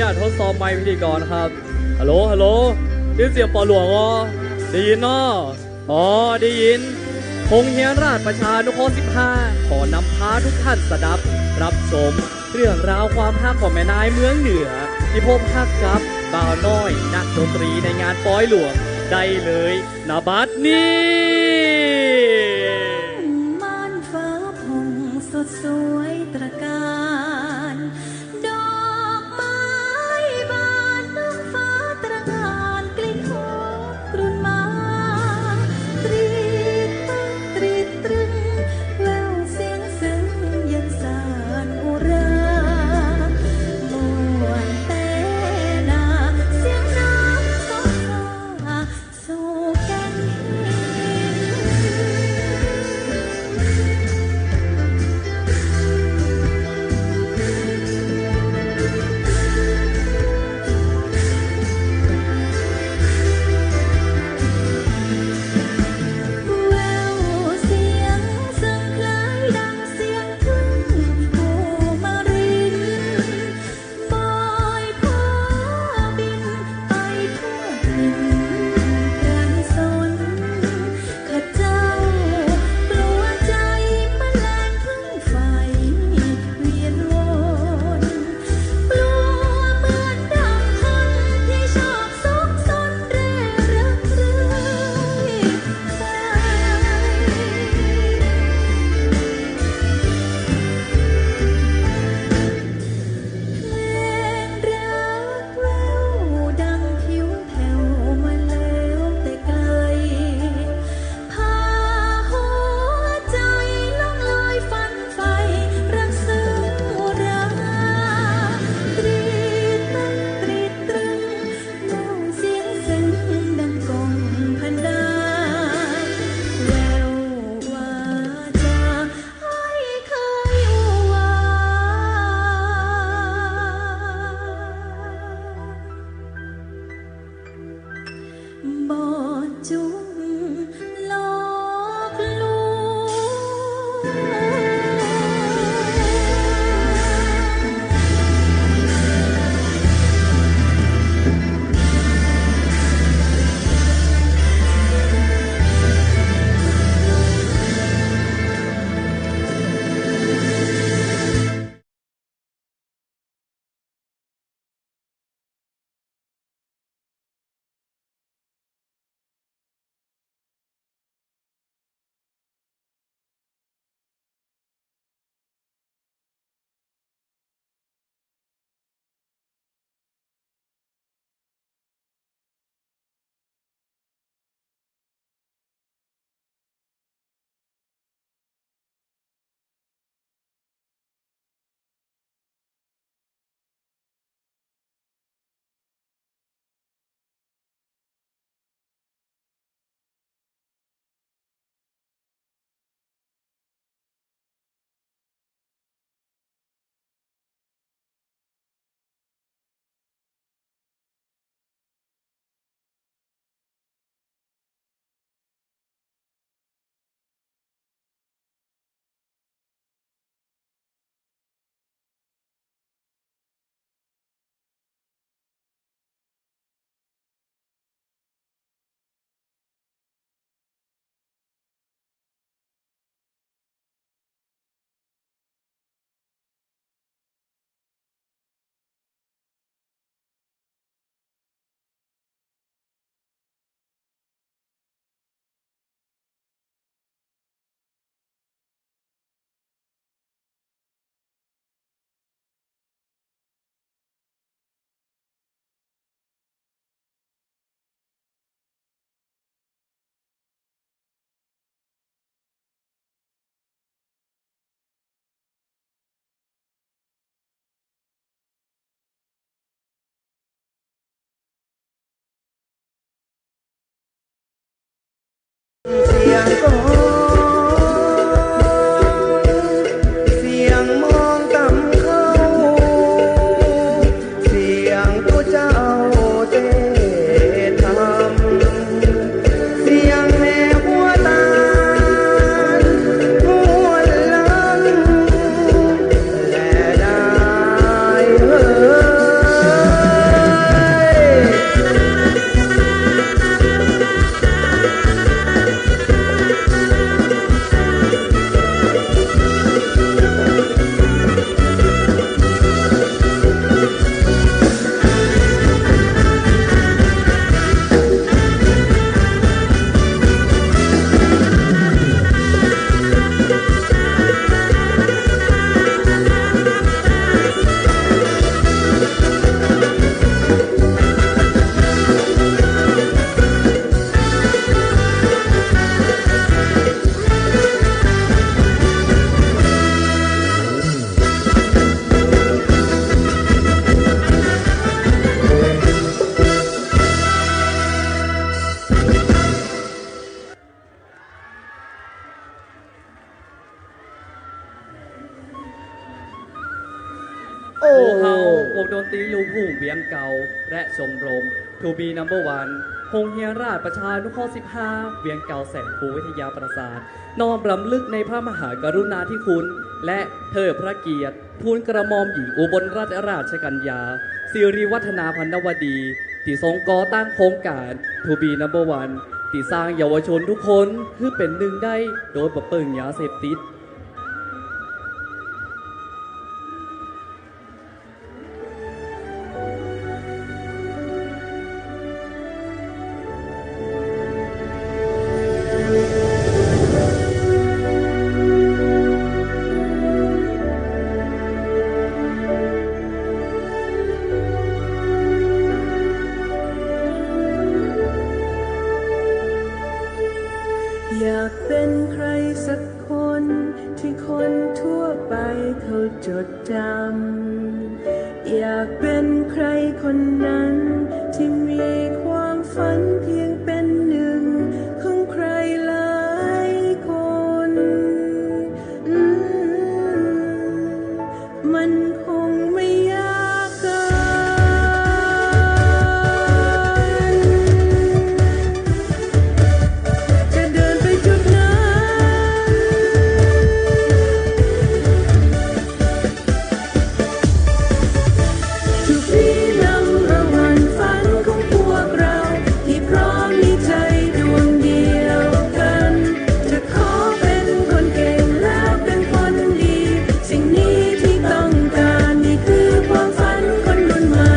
าตทดสอบไมค์พิธีกรครับฮัลโหลฮัลโหลได้เสียงปอหลวงอ๋อได้ยินเนาะอ๋อได้ยินพงเฮียนราชประชานุเคราะห์15ขอนำพาทุกท่านสดับรับชมเรื่องราวความฮักของแม่นายเมืองเหนือที่พบฮักกับบ่าวน้อยนักดนตรีในงานปอยหลวงได้เลยนะบัดนี้ม่านฟ้าผ่องสดสวยตระการดอกไม้บานน้องฟ้าตระการกลิ่นหอมกรุ่นมาตรีตรึงแววเสียงซึ้งยันสานอุรามวนแต่นาเสียงน้ำสดหาสู่แก่นเสียงกลองเสียงมองต่ำเข้าเสียงผู้เจ้าเต้ทำเสียงแม่หัวตาลหัวลังและได้ วงดนตรีลูกทุ่งเวียงเก่าและชมรม To Be Number One โรงเรียนราชประชานุเคราะห์15 เวียงเก่าแสนภูวิทยาปราสาทน้อมรำลึกในพระมหากรุณาธิคุณและเทิดพระเกียรติทูลกระหม่อมหญิงอุบลราชกัญญาสิริวัฒนาพันนวดีที่ทรงก่อตั้งโครงการ To Be Number One ที่สร้างเยาวชนทุกคนคือเป็นหนึ่งได้โดยบ่เปิ่งยาเสพติดอยากเป็นใครสักคนที่คนทั่วไปเขาจดจำอยากเป็นใครคนนั้นที่มีความฝันเพียงเป็นหนึ่งของใครหลายคนมันคงไม่ยากเกินจะเดินไปจุดนั้น To be number one ฝันของพวกเราที่พร้อมมีใจดวงเดียวกันจะขอเป็นคนเก่งและเป็นคนดีสิ่งนี้ที่ต้องการนี่คือความฝันคนรุ่นใหม่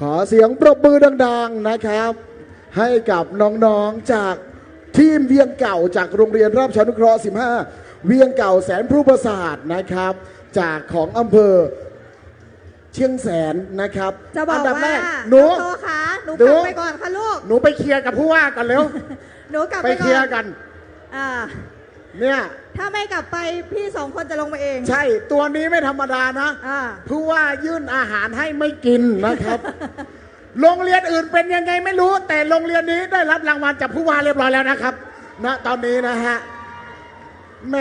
ขอเสียงปรบมือดังๆนะครับ ให้กับน้องๆจากทีมเวียงเก่าจากโรงเรียนราชประชานุเคราะห์15 เวียงเก่าแสนพรุประสาทนะครับ จากของอำเภอเชียงแสนนะครับ จะบอก นดับแร ว่าก หนู โตคะหนูกลับไปก่อนค่ะลูก หนูไปเคลียร์กับผู้ว่ากันเร็ว หนูกลับ ไป ไป เค ก่ ลีย อ ร์ น กัน อ่า เนี่ย ถ้าไม่กลับไปพี่สองคนจะลงมาเอง ใช่ตัวนี้ไม่ธรรมดานะผู้ว่ายื่นอาหารให้ไม่กินนะครับ โรงเรียนอื่นเป็นยังไงไม่รู้ แต่โรงเรียนนี้ได้รับรางวัลจากผู้ว่าเรียบร้อยแล้วนะครับณตอนนี้นะฮะแหม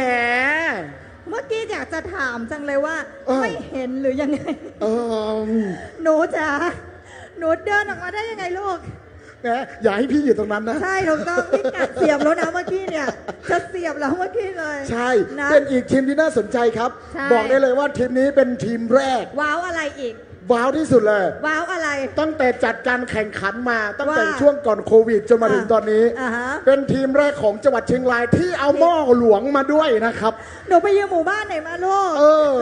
เมื่อกี้อยากจะถามจังเลยว่าไม่เห็นหรือยังไง ม หนูจ๋าหนูเดินออกมาได้ยังไงลูก แหมอย่าให้พี่อยู่ตรงนั้นนะ ใช่ถูกต้องพี่กัดเสียบแล้วนะเมื่อกี้เนี่ยจะเสียบแล้วเมื่อกี้เลย ใช่ นะ เป็นอีกทีมที่น่าสนใจครับ ใช่ บอกได้เลยว่าทีมนี้เป็นทีมแรก ว้าวอะไรอีก ว้าวที่สุดเลย ว้าวอะไร ตั้งแต่จัดการแข่งขันมาตั้งแต่ ว่า ช่วงก่อนโควิดจนมาถึงตอนนี้ อ่าฮะ เป็นทีมแรกของจังหวัดเชียงรายที่เอาหม้อหลวงมาด้วยนะครับ หนูไปยืมหมู่บ้านไหนมาลูก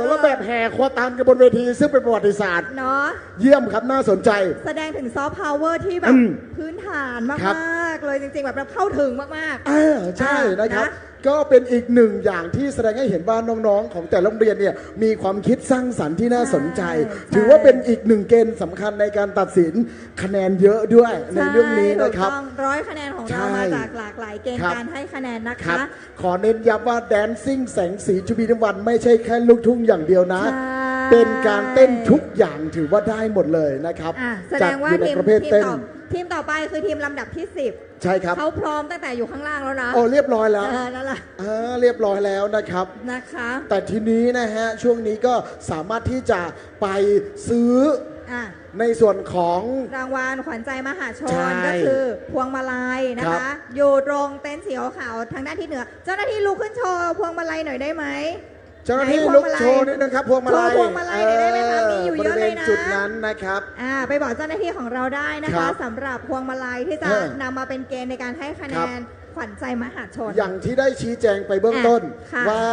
แล้วแบบแห่ควตานกันบนเวทีซึ่งเป็นประวัติศาสตร์ เนาะ เยี่ยมครับน่าสนใจ แสดงถึงซอฟต์พาวเวอร์ที่แบ อื บ ม พื้นฐาน ครับ มากๆเลยจริงๆแบบเราเข้าถึงมากๆ ใช่นะครับ นะ ก็เป็นอีกหนึ่งอย่างที่แสดงให้เห็นว่าน้องๆ ของแต่ละโรงเรียนเนี่ยมีความคิดสร้างสรรค์ที่น่าสนใจ ถือว่าเป็นอีกหนึ่งเกณฑ์สำคัญในการตัดสินคะแนนเยอะด้วยในเรื่องนี้นะครับ ถูกต้อง100 คะแนนของเรา ใช่ มาจากหลากหลายเกณฑ์ ครับ การให้คะแนนนะ ครั คะ บขอเน้นย้ำว่าแดนซิ่งแสงสีชูบีน้ำวันไม่ใช่แค่ลูกทุ่งอย่างเดียวนะ ใช่ เป็นการเต้นทุกอย่างถือว่าได้หมดเลยนะครับ แสดงว่า จัอยู่ใน ทีม ประเภทเต้น ทีมต่อไปคือทีมลำดับที่ 10 ใช่ครับ เขาพร้อมตั้งแต่อยู่ข้างล่างแล้วนะ โอ้เรียบร้อยแล้ว นั่นแหละ เรียบร้อยแล้วนะครับ นะคะ แต่ทีนี้นะฮะช่วงนี้ก็สามารถที่จะไปซื้อ อ่ะ ในส่วนของ รางวัลขวัญใจมหาช ใช่ นก็คือพวงมาลัยนะ ครั คะ บ อยู่ตรงเต็นท์สีขาวๆทางด้านที่เหนือ เจ้าหน้าที่ลุกขึ้นโชว์พวงมาลัยหน่อยได้ไหม เจ้าหน้าที่ ไหนพว ลุ ง ก มาลัย โชว์นิดนะครับพวงมาลัย โชว์พวงมาลัยหน่อยได้ไหมคะมีอยู่เยอะเลยนะ บริวณจุดนั้นนะครับ ไปบอกเจ้าหน้าที่ของเราได้นะ ครั คะ บ สำหรับพวงมาลัยที่จะนำมาเป็นเกณฑ์ในการให้คะแน ครับ นขวัญใจมหาชน อย่างที่ได้ชี้แจงไปเบื้องต้น ค่ะ ว่า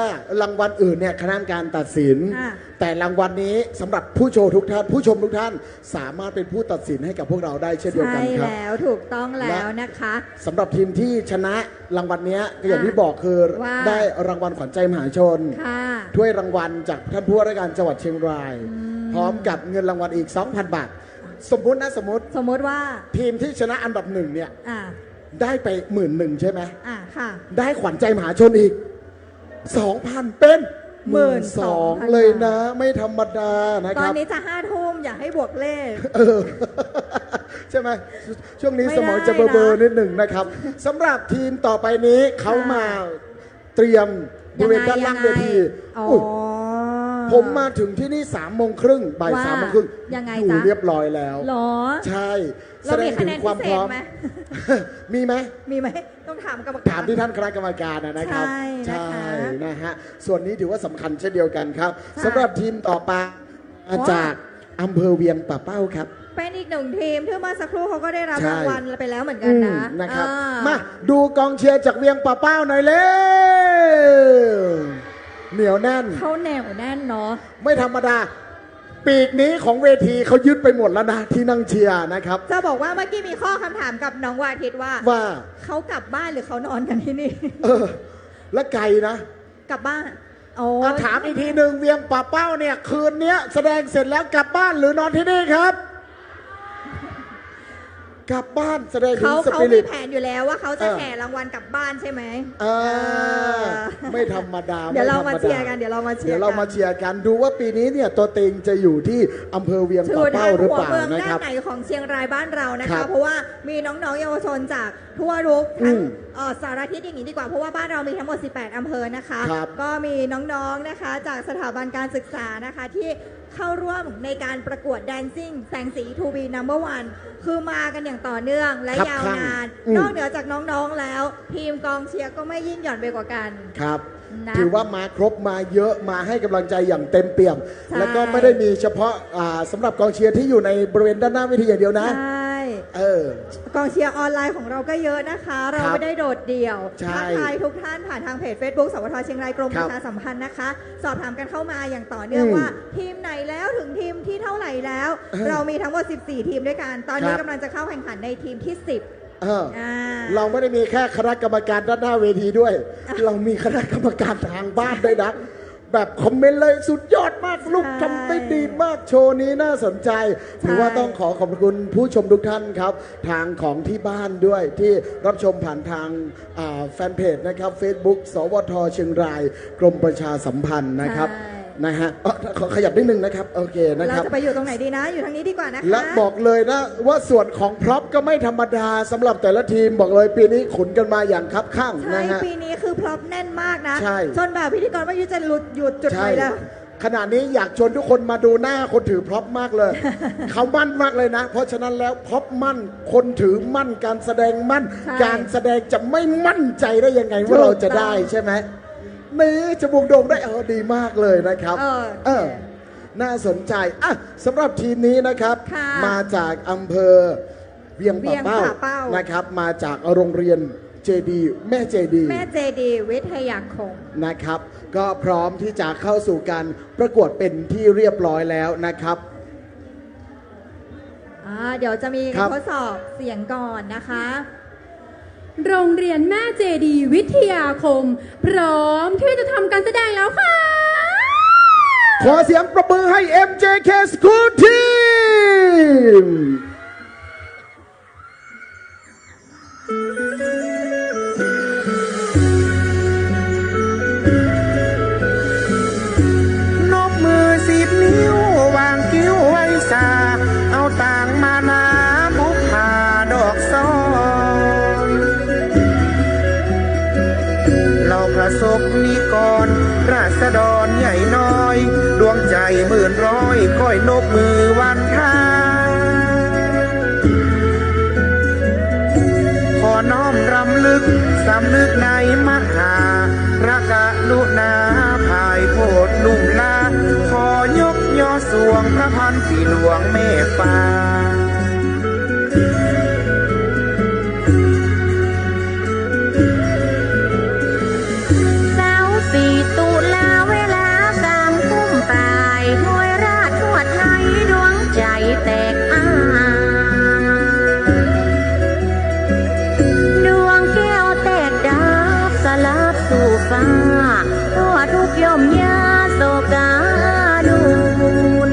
รางวัลอื่นเนี่ยคณะกรรมการตัดสิน อ่ะ แต่รางวัลนี้สำหรับผู้โชว์ทุกท่านผู้ชมทุกท่าน สามารถเป็นผู้ตัดสินให้กับพวกเราได้เช่นเดียวกั ใช่ นครับ แล้วถูกต้องแล้วนะคะ สำหรับทีมที่ชนะรางวัลเนี้ยก็อย่างที่บอกคือ ว่า ได้รางวัลขวัญใจมหาชน ค่ะ ถ้วยรางวัลจากท่านผู้ว่าราชการจังหวัดเชียงราย พร้อมกับเงินรางวัลอีก 2,000 บาท สมมุติว่า สมมติว่า ทีมที่ชนะอันดับหนึ่งเนี่ย อ่ะ ได้ไป11,000ใช่ไหม ค่ะ ได้ขวัญใจมหาชนอีก 2,000 เป็น12,000เลยนะ ไม่ธรรมดานะ ต ค อน รับ นี้จะ5 ทุ่มอย่าให้บวกเลข ใช่ไหมช่วงนี้ ไม่ สมอง ได้ จะเบลอ นะ ๆนิดหนึ่งนะครับสำหรับทีมต่อไปนี้เขามาเตรียมบริเวณด้านล่างเวที อ๋อ อุ๊ยผมมาถึงที่นี่3:30บ่าย ว่า 3:30 ยังไง อยู่ จ๊ะ เรียบร้อยแล้ว หรอ ใช่ เรามีคะแนนพิเศษไหม มีไหม มีไหมต้องถามกรรม ถา การ มที่ท่านคณะกรรมการนะครับ ใช่นะคะ นะฮะส่วนนี้ถือว่าสำคัญเช่นเดียวกันครับสำหรับทีมต่อไปมาจากอำเภอเวียงป่าเป้าครับ เป็นอีกหนึ่งทีมที่เมื่อสักครู่เขาก็ได้รับ ใช่ รางวัลไปแล้วเหมือนกันนะ นะครับ อ่ มาดูกองเชียร์จากเวียงป่าเป้าหน่อยเร็วเหนียวแน่น เขาแนวแน่นเนาะ ไม่ธรรมดา ปีกนี้ของเวทีเขายึดไปหมดแล้วนะที่นั่งเชียร์นะครับ จะบอกว่าเมื่อกี้มีข้อคำถามกับน้องวาทิตว่า ว่า เขากลับบ้านหรือเขานอนกันที่นี่ และไกลนะ กลับบ้านโอ้ ถามอีกทีหนึ่งเวียงป่าเป้าเนี่ยคืนนี้แสดงเสร็จแล้วกลับบ้านหรือนอนที่นี่ครับ กลับบ้านแสดงถึง เขา สปิ มี ริต แผนอยู่แล้วว่าเขาจะแห่รางวัลกลับบ้านใช่ไหม ไม่ธรรมดา เดี๋ยวเรา ไธ มา ด เชียร์กันเดี๋ยวเรามาเชีย เดี๋ย ร์ วเรามาเชียร์กันดูว่าปีนี้เนี่ยตัวเต็งจะอยู่ที่อำเภอเวียง ถื ป่า อ เป้า ทาง หรือ หัว เปล่า เมือง นะ ด้า ครั น บ ไหนของเชียงรายบ้านเรานะ ครั คะ บ เพราะว่ามีน้องๆเยาวชนจากทั่วทุกทั้ง อืม สารทิศอย่างนี้ดีกว่าเพราะว่าบ้านเรามีทั้งหมด 18 อำเภอนะคะ ครับ ก็มีน้องๆนะคะจากสถาบันการศึกษานะคะที่เข้าร่วมในการประกวด Dancing แสงสี To be number one คือมากันอย่างต่อเนื่องและ ครับ ยาวนาน อืม นอกเหนือจากน้องๆแล้ว ทีมกองเชียร์ก็ไม่ยิ่งหย่อนไปกว่ากัน ครับ นะ ถือว่ามาครบมาเยอะมาให้กำลังใจอย่างเต็มเปี่ยม ใช่ แล้วก็ไม่ได้มีเฉพาะสำหรับกองเชียร์ที่อยู่ในบริเวณด้านหน้าเวทีอย่างเดียวนะ ใช่ ก องเชียร์ออนไลน์ของเราก็เยอะนะคะ เรา ครับ ไม่ได้โดดเดี่ยว ใช่ ทักทายทุกท่านผ่านทางเพจ Facebook สวทเชียงรายกรม ค ป รับ ระชาสัมพันธ์นะคะ สอบถามกันเข้ามาอย่างต่อเนื่อง อืม ว่าทีมไหนแล้วถึงทีมที่เท่าไหร่แล้ว เรามีทั้งหมด 14 ทีมด้วยกัน ตอนนี้ ครับ กำลังจะเข้าแข่งขันในทีมที่ 10 เราไม่ได้มีแค่คณะกรรมการด้านหน้าเวทีด้วย เรามีคณะกรรมการทางบ้านด้วยนะ แบบคอมเมนต์เลยสุดยอดมากลูกทำได้ดีมากโชว์นี้น่าสนใจ ถือว่าต้องขอขอบคุณผู้ชมทุกท่านครับ ทางของที่บ้านด้วยที่รับชมผ่านทางแฟนเพจนะครับ Facebook สวทเชียงรายกรมประชาสัมพันธ์นะครับนะฮะขอขยับนิดนึงนะครับโอเคนะค เรา รับ จะไปอยู่ตรงไหนดีนะ อยู่ทางนี้ดีกว่านะคะ และบอกเลยนะว่าส่วนของพร็อพก็ไม่ธรรมดาสำหรับแต่ละทีมบอกเลยปีนี้ขุนกันมาอย่างคับข้าง ใช่ นะฮะ ปีนี้คือพร็อพแน่นมากนะ ใช่ จนแบบพิธีกรไม่ยุจะหยุดจุดไหนแล้ว ขณะนี้อยากชวนทุกคนมาดูหน้าคนถือพร็อพมากเลย เขามั่นมากเลยนะ เพราะฉะนั้นแล้วพร็อพมั่นคนถือมั่นการแสดงมั่น ใช่ การแสดงจะไม่มั่นใจได้ยังไงว่า ถูก เราจะ ต้อง ได้ใช่ไหมนี่จมูกโด่งได้ดีมากเลยนะครับ น่าสนใจอ่ะสำหรับทีมนี้นะครับ ค่ะ มาจากอำเภอเวียงป่าเป้า เวียงป่าเป้า นะครับ มาจากโรงเรียนเจดีแม่เจดี แม่เจดีวิทยาคม นะครับ ก็พร้อมที่จะเข้าสู่การประกวดเป็นที่เรียบร้อยแล้วนะครับ เดี๋ยวจะมี ครับ ทดสอบเสียงก่อนนะคะ โรงเรียนแม่เจดีวิทยาคม พร้อมที่จะทำการแสดงแล้วค่ะ ขอเสียงประมือให้ MJK School Team นบมือ10 นิ้ววางกิ้วไว้สาเอาต่างมานาบุกผ่าดอกซ้อนเราประสบนิกรราษฎรใหญ่น้อย ดวงใจหมื่นร้อยก้อยนบมือวันท่าขอน้อมรำลึกสำนึกในมหาพระกรุณาภายโพดลุ่มลาขอยกย่อสวงพระพันปีหลวงเมฆฟ้า เสาสี่ตุลาเวลา3 ทุ่มปลายห้วยราชทั่วไทยดวงใจแตกอ้าดวงแก้วแตกดับสลับสู่ฟ้าทั่วทุกย่อมยาโศกาดูน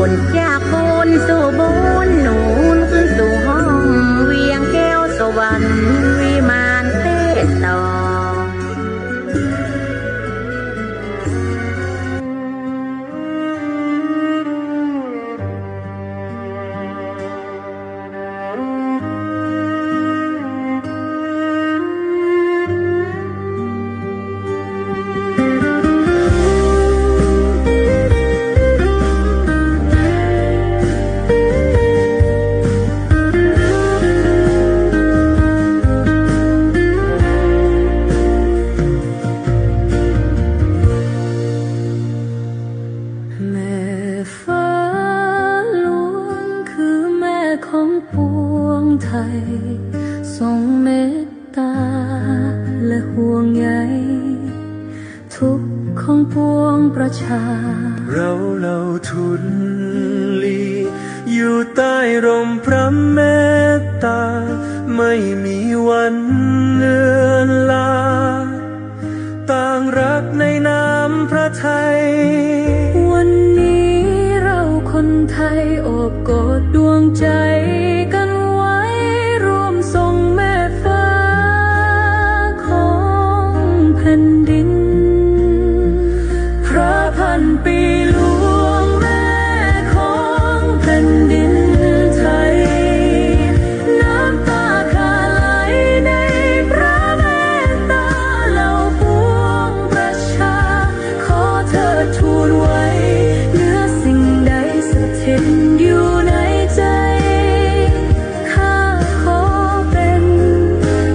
นจากบนสู่บนหนุนขึ้นสู่ห้องเวียงแก้วสวรรค์วิมานเทศต่อทรงเมตตาและห่วงใยทุกข์ของปวงประชาเราเหล่าทุนลีอยู่ใต้ร่มพระเมตตาไม่มีวันเลือนลาต่างรักในนามพระไทยวันนี้เราคนไทยโอบกอดดวงใจกันไว้ร่วมส่งแม่ฟ้าของแผ่นดินพระพันปีหลวงแม่ของแผ่นดินไทยน้ำตาคาไหลในพระเมตตาเหล่าปวงประชาขอเธอทูลไว้เหนือสิ่งใดสถิตอยู่ในใจข้าขอเป็น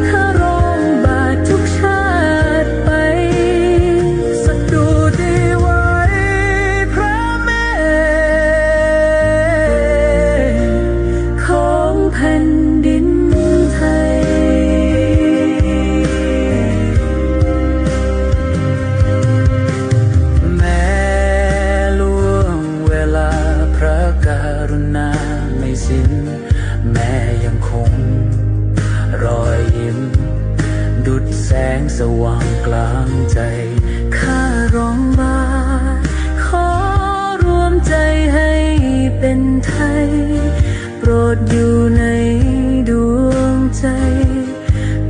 ข้ารองบาททุกชาติไปสดุดีไว้พระเมตของแผ่นดินไทยแม้ล่วงเวลาพระกรุณาไม่สิ้นแม่ยังคงรอยยิ้มดุจแสงสว่างกลางใจข้ารองบาทขอรวมใจให้เป็นไทยโปรดอยู่ในดวงใจ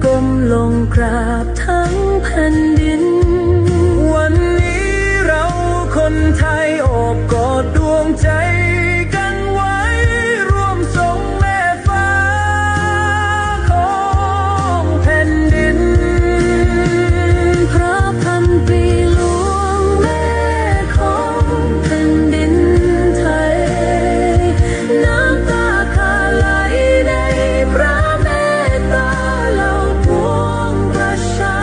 ก้มลงกราบทั้งแผ่นดินวันนี้เราคนไทยโอบกอดดวงใจกันไว้ร่วมส่งแม่ฟ้าของแผ่นดินพระพันปีหลวงแม่ของแผ่นดินไทยน้ำตาคาไหลในพระเมตตาเหล่าปวงประชา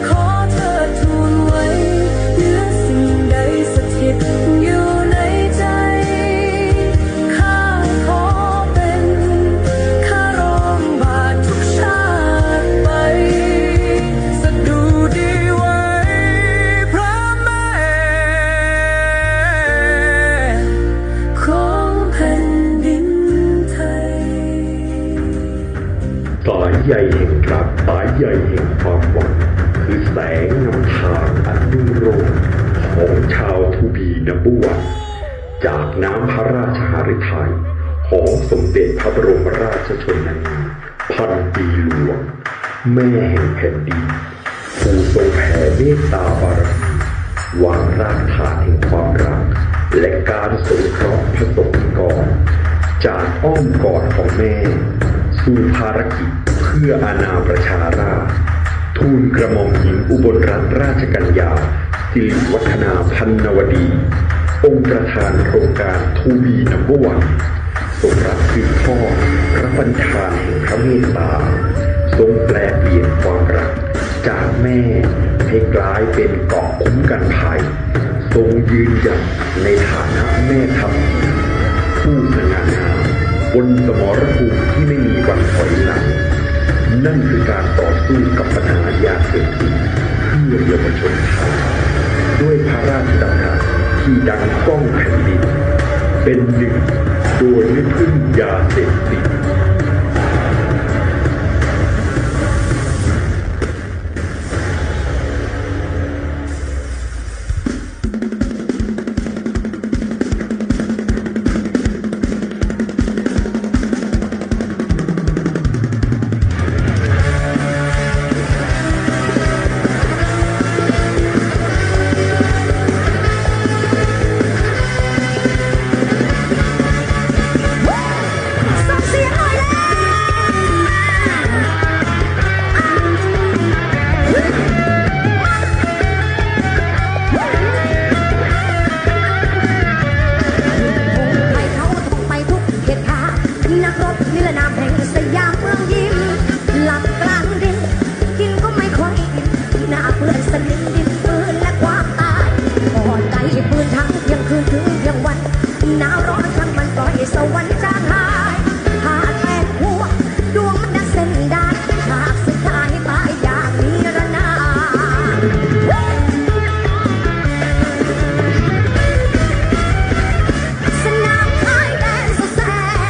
ขอเธอทูลไว้เหนือสิ่งใดสถิตอยู่ในใจข้าขอเป็นข้ารองบาททุกชาติไปสดุดีไว้พระเมตของแผ่นดินไทยสายใยแห่งรักสายใยแห่งความหวังคือแสงนำทางอันรุ่งโรจน์ของชาวทูบีนับวันจากน้ำพระราชหฤทัยของสมเด็จพระบรมราชชนนีพันปีหลวงแม่แห่งแผ่นดินผู้ทรงแผ่เมตตาบารมีวางรากฐานแห่งความรักและการสงเคราะห์ประสบนิกรจากอ้อมกอดของแม่สู่ภารกิจเพื่ออาณาประชาราษฎร์ทูลกระหม่อมหญิงอุบลรัตนราชกัญญาสิริวัฒนาพันนวดีองค์ประธานโครงการทูบีนัมเบอร์วันทรงรับสืบทอดพระบัญชาแห่งพระเมตตาทรงแปลเปลี่ยนความรักจากแม่ให้กลายเป็นเกราะคุ้มกันภัยทรงยืนหยัดในฐานะแม่ทัพผู้สง่างามบนสมรภูมิที่ไม่มีวันถอยหลังนั่นคือการต่อสู้กับปัญหายาเสพติดเพื่อเยาวชนไทยด้วยพระราชดำรัสที่ดังก้องแผ่นดินเป็นหนึ่งโดยไม่พึ่งยาเสพติด เปื้อนสนิมดินปืนและความตายก่อนไกลปืนทั้งเที่ยงคืนถึงเที่ยงวันหนาวร้อนช่างมันปล่อยสวรรค์จางหายหาดแฟนหัวดวงมันดังเส้นได้ฉากสุดท้ายตายอย่างนิรนามสนามชายแดนสุดแส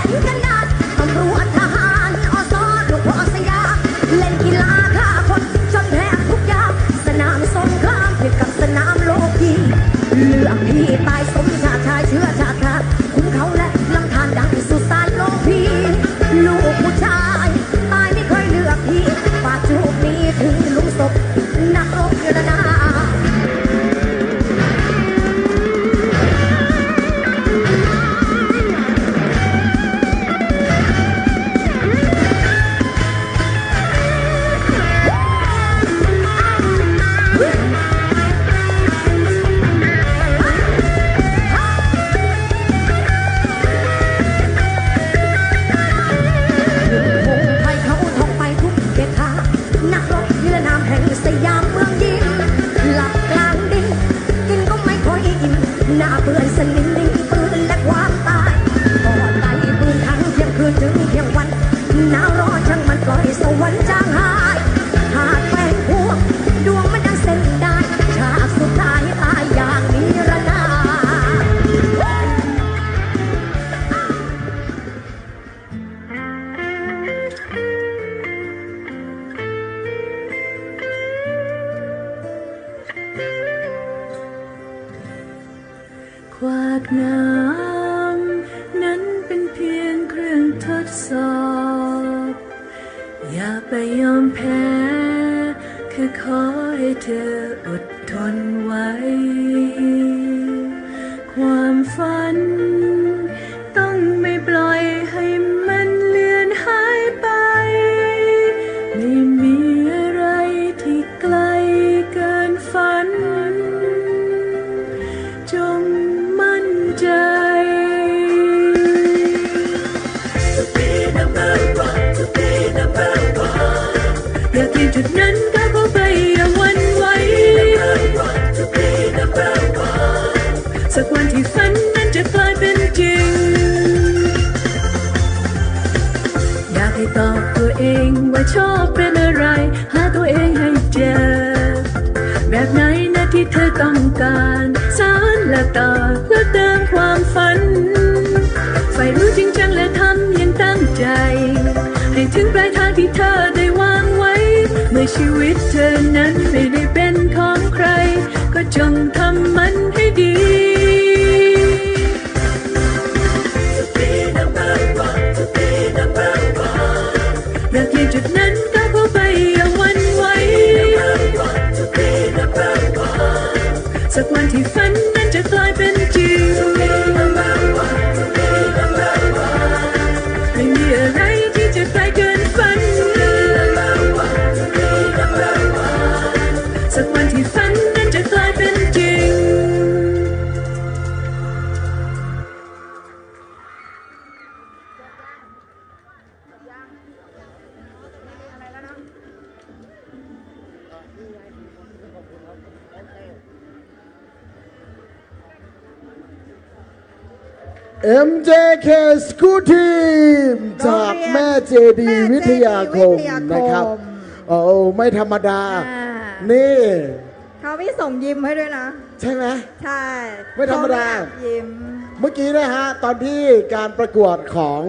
นขนาดตำรวจทหารอสลูกพ่อสยามเล่นกีฬาฆ่าคนจนแพ้ทุกอย่างสนามสงครามเทียบกับสนามโลกีเลือกพี่ตายสมชาติชายเชื้อชาติทาสคุ้มเขาและลำธารดังสุสานโลกีลูกผู้ชายตายไม่เคยเลือกพี่ปาจูบนี้ถึงหลุมศพนักรบเยอรนานักรบนิรนามแห่งสยามเมืองยิงหลับกลางดินกินก็ไม่ค่อยอิ่มหน้าเปื้อนสนิมดินปืนและความตายก่อนไกลปืนทั้งเที่ยงคืนถึงเที่ยงวันหนาวร้อนช่างมันปล่อยสวรรค์จางหายหาดแฟนพวกดวงมันดังเส้นได้ฉากสุดท้ายตายอย่างนิรนามขวากน้ำนั้นเป็นเพียงเครื่องทดสอบอย่าไปยอมแพ้แค่ขอให้เธออดทนไว้ความฝันต้องไม่ปล่อยให้มันเลือนหายไปไม่มีอะไรที่ไกลเกินฝันจงมั่นใจ To be number one To be number one อย่าที่จุดนั้นก้าวเข้าไปอย่าหวั่นไหว Number one To be number one สักวันที่ฝันนั้นจะกลายเป็นจริงอยากให้ตอบตัวเองว่าชอบเป็นอะไรหาตัวเองให้เจอแบบไหนนะที่เธอต้องการสานและต่อและเติมความฝันใฝ่รู้จริงจังและทำอย่างตั้งใจให้ถึงปลายทางที่เธอได้วางไว้เมื่อชีวิตเธอนั้นไม่ได้เป็นของใครก็จงทำมันให้ดี To be number one To be number one อยากที่จุดนั้นก้าวเข้าไปอย่าหวั่นไหว Number one To be number one สักวันที่ฝันนั้นจะกลายเป็นจริง To be number one To be number one ไม่มีอะไรที่จะไกลเกินฝัน To be number one To be number one สักวันที่ฝันนั้นจะกลายเป็นจริง MJK School Team จากแม่เจดีวิทยาคมนะครับโอ้ไม่ธรรมดานี่ เขาไม่ส่งยิ้มให้ด้วยนะ ใช่ไหม ใช่ ไม่ธรรมดา เขไม่ยิ้ม เมื่อกี้นะฮะตอนที่การประกวดของ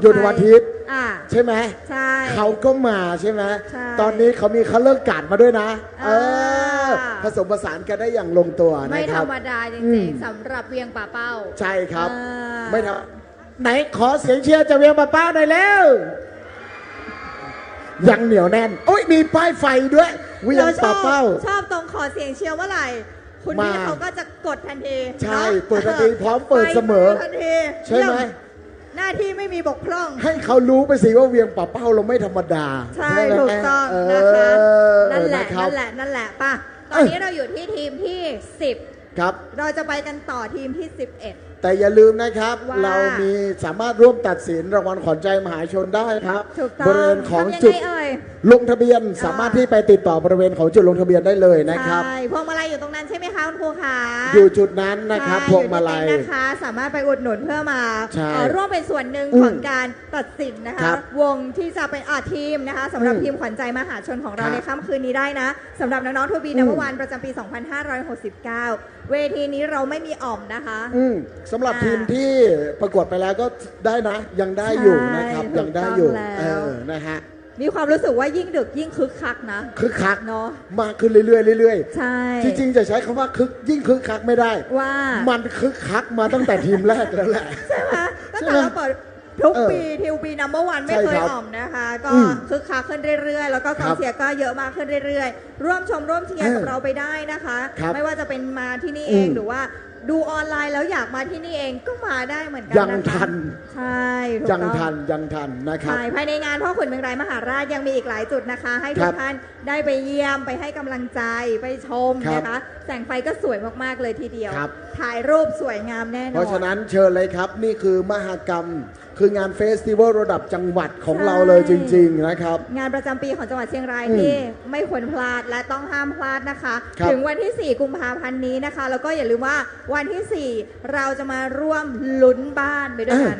โยนวันทิตย์ใช่ไหม ใช่ เขาก็มาใช่ไหม ใช่ ตอนนี้เขามีคัลเลอร์การ์ดมาด้วยนะผสมผสานกันได้อย่างลงตัวนะ ไม่ ค ธ รั ร บ รมดาจ อื ริง ม ๆสำหรับเวียงป่าเป้า ใช่ครับ ไม่ทำไหนขอเสียงเชียร์จากเวียงป่าเป้าหน่อยแล้ว ยังเหนียวแน่นโอ้ยมีป้ายไฟด้วยเวียงป่าเป้า ชอบตรงขอเสียงเชียร์เมื่อไหร่ คุณพี่เขาก็จะกดทันที ใช่ เนาะ เปิดทันทีพร้อมเปิดเสมอ ทันที ใช่ไหม หน้าที่ไม่มีบกพร่อง ให้เขารู้ไปสิว่าเวียงป่าเป้าเราไม่ธรรมดา ใช่ ไหม ถูกต้องนะคะ นั่นแหละ ครับ นั่นแหละป่ะ ตอนนี้เราอยู่ที่ทีมที่ 10 ครับ เราจะไปกันต่อทีมที่ 11 แต่อย่าลืมนะครับ ว่า เรามีสามารถร่วมตัดสินรางวัลขวัญใจมหาชนได้ครับ ถูกต้อง บริเวณของ ทำยังไง จุด เอ่ย ลงทะเบียนสามารถที่ไปติดต่อบริเวณของจุดลงทะเบียนได้เลยนะครับ ใช่พวงมาลัยอยู่ตรงนั้นใช่ไหมคะคุณครูคะ อยู่จุดนั้นนะครับ ใช่ พวงมาลัย อที่เต็นท์นะคะ สามารถไปอุดหนุนเพื่อมา ใช่ ร่วมเป็นส่วนหนึ่ง อืม ของการตัดสินนะ ค คะ รับ วงที่จะเป็นทีมนะคะสำหรับ อืม ทีมขวัญใจมหาชนของเรา ครับ ในค่ำคืนนี้ได้นะสำหรับน้องๆทูบี อืม นัมเบอร์วันประจำปี 2569 เวทีนี้เราไม่มีอ่อมนะคะ สำหรับทีมที่ประกวดไปแล้วก็ได้นะ ยังได้อยู่นะครับ ใช่ ยังได้อยู่ ถูกต้องแล้ว นะฮะ มีความรู้สึกว่ายิ่งดึกยิ่งคึกคักนะ คึกคัก เนาะ มากขึ้นเรื่อยๆเรื่อย ใช่ ๆจริงๆจะใช้คำว่ายิ่งคึกคักไม่ได้ ว่า มันคึกคักมาตั้งแต่ทีมแรกแล้วแหละ ใช่ไหมตั้ง ใช่ แต่ ไหม เราเปิดทุก เออ ปีทีวีนัมเบอร์วันไม่ ใช่ เคย ครับ อ่อมนะคะ ก็ อืม คึกคักขึ้นเรื่อยๆ แล้วก็ก ค อ รั ง บ เชียร์ก็เยอะมากขึ้นเรื่อยๆ ร่วมชมร่วมเชียร์กับ เออ เราไปได้นะคะ ครับ ไม่ว่าจะเป็นมาที่นี่ อืม เองหรือว่าดูออนไลน์แล้วอยากมาที่นี่เองก็มาได้เหมือนกั ยัง นะคะ ทัน ใช่ถูก ยัง ต้อง ทันยังทันนะครับ ใช่ภายในงานพ่อขุนเมืองรายมหาราชยังมีอีกหลายจุดนะคะ ให้ทุ ครั ก บ ท่านได้ไปเยี่ยมไปให้กำลังใจไปชม ครับ นะคะ แสงไฟก็สวยมากๆเลยทีเดียว ครับ ถ่ายรูปสวยงามแน่นอน เพราะฉะนั้นเชิญเลยครับ นี่คือมหกรรม คืองานเฟสติวัลระดับจังหวัดของ ใช่ เราเลยจริง ๆ นะครับ งานประจำปีของจังหวัดเชียงราย อืม ที่ไม่ควรพลาดและต้องห้ามพลาดนะคะ ครับ ถึงวันที่ 4 กุมภาพันธ์นี้นะคะ แล้วก็อย่าลืมว่าวันที่ 4 เราจะมาร่วมลุ้นบ้านไปด้วยกัน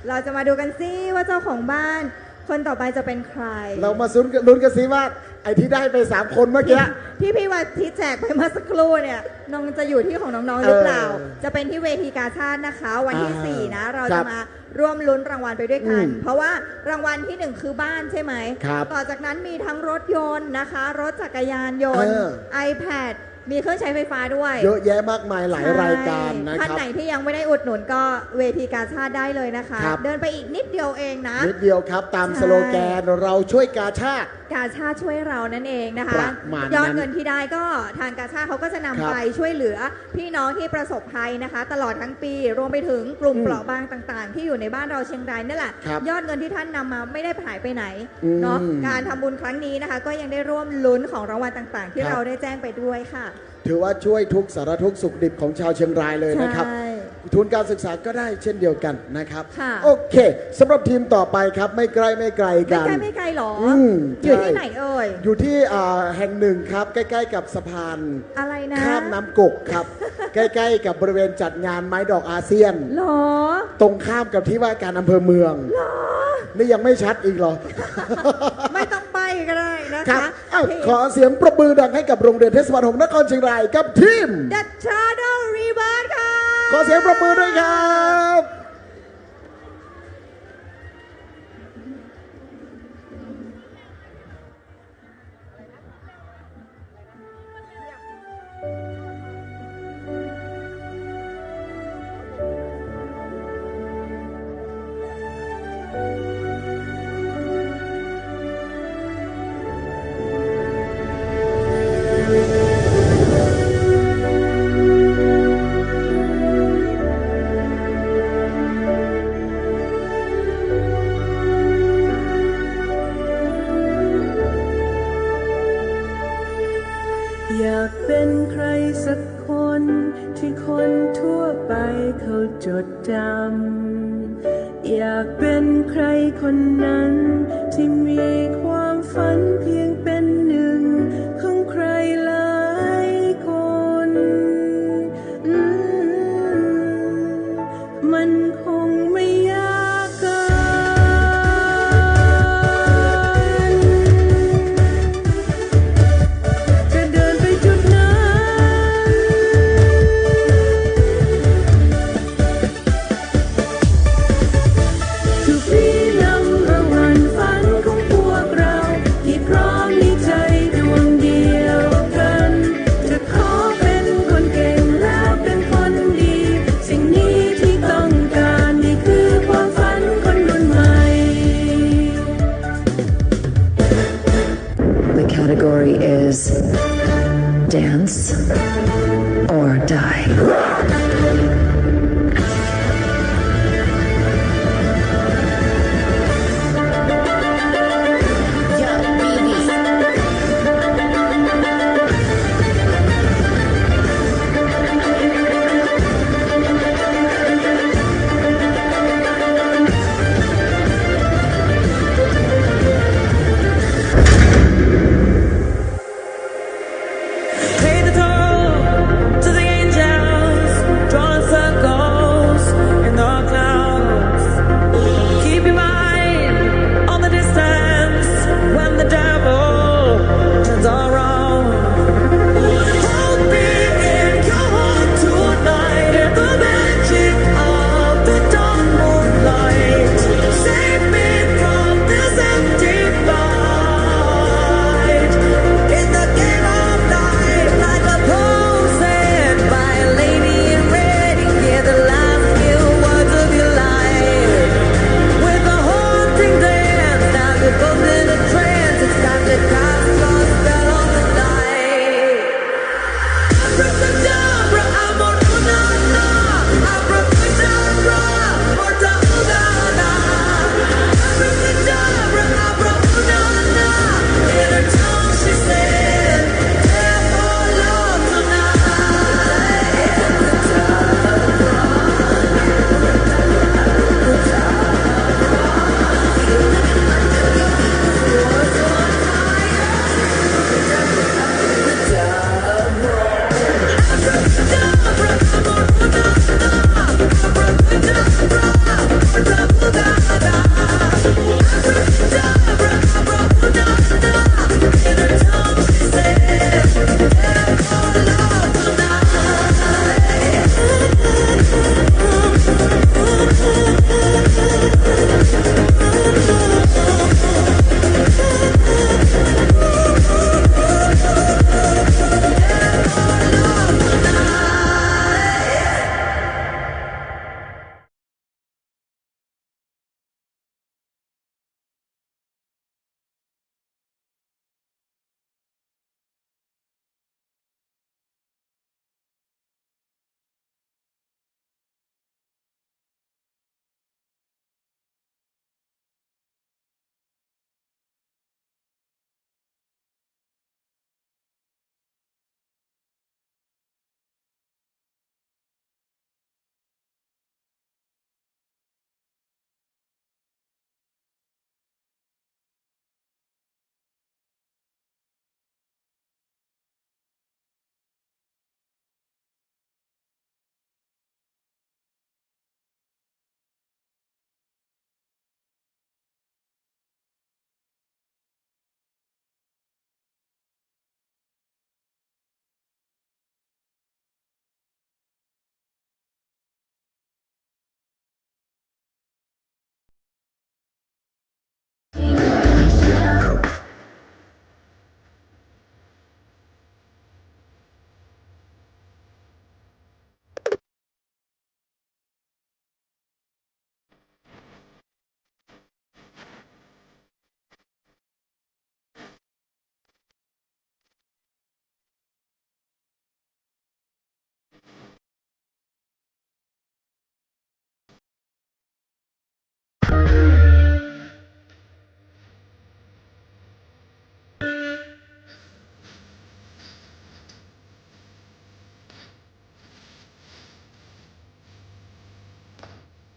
เราจะมาดูกันซิว่าเจ้าของบ้าน คนต่อไปจะเป็นใคร เรามาลุ้นกันสิว่าไอ้ที่ได้ไป 3 คนเมื่อกี้ ที่พี่วัที่แจกไปเมื่อสักครู่เนี่ยน้องจะอยู่ที่ของน้องๆหรือเปล่า จะเป็นที่เวทีกาชาตินะคะ วันที่ 4 นะ เรา ครั จะ บ มาร่วมลุ้นรางวัลไปด้วยกัน อืม เพราะว่ารางวัลที่ 1 คือบ้านใช่ไหม ครับ ต่อจากนั้นมีทั้งรถยนต์นะคะ รถจักรยานยนต์ iPad มีเครื่องใช้ไฟฟ้าด้วย เยอะแยะมากมายหลายรายการนะ ท่าน ครับ ไหนที่ยังไม่ได้อุดหนุนก็เวทีกาชาติได้เลยนะคะ ครับ เดินไปอีกนิดเดียวเองนะ นิดเดียวครับตาม ใช่ สโลแกนเราช่วยกาชาติ กาชาติช่วยเรานั่นเองนะคะ ประมาณนั้น ยอดเงินที่ได้ก็ทางกาชาติเขาก็จะนำ ครับ ไปช่วยเหลือพี่น้องที่ประสบภัยนะคะ ตลอดทั้งปีรวมไปถึงกลุ่มเปราะบางต่างๆ ที่อยู่ในบ้านเราเชียงรายนั่นแหละ ครับ ยอดเงินที่ท่านนำมาไม่ได้หายไปไหน อืม เนาะการทำบุญครั้งนี้นะคะ ก็ยังได้ร่วมลุ้นของรางวัลต่างๆ ที่ ครับ เราได้แจ้งไปด้วยค่ะ ถือว่าช่วยทุกสารทุกข์สุขดิบของชาวเชียงรายเลยนะครับ ใช่ ทุนการศึกษาก็ได้เช่นเดียวกันนะครับ ค่ะ โอเคสำหรับทีมต่อไปครับไม่ไกลไม่ไกล ไม่ กัน ไกลไม่ไกลหรอ ม อยู่ที่ ใช่ ไหนเอ่ย อยู่ที่แห่งหนึ่งครับ ใกล้ๆกับสะพาน อะไรนะ ข้ามน้ำกกครับ ใกล้ๆกับบริเวณจัดงานไม้ดอกอาเซียน หรอ ตรงข้ามกับที่ว่าการอำเภอเมือง หรอ นี่ยังไม่ชัดอีกเหรอ ไม่ต้องไปก็ได้นะ ครั คะ บอ้าวขอเสียงปรบมือดังให้กับโรงเรียนเทศบาล6นครเชียงรายกับทีม The Shadow Rebirth ค่ะ ขอเสียงปรบมือด้วยครับ อยากเป็นใครสักคนที่คนทั่วไปเขาจดจำอยากเป็นใครคนนั้นที่มีความฝันเพียงเป็นหนึ่งของใครหลายคนมันคงไม่ยากเกิน จะเดินไปจุดนั้น To be number one ฝันของพวกเราที่พร้อมมีใจดวงเดียวกัน จะขอเป็นคนเก่งและเป็นคนดี สิ่งนี้ที่ต้องการนี่คือความฝันคนรุ่นใหม่ The category is dance or die.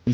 The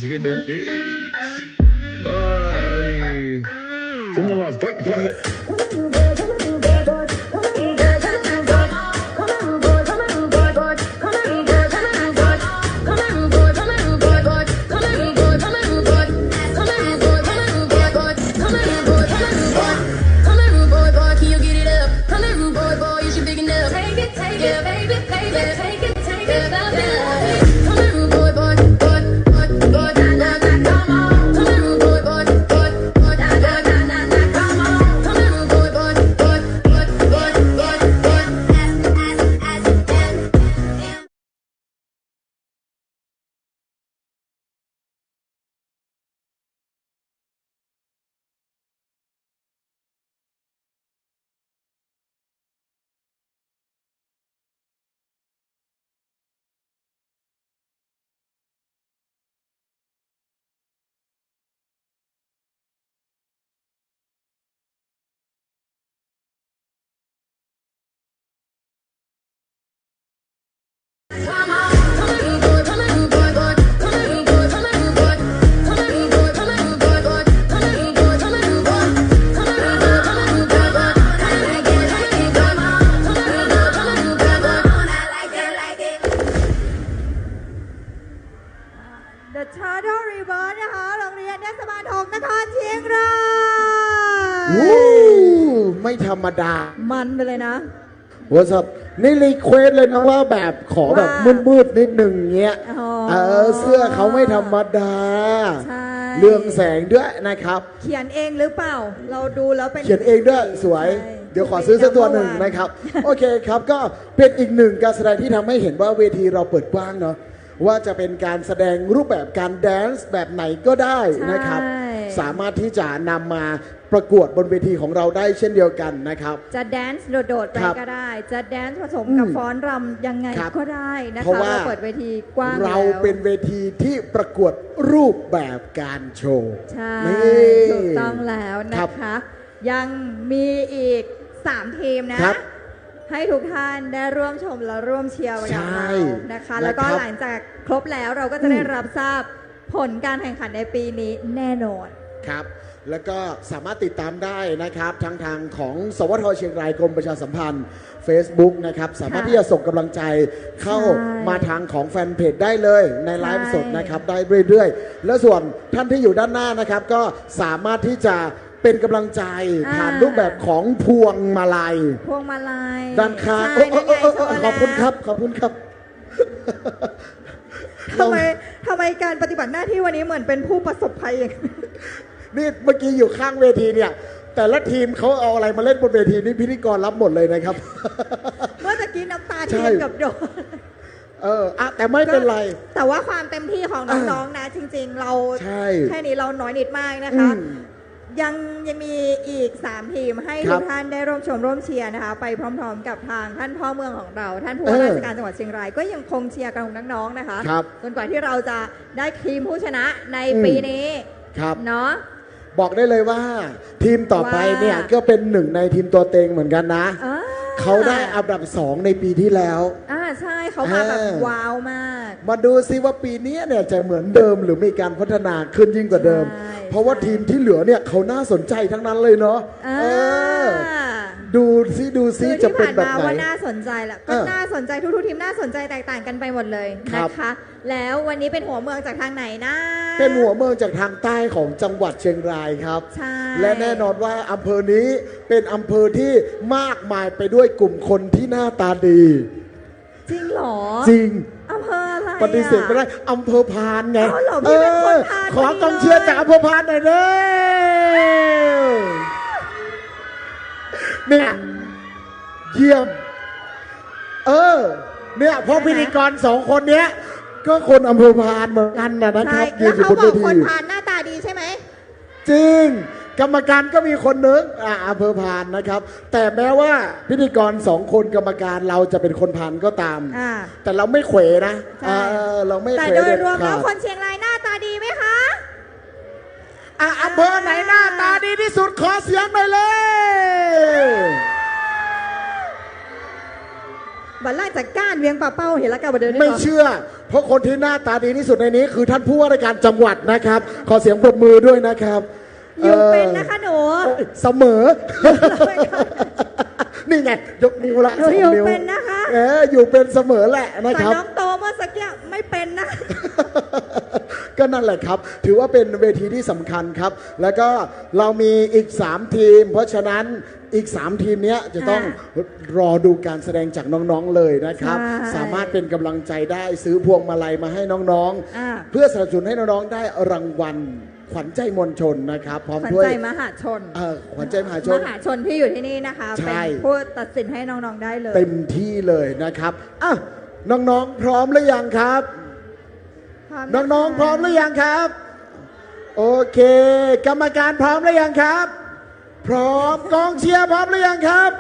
Turtle Rebirth นะคะโรงเรียนเทศบาล6นครเชียงราย วู้ไม่ธรรมดา มันไปเลยนะ หัวสับนี่รีเควสเลยนะว่าแบบขอแบบมืดๆนิดหนึ่งเงี้ยเสื้อเขาไม่ธรรมดา เรื่องแสงด้วยนะครับ เขียนเองหรือเปล่า เราดูแล้วเป็น เขียนเองด้วยสวย เดี๋ยวขอซื้อสักตัวหนึ่งนะครับ โอเคครับก็เป็นอีกหนึ่งการแสดงที่ทำให้เห็นว่าเวทีเราเปิดกว้างเนาะว่าจะเป็นการแสดงรูปแบบการแดนซ์แบบไหนก็ได้นะครับ สามารถที่จะนำมาประกวดบนเวทีของเราได้เช่นเดียวกันนะครับ จะแดนซ์โดดๆไปก็ได้ จะแดนซ์ผสมกับฟ้อนรำยังไงก็ได้นะคะเราเปิดเวทีกว้างเราเป็นเวทีที่ประกวดรูปแบบการโชว์ ใช่ถูกต้องแล้วนะคะ ยังมีอีก3ทีมนะให้ทุกท่านได้ร่วมชมและร่วมเชียร์กับเรานะคะแล้วก็หลังจากครบแล้วเราก็จะได้รับทราบผลการแข่งขันในปีนี้แน่นอนครับแล้วก็สามารถติดตามได้นะครับทางของสวทเชียงรายกรมประชาสัมพันธ์ Facebook นะครับสามารถที่จะส่งกำลังใจเข้ามาทางของแฟนเพจได้เลยในไลฟ์สดนะครับได้เรื่อยๆแล้วส่วนท่านที่อยู่ด้านหน้านะครับก็สามารถที่จะเป็นกำลังใจผ่านรูปแบบของพวงมาลัยด้านข้างขอบคุณครับขอบคุณครับทำไมการปฏิบัติหน้าที่วันนี้เหมือนเป็นผู้ประสบภัยอย่างนี่เมื่อกี้อยู่ข้างเวทีเนี่ยแต่ละทีมเขาเอาอะไรมาเล่นบนเวทีนี่พิธีกรรับหมดเลยนะครับเมื่อกี้น้ำตาเทียนกับโดนแต่ไม่เป็นไรแต่ว่าความเต็มที่ของน้องๆนะจริงๆเราแค่นี้เราน้อยนิดมากนะคะยังมีอีก3ทีมให้ทุกท่านได้ร่วมชมร่วมเชียร์นะคะไปพร้อมๆกับทางท่านพ่อเมืองของเราท่านผู้ว่าราชการจังหวัดเชียงรายก็ยังคงเชียร์กันของน้องๆนะคะจนกว่าที่เราจะได้ทีมผู้ชนะในปีนี้เนาะบอกได้เลยว่าทีมต่อไปเนี่ยก็เป็นหนึ่งในทีมตัวเต็งเหมือนกันนะเขาได้อันดับ2ในปีที่แล้วใช่เขามาแบบว้าวมากมาดูซิว่าปีนี้เนี่ยจะเหมือนเดิมหรือมีการพัฒนาขึ้นยิ่งกว่าเดิมเพราะว่าทีมที่เหลือเนี่ยเขาน่าสนใจทั้งนั้นเลยเนาะดูซิจะเป็นแบบไหนว่าน่าสนใจแหละก็น่าสนใจทุกทีมน่าสนใจแตกต่างกันไปหมดเลยนะคะแล้ววันนี้เป็นหัวเมืองจากทางไหนนะเป็นหัวเมืองจากทางใต้ของจังหวัดเชียงรายครับและแน่นอนว่าอำเภอนี้เป็นอำเภอที่มากมายไปด้วยกลุ่มคนที่หน้าตาดีจริงหรอจริงอำเภออะไรปฏิเสธไม่ได้อำเภอพานไงขอกองเชียร์จากอำเภอพานหน่อยเด้อเนี่ยเยี่ยมเนี่ยพอพิธีกร2คนเนี้ยก็คนอำเภอพานเหมือนกันนะครับแล้วเขาบอกคนพานหน้าตาดีใช่ไหมจริงกรรมการก็มีคนนึงอำเภอพานนะครับแต่แม้ว่าพิธีกร2คนกรรมการเราจะเป็นคนพานก็ตามแต่เราไม่เขวนะเราไม่เขวแต่โดยรวมแล้วคนเชียงรายหน้าตาดีไหมคะอำเภอไหนหน้าตาดีที่สุดขอเสียงหน่อยเลย บัลล่าจากก้านเวียงป่าเป้าเห็นแล้วกันบันเดิน ไม่เชื่อ เพราะคนที่หน้าตาดีที่สุดในนี้คือท่านผู้ว่าราชการจังหวัดนะครับ ขอเสียงปรบมือด้วยนะครับ อยู่เป็นนะคะหนู เสมอ นี่ไงยกนิ้วละ หนู สอง อยู่ นิ้ว เป็นนะคะ อยู่เป็นเสมอแหละนะ แต่ ครับ น้องโตเมื่อสักอย่างไม่เป็นนะ ก็นั่นแหละครับ ถือว่าเป็นเวทีที่สำคัญครับ แล้วก็เรามีอีก 3 ทีม เพราะฉะนั้นอีก 3 ทีมเนี้ยจะต้องรอดูการแสดงจากน้องๆเลยนะครับ ใช่ สามารถเป็นกำลังใจได้ซื้อพวงมาลัยมาให้น้อง อ่า ๆ เพื่อสนับสนุนให้น้องๆได้รางวัลขวัญใจมวลชนนะครับ พร้อม ขวัญ ด้วย ใจมหาชน ขวัญใจมหาช ม น หาชนที่อยู่ที่นี่นะคะ ใช่ เป็นผู้ตัดสินให้น้องๆได้เลย เต็มที่เลยนะครับอ่ะน้องๆพร้อมหรือยังครับ น้องๆพร้อมหรือยังครับ โอเค กรรมการพร้อมหรือยังครับ พร้อมกองเชียร์พร้อมหรือยังครับ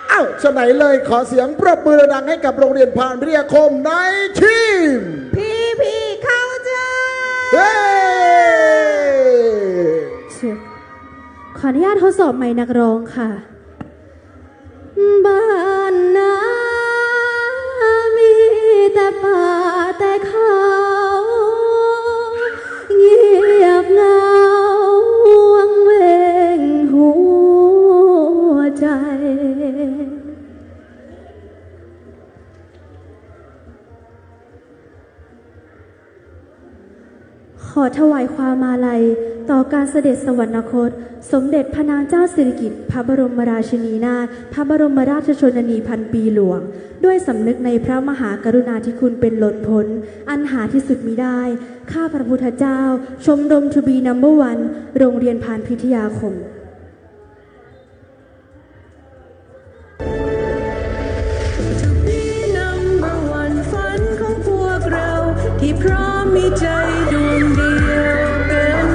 เอ้าฉะไหนเลยขอเสียงปรบมือดังให้กับโรงเรียนพานพิทยาคมในทีม พี่เข้าใจ เฮ้ ขออนุญาตทดสอบไมค์นักร้องค่ะ บ้านนามีแต่ป่าแต่เขาเงียบเหงาวังเวงหัวใจ ขอถวายความอาลัยต่อการเสด็จสวรรคต สมเด็จพระนางเจ้าสิริกิติ์พระบรมราชินีนาถพระบรมราชชนนีพันปีหลวง ด้วยสำนึกในพระมหากรุณาธิคุณเป็นล้นพ้น อันหาที่สุดมิได้ ข้าพระพุทธเจ้า ชมรมทูบีนัมเบอร์วันโรงเรียนพานพิทยาคม Number one ฝันของพวกเราที่พร้อมมีใจดวงเดียวกัน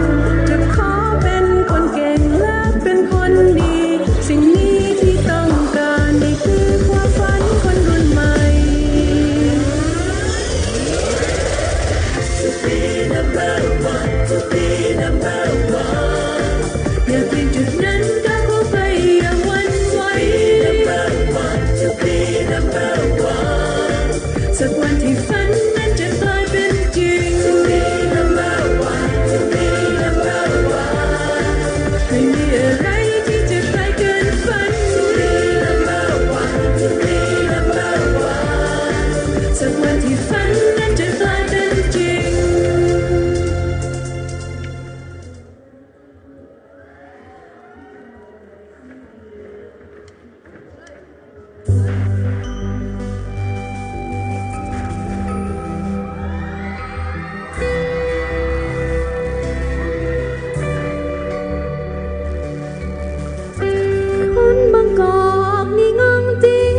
จะขอเป็นคนเก่งและเป็นคนดี สิ่งนี้ที่ต้องการนี่คือความฝันคนรุ่นใหม่ To be number one To be number one อยากเป็นจุดนั้นก้าวเข้าไปอย่างหวันไหว Number one To be number one สักวันที่ฝันนั้นจะกลายเป็นจริง To be number one To be number one ไม่มีอะไรที่จะไกลเกินฝัน To be number one To be number one สักวันที่ฝันนั้นจะกลายเป็นจริง คนบางกอกนี่งงจริง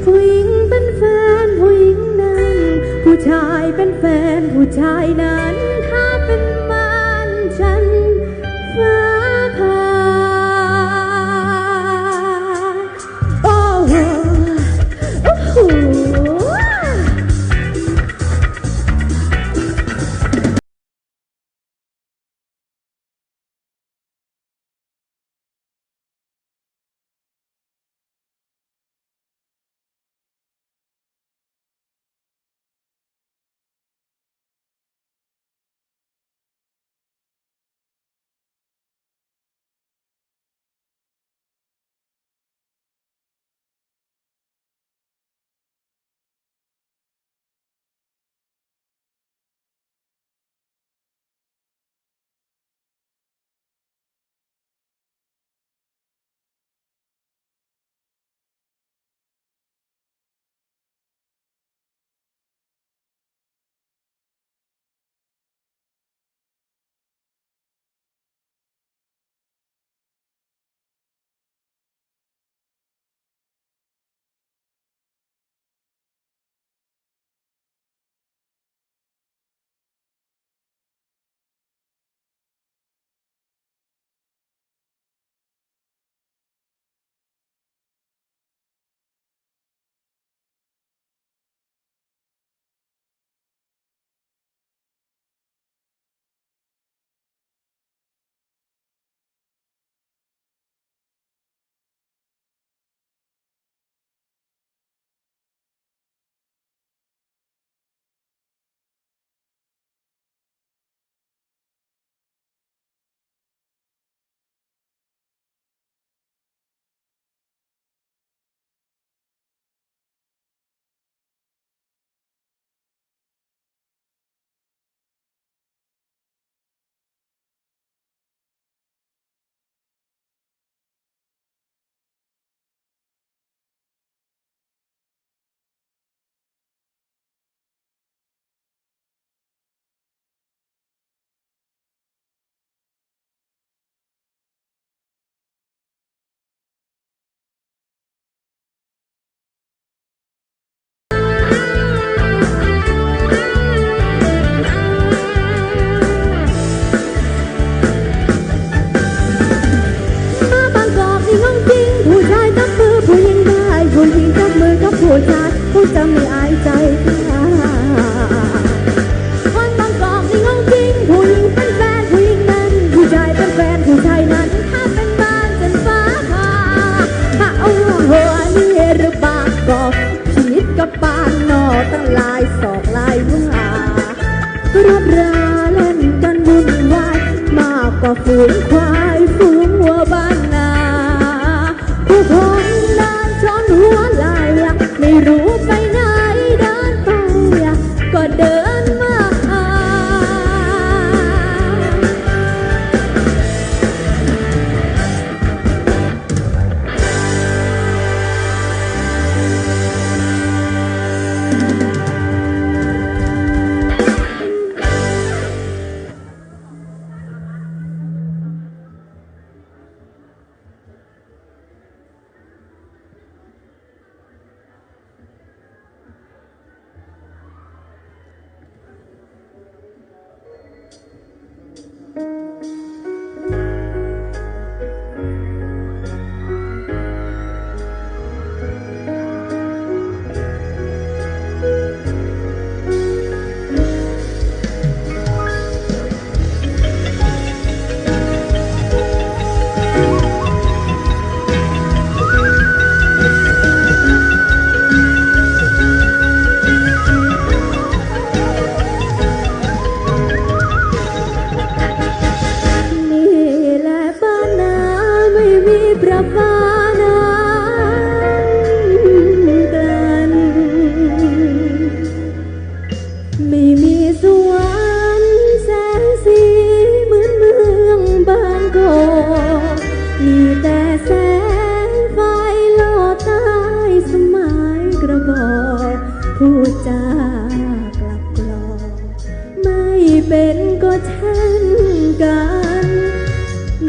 ผู้หญิงเป็นแฟนผู้หญิงนั้น ผู้ชายเป็นแฟนผู้ชายนั้นถ้าเป็นบ้านฉันฟ้าผ่าโอ้โหโอ้โห เขาจะไม่อายใจค่ะคนบางกอกนี่งงจริงผู้หญิงเป็นแฟนผู้หญิงนั้นผู้ชายเป็นแฟนผู้ชายนั้นถ้าเป็นบ้านจนฟ้าผ่าถ้าเอาหัวนี่หรือบางกอกคิดกับปานนอตั้งหลายศอกหลายว่ารถราเล่นกันวุ่นวายมากกว่าฝูงควายฝูงวัวบ้านนาผู้คนเดินชนหัวไหลไม่รู้ไปไหนเดินไปก็เดินมาพูดจากลับกลอกไม่เป็นก็เช่นกัน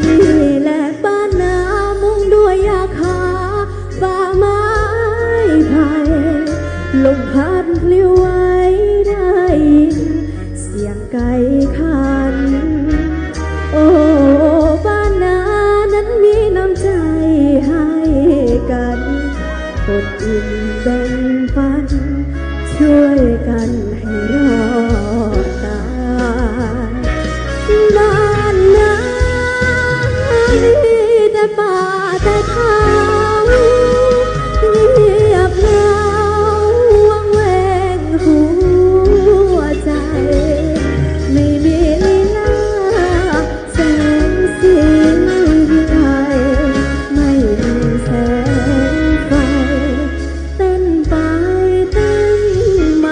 นี่แหละบ้านนามุ่งด้วยยาคาป่าไม้ไผ่ลมพัดพลิ้วไหวได้ยินเสียงไก่ขันโอ้บ้านนานั้นมีน้ำใจให้กันอดอิ่มแบ่งปันช่วยกันให้รอดตายบ้านนามีแต่ป่าแต่เขาเงียบเหงาวังเวงหัวใจไม่มีลีลาแสงสีไทยไม่มีแสงไฟเต้นไปเต้นมา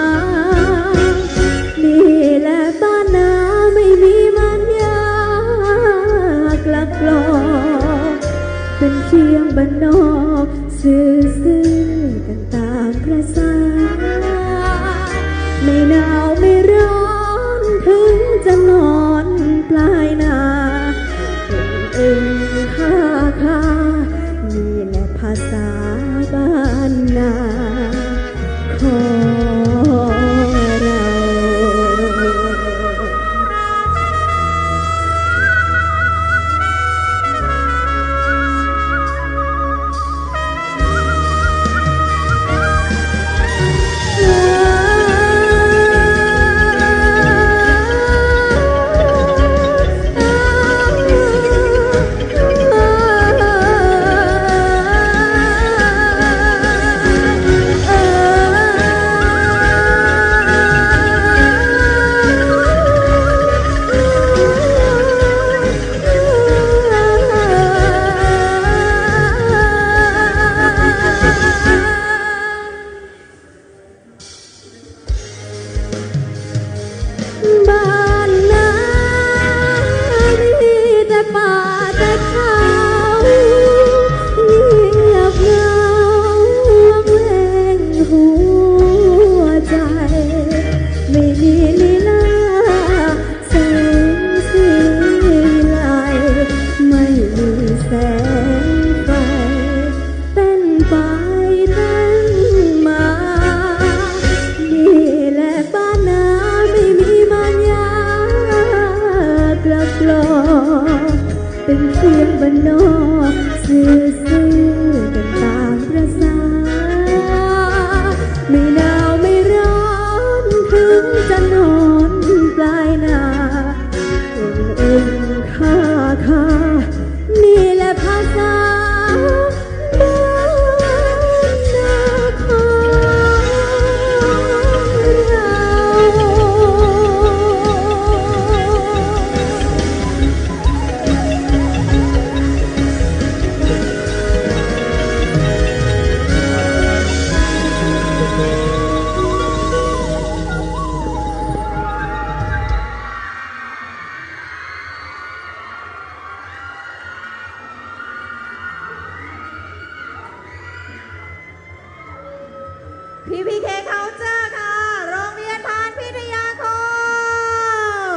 PPK Culture ค่ะ โรงเรียนพานพิทยาค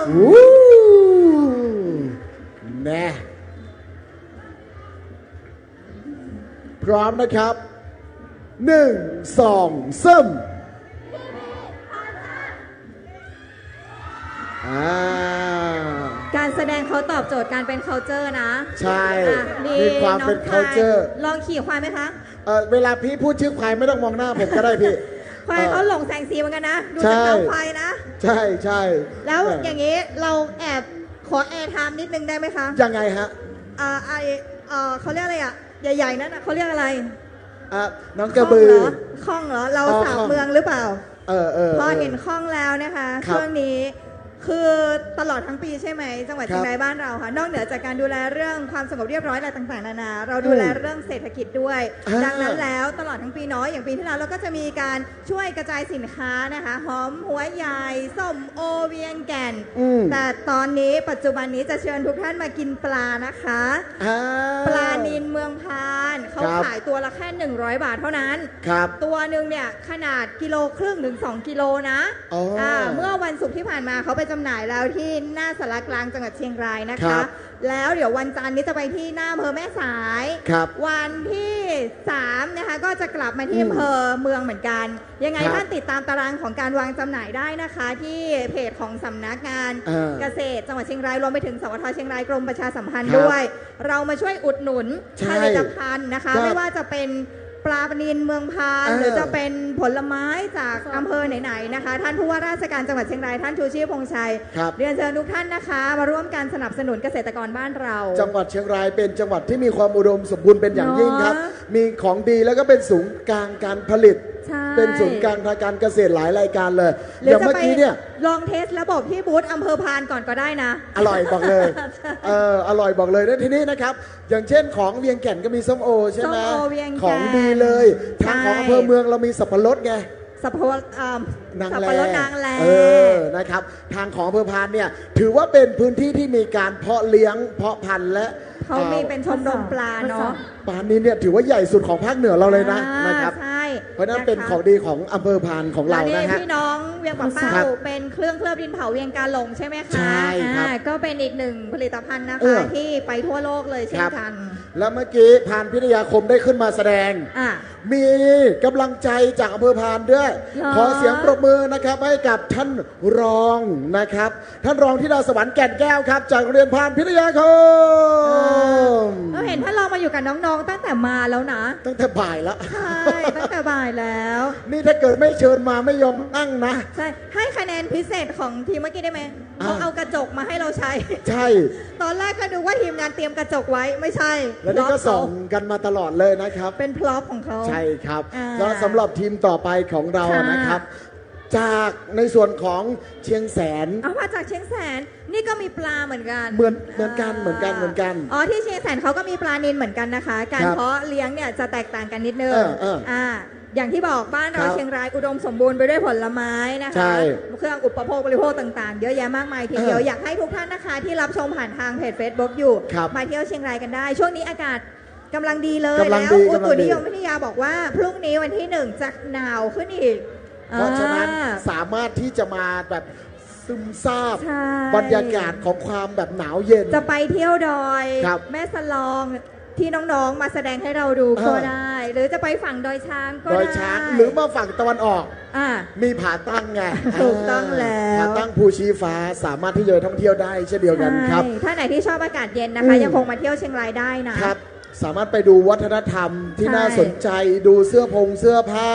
ม แน่พร้อมนะครับ1 2 3การแสดงเขาตอบโจทย์การเป็น culture นะ ใช่มีความเป็น culture ลองขี่ควายไหมคะ เวลาพี่พูดชื่อควายไม่ต้องมองหน้าผมก็ได้พี่ ควายเขาหลงแสงสีเหมือนกันนะ ดูจากตาควายนะ ใช่ใช่ แล้วอย่างนี้เราแอบขอแอร์ไทม์นิดนึงได้ไหมคะ ยังไงฮะเขาเรียกอะไรอ่ะใหญ่ๆนั่นเขาเรียกอะไรน้องกระบือคล่องเหรอเราสาวเมืองหรือเปล่าพอเห็นคล่องแล้วนะคะช่วงนี้คือตลอดทั้งปีใช่ไหมจังหวัดเชียงรายบ้านเราค่ะนอกเหนือจากการดูแลเรื่องความสงบเรียบร้อยอะไรต่างๆนานาเราดูแลเรื่องเศรษฐกิจด้วยดังนั้นแล้วตลอดทั้งปีน้อยอย่างปีที่แล้วเราก็จะมีการช่วยกระจายสินค้านะคะหอมหัวใหญ่ส้มโอเวียงแก่นแต่ตอนนี้ปัจจุบันนี้จะเชิญทุกท่านมากินปลานะคะปลานิลเมืองพานเขาขายตัวละแค่100 บาทเท่านั้นตัวหนึ่งเนี่ยขนาดกิโลครึ่งถึง2 กิโลนะเมื่อวันศุกร์ที่ผ่านมาเขาไปจำหน่ายแล้วที่หน้าสารกลางจังหวัดเชียงรายนะคะแล้วเดี๋ยววันจันทร์นี้จะไปที่หน้าอำเภอแม่สายวันที่3นะคะก็จะกลับมาที่อำเภอเมืองเหมือนกันยังไงท่านติดตามตารางของการวางจำหน่ายได้นะคะที่เพจของสำนักงานเกษตรจังหวัดเชียงรายรวมไปถึงสวท.เชียงรายกรมประชาสัมพันธ์ด้วยเรามาช่วยอุดหนุนผลิตภัณฑ์นะคะไม่ว่าจะเป็นปลาปนิลเมืองพานหรือจะเป็นผลไม้จากอำเภอไหนๆนะคะท่านผู้ว่าราชการจังหวัดเชียงรายท่านชูชีพพงษ์ชัยเรียนเชิญทุกท่านนะคะมาร่วมการสนับสนุนเกษตรกรบ้านเราจังหวัดเชียงรายเป็นจังหวัดที่มีความอุดมสมบูรณ์เป็นอย่างยิ่งครับมีของดีแล้วก็เป็นศูนย์กลางการผลิตเป็นศูนย์กลางทางการเกษตรหลายรายการเลยอย่างเมื่อกี้เนี่ยลองเทสระบบที่บูธอำเภอพานก่อนก็ได้นะอร่อยบอกเลยอร่อยบอกเลยแล้วทีนี้นะครับอย่างเช่นของเวียงแก่นก็มีส้มโอใช่ไหมของดีเลยทางของอำเภอเมืองเรามีสับปะรดไงสับปะรดนางแลนะครับทางของอำเภอพานเนี่ยถือว่าเป็นพื้นที่ที่มีการเพาะเลี้ยงเพาะพันธุ์และเขามีเป็นชมรมปลาเนาะปลานี้เนี่ยถือว่าใหญ่สุดของภาคเหนือเราเลยนะครับเพราะนั้นเป็นของดีของอำเภอพานของเรานะฮะพี่น้องเวียงปะเป้าเป็นเครื่องเคลือบดินเผาเวียงกาหลงใช่ไหมคะใช่ครับก็เป็นอีกหนึ่งผลิตภัณฑ์นะคะที่ไปทั่วโลกเลยเช่นกันแล้วเมื่อกี้พานพิทยาคมได้ขึ้นมาแสดงมีกำลังใจจากอำเภอพานด้วยขอเสียงปรบมือนะครับให้กับท่านรองนะครับท่านรองธิดาสวรรค์แก่นแก้วครับจากโรงเรียนพานพิทยาคมเราเห็นท่านรองมาอยู่กับน้องๆตั้งแต่มาแล้วนะตั้งแต่บ่ายแล้วใช่ตั้งแต่บ่ายแล้วนี่ถ้าเกิดไม่เชิญมาไม่ยอมนั่งนะใช่ให้คะแนนพิเศษของทีมเมื่อกี้ได้ไหมเขาเอากระจกมาให้เราใช้ใช่ตอนแรกก็ดูว่าทีมงานเตรียมกระจกไว้ไม่ใช่แล้วนี่ก็ส่องกันมาตลอดเลยนะครับเป็นพร็อพของเขาใช่ครับแล้วสำหรับทีมต่อไปของเรานะครับจากในส่วนของเชียงแสนมาจากเชียงแสนนี่ก็มีปลาเหมือนกันเหมือนกันที่เชียงแสนเขาก็มีปลานิลเหมือนกันนะคะการเพาะเลี้ยงเนี่ยจะแตกต่างกันนิดนึงอย่างที่บอกบ้านเราเชียงรายอุดมสมบูรณ์ไปด้วยผลไม้นะคะเครื่องอุปโภคบริโภคต่างๆเยอะแยะมากมายทีเดียวอยากให้ทุกท่านนะคะที่รับชมผ่านทางเพจ Facebook อยู่มาเที่ยวเชียงรายกันได้ช่วงนี้อากาศกำลังดีเลยแล้วอุตุนิยมวิทยาบอกว่าพรุ่งนี้วันที่1จะหนาวขึ้นอีกเพราะฉะนั้นสามารถที่จะมาแบบซึมซาบบรรยากาศของความแบบหนาวเย็นจะไปเที่ยวดอยแม่สลองที่น้องๆมาแสดงให้เราดูก็ได้หรือจะไปฝั่งดอยช้างก็ได้ดอยช้างหรือมาฝั่งตะวันออกมีผาตั้งไงถูกต้องแล้วผาตั้งภูชีฟ้าสามารถที่จะท่องเที่ยวได้เช่นเดียวกันครับถ้าไหนที่ชอบอากาศเย็นนะคะยังคงมาเที่ยวเชียงรายได้นะครับสามารถไปดูวัฒนธรรมที่น่าสนใจดูเสื้อผ้า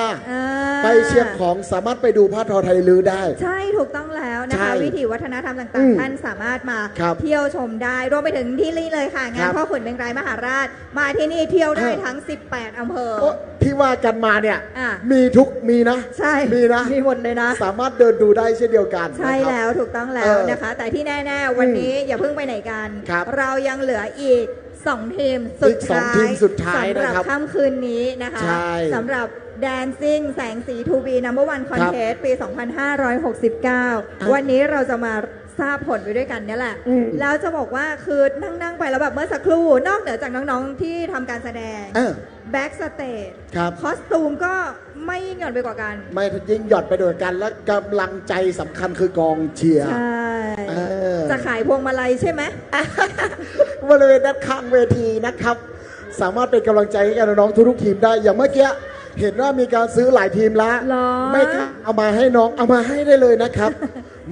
ไปเชียงของสามารถไปดูผ้าทอไทยลื้อได้ใช่ถูกต้องแล้วนะคะวิถีวัฒนธรรมต่างๆท่านสามารถมาเที่ยวชมได้รวมไปถึงที่นี่เลยค่ะงานพ่อขุนเชียงรายมหาราชมาที่นี่เที่ยวได้ทั้ง18อำเภอที่ว่ากันมาเนี่ยมีนะใช่มีนะมีหมดเลยนะสามารถเดินดูได้เช่นเดียวกันใช่แล้วถูกต้องแล้วนะคะแต่ที่แน่ๆวันนี้อย่าเพิ่งไปไหนกันเรายังเหลืออีก2 ทีมสุดท้ายสำหรับค่ำคืนนี้นะคะสำหรับ Dancing แสงสี To Be Number One Contest ปี 2569 วันนี้เราจะมาทราบผลไปด้วยกันนี่แหละแล้วจะบอกว่าคือนั่งไปแล้วแบบเมื่อสักครู่นอกเหนือจากน้องๆที่ทำการแสดงแบ็กสเตจคอสตูมก็ ไม่ยิ่งหย่อนไปกว่ากัน ไม่ยิ่งหย่อนไปด้วยกันและกำลังใจสำคัญคือกองเชียร์ ใช่จะขายพวงมาลัยใช่ไหม บริเวณด้านข้างเวทีนะครับ สามารถเป็นกำลังใจให้กับน้องๆทุกๆทีมได้อย่างเมื่อกี้เห็นว่ามีการซื้อหลายทีมแล้วไม่กล้าเอามาให้น้องเอามาให้ได้เลยนะครับ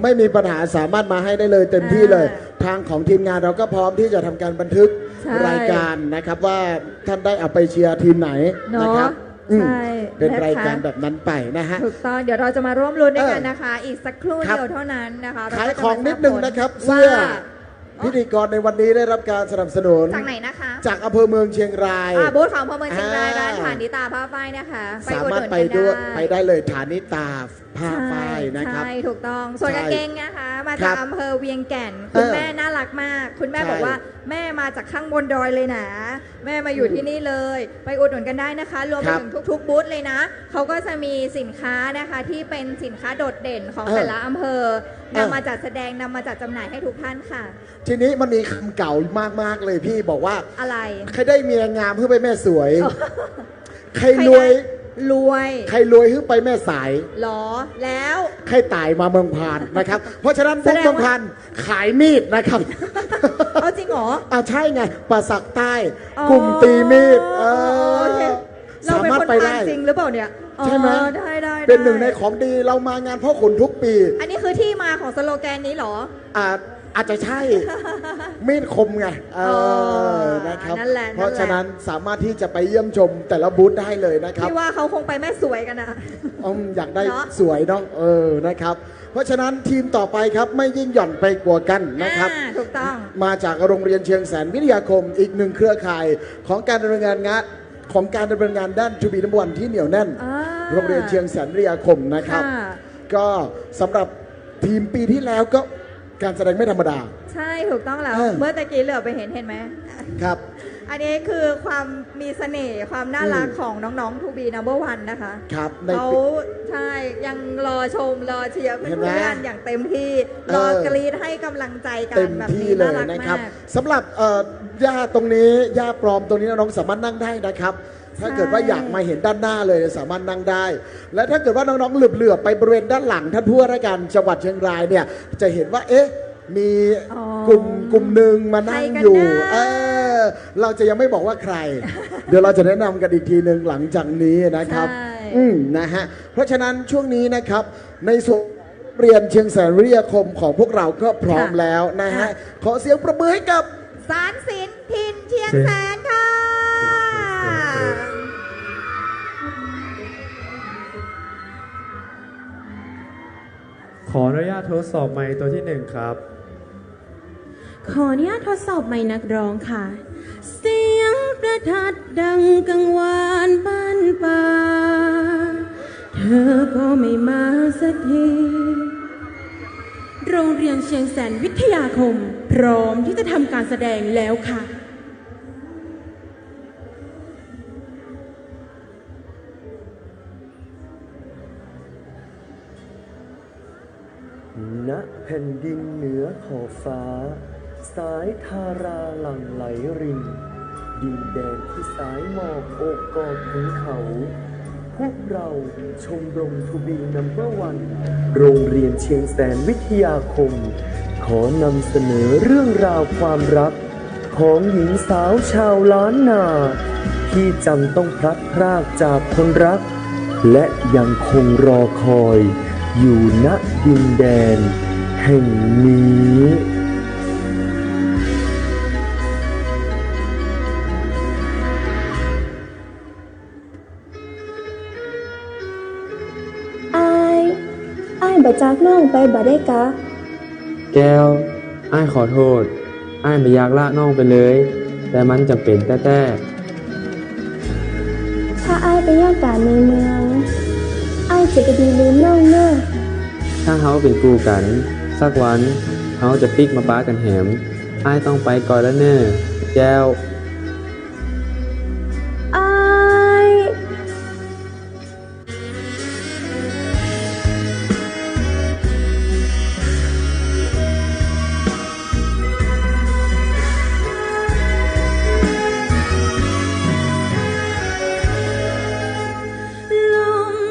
ไม่มีปัญหาสามารถมาให้ได้เลยเต็มที่เลย ทางของทีมงานเราก็พร้อมที่จะทำการบันทึกรายการนะครับว่าท่านได้เอาไปเชียร์ทีมไหนนะครับใช่เป็นรายการแบบนั้นไปนะฮะถูกต้องเดี๋ยวเราจะมาร่วมลุ้นด้วยกันนะคะ อีกสักครู่เดียวเท่านั้นนะคะขายของนิดนึงนะครับเสื้อพิธีกรในวันนี้ได้รับการสนับสนุนจากไหนนะคะจากอำเภอเมืองเชียงรายบูธของอำเภอเมืองเชียงรายร้านฐานิตาผ้าฝ้ายนะคะสามารถไปด้วยไปได้เลยฐานิตาผ้าฝ้ายนะครับใช่ถูกต้องส่วนกางเกงนะคะมาจากอำเภอเวียงแก่นคุณแม่น่ารักมากคุณแม่บอกว่าแม่มาจากข้างบนดอยเลยนะแม่มาอยู่ที่นี่เลยไปอุดหนุนกันได้นะคะรวมไปถึงทุกๆบูธเลยนะเขาก็จะมีสินค้านะคะที่เป็นสินค้าโดดเด่นของแต่ละอำเภอนำมาจัดแสดงนำมาจัดจำหน่ายให้ทุกท่านค่ะทีนี้มันมีคำเก่ามากๆเลยพี่บอกว่าอะไรใครได้เมียงามเพื่อไปแม่สวยใครรวยใครรวยขึ้นไปแม่สายหรอแล้วใครตายมาเมืองพานนะครับเพราะฉะนั้นพวกเมืองพานขายมีดนะครับเอาจริงเหรอใช่ไงปราสักใต้กลุ่มตีมีดสามารถไปได้จริงหรือเปล่าเนี่ยใช่ไหมได้เป็นหนึ่งในของดีเรามางานพ่อขุนทุกปีอันนี้คือที่มาของสโลแกนนี้เหรออาจจะใช่มีดคมไงนะครับเพราะฉะนั้นสามารถที่จะไปเยี่ยมชมแต่ละบูธได้เลยนะครับพี่ว่าเขาคงไปแม่สวยกันนะอยากได้สวยน้องนะครับเพราะฉะนั้นทีมต่อไปครับไม่ยิ่งหย่อนไปกว่ากันนะครับถูกต้องมาจากโรงเรียนเชียงแสนวิทยาคมอีกหนึ่งเครือข่ายของการดำเนินงานด้านทูบีน้ำวันที่เหนียวแน่นโรงเรียนเชียงแสนวิทยาคมนะครับก็สำหรับทีมปีที่แล้วก็การแสดงไม่ธรรมดาใช่ถูกต้องแล้วเมื่อตะกี้เหลือไปเห็นไหมครับอันนี้คือความมีเสน่ห์ความน่ารักของน้องๆทูบีนัมเบอร์วันนะคะครับเขาใช่ยังรอชมรอเชียร์เพื่อนๆอย่างเต็มที่รอกรีดให้กำลังใจกันแบบนี้น่ารักมากสำหรับหญ้าตรงนี้หญ้าปลอมตรงนี้น้องสามารถนั่งได้นะครับถ้าเกิดว่าอยากมาเห็นด้านหน้าเลยสามารถนั่งได้และถ้าเกิดว่าน้องๆเหลือบๆไปบริเวณด้านหลังท่านผู้ว่าราชการจังหวัดเชียงรายเนี่ยจะเห็นว่ามีกลุ่มหนึ่งมานั่งอยู่เราจะยังไม่บอกว่าใคร เดี๋ยวเราจะแนะนำกันอีกทีหนึ่งหลังจากนี้นะครับนะฮะเพราะฉะนั้นช่วงนี้นะครับในส่วนเรียนเชียงแสนวิทยาคมของพวกเราก็พร้อมแล้วนะฮะขอเสียงประมือให้กับศาลศิลป์ถิ่นเชียงแสนค่ะขออนุญาตทดสอบไมค์ตัวที่1ครับขออนุญาตทดสอบไมค์นักร้องค่ะเสียงประทัดดังกังวานบ้านป่าเธอก็ไม่มาสักทีโรงเรียนเชียงแสนวิทยาคมพร้อมที่จะทำการแสดงแล้วค่ะณแผ่นดินเหนือขอบฟ้าสายทาราหลั่งไหลรินดินแดนที่สายหมอกโอบกอดถึงเขาพวกเราชมรมทูบีนัมเบอร์วันโรงเรียนเชียงแสนวิทยาคมขอนำเสนอเรื่องราวความรักของหญิงสาวชาวล้านนาที่จำต้องพลัดพรากจากคนรักและยังคงรอคอยอยู่ณดินแดนแห่งนี้อ้ายบ่จากน้องไปบ่ได้กะแก้วอ้ายขอโทษอ้ายไม่อยากละน้องไปเลยแต่มันจำเป็นแต่ ถ้าอ้ายไปย่างการในเมืองอ้ายจะกระดีลืมน้องเนอะถ้าเฮาเป็นกูกันสักวันเฮาจะปิกมาป้ากันแหมอ้ายต้องไปก่อนแล้วเนอะแก้วอ้ายลม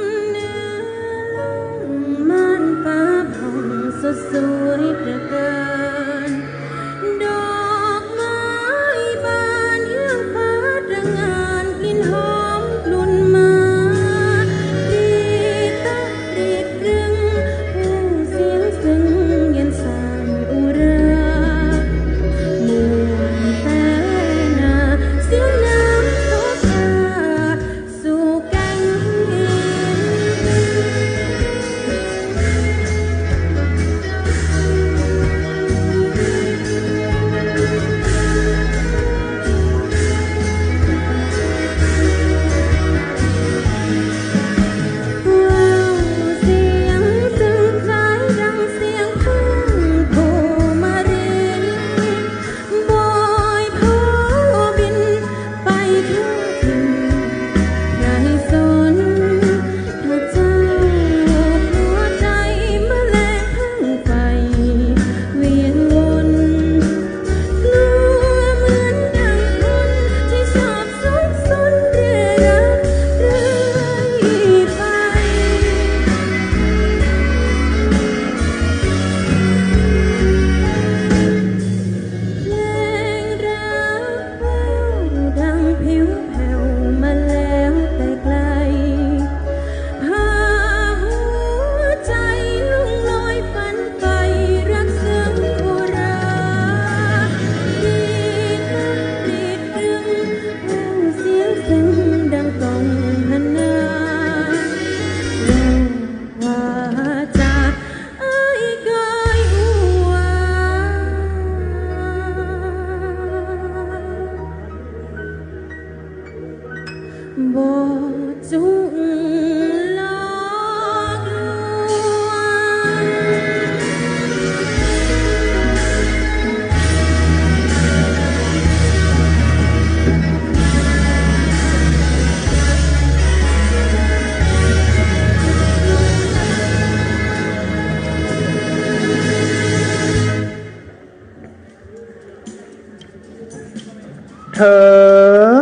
เธอ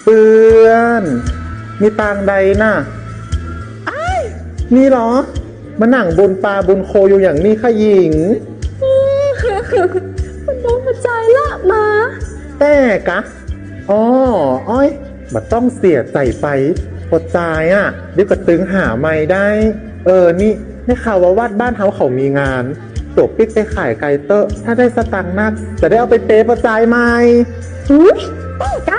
เปื้อนมีปางใดน่ะนี่เหรอมาหนังบนปลาบนโคอยู่อย่างนี้ค่ะหญิงมันน้องมาใจละมา แต่กะอ๋ออ้อยบัดต้องเสียใจไปปดใจอ่ะเดี๋ยวก็ตึงหาไม่ได้นี่ได้ข่าวว่าวาดบ้านเขามีงานจบปิ๊กไปขายไก่เตอร์ถ้าได้สตังค์นักจะได้เอาไปเปย์ปดใจไหมป้ากะ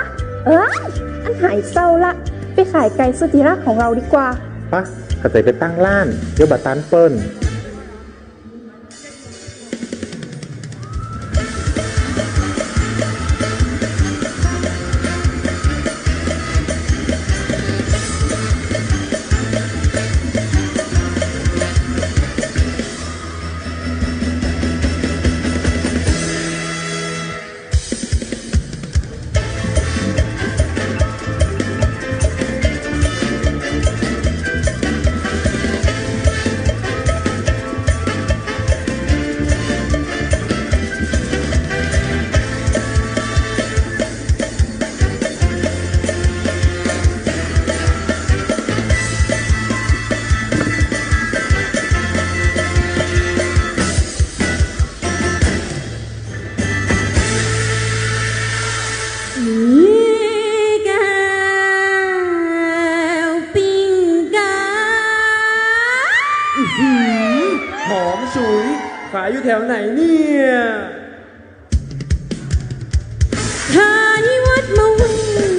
อันหายเศร้าละไปขายไก่สุดที่รักของเราดีกว่าปะกระใจไปตั้งร้านเดี๋ยวบัดตันเปิ้ลหอมฉุยขายอยู่แถวไหนเนี่ยขายวัดมาวิ่ง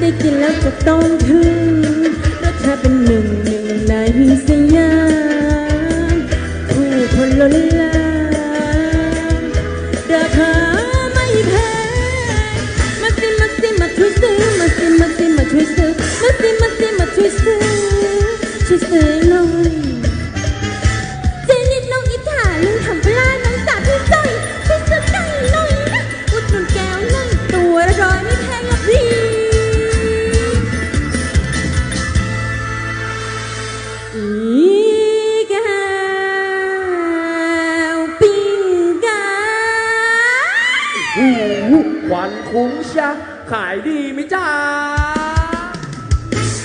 ได้กินแล้วก็ต้องถึงรสชาติเป็นหนึ่งในสยามผู้คนล้นหลามราคาไม่แพงมาช่วยซื้อมาช่วยซื้อช่วยซื้อหน่อยเจนิดน้องอิจฉาลุงทำปลาน้องสาวพี่จ้อยช่วยซื้อไก่หน่อยนะอุดหนุนแก้วหน่อยตัวละร้อยไม่แพงหรอกพี่แก้วปิ้งไก่ควันคุ้งชะขายดีไหมจ้า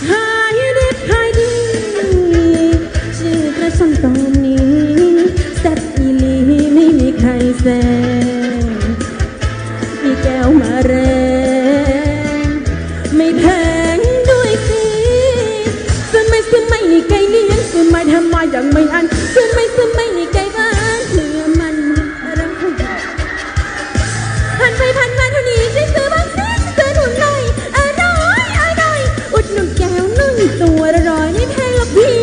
ขายดีขายดีชื่อกระช่างตอนนี้แซ่บอีหลีไม่มีใครแซงมีแก้วมาแรงไม่แพงด้วยสิซื้อไม่นี่ไก่เลี้ยงซื้อไม่ทำมาอย่างไม่อันซื้อไม่นี่ไก่บ้านเนื้อมันรังผ่านไปผ่านมาเท่านี้ช่วยซื้อบ้างสิซื้อหนุนหน่อยอร่อยอุดหนุนแก้วหนึ่งตัวละร้อยไม่แพงหรอกพี่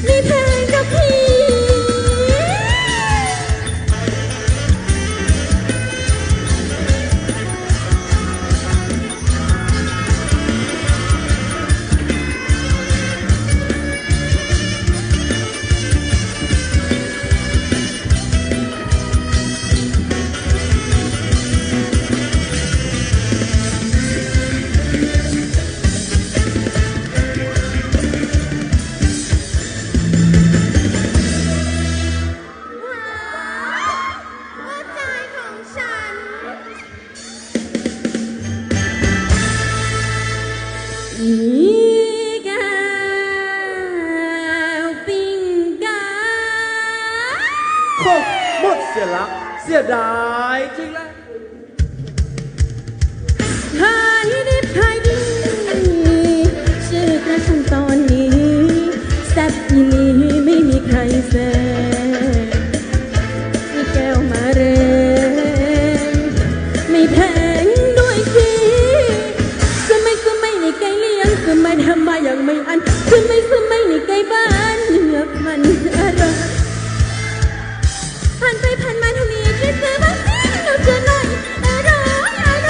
ไม่แพงหรอกพี่แก้วปิ้งไก่ครบหมดเสียละเสียดายจริงแล้วขายดีขายดีชื่อกระช่างตอนนี้แซ่บอีหลีไม่มีใครแซงมีแก้วมาแรงไม่แพงด้วยสิซื้อไม่ในไก่เลี้ยงซื้อไม่ทำมาอย่างไม่อันซื้อไม่ในไก่บ้านเนื้อมันอร่อยผ่านไปผ่านมาเท่านี้ช่วยซื้อบ้างสิหนูเจอหน่อยอร่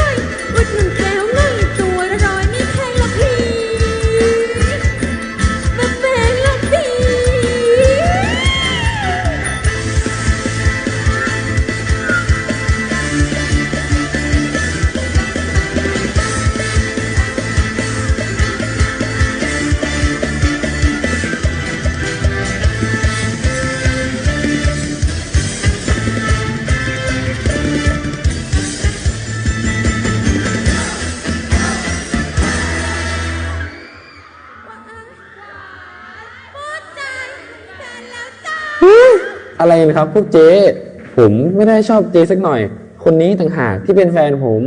อยอุดหนุนแก้วหน่อยตัวละร้อยไม่แพงหรอกพี่ไม่แพงหรอกพี่ อะไรนะครับพวกเจ๊ผมไม่ได้ชอบเจ๊สักหน่อยคนนี้ต่างหากที่เป็นแฟนผม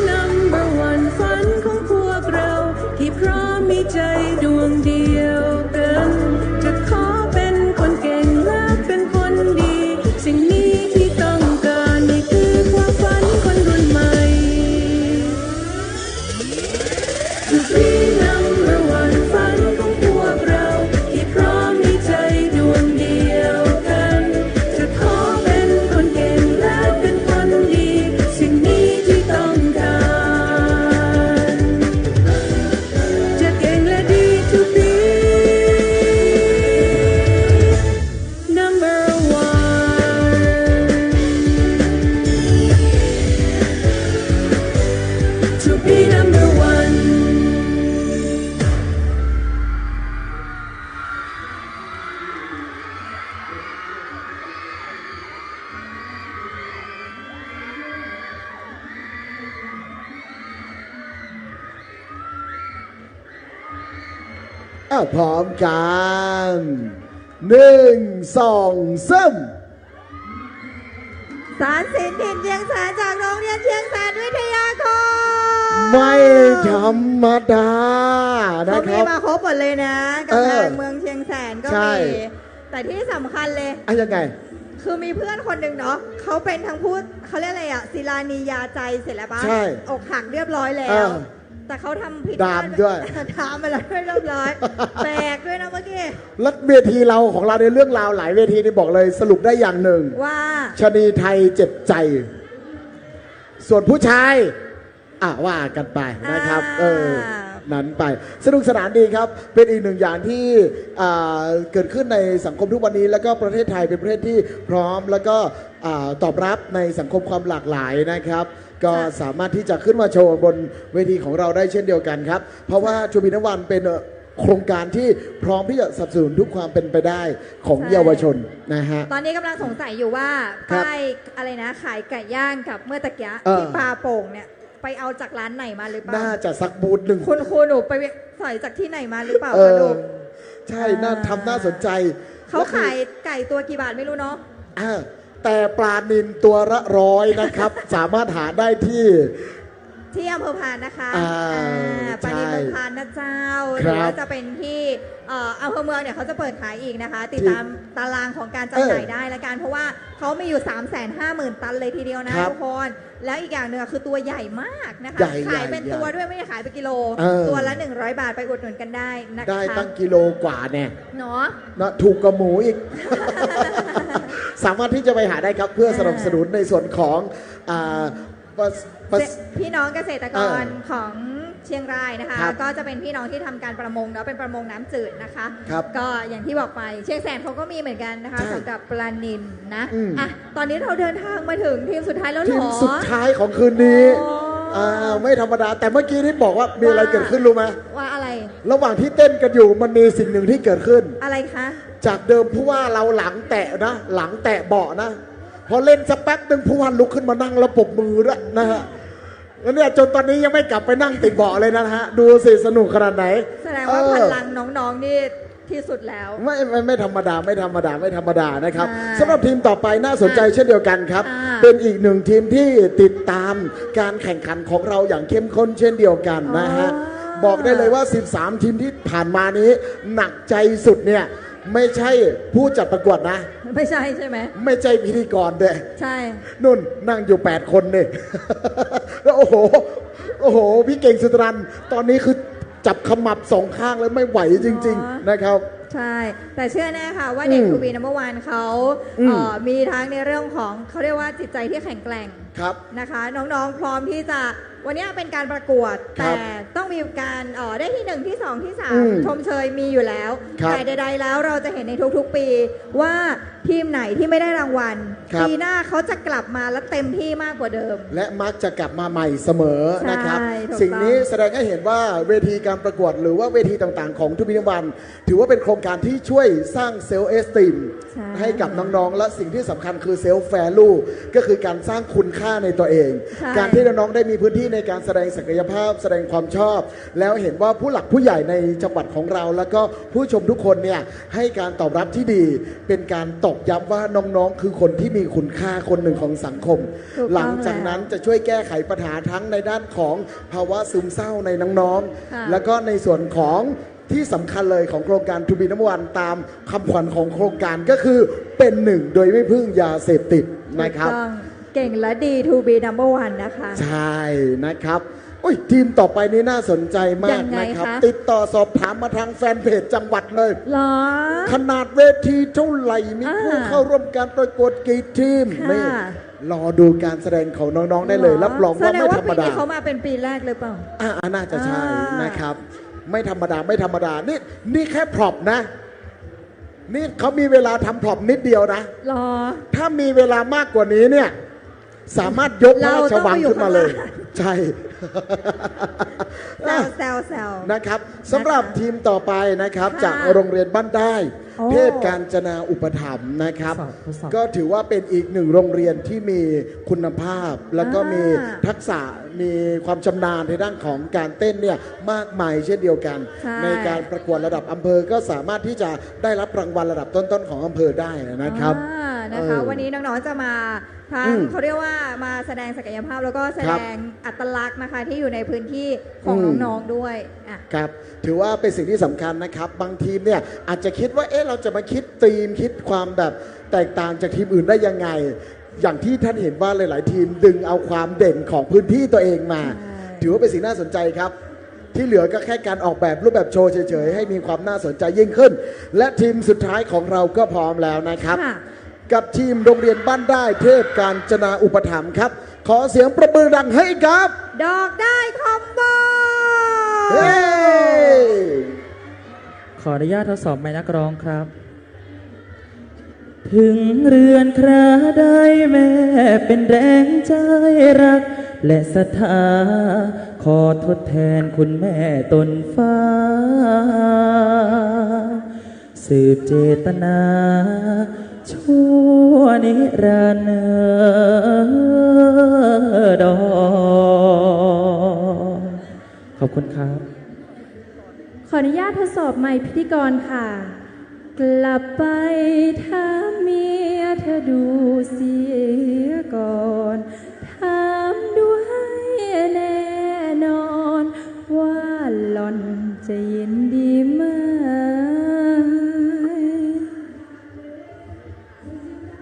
number one ฝันของพวกเราที่พร้อมมีใจดวงเดียวกันจะขอเป็นคนเก่งและเป็นคนดีสิ่งนี้ที่ต้องการนี่คือความฝันคนรุ่นใหม่ To be number one ฝันของพวกเราที่พร้อมมีใจดวงเดียวกันจะขอเป็นคนเก่งและเป็นคนดีสิ่งนี้ที่ต้องการจะเก่งและดี To be number one To be number oneพร้อมกัน1 2 3 สารสินถิ่นเชียงแสนจากโรงเรียนเชียงแสนวิทยาคม ไม่ธรรมดานะ เขา ค มี รับ มาครบหมดเลยนะกำแพงเมืองเชียงแสนก็ ใช่ มีแต่ที่สำคัญเลย ยังไง คือมีเพื่อนคนหนึ่งเนาะเขาเป็นทั้งพูดเขาเรียกอะไรอะศิลานียาใจเสร็จแล้วปะ ใช่ อกหักเรียบร้อยแล้ เอ ว อ แต่เขาทำผิด ดามด้วย ดามไปแล้วด้วยเรียบร้อยแตกด้วยนะเมื่อกี้ แล้วเวทีเราของเราในเรื่องราวหลายเวทีนี่บอกเลยสรุปได้อย่างหนึ่ง ว่า ชนีไทยเจ็บใจ ส่วนผู้ชายว่ากันไปนะครับนั้นไปสนุกสนานดีครับ เป็นอีกหนึ่งอย่างที่เกิดขึ้นในสังคมทุกวันนี้ แล้วก็ประเทศไทยเป็นประเทศที่พร้อมแล้วก็ตอบรับในสังคมความหลากหลายนะครับ ก็สามารถที่จะขึ้นมาโชว์บนเวทีของเราได้เช่นเดียวกันครับ เพราะว่าชูบินวันเป็นโครงการที่พร้อมที่จะสนับสนุนทุกความเป็นไปได้ของเยาวชนนะฮะ ตอนนี้กำลังสงสัยอยู่ว่า ครับ ป้ายอะไรนะขายไก่ย่างกับเมื่อตะกี้ เออ ที่ปลาโป่งเนี่ยไปเอาจากร้านไหนมาหรือเปล่า น่าจะสักบูธหนึ่ง คุณครูหนูไปใส่จากที่ไหนมาหรือเปล่า เอ คะ อ ลูก ใช่น่าทำน่าสนใจ เขาขายไก่ตัวกี่บาทไม่รู้เนาะ แต่ปลานินตัวละ100นะครับ สามารถหาได้ที่ ที่อำเภอพานนะคะ ใช่ ปานิเมืองพานนะเจ้าห ค รื รับ อว่าจะเป็นที่อำเภอเมืองเนี่ยเขาจะเปิดขายอีกนะคะ ติดตามตารางของการจำหน่ายได้ละกันเพราะว่าเขามีอยู่ 350,000 ตันเลยทีเดียวนะครับ ทุกคนแล้วอีกอย่างหนึ่งคือตัวใหญ่มากนะคะ ใหญ่ ขายเป็น ใหญ่ ตัวด้วยไม่ได้ขายเป็นกิโล เออ ตัวละ100 บาทไปอุดหนุนกันได้นะคะ ได้ตั้งกิโลกว่าเนี่ย เนาะ นะถูกกว่าหมูอีก สามารถที่จะไปหาได้ครับเพื่อสนับสนุนในส่วนของพี่น้องเกษตรกร เออ ของเชียงรายนะคะ ครับ ก็จะเป็นพี่น้องที่ทำการประมงเนาะเป็นประมงน้ำจืดนะคะ ครับ ก็อย่างที่บอกไปเชียงแสนเขาก็มีเหมือนกันนะคะ ใช่ สำหรับปลานิลนะ อืม อ่ะตอนนี้เราเดินทางมาถึงทีมสุดท้ายแล้วเหร ที อ มสุดท้ายของคืนนี้ไม่ธรรมดา แต่เมื่อกี้นี่บอกว่ามีอะไรเกิดขึ้นรู้ไหม ว่าอะไร ระหว่างที่เต้นกันอยู่มันมีสิ่งหนึ่งที่เกิดขึ้น อะไรคะ จากเดิมผู้ว่าเราหลังแตะนะ หลังแตะเบาะนะ พอเล่นสักแป๊บหนึ่งผู้ว่าลุกขึ้นมานั่งแล้วปรบมือด้วยนะฮะแล้วเนี่ยจนตอนนี้ยังไม่กลับไปนั่งติดเบาะเลยนะฮะดูสิสนุกขนาดไหน แสดงว่าพลังน้องๆนี่ที่สุดแล้ว ไม่ธรรมดาไม่ธรรมดาไม่ธรรมดานะครับ อ่า สำหรับทีมต่อไปน่าสนใจเช่นเดียวกันครับ อ่า เป็นอีกหนึ่งทีมที่ติดตามการแข่งขันของเราอย่างเข้มข้นเช่นเดียวกันนะฮะบอกได้เลยว่า 13 ทีมที่ผ่านมานี้หนักใจสุดเนี่ยไม่ใช่ผู้จัดประกวดนะ ไม่ใช่ใช่ไหม ไม่ใช่พิธีกรด้วย ใช่ นุ่นนั่งอยู่ 8 คนเนี่ย แล้วโอ้โหพี่เก่งสุตรันตอนนี้คือจับขมับสองข้างแล้วไม่ไหวจริง ๆ นะครับ ใช่ แต่เชื่อแน่ค่ะว่าเด็ก อืม ทูบีนัมเบอร์วันเขา อืม มีทั้งในเรื่องของเขาเรียกว่าจิตใจที่แข็งแกร่ง ครับ นะคะ น้องๆพร้อมที่จะ วันนี้เป็นการประกวดแต่ต้องมีการได้ที่ 1 ที่ 2 ที่ 3 ชมเชยมีอยู่แล้วแต่ใดๆแล้วเราจะเห็นในทุกๆปีว่าทีมไหนที่ไม่ได้รางวัลปีหน้าเขาจะกลับมาและเต็มที่มากกว่าเดิมและมักจะกลับมาใหม่เสมอนะครับสิ่งนี้แสดงให้เห็นว่าเวทีการประกวดหรือว่าเวทีต่างๆของทูบีวันถือว่าเป็นโครงการที่ช่วยสร้างเซลล์เอสติมให้กับน้องๆและสิ่งที่สำคัญคือเซลฟ์แวลูก็คือการสร้างคุณค่าในตัวเองการที่น้องๆได้มีพื้นที่ในการแสดงศักยภาพแสดงความชอบแล้วเห็นว่าผู้หลักผู้ใหญ่ในจังหวัดของเราแล้วก็ผู้ชมทุกคนเนี่ยให้การตอบรับที่ดีเป็นการตอกย้ำว่าน้องๆคือคนที่มีคุณค่าคนหนึ่งของสังคมหลังจากนั้นจะช่วยแก้ไขปัญหาทั้งในด้านของภาวะซึมเศร้าในน้องๆแล้วก็ในส่วนของที่สำคัญเลยของโครงการทูบีน้ำวันตามคำขวัญของโครงการก็คือเป็นหนึ่งโดยไม่พึ่งยาเสพติดนะครับเก่งและดี To be number one นะคะใช่นะครับทีมต่อไปนี้น่าสนใจมากนะครับติดต่อสอบถามมาทางแฟนเพจจังหวัดเลยขนาดเวทีเท่าไหร่มีผู้เข้าร่วมการประกวดกี่ทีมนี่รอดูการแสดงของน้องๆได้เลยรับรองว่าไม่ธรรมดาเขามาเป็นปีแรกเลยเปล่าน่าจะใช่นะครับไม่ธรรมดานี่แค่พร็อพนะนี่เขามีเวลาทำพร็อพนิดเดียวนะถ้ามีเวลามากกว่านี้เนี่ยสามารถยกพระราชวังขึ้นมาเลยใช่แซวนะครับสำหรับทีมต่อไปนะครับจากโรงเรียนบ้านได้เทพกาญจนาอุปถัมภ์นะครับก็ถือว่าเป็นอีกหนึ่งโรงเรียนที่มีคุณภาพแล้วก็มีทักษะมีความชำนาญในด้านของการเต้นเนี่ยมากมายเช่นเดียวกันในการประกวดระดับอำเภอก็สามารถที่จะได้รับรางวัลระดับต้นๆของอำเภอได้นะครับวันนี้น้องๆจะมาทั้งเขาเรียกว่ามาแสดงศักยภาพแล้วก็แสดงอัตลักษณ์นะคะที่อยู่ในพื้นที่ของน้องๆด้วยครับถือว่าเป็นสิ่งที่สำคัญนะครับบางทีมเนี่ยอาจจะคิดว่าเราจะมาคิดธีมคิดความแบบแตกต่างจากทีมอื่นได้ยังไงอย่างที่ท่านเห็นว่าหลายๆทีมดึงเอาความเด่นของพื้นที่ตัวเองมาถือว่าเป็นสิ่งน่าสนใจครับที่เหลือก็แค่การออกแบบรูปแบบโชว์เฉยๆให้มีความน่าสนใจยิ่งขึ้นและทีมสุดท้ายของเราก็พร้อมแล้วนะครับกับทีมโรงเรียนบ้านได้เทพกาญจนาอุปถัมภ์ครับขอเสียงประมือดังให้กับดอกได้คอมโบขออนุญาตทดสอบไมค์นักร้องครับถึงเรือนคราใดแม่เป็นแรงใจรักและศรัทธาขอทดแทนคุณแม่ตนฟ้าสืบเจตนาชั่วนิรันดรขอบคุณครับขออนุญาตทดสอบไมค์พิธีกรค่ะกลับไปถามเมียเธอดูเสียก่อนถามดูให้แน่นอนว่าหล่อนจะยินดีไหม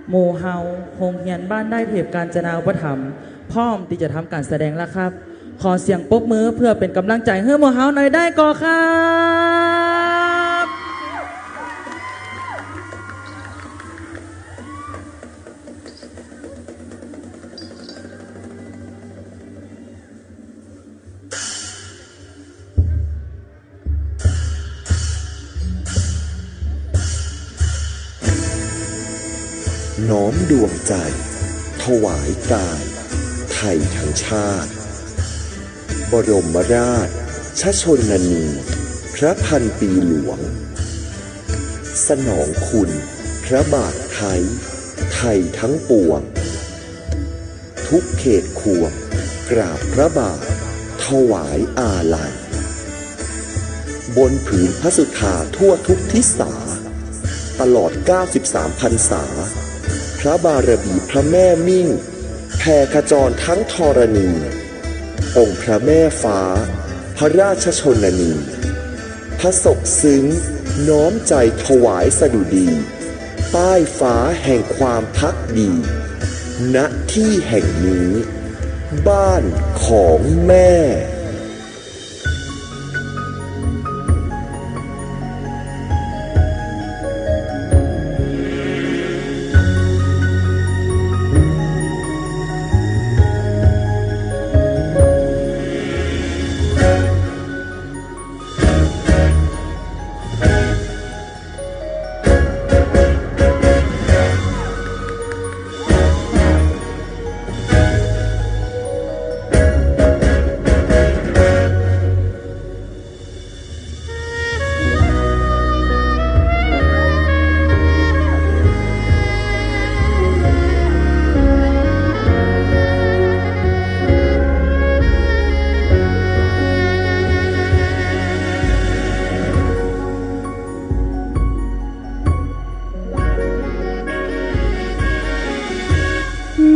หมู่เฮาโรงเรียนบ้านได้เทพกาญจนาอุปถัมภ์พร้อมที่จะทำการแสดงแล้วครับขอเสียงปรบมือเพื่อเป็นกำลังใจให้หมู่เฮาหน่อยได้ก่อครับน้อมดวงใจถวายกายไทยทั้งชาติบรมราชชนนีพระพันปีหลวงสนองคุณพระบาทไทยไทยทั้งปวงทุกเขตขวงกราบพระบาทถวายอาลัยบนผืนพระสุธาทั่วทุกทิศาตลอด93พรรษาพระบารมีพระแม่มิ่งแผ่ขจรทั้งธรณีองค์พระแม่ฟ้าพระราชชนนีพระศกซึ้งน้อมใจถวายสดุดีใต้ฟ้าแห่งความภักดีณที่แห่งนี้บ้านของแม่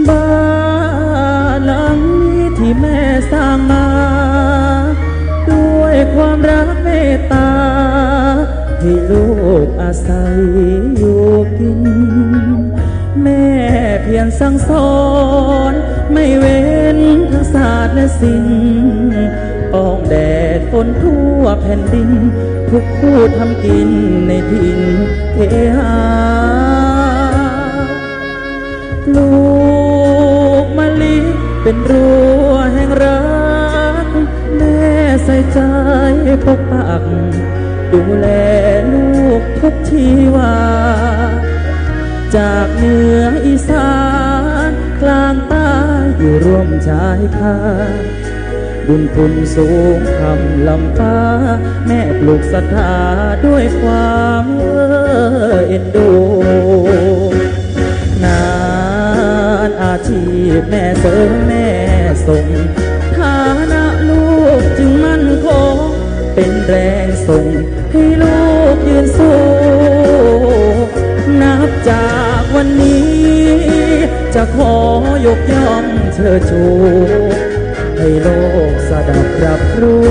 บ้านหลังนี้ที่แม่สร้างมาด้วยความรักเมตตาให้ลูกอาศัยอยู่กินแม่เพียรสั่งสอนไม่เว้นทั้งศาสตร์และศิลป์ป้องแดดฝนทั่วแผ่นดินทุกผู้ทำกินในถิ่นเทหาลูกมะลิเป็นรั้วแห่งรักแม่ใส่ใจปกปักดูแลลูกทุกชีวาจากเหนืออีสานกลางใต้อยู่ร่วมชายคาบุญคุณสูงคำลำฟ้าแม่ปลูกศรัทธาด้วยความเอ็นดูงานอาชีพแม่เสริมแม่ส่งฐานะลูกจึงมั่นคงเป็นแรงส่งให้ลูกยืนสู้นับจากวันนี้จะขอยกย่องเชิดชูให้โลกสดับรับรู้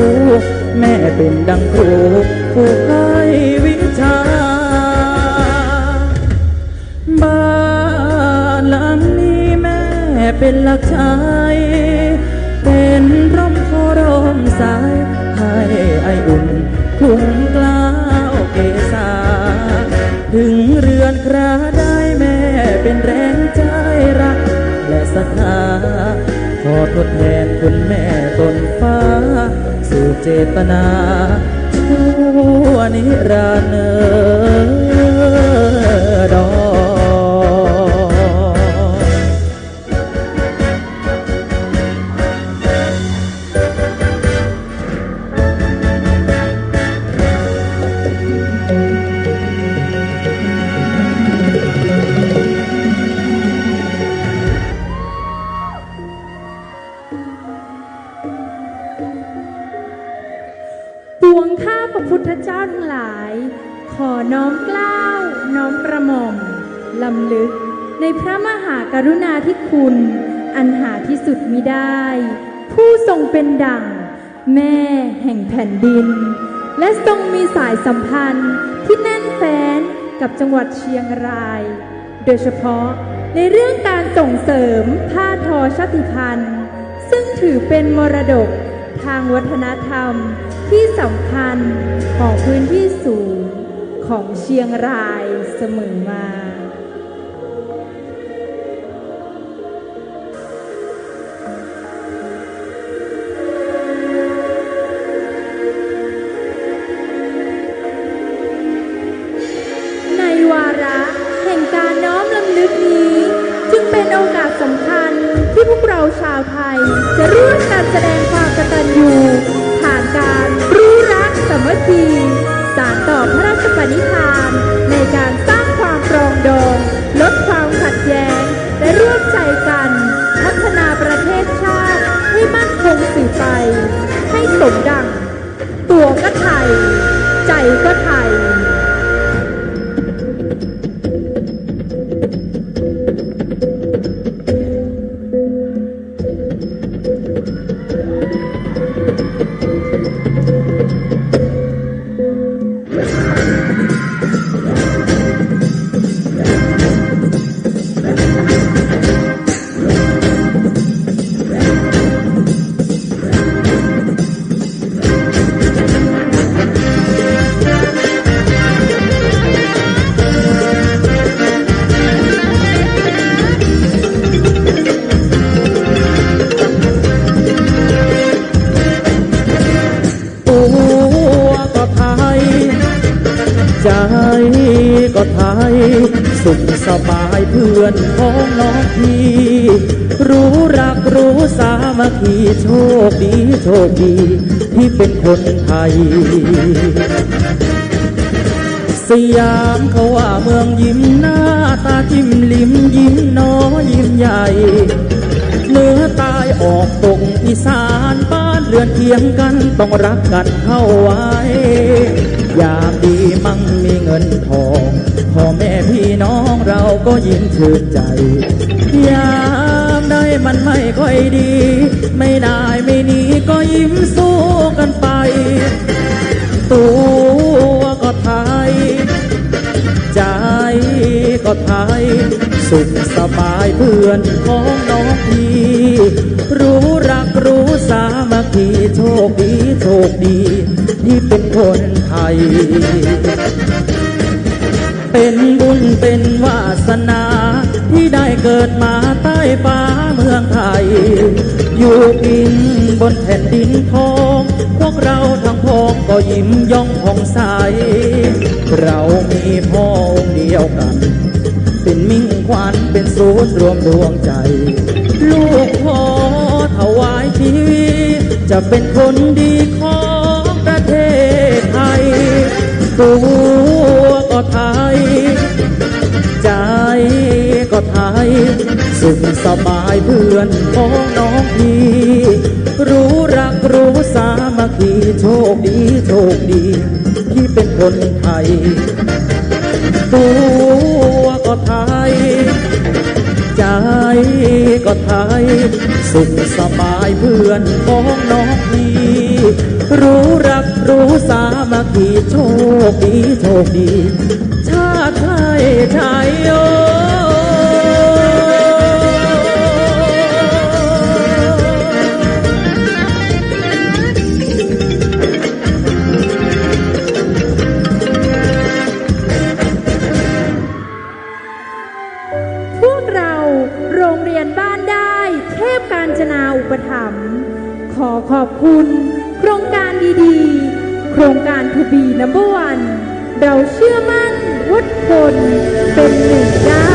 แม่เป็นดังครูผู้ให้วิชาบ้านหลังนี้แม่เป็นหลักชัยเป็นร่มโพร่มสายให้ไออุ่นคุ้มกล้าวเกษาถึงเรือนคราได้แม่เป็นแรงใจรักและศรัทธาขอทดแทนคุณแม่ต้นฟ้าสู่เจตนาชั่วนิรันดรพุทธเจ้าทั้งหลายขอน้อมเกล้าน้อมกระหม่อมลำลึกในพระมหากรุณาธิคุณอันหาที่สุดมิได้ผู้ทรงเป็นดั่งแม่แห่งแผ่นดินและทรงมีสายสัมพันธ์ที่แน่นแฟ้นกับจังหวัดเชียงรายโดยเฉพาะในเรื่องการส่งเสริมผ้าทอชาติพันธุ์ซึ่งถือเป็นมรดกทางวัฒนธรรมที่สำคัญของพื้นที่สูงของเชียงรายเสมอมาในวาระแห่งการน้อมรำลึกนี้จึงเป็นโอกาสสำคัญที่พวกเราชาวไทยจะร่วมกันแสดงความกตัญญูผ่านการรู้รักสามัคคีสานต่อพระราชปณิธานในการสร้างความปรองดองลดความขัดแย้งและร่วมใจกันพัฒนาประเทศชาติให้มั่นคงสืบไปให้สมดังตัวก็ไทยใจก็ไทยก็ไทยสุขสบายเพื่อนพ้องน้องพี่รู้รักรู้สามัคคีโชคดีโชคดีที่เป็นคนไทยสยามเขาว่าเมืองยิ้มหน้าตาจิ้มลิ้มยิ้มน้อยยิ้มใหญ่เหนือใต้ออกตกอีสานบ้านเรือนเคียงกันต้องรักกันเข้าไว้ ยามดีมั่งมีเงินทองพ่อแม่พี่น้องเราก็ยิ้มชื่นใจยามได้มันไม่ค่อยดีไม่ได้ไม่หนีก็ยิ้มสู้กันไปตัวก็ไทยใจก็ไทยสุขสบายเพื่อนของน้องพี่รู้รักรู้สามัคคีโชคดีโชคดีที่เป็นคนไทยเป็นบุญเป็นวาสนาที่ได้เกิดมาใต้ฟ้าเมืองไทยอยู่กินบนแผ่นดินทองพวกเราทั้งพ้องก็ยิ้มย่องผ่องใสเรามีพ่อองค์เดียวกันเป็นมิ่งขวัญเป็นศูนย์รวมดวงใจลูกขอถวายชีวิตจะเป็นคนดีของประเทศไทยตัวก็ไทยใจก็ไทยสุขสบายเพื่อนของน้องพี่รู้รักรู้สามัคคีโชคดีโชคดีที่เป็นคนไทยตัวก็ไทยใจก็ไทยสุขสบายเพื่อนของน้องพี่รู้รักรู้สามัคคีโชคดีโชคดีชาติไทยไทยโยโรงเรียนบ้านได้เทพกาญจนาอุปถัมภ์ขอขอบคุณโครงการดีๆโครงการทูบีนัมเบอร์วันเราเชื่อมั่นว่าคนเป็นหนึ่งได้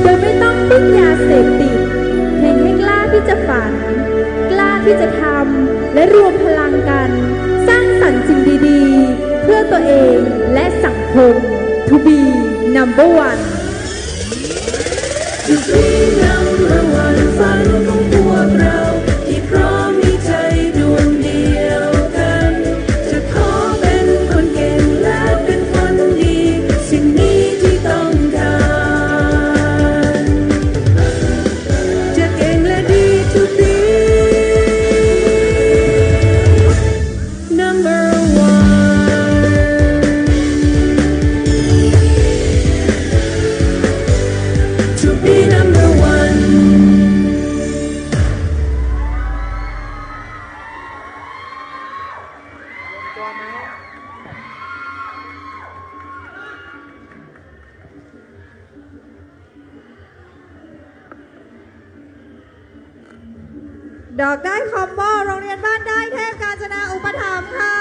โดยไม่ต้องพึ่งยาเสพติดเพียงให้กล้าที่จะฝันกล้าที่จะทำและรวมพลังกันสร้างสรรค์สิ่งดีๆเพื่อตัวเองและสังคมทูบีนัมเบอร์วันTo be number one ฝันของพวกเราที่พร้อมมีใจดวงเดียวกันจะขอเป็นคนเก่งและเป็นคนดีสิ่งนี้ที่ต้องการจะเก่งและดี To be number one To be number one ดอกได้คอมโบโรงเรียนบ้านได้เทพกาญจนาอุปถัมภ์ค่ะ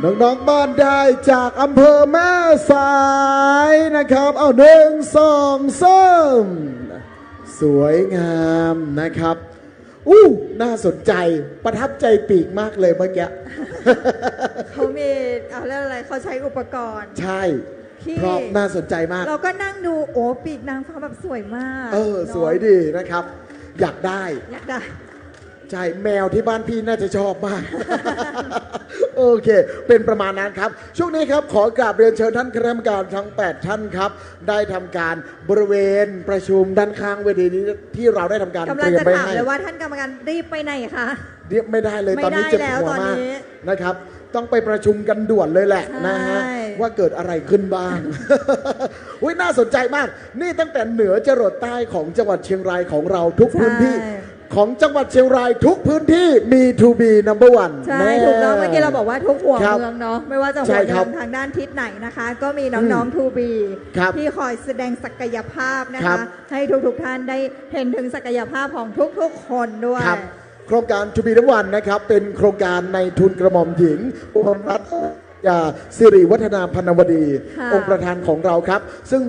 น้องๆบ้านได้จากอำเภอแม่สายนะครับเอา1 2 3สวยงามนะครับน่าสนใจประทับใจปีกมากเลยเมื่อกี้ เขามีอะไรเขาใช้อุปกรณ์ใช่เพราะน่าสนใจมากเราก็นั่งดูโอ้ปีกนางฟ้าแบบสวยมากสวยดีนะครับอยากได้ ใช่แมวที่บ้านพี่น่าจะชอบมาก โอเคเป็นประมาณนั้นครับช่วงนี้ครับขอกราบเรียนเชิญท่านคณะกรรมการทั้ง8ท่านครับได้ทำการบริเวณประชุมด้านข้างเวทีนี้ที่เราได้ทำการเตรียมไว้ให้กำลังจะถามเลยว่าท่านกรรมการรีบไปไหนคะเรียบไม่ได้เลยตอนนี้เจ็บหัวมากนะครับต้องไปประชุมกันด่วนเลยแหละนะฮะว่าเกิดอะไรขึ้นบ้าง น่าสนใจมากนี่ตั้งแต่เหนือจรดใต้ของจังหวัดเชียงรายของเราทุกพื้นที่ของจังหวัดเชียงรายทุกพื้นที่มี To be number one ใช่ถูกต้องเมื่อกี้เราบอกว่าทุกหัวเมืองเนาะไม่ว่าจะหัวเมืองทางด้านทิศไหนนะคะก็มีน้องๆ To be ที่คอยแสดงศักยภาพนะคะให้ทุกท่านได้เห็นถึงศักยภาพของทุกๆคนด้วยโครงการ To be number one นะครับเป็นโครงการในทุนกระหม่อมหญิงอุบลรัตน์สิริวัฒนาพรรณวดีองค์ประธานของเราครับซึ่ง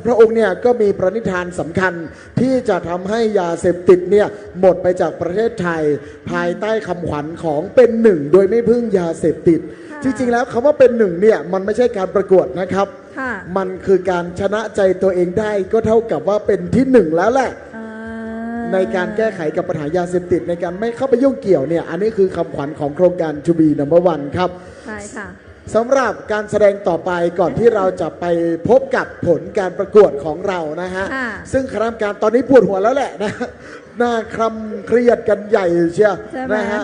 พระองค์เนี่ยก็มีปณิธานสำคัญที่จะทำให้ยาเสพติดเนี่ยหมดไปจากประเทศไทยภายใต้คำขวัญของเป็นหนึ่งโดยไม่พึ่งยาเสพติดจริงๆแล้วคำว่าเป็นหนึ่งเนี่ยมันไม่ใช่การประกวดนะครับมันคือการชนะใจตัวเองได้ก็เท่ากับว่าเป็นที่หนึ่งแล้วแหละในการแก้ไขกับปัญหายาเสพติดในการไม่เข้าไปยุ่งเกี่ยวเนี่ยอันนี้คือคำขวัญของโครงการ To be number one ครับใช่ค่ะ สำหรับการแสดงต่อไปก่อนที่เราจะไปพบกับผลการประกวดของเรานะฮะ ค่ะ ซึ่งคณะกรรมการตอนนี้ปวดหัวแล้วแหละนะหน้าคร่ำเครียดกันใหญ่เชียว ใช่ไหม นะฮะ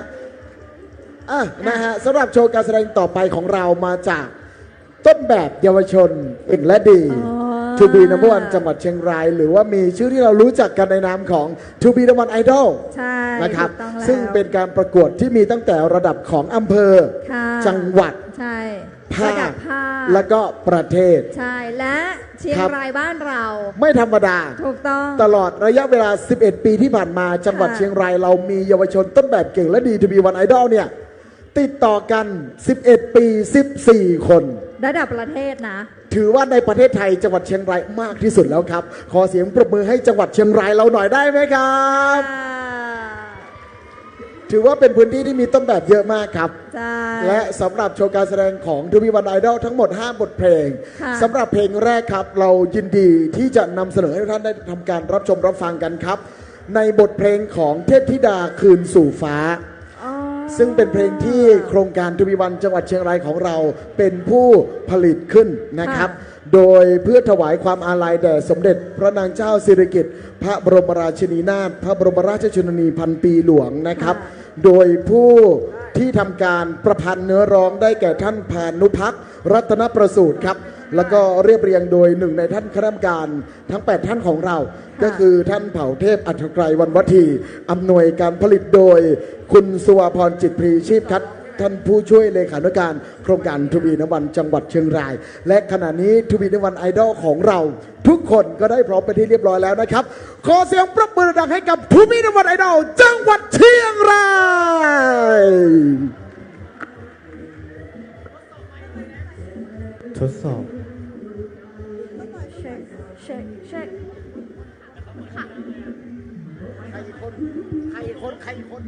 นะฮะสำหรับโชว์การแสดงต่อไปของเรามาจากต้นแบบเยาวชนเก่งและดีทูบีนัมเบอร์วันจังหวัดเชียงราย หรือว่ามีชื่อที่เรารู้จักกันในนามของทูบีนัมเบอร์วันไอดอล ใช่ นะครับ ถูกต้องแล้ว ซึ่งเป็นการประกวดที่มีตั้งแต่ระดับของอำเภอ ค่ะ จังหวัด ใช่ ภา ระดั ค บภาค แล้วก็ประเทศ ใช่ และเชียง ครับ รายบ้านเรา ไม่ธรรมดา ถูกต้อง ตลอดระยะเวลา 11 ปีที่ผ่านมาจังหวัด ค่ะ เชียงรายเรามีเยาวชนต้นแบบเก่งและดีทูบีวันไอดอลเนี่ยติดต่อกัน 11 ปี 14 คน ระดับประเทศนะ ถือว่าในประเทศไทยจังหวัดเชียงรายมากที่สุดแล้วครับ ขอเสียงปรบมือให้จังหวัดเชียงรายเราหน่อยได้ไหมครับ ถือว่าเป็นพื้นที่ที่มีต้นแบบเยอะมากครับ ใช่ และสำหรับโชว์การแสดงของทูบีวันไอดอลทั้งหมด 5 บทเพลง ค่ะ สำหรับเพลงแรกครับ เรายินดีที่จะนำเสนอให้ทุกท่านได้ทำการรับชมรับฟังกันครับ ในบทเพลงของเทพธิดาคืนสู่ฟ้า ซึ่งเป็นเพลงที่โครงการทูบีวันจังหวัดเชียงรายของเราเป็นผู้ผลิตขึ้นนะครับ โดยเพื่อถวายความอาลัยแด่สมเด็จพระนางเจ้าสิริกิติ์พระบรมราชินีนาถพระบรมราชชนนีพันปีหลวงนะครับ โดยผู้ที่ทำการประพันธ์เนื้อร้องได้แก่ท่านพานุพักษ์รัตนประสูติครับ แล้วก็เรียบเรียงโดยหนึ่งในท่านคณะกรรมการทั้ง 8 ท่านของเรา ก็คือท่านเผ่าเทพอัฐไกรวันวัทีอำนวยการผลิตโดยคุณสุวพรจิตพรีชีพคัดท่านผู้ช่วยเลขานุการโครงการทูบีนวันจังหวัดเชียงราย และขณะนี้ทูบีนวันไอดอลของเรา ทุกคนก็ได้พร้อมเป็นที่เรียบร้อยแล้วนะครับ ขอเสียงปรบมือดังให้กับทูบีนวันไอดอลจังหวัดเชียงราย ทดสอบ เช็คเช็คเช็ค ใครคน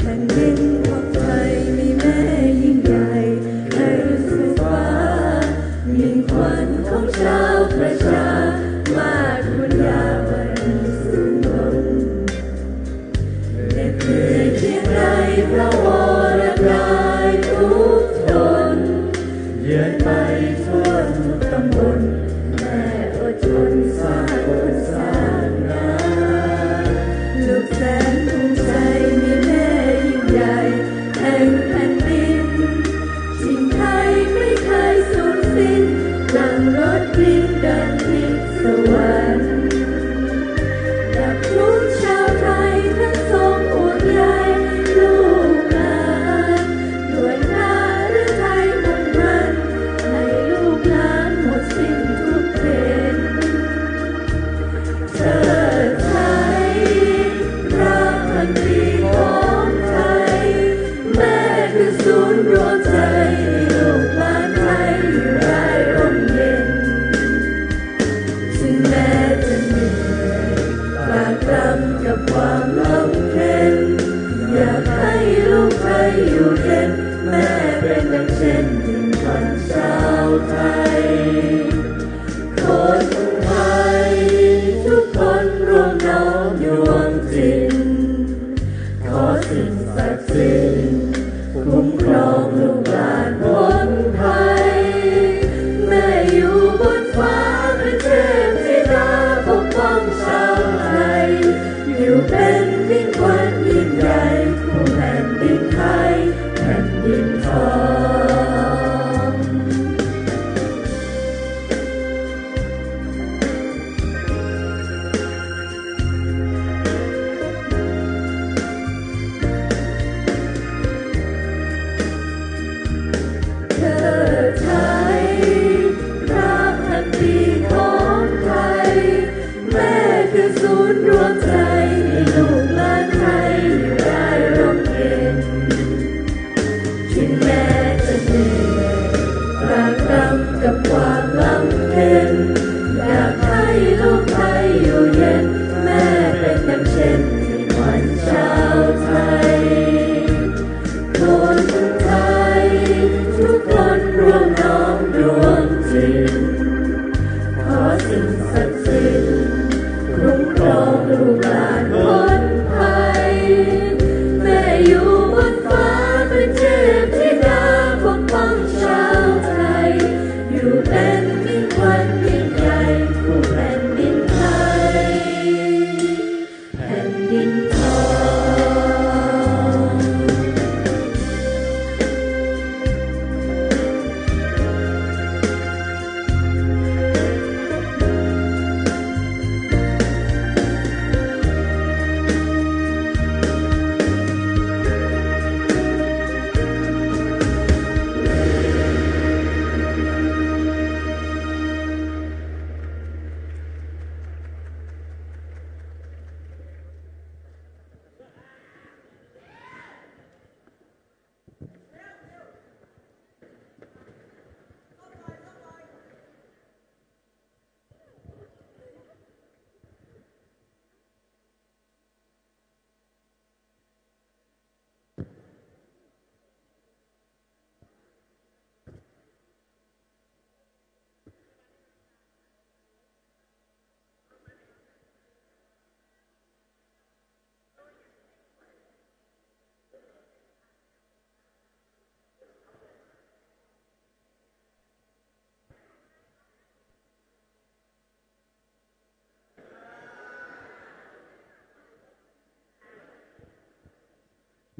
แผ่นดินของไทยมีแม่ยิ่งใหญ่ให้สู่ฟ้ามีขวัญของชาวประชามากบุญญาวันสูงส่งเหน็ดเหนื่อยเพียงใดพระวรกายทุกทนเยือนไปทั่วทุกตำบลแม่อดทนสร้างคนสร้างงานลูกแสนภูมิใจมีแม่ยิ่งใหญ่แห่งแผ่นดินสิ่งไทยไม่เคยสูญสิ้นดังรถบินเดินทิศสวรรค์ดับทุกชาวไทยท่านทรงห่วงใยลูกหลานด้วยหน้าหรือไทยมุ่งมั่นให้ลูกหลานหมดสิ้นทุกเขตเชิดไทยรักพันปีของไทยแม่คือศูนย์รวมใจลูกหลานไทยอยู่รายร่มเย็นซึ่งแม่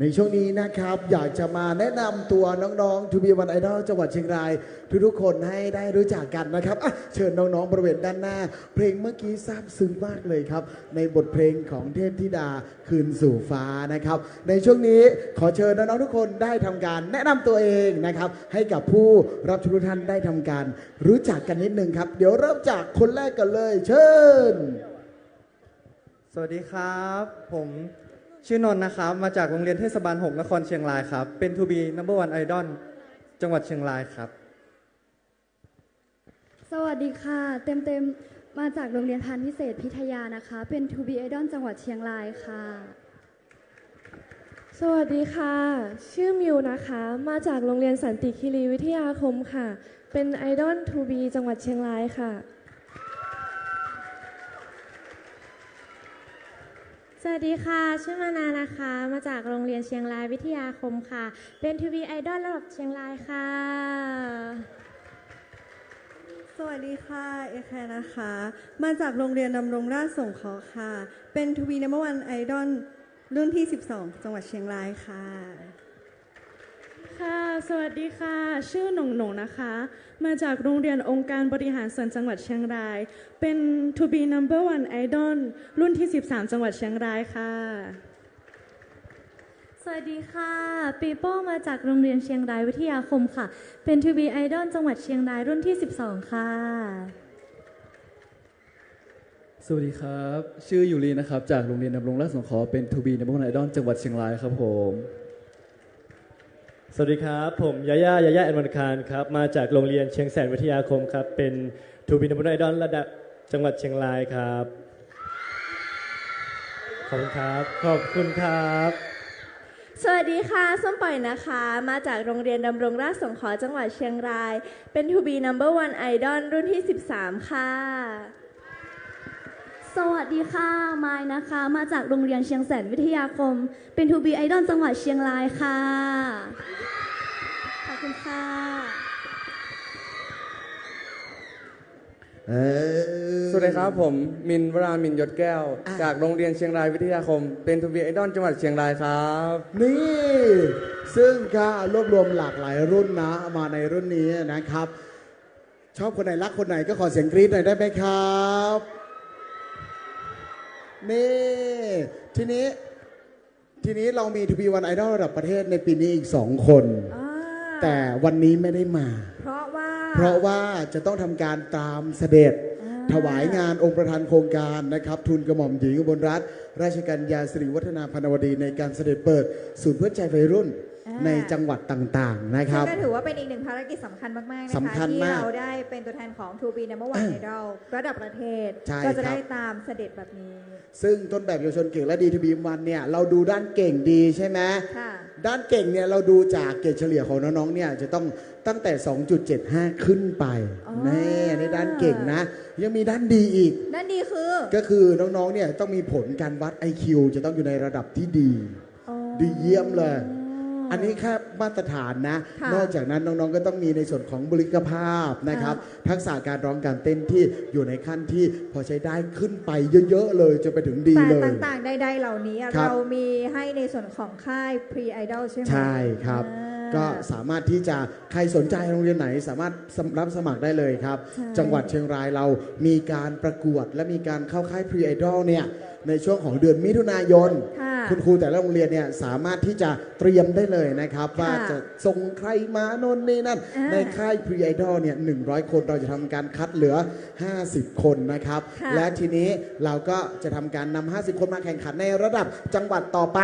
ในช่วงนี้นะครับอยากจะมาแนะนำตัวน้องๆ To Be One Idol จังหวัดเชียงรายทุกๆคนให้ได้รู้จักกันนะครับเชิญน้องๆบริเวณด้านหน้าเพลงเมื่อกี้ซาบซึ้งมากเลยครับในบทเพลงของเทพธิดาคืนสู่ฟ้านะครับในช่วงนี้ขอเชิญน้องๆทุกคนได้ทำการแนะนำตัวเองนะครับให้กับผู้รับชมทุกท่านได้ทำการรู้จักกันนิดนึงครับเดี๋ยวเริ่มจากคนแรกกันเลยเชิญสวัสดีครับผมชื่อนนท์นะครับมาจากโรงเรียนเทศบาล 6 นครเชียงรายครับเป็น To Be Number One Idol จังหวัดเชียงรายครับสวัสดีค่ะเต็มมาจากโรงเรียนทานพิเศษพิทยานะคะเป็น To Be Idol จังหวัดเชียงรายค่ะสวัสดีค่ะชื่อมิวนะคะมาจากโรงเรียนสันติคีรีวิทยาคมค่ะเป็นไอดอล To Be จังหวัดเชียงรายค่ะสวัสดีค่ะชื่อมานานะคะมาจากโรงเรียนเชียงรายวิทยาคมค่ะเป็น To Be Idol ระดับเชียงรายค่ะสวัสดีค่ะเอแคร์นะคะมาจากโรงเรียนดำรงราชสงเคราะห์ค่ะเป็น To Be Number One Idol รุ่นที่ 12 จังหวัดเชียงรายค่ะค่ะสวัสดีค่ะชื่อหนงนะคะมาจากโรงเรียนองค์การบริหารส่วนจังหวัดเชียงรายเป็น To Be Number One Idol รุ่นที่ 13 จังหวัดเชียงรายค่ะสวัสดีค่ะปีโป้มาจากโรงเรียนเชียงรายวิทยาคมค่ะเป็น To Be Idol จังหวัดเชียงรายรุ่นที่ 12 ค่ะสวัสดีครับชื่อยูรีนะครับจากโรงเรียนดำรงราชสงเคราะห์เป็น To Be Number One Idol จังหวัดเชียงรายครับผมสวัสดีครับผมยาย่าแอนวันคารครับมาจากโรงเรียนเชียงแสนวิทยาคมครับเป็น To Be Number One Idol ระดับจังหวัดเชียงรายครับขอบคุณครับขอบคุณครับสวัสดีค่ะส้มปล่อยนะคะมาจากโรงเรียนดำรงราชสงเคราะห์จังหวัดเชียงรายเป็น To Be Number One Idol รุ่นที่ 13 ค่ะสวัสดีค่ะมายนะคะมาจากโรงเรียนเชียงแสนวิทยาคมเป็น To Be Idol จังหวัดเชียงรายค่ะขอบคุณค่ะสวัสดีครับผมมินวรามินยศแก้วจากโรงเรียนเชียงรายวิทยาคมเป็น To Be Idol จังหวัดเชียงรายครับนี่ซึ่งก็รวบรวมหลากหลายรุ่นนะมาในรุ่นนี้นะครับชอบคนไหนรักคนไหนก็ขอเสียงกรี๊ดหน่อยได้ไหมครับนี่ทีนี้เรามี To Be One Idol ระดับประเทศในปีนี้อีก2 คนแต่วันนี้ไม่ได้มาเพราะว่าจะต้องทำการตามเสด็จถวายงานองค์ประธานโครงการนะครับทุนกระหม่อมหญิงอุบลรัตน์ราชกัญญาสิริวัฒนาพนวดีในการเสด็จเปิดศูนย์เพื่อใจวัยรุ่นในจังหวัดต่างๆนะครับก็ถือว่าเป็นอีกหนึ่งภารกิจสำคัญมากๆนะคะที่เราได้เป็นตัวแทนของ To Be Number One Idol ระดับประเทศก็จะได้ตามเสด็จแบบนี้ซึ่งต้นแบบเยาวชนเก่งและดี To Be One เนี่ยเราดูด้านเก่งดีใช่ไหมด้านเก่งเนี่ยเราดูจากเกรดเฉลี่ยของน้องๆเนี่ยจะต้องตั้งแต่ 2.75 ขึ้นไปนี่อันนี้ด้านเก่งนะยังมีด้านดีอีกด้านดีก็คือน้องๆเนี่ยต้องมีผลการวัด IQ จะต้องอยู่ในระดับที่ดีดีเยี่ยมเลยอันนี้แค่มาตรฐานนะนอกจากนั้นน้องๆก็ต้องมีในส่วนของบุคลิกภาพนะครับทักษะการร้องการเต้นที่อยู่ในขั้นที่พอใช้ได้ขึ้นไปเยอะๆเลยจนไปถึงดีเลยแต่ต่างๆใดๆเหล่านี้เรามีให้ในส่วนของค่าย Pre Idol ใช่ไหมใช่ครับก็สามารถที่จะใครสนใจโรงเรียนไหนสามารถรับสมัครได้เลยครับจังหวัดเชียงรายเรามีการประกวดและมีการเข้าค่าย Pre Idol เนี่ยในช่วงของเดือนมิถุนายนคุณครูแต่ละโรงเรียนเนี่ยสามารถที่จะเตรียมได้เลยนะครับว่าจะส่งใครมาโน่นนี่นั่นในค่าย Pre Idol เนี่ย100 คนเราจะทำการคัดเหลือ50 คนนะครับและทีนี้เราก็จะทำการนำ50 คนมาแข่งขันในระดับจังหวัดต่อไป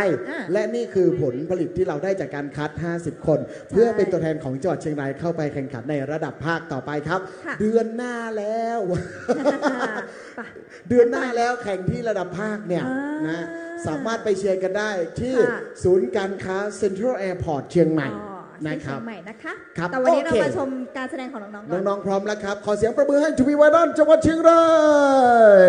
และนี่คือผลผลิตที่เราได้จากการคัด50 คนเพื่อเป็นตัวแทนของจังหวัดเชียงรายเข้าไปแข่งขันในระดับภาคต่อไปครับเดือนหน้าแล้วเดือนหน้าแล้วแข่งที่ระดับภาคเนี่ยนะสามารถไปเชียร์กันได้ที่ศูนย์การค้าเซ็นทรัลแอร์พอร์ตเชียงใหม่นะครับใหม่นะคะแต่วันนี้เรามาชมการแสดงของน้องๆก่อนน้องๆพร้อมแล้วครับขอเสียงประมือให้ To Be One Idol จังหวัดเชียงราย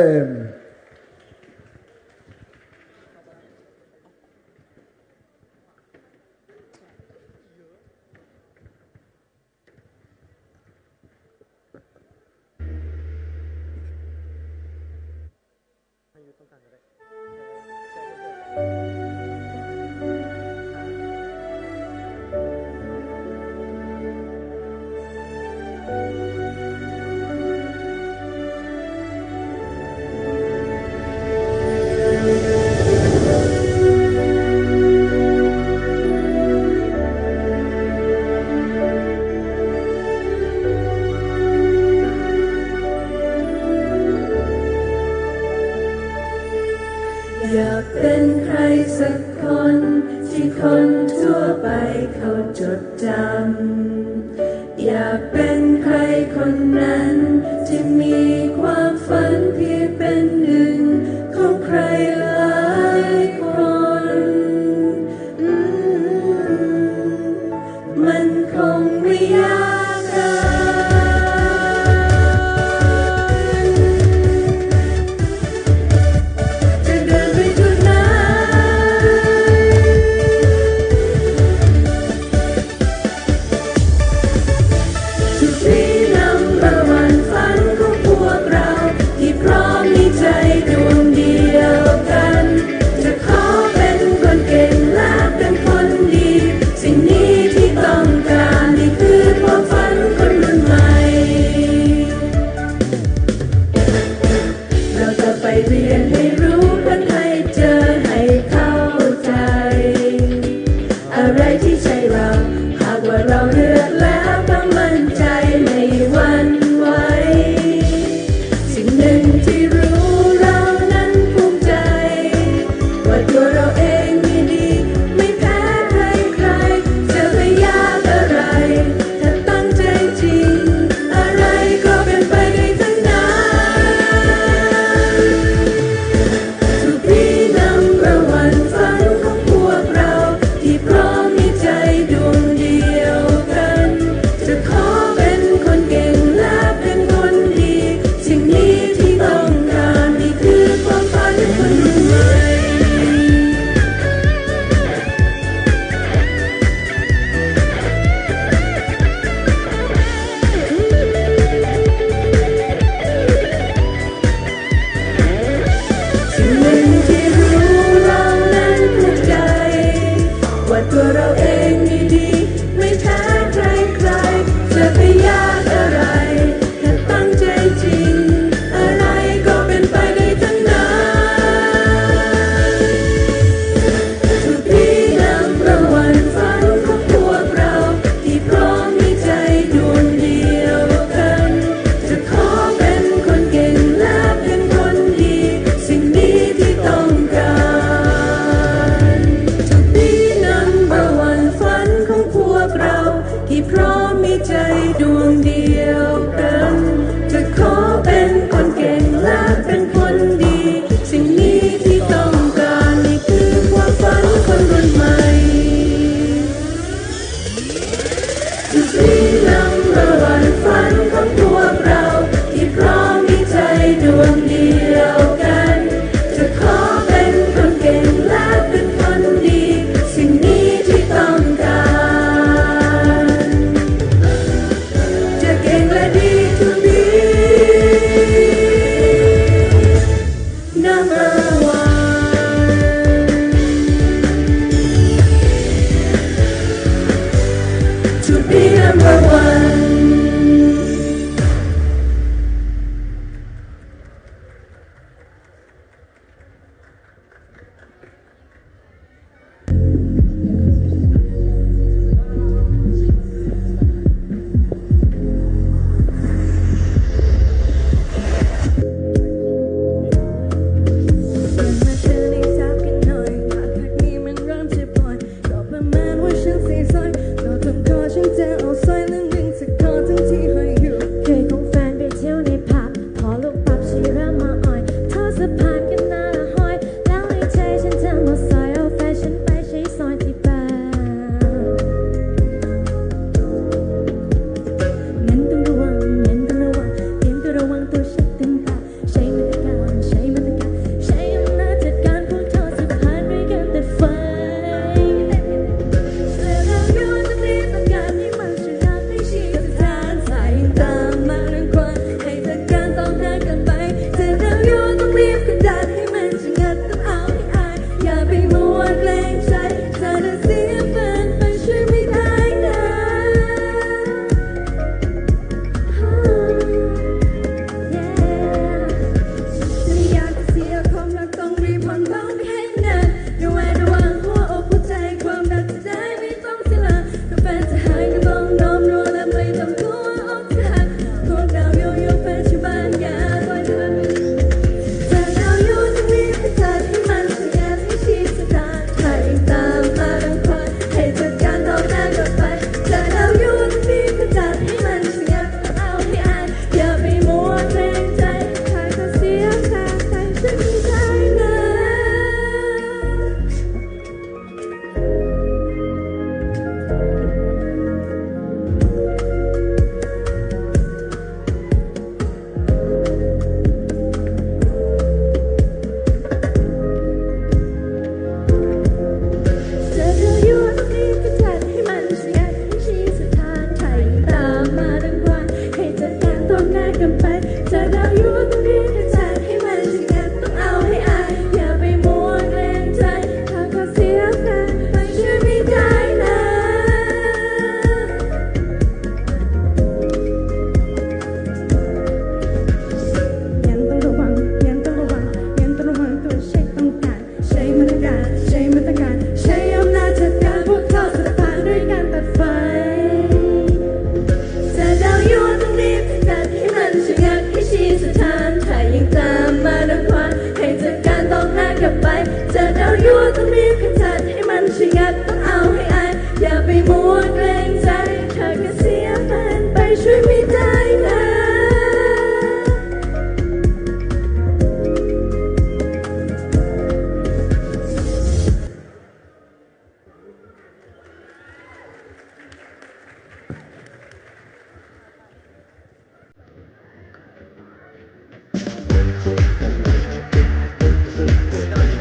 จำอยากเป็นใครคนนั้นที่มีความฝันเพียงเป็นหนึ่งของใครหลายคนมันคงไม่ยากเกินจะเดินไปจุดไหนทุกที่นำเรา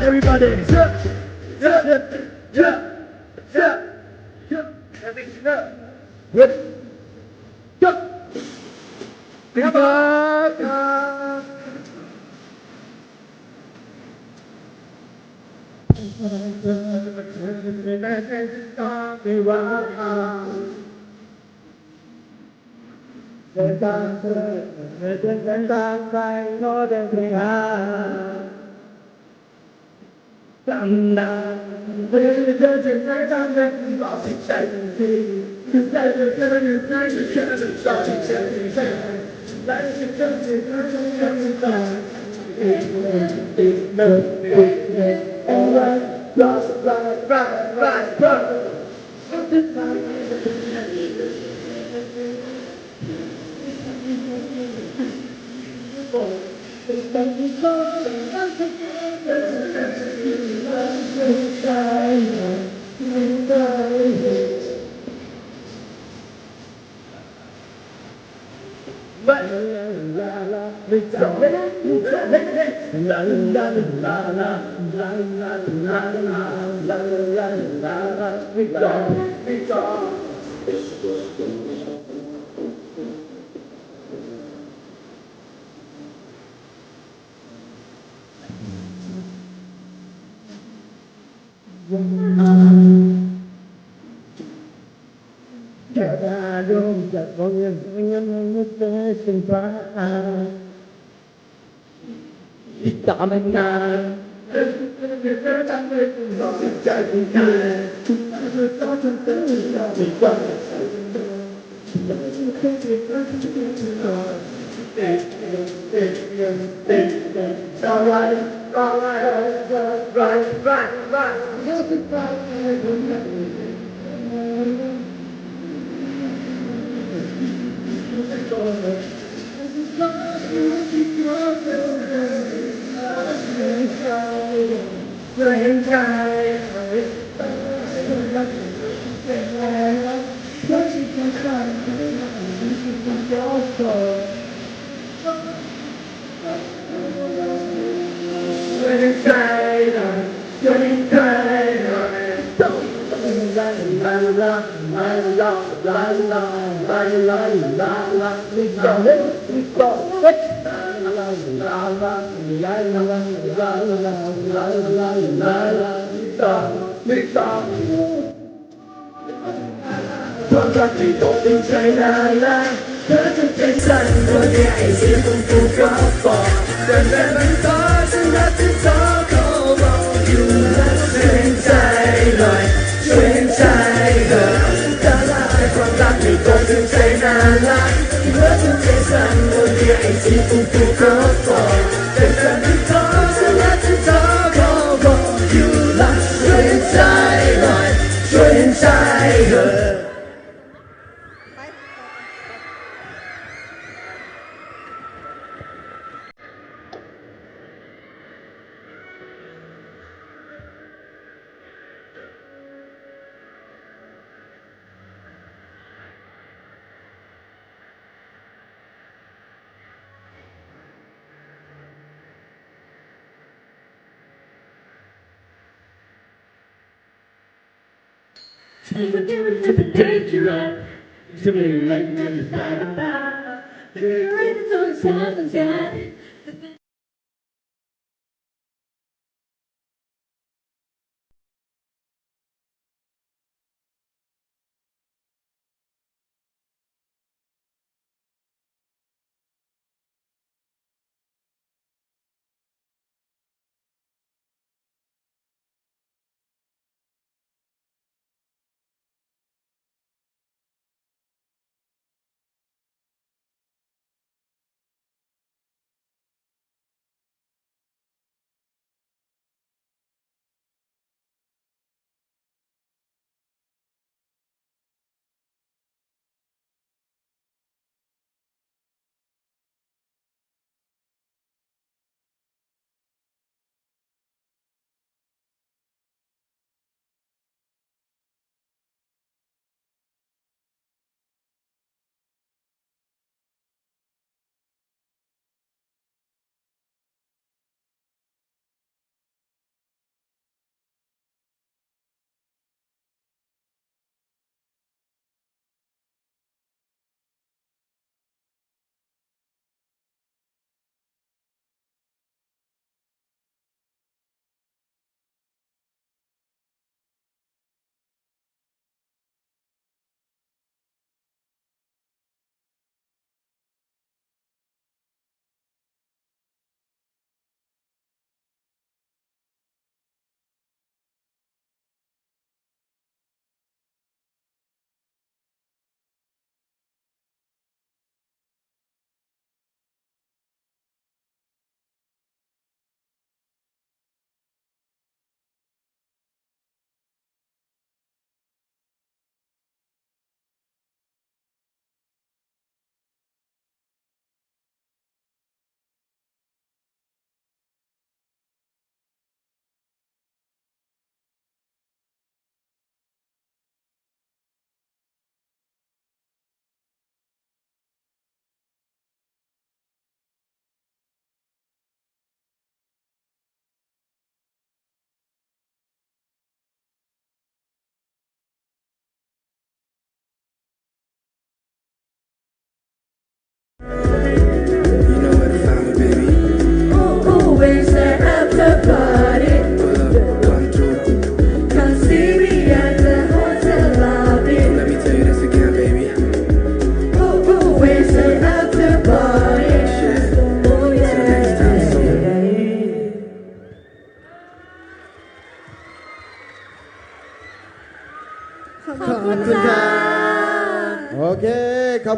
Everybody, yeah, yeah, yeah, yeah, yeah, everything up. Good. Go. Pick up. Tầm nàn với giờ trên trái đang lên vào tình trạng gì cứ đây được cái này được cái được cái được cho tình trạng gì thế lại cái chân gì nó không nhận ra tìm được alright right Cả đêm chợt có những nhân tế sinh phá tạm anh na chạy Con ra thì tổ tình trời là nhớ trong trái sân rồi để hãy riêng cùng phù có bỏ đàn em bắn gió chân đã thức gió khâu vào dù là xuyên trái lời xuyên trái gờ ta lại con ra thì tổ tình trời là nhớ trong trái sân rồi để hãy riêng cùng phù có bỏ đàn em bắn gió chân đã thức gió khâu vào dù là xuyên trái lời xuyên trái gờ To me like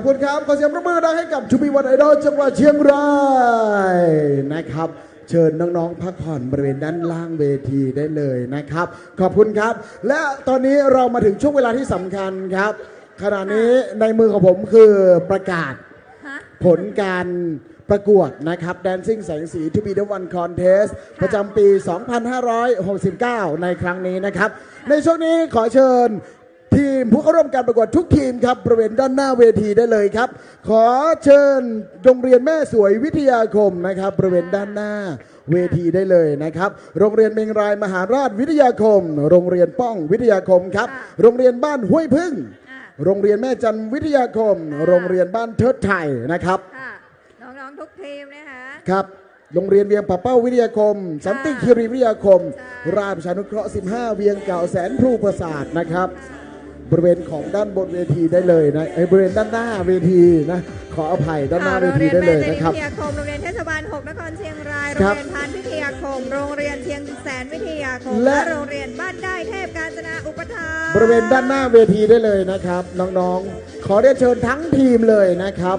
คุณครับขอเสียงปรบมือดังให้กับทูบีวันไอดอลจังหวัดเชียงรายนะครับเชิญน้องๆพักผ่อนบริเวณด้านล่างเวทีได้เลยนะครับขอบคุณครับและตอนนี้เรามาถึงช่วงเวลาที่สำคัญครับขณะนี้ในมือของผมคือประกาศผลการประกวดนะครับ Dancing แสงสี To be the one contest ประจำปี 2569 ในครั้งนี้นะครับในช่วงนี้ขอเชิญทีมผู้เข้าร่วมการประกวดทุกทีมครับบริเวณด้านหน้าเวทีได้เลยครับขอเชิญโรงเรียนแม่สวยวิทยาคมนะครับบริเวณด้านหน้าเวทีได้เลยนะครับโรงเรียนเมงรายมหาราชวิทยาคมโรงเรียนป้องวิทยาคมครับโรงเรียนบ้านห้วยพึ่งโรงเรียนแม่จันวิทยาคมโรงเรียนบ้านเทิดไทยนะครับน้องๆทุกทีมนะคะครับโรงเรียนเวียงป่าเป้าวิทยาคมสันติคีรีวิทยาคมราชประชานุเคราะห์15เวียงเก่าแสนพลูประสาทนะครับบริเวณของด้านบนเวทีได้เลยนะบริเวณด้านหน้าเวทีนะขออภัยด้านหน้าเวทีได้เลยนะครับโรงเรียนแม่จันวิทยาคมโรงเรียนเทศบาล6นครเชียงรายโรงเรียนพานวิทยาคมโรงเรียนเชียงแสนวิทยาคมและโรงเรียนบ้านได้เทพกาญจนาอุปถัมภ์บริเวณด้านหน้าเวทีได้เลยนะครับน้องๆขอเรียนเชิญทั้งทีมเลยนะครับ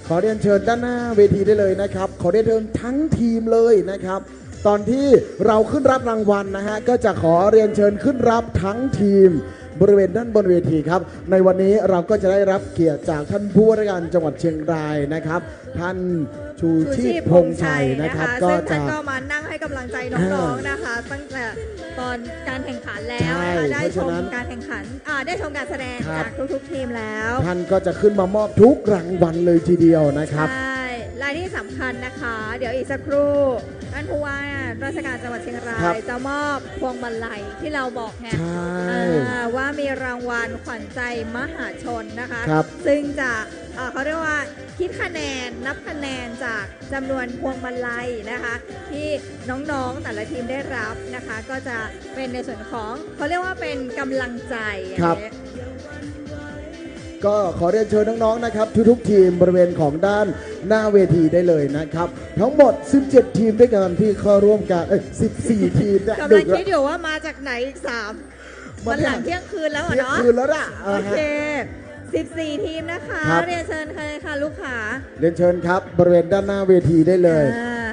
ขอเรียนเชิญด้านหน้าเวทีได้เลยนะครับขอเรียนเชิญทั้งทีมเลยนะครับตอนที่เราขึ้นรับรางวัลนะฮะก็จะขอเรียนเชิญขึ้นรับทั้งทีมบริเวณด้านบนเวทีครับในวันนี้เราก็จะได้รับเกียรติจากท่านผู้ว่าราชการจังหวัดเชียงรายนะครับท่านชูชีพพงษ์ชัยนะครับก็จะท่านก็มานั่งให้กำลังใจน้องๆนะคะตั้งแต่ตอนการแข่งขันแล้วนะคะได้ชมการแข่งขันได้ชมการแสดงจากทุกๆทีมแล้วท่านก็จะขึ้นมามอบทุกรางวัลเลยทีเดียวนะครับใช่และที่สำคัญนะคะเดี๋ยวอีกสักครู่ท่านผู้ว่าราชการจังหวัดเชียงรายจะมอบพวงมาลัยที่เราบอกไงว่ามีรางวัลขวัญใจมหาชนนะคะซึ่งจะเขาเรียกว่าคิดคะแนนนับคะแนนจากจำนวนพวงมาลัยนะคะที่น้องๆแต่ละทีมได้รับนะคะก็จะเป็นในส่วนของเขาเรียกว่าเป็นกำลังใจก็ขอเรียนเชิญน้องๆนะครับทุกๆทีมบริเวณของด้านหน้าเวทีได้เลยนะครับทั้งหมด17ทีมด้วยกันที่เข้าร่วมกัน14ทีมกำลังคิดอยู่ว่ามาจากไหนอีก3วันหลังเที่ยงคืนแล้วเนาะเที่ยงคืนแล้วล่ะโอเค14ทีมนะคะเรียนเชิญค่ะลูกค้าเรียนเชิญครับบริเวณด้านหน้าเวทีได้เลย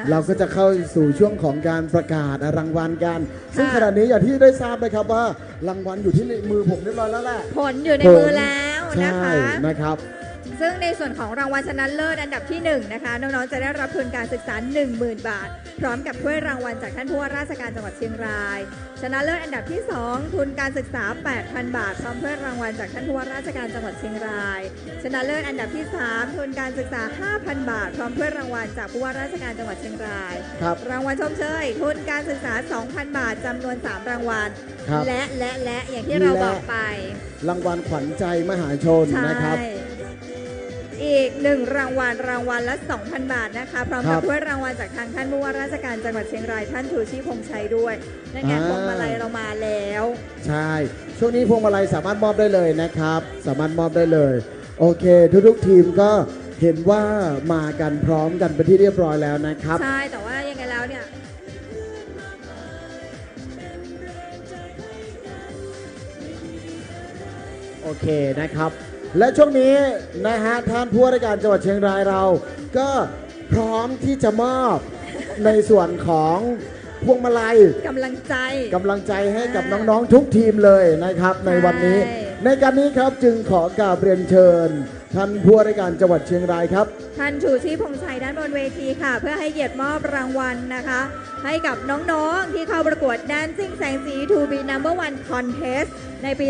เราก็จะเข้าสู่ช่วงของการประกาศรางวัลกันซึ่งขณะนี้อย่างที่ได้ทราบนะครับว่ารางวัลอยู่ที่มือผมเรียบร้อยแล้วแหละผลอยู่ในมือแล้วนะคะนะครับซึ่งในส่วนของรางวัลชนะเลิศอันดับที่1นะคะน้องๆจะได้รับทุนการศึกษา 10,000 บาทพร้อมกับถ้วยรางวัลจากท่านผู้ว่าราชการจังหวัดเชียงรายชนะเลิศอันดับที่2ทุนการศึกษา 8,000 บาทพร้อมถ้วยรางวัลจากท่านผู้ว่าราชการจังหวัดเชียงรายชนะเลิศอันดับที่3ทุนการศึกษา 5,000 บาทพร้อมถ้วยรางวัลจากผู้ว่าราชการจังหวัดเชียงรายรางวัลชมเชยทุนการศึกษา 2,000 บาทจำนวน3รางวัลและอย่างที่เราบอกไปรางวัลขวัญใจมหาชนนะครับอีก1รางวัลละ 2,000 บาทนะคะพร้อมกับถ้วยรางวัลจากทางท่านผู้ว่าราชการจังหวัดเชียงรายท่านชูชีพพงษ์ชัยด้วยในงานพวงมาลัยเรามาแล้วใช่ช่วงนี้พวงมาลัยสามารถมอบได้เลยนะครับสามารถมอบได้เลยโอเคทุกๆทีมก็เห็นว่ามากันพร้อมกันเป็นที่เรียบร้อยแล้วนะครับใช่แต่ว่ายังไงแล้วเนี่ยโอเคนะครับและช่วงนี้นะฮะท่านผู้ว่าราชการจังหวัดเชียงรายเราก็พร้อมที่จะมอบในส่วนของพวงมาลัยกำลังใจให้กับน้องๆทุกทีมเลยนะครับในวันนี้ในการนี้ครับจึงขอกราบเรียนเชิญท่านผู้ว่าราชการจังหวัดเชียงรายครับท่านชูชีพพงษ์ชัยด้านบนเวทีค่ะเพื่อให้เกียรติมอบรางวัลนะคะให้กับน้องๆที่เข้าประกวด Dancing แสงสี To be number one contest ในปี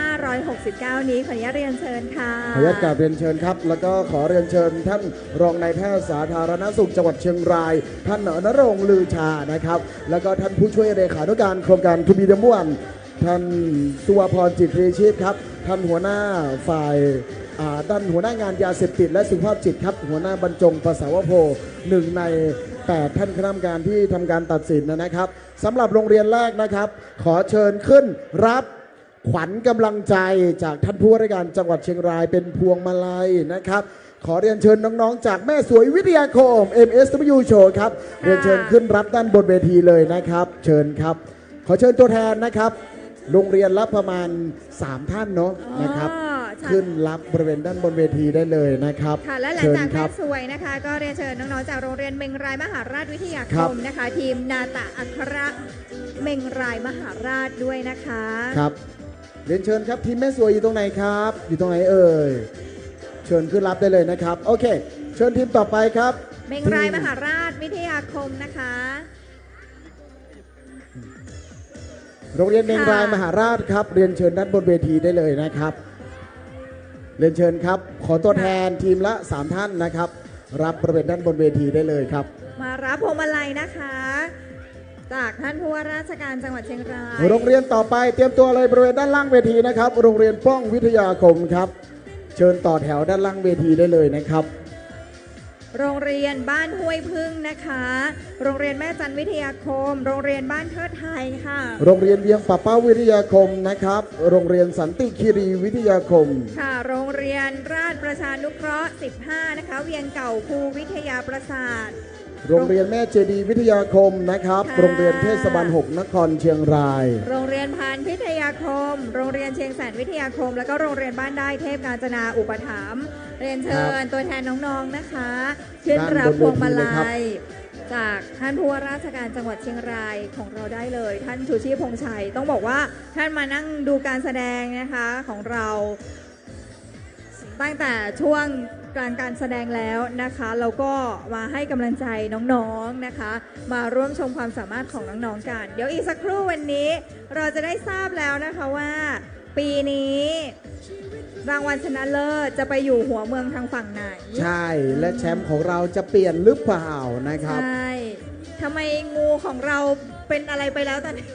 2569 นี้ขออนุญาตเรียนเชิญค่ะขออนุญาตกราบเรียนเชิญครับแล้วก็ขอเรียนเชิญท่านรองนายแพทย์สาธารณสุขจังหวัดเชียงรายท่านณรงค์ลือชานะครับแล้วก็ท่านผู้ช่วยเลขานุการโครงการ To be number one ท่านสุวพรจิตรีชีพครับท่านหัวหน้าฝ่ายด้านหัวหน้างานยาเสพติดและสุขภาพจิตครับหัวหน้าบรรจงภาษาวโพ1ใน8ท่านคณะกรรมการที่ทำการตัดสินนะครับสำหรับโรงเรียนแรกนะครับขอเชิญขึ้นรับขวัญกำลังใจจากท่านผู้ว่าราชการจังหวัดเชียงรายเป็นพวงมาลัยนะครับขอเรียนเชิญน้องๆจากแม่สวยวิทยาคม MSW Show ครับเรียนเชิญขึ้นรับด้านบนเวทีเลยนะครับเชิญครับขอเชิญตัวแทนนะครับโรงเรียนรับประมาณ3ท่านเนาะนะครับใ ขึ้นรับบริเวณด้านบนเวทีได้เลยนะครับ ค่ะและหลัง เชิญ จาก ค แม่ รับ สวยนะคะ ก็เรียนเชิญน้องๆจากโรงเรียนเมงรายมหาราชวิทยา ค ค รั ม บ นะคะ ทีมนาตะอัครเมงรายมหาราชด้วยนะคะ ครับเรียนเชิญครับทีมแม่สวยอยู่ตรงไหนครับ อยู่ตรงไหนเอ่ยเชิญขึ้นรับได้เลยนะครับโอเค เชิญทีมต่อไปครับ เมงรายมหาราชวิทยาคมนะคะ โรงเรียนเมงรายมหาราชครับเรียนเชิญด้านบนเวทีได้เลยนะครับเรียนเชิญครับขอตัวแทนทีมละ3ท่านนะครับรับบริเวณด้านบนเวทีได้เลยครับ มารับพวงมาลัยนะคะ จากท่านผู้ว่าราชการจังหวัดเชียงราย โรงเรียนต่อไปเตรียมตัวเลยบริเวณด้านล่างเวทีนะครับโรงเรียนป้องวิทยาคมครับเชิญต่อแถวด้านล่างเวทีได้เลยนะครับ โรงเรียนบ้านห้วยพึ่งนะคะ โรงเรียนแม่จันวิทยาคม โรงเรียนบ้านเทิดไทยค่ะ โรงเรียนเวียงป่าเป้าวิทยาคมนะครับโรงเรียนสันติคีรีวิทยาคม ค่ะ โรงเรียนราชประชานุเคราะห์ 15 นะคะ เวียงเก่าภูวิทยาประสาท โรงเรียนแม่เจดีย์วิทยาคมนะครับ ค่ะ โรงเรียนเทศบาล6นครเชียงราย โรงเรียนพานพิทยาคม โรงเรียนเชียงแสนวิทยาคม แล้วก็โรงเรียนบ้านได้เทพกาญจนาอุปถัมภ์เรียนเชิญตัวแทนน้องๆนะคะขึ้นรับพวงมาลัยจากท่านผู้ว่าราชการจังหวัดเชียงรายของเราได้เลย ท่านชูชีพพงษ์ชัยต้องบอกว่าท่านมานั่งดูการแสดงนะคะของเราตั้งแต่ช่วงกลางการแสดงแล้วนะคะเราก็มาให้กำลังใจน้องๆนะคะ มาร่วมชมความสามารถของน้องๆกัน เดี๋ยวอีกสักครู่วันนี้เราจะได้ทราบแล้วนะคะว่าปีนี้รางวัลชนะเลิศจะไปอยู่หัวเมืองทางฝั่งไหน ใช่และแชมป์ของเราจะเปลี่ยนหรือเปล่านะครับ ใช่ทำไมงูของเราเป็นอะไรไปแล้วตอนนี้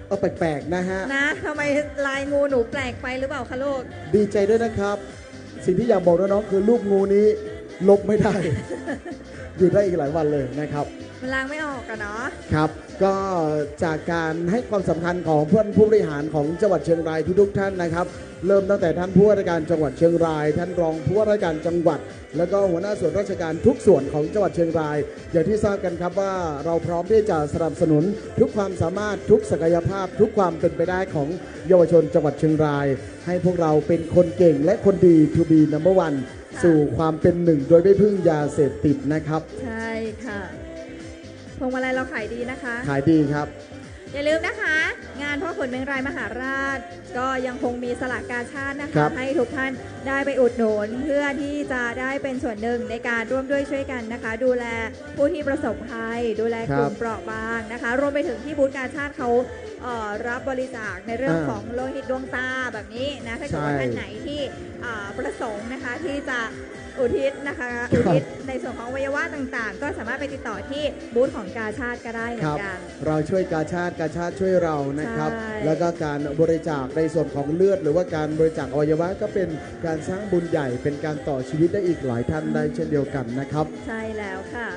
เอาแปลกๆนะฮะ นะทำไมลายงูหนูแปลกไปหรือเปล่าคะลูก ดีใจด้วยนะครับ สิ่งที่อยากบอกน้องๆคือลูกงูนี้ลบไม่ได้ อยู่ได้อีกหลายวันเลยนะครับ มันล้างไม่ออกกันเนาะ ครับก็จากการให้ความสำคัญของเพื่อนผู้บริหารของจังหวัดเชียงรายทุกๆท่านนะครับเริ่มตั้งแต่ท่านผู้ว่าราชการจังหวัดเชียงราย ท่านรองผู้ว่าราชการจังหวัด แล้วก็หัวหน้าส่วนราชการทุกส่วนของจังหวัดเชียงราย อย่างที่ทราบกันครับว่าเราพร้อมที่จะสนับสนุนทุกความสามารถทุกศักยภาพ ทุกความเป็นไปได้ของเยาวชนจังหวัดเชียงราย ให้พวกเราเป็นคนเก่งและคนดี to be number one สู่ความเป็นหนึ่งโดยไม่พึ่งยาเสพติดนะครับ ใช่ค่ะพวงมาลัยเราขายดีนะคะ ขายดีครับ อย่าลืมนะคะ งานพ่อขุนเมงรายมหาราช ก็ยังคงมีสลากกาชาตินะ ครั คะ บ ให้ทุกท่านได้ไปอุดหนุนเพื่อที่จะได้เป็นส่วนหนึ่งในการร่วมด้วยช่วยกันนะคะ ดูแลผู้ที่ประสบภัย ดูแลกลุ่มเปราะบางนะคะ รวมไปถึงที่บูธกาชาติเขารับบริจาคในเรื่องของโลหิตดวงตาแบบนี้นะถ้าเกิดว่าท่านไหนที่ประสงค์นะคะที่จะอุทิศนะคะอุทิศในส่วนของอวัยวะต่างๆ ก็สามารถไปติดต่อที่บูธของกาชาติก็ได้เหมือนกัน เราช่วยกาชาติช่วยเรานะครับ ใช่ แล้วก็การบริจาคในส่วนของเลือด หรือว่าการบริจาคอวัยวะก็เป็นการสร้างบุญใหญ่เป็นการต่อชีวิตได้อีกหลายท่านได้เช่นเดียวกันนะครับ ใช่แล้วค่ะ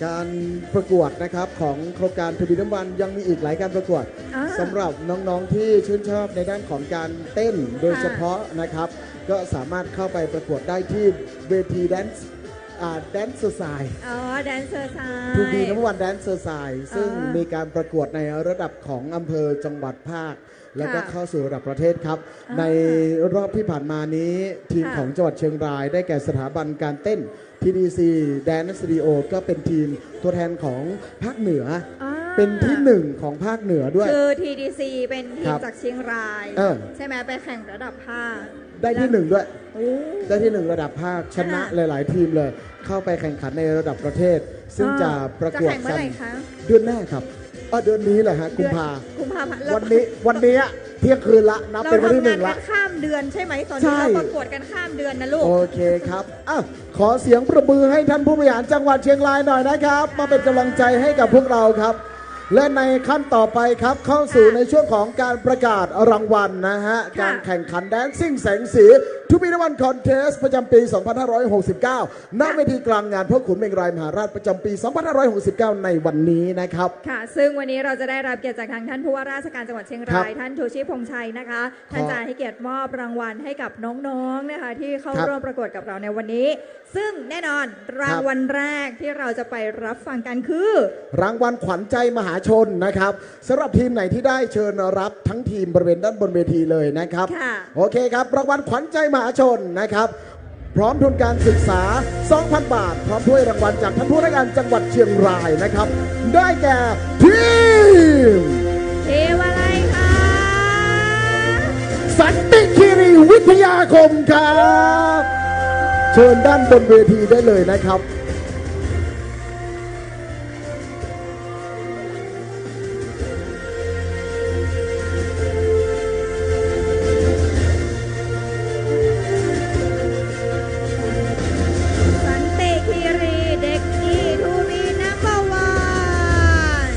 การประกวดนะครับของโครงการทวีน้ำวันยังมีอีกหลายการประกวดสำหรับน้องๆที่ชื่นชอบในด้านของการเต้นโดยเฉพาะนะครับ ก็สามารถเข้าไปประกวดได้ที่เวทีแดนซ์แดนซ์ไซด์ อ๋อแดนเซอร์ไซ ทูบีน้ำวันแดนซ์ไซด์ซึ่งมีการประกวดในระดับของอำเภอจังหวัดภาค แล้วก็เข้าสู่ระดับประเทศครับ ในรอบที่ผ่านมานี้ทีมของจังหวัดเชียงรายได้แก่สถาบันการเต้น TDC Dance Studio ก็เป็นทีมตัวแทนของภาคเหนืออเป็นที่หนึ่งของภาคเหนือด้วย คือ TDC เป็นที ครั ม บ จากเชียงราย ใช่ไหมไปแข่งระดับภาค ได้ที่หนึ่งด้วย โอ้ ได้ที่หนึ่งระดับภาคชนะหลาย ๆ ทีมเลย เข้าไปแข่งขันในระดับประเทศ ซึ่งจะประกวด จะแข่งเมื่ กั อน ไหร่คะ เดือนหน้าครับเดือนนี้แหละฮะกุมภา กุมภาพันธ์ วันนี้เที่ยงคืนละนับเป็นวันที่หนึ่ง เราทำงาน ละ กันข้ามเดือนใช่ไหมตอน ใช่ นี้เราประกวดกันข้ามเดือนนะลูก โอเคครับขอเสียงประมือให้ท่านผู้บริหารจังหวัดเชียงรายหน่อยนะครับ มาเป็นกำลังใจให้กับพวกเราครับ และในขั้นต่อไปครับเข้าสู่ในช่วงของการประกาศรางวัลนะฮะการแข่งขันแดนซิ่งแสงสีทูบีนวันคอนเทสประจำปี 2569 ณ เวทีกลางงานพ่อขุนเมงรายมหาราชประจำปี 2569 ในวันนี้นะครับ ค่ะ ซึ่งวันนี้เราจะได้รับเกียรติจากทางท่านผู้ว่าราชการจังหวัดเชียง ครั ราย บ ท่านชูชีพพงษ์ชัยนะคะ ท่านจะให้เกียรติมอบรางวัลให้กับน้องๆนะคะที่เข้า ครับ ร่วมประกวดกับเราในวันนี้ ซึ่งแน่นอนรางวัลแรกที่เราจะไปรับฟังกันคือ รางวัลขวัญใจมหา ชนนะครับสำหรับทีมไหนที่ได้เชิญรับทั้งทีมบริเวณด้านบนเวทีเลยนะครับโอเคครับรางวัลขวัญใจมหาชนนะครับพร้อมทุนการศึกษา 2,000 บาทพร้อมถ้วยรางวัลจากท่านผู้ว่าราชการจังหวัดเชียงรายนะครับได้แก่ทีมอะไรคะสันติคีรีวิทยาคมครับเชิญด้านบนเวทีได้เลยนะครับสันติคีรีเด็กดีทูบีนัมเบอร์วัน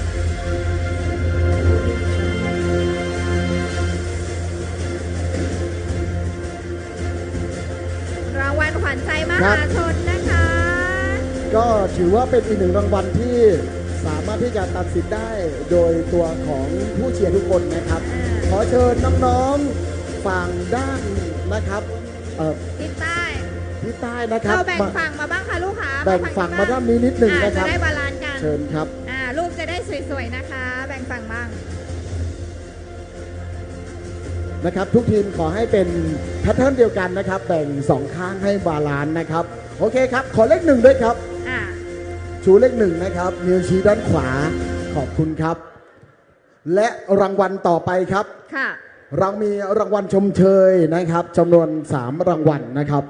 รางวัลขวัญใจมหาชนนะคะก็ถือว่าเป็นอีกหนึ่งรางวัลที่สามารถที่จะตัดสินได้โดยตัวของผู้เชียร์ทุกคนนะครับขอเชิญน้องๆฝั่งด้านนะครับทิศใต้ นะครับ เราแบ่งฝั่งมาบ้างค่ะลูกค้า แบ่งฝั่งมาด้านนี้นิดหนึ่งนะครับ จะได้บาลานซ์กัน เชิญครับลูกจะได้สวยๆนะคะแบ่งฝั่งบ้างนะครับทุกทีมขอให้เป็นแพทเทิร์นเดียวกันนะครับแบ่งสองข้างให้บาลานซ์นะครับโอเคครับขอเลขหนึ่งด้วยครับชูเลขหนึ่งนะครับนิ้วชี้ด้านขวาขอบคุณครับและรางวัลต่อไปครับเรามีรางวัลชมเชยนะครับจำนวน3รางวัลนะครับ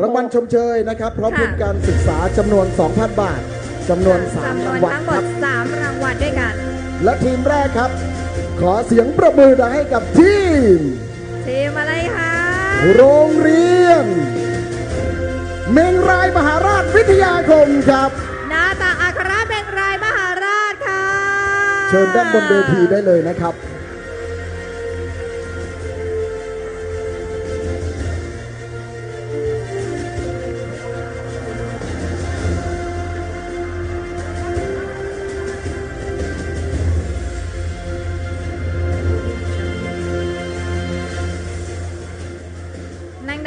รางวัลชมเชยนะครับพร้อมทุนการศึกษาจำนวน 2,000 บาทจำนวน3รางวัลทั้งหมด3รางวัลด้วยกันและทีมแรกครับขอเสียงประมือดังให้กับทีมอะไรคะโรงเรียนเมงรายมหาราชวิทยาคมครับนาตาอัครเมงรายมหาราชค่ะเชิญด้านบนเวทีได้เลยนะครับ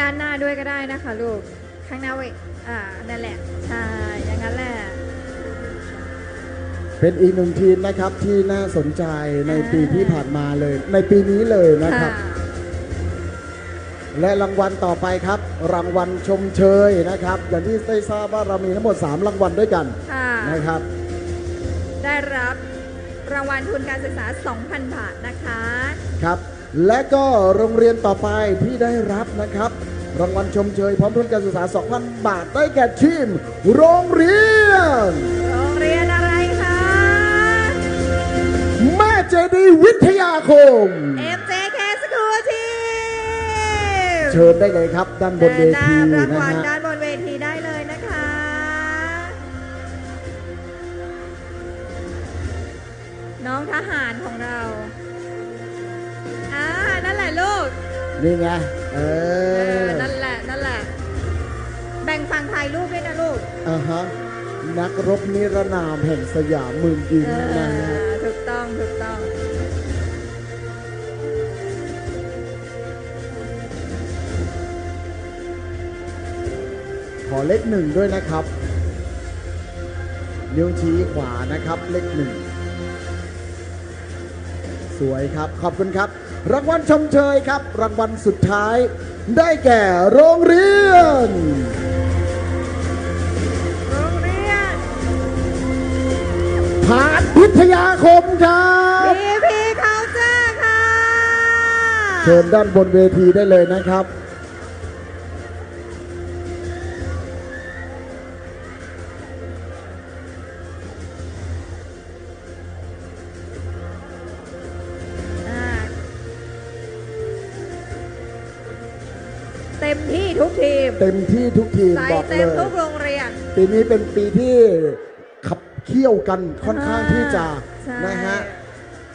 ด้านหน้าด้วยก็ได้นะคะลูกข้างหน้าไว้นั่นแหละใช่อย่างนั้นแหละเป็นอีกหนึ่งทีมนะครับที่น่าสนใจในปีที่ผ่านมาเลยในปีนี้เลยนะครับและรางวัลต่อไปครับรางวัลชมเชยนะครับอย่างที่ได้ทราบว่าเรามีทั้งหมด3รางวัลด้วยกันนะครับได้รับรางวัลทุนการศึกษา 2,000 บาทนะคะครับและก็โรงเรียนต่อไปที่ได้รับนะครับรางวัลชมเชยพร้อมทุนการศึกษา 2,000 บาทได้แก่ทีมโรงเรียนอะไรคะแม่เจดีวิทยาคม MJK School Team เชิญได้เลยครับด้านบนเวทีรางวัลด้านบนเวทีได้เลยนะคะน้องทหารของเรานั่นแหละลูกนี่ไงนั่นแหละแบ่งฝั่งถ่ายรูปด้วยนะลูกนักรบนิรนามแห่งสยามเมืองยิ้มนะถูกต้องขอเลขหนึ่งด้วยนะครับนิ้วชี้ขวานะครับเลขหนึ่งสวยครับขอบคุณครับรางวัลชมเชยครับรางวัลสุดท้ายได้แก่โรงเรียนผาดพิทยาคมครับพี่เขาเจอค่ะเชิญด้านบนเวทีได้เลยนะครับเต็มที่ทุกทีมบอกเลยเต็มทุกโรงเรียนปีนี้เป็นปีที่ขับเคี่ยวกันค่อนข้างที่จะนะฮะ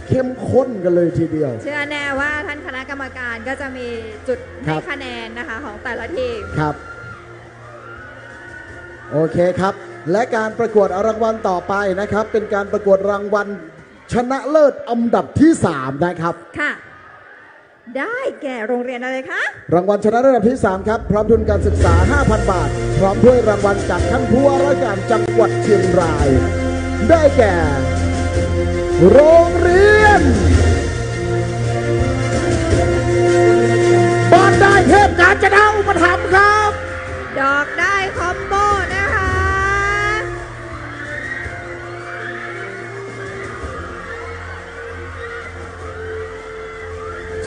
เข้มข้นกันเลยทีเดียวเชื่อแน่ว่าท่านคณะกรรมการก็จะมีจุดให้คะแนนนะคะของแต่ละทีมครับโอเคครับและการประกวดรางวัลต่อไปนะครับเป็นการประกวดรางวัลชนะเลิศอันดับที่3นะครับค่ะ ได้แก่โรงเรียนอะไรคะ รางวัลชนะเลิศอันดับที่ 3 ครับ พร้อมทุนการศึกษา 5,000 บาท พร้อมถ้วยรางวัลจากท่านผู้ว่าราชการจังหวัดเชียงราย ได้แก่ โรงเรียนบ้านได้เทพกาญจนาอุปถัมภ์ครับ ดอกได้คอมโบนะคะ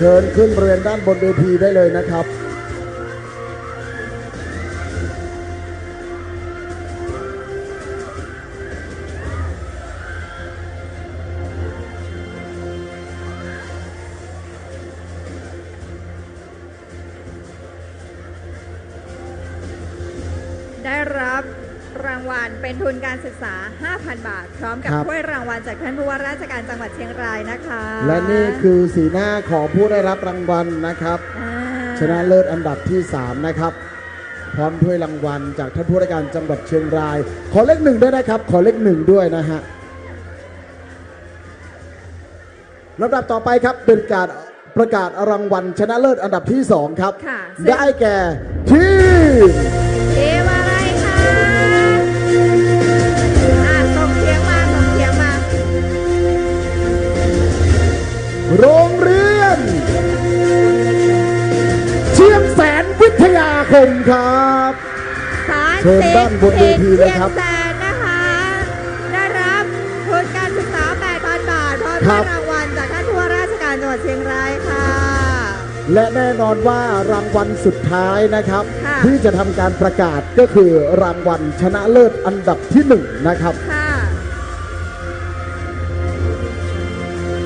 เชิญขึ้นบริเวณด้านบนเวทีได้เลยนะครับ ได้รับรางวัลเป็นทุนการศึกษา 5,000 บาท พร้อมกับ ครับ ถ้วยรางวัลจากท่านผู้ว่าราชการจังหวัดเชียงรายนะคะ และนี่คือสีหน้าของผู้ได้รับรางวัลนะครับ ชนะเลิศอันดับที่ 3 นะครับ พร้อมถ้วยรางวัลจากท่านผู้ว่าราชการจังหวัดเชียงราย ขอเลข 1ด้วยนะครับ ขอเลข 1ด้วยนะฮะลำดับต่อไปครับเป็นการประกาศรางวัลชนะเลิศอันดับที่ 2 ครับ ค่ะ ได้แก่ทีม ทีมอะไรคะส่งเสียงมาส่งเสียงมา โรงเรียนเชียงแสนวิทยาคมครับ สาย เชิญด้านบนเวทีเลยครับ เชียงแสนนะคะ ได้รับทุนการศึกษา 8,000 บาท พร้อม ครั ด้วย บ รางวัลจากท่านผู้ว่าราชการจังหวัดเชียงรายค่ะ และแน่นอนว่ารางวัลสุดท้ายนะครับ ค่ะ ที่จะทำการประกาศก็คือรางวัลชนะเลิศอันดับที่ 1 นะครับ ค่ะ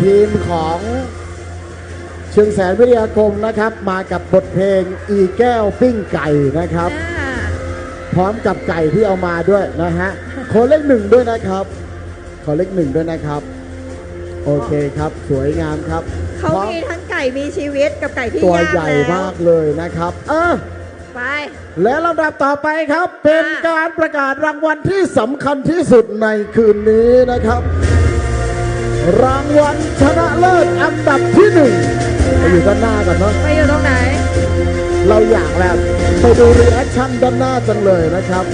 ทีมของเชียงแสนวิทยาคมนะครับ มากับบทเพลงอีแก้วปิ้งไก่นะครับ พร้อมกับไก่ที่เอามาด้วยนะฮะขอเลข 1ด้วยนะครับ ขอเลข 1ด้วยนะครับ โอเคครับสวยงามครับ เขา พร้อม มีทั้งไก่มีชีวิตกับไก่ที่ ตัว ย่าง ใหญ่ แล้ว มากเลยนะครับไป และลำดับต่อไปครับเป็นการประกาศรางวัลที่สำคัญที่สุดในคืนนี้นะครับ รางวัลชนะเลิศอันดับที่ 1ไปอยู่ด้านหน้าก่อนเนาะ ไปอยู่ตรงไหน เราอยากแล้วไปดูรีแอคชั่นด้านหน้าจังเลยนะครับ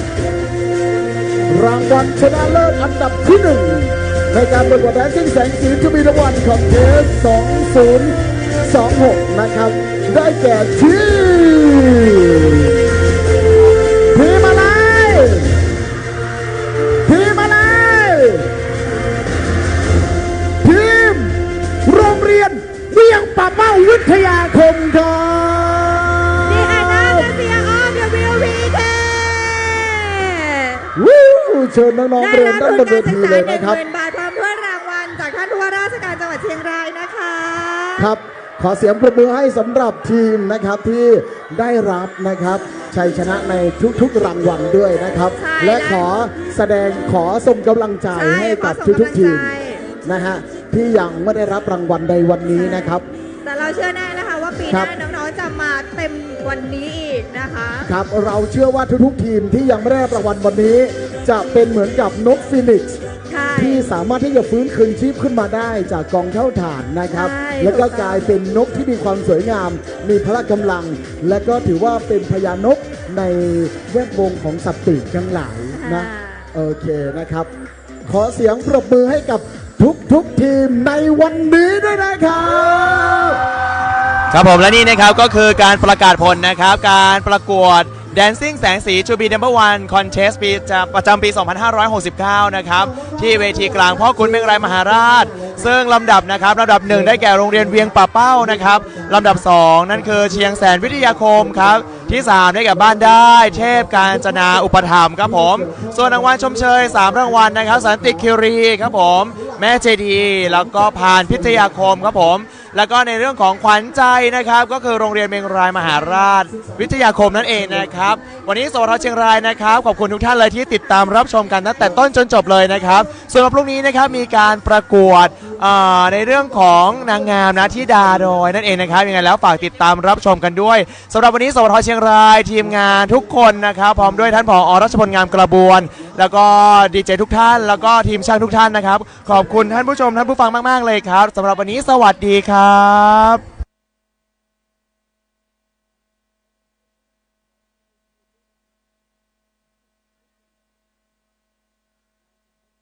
รางวัลชนะเลิศอันดับที่ 1 ในการประกวดแดนซิ่งแสงสีทูบีรางวัลของเทส2026 นะครับ ได้แก่ทีมอะไรทีมอะไรทีมโรงเรียนเวียงป่าเป้าวิทยาคมครับ The Anastasia of the WVK วู้เชิญน้องๆเรียนด้านบนเวทีเลยนะครับ 10,000 บาทพร้อมด้วยรางวัลจากท่านผู้ว่าราชการจังหวัดเชียงรายนะคะ ครับขอเสียงปรบมือให้สำหรับทีมนะครับที่ได้รับนะครับชัยชนะในทุกๆรางวัลด้วยนะครับ และขอส่งกำลังใจให้กับทุกๆทีมนะฮะที่ยังไม่ได้รับรางวัลในวันนี้นะครับ แต่เราเชื่อแน่นะคะว่าปีห ครั น้า บ น้องๆจะมาเต็มวันนี้อีกนะคะ ครับเราเชื่อว่าทุกๆทีมที่ยังไม่ได้รับรางวัลวันนี้ จะเป็นเหมือนกับนกฟีนิกซ์ ที่สามารถที่จะฟื้นคืนชีพขึ้นมาได้จากกองเท่าฐานนะครับ ใช่ แล้วก็ ถูกต้อง กลายเป็นนกที่มีความสวยงาม มีพละกำลัง และก็ถือว่าเป็นพญานกในแวดวงของสัตว์ปีกทั้งหลายนะโอเคนะครับ ขอเสียงปรบมือให้กับทุกทีมในวันนี้ด้วยนะครับ ครับผมและนี่นะครับก็คือการประกาศผลนะครับการประกวด Dancing แสงสี To be number one contest ประจำปี 2569 นะครับที่เวทีกลางพ่อขุนเมงรายมหาราช ซึ่งลำดับนะครับลำดับ 1 ได้แก่โรงเรียนเวียงป่าเป้านะครับลำดับ 2 นั่นคือเชียงแสนวิทยาคมครับที่ 3 ได้แก่บ้านได้เทพกาญจนาอุปถัมภ์ครับผมส่วนรางวัลชมเชย 3 รางวัลนะครับสันติคิรีครับผมแม่เจดีแล้วก็พานพิทยาคมครับผมแล้วก็ในเรื่องของขวัญใจนะครับก็คือโรงเรียนเมงรายมหาราชวิทยาคมนั่นเองนะครับวันนี้สวทเชียงรายนะครับขอบคุณทุกท่านเลยที่ติดตามรับชมกันตั้งแต่ต้นจนจบเลยนะครับส่วนพรุ่งนี้นะครับมีการประกวดในเรื่องของนางงามนะที่ดาดอยนั่นเองนะครับยังไงแล้วฝากติดตามรับชมกันด้วยสำหรับวันนี้สวทเชียงรายทีมงานทุกคนนะครับพร้อมด้วยท่านผอ.รัชพลงามกระบวนแล้วก็ดีเจทุกท่านแล้วก็ทีมช่างทุกท่านนะครับขอบคุณท่านผู้ชมท่านผู้ฟังมากๆเลยครับสำหรับวันนี้สวัสดีครับ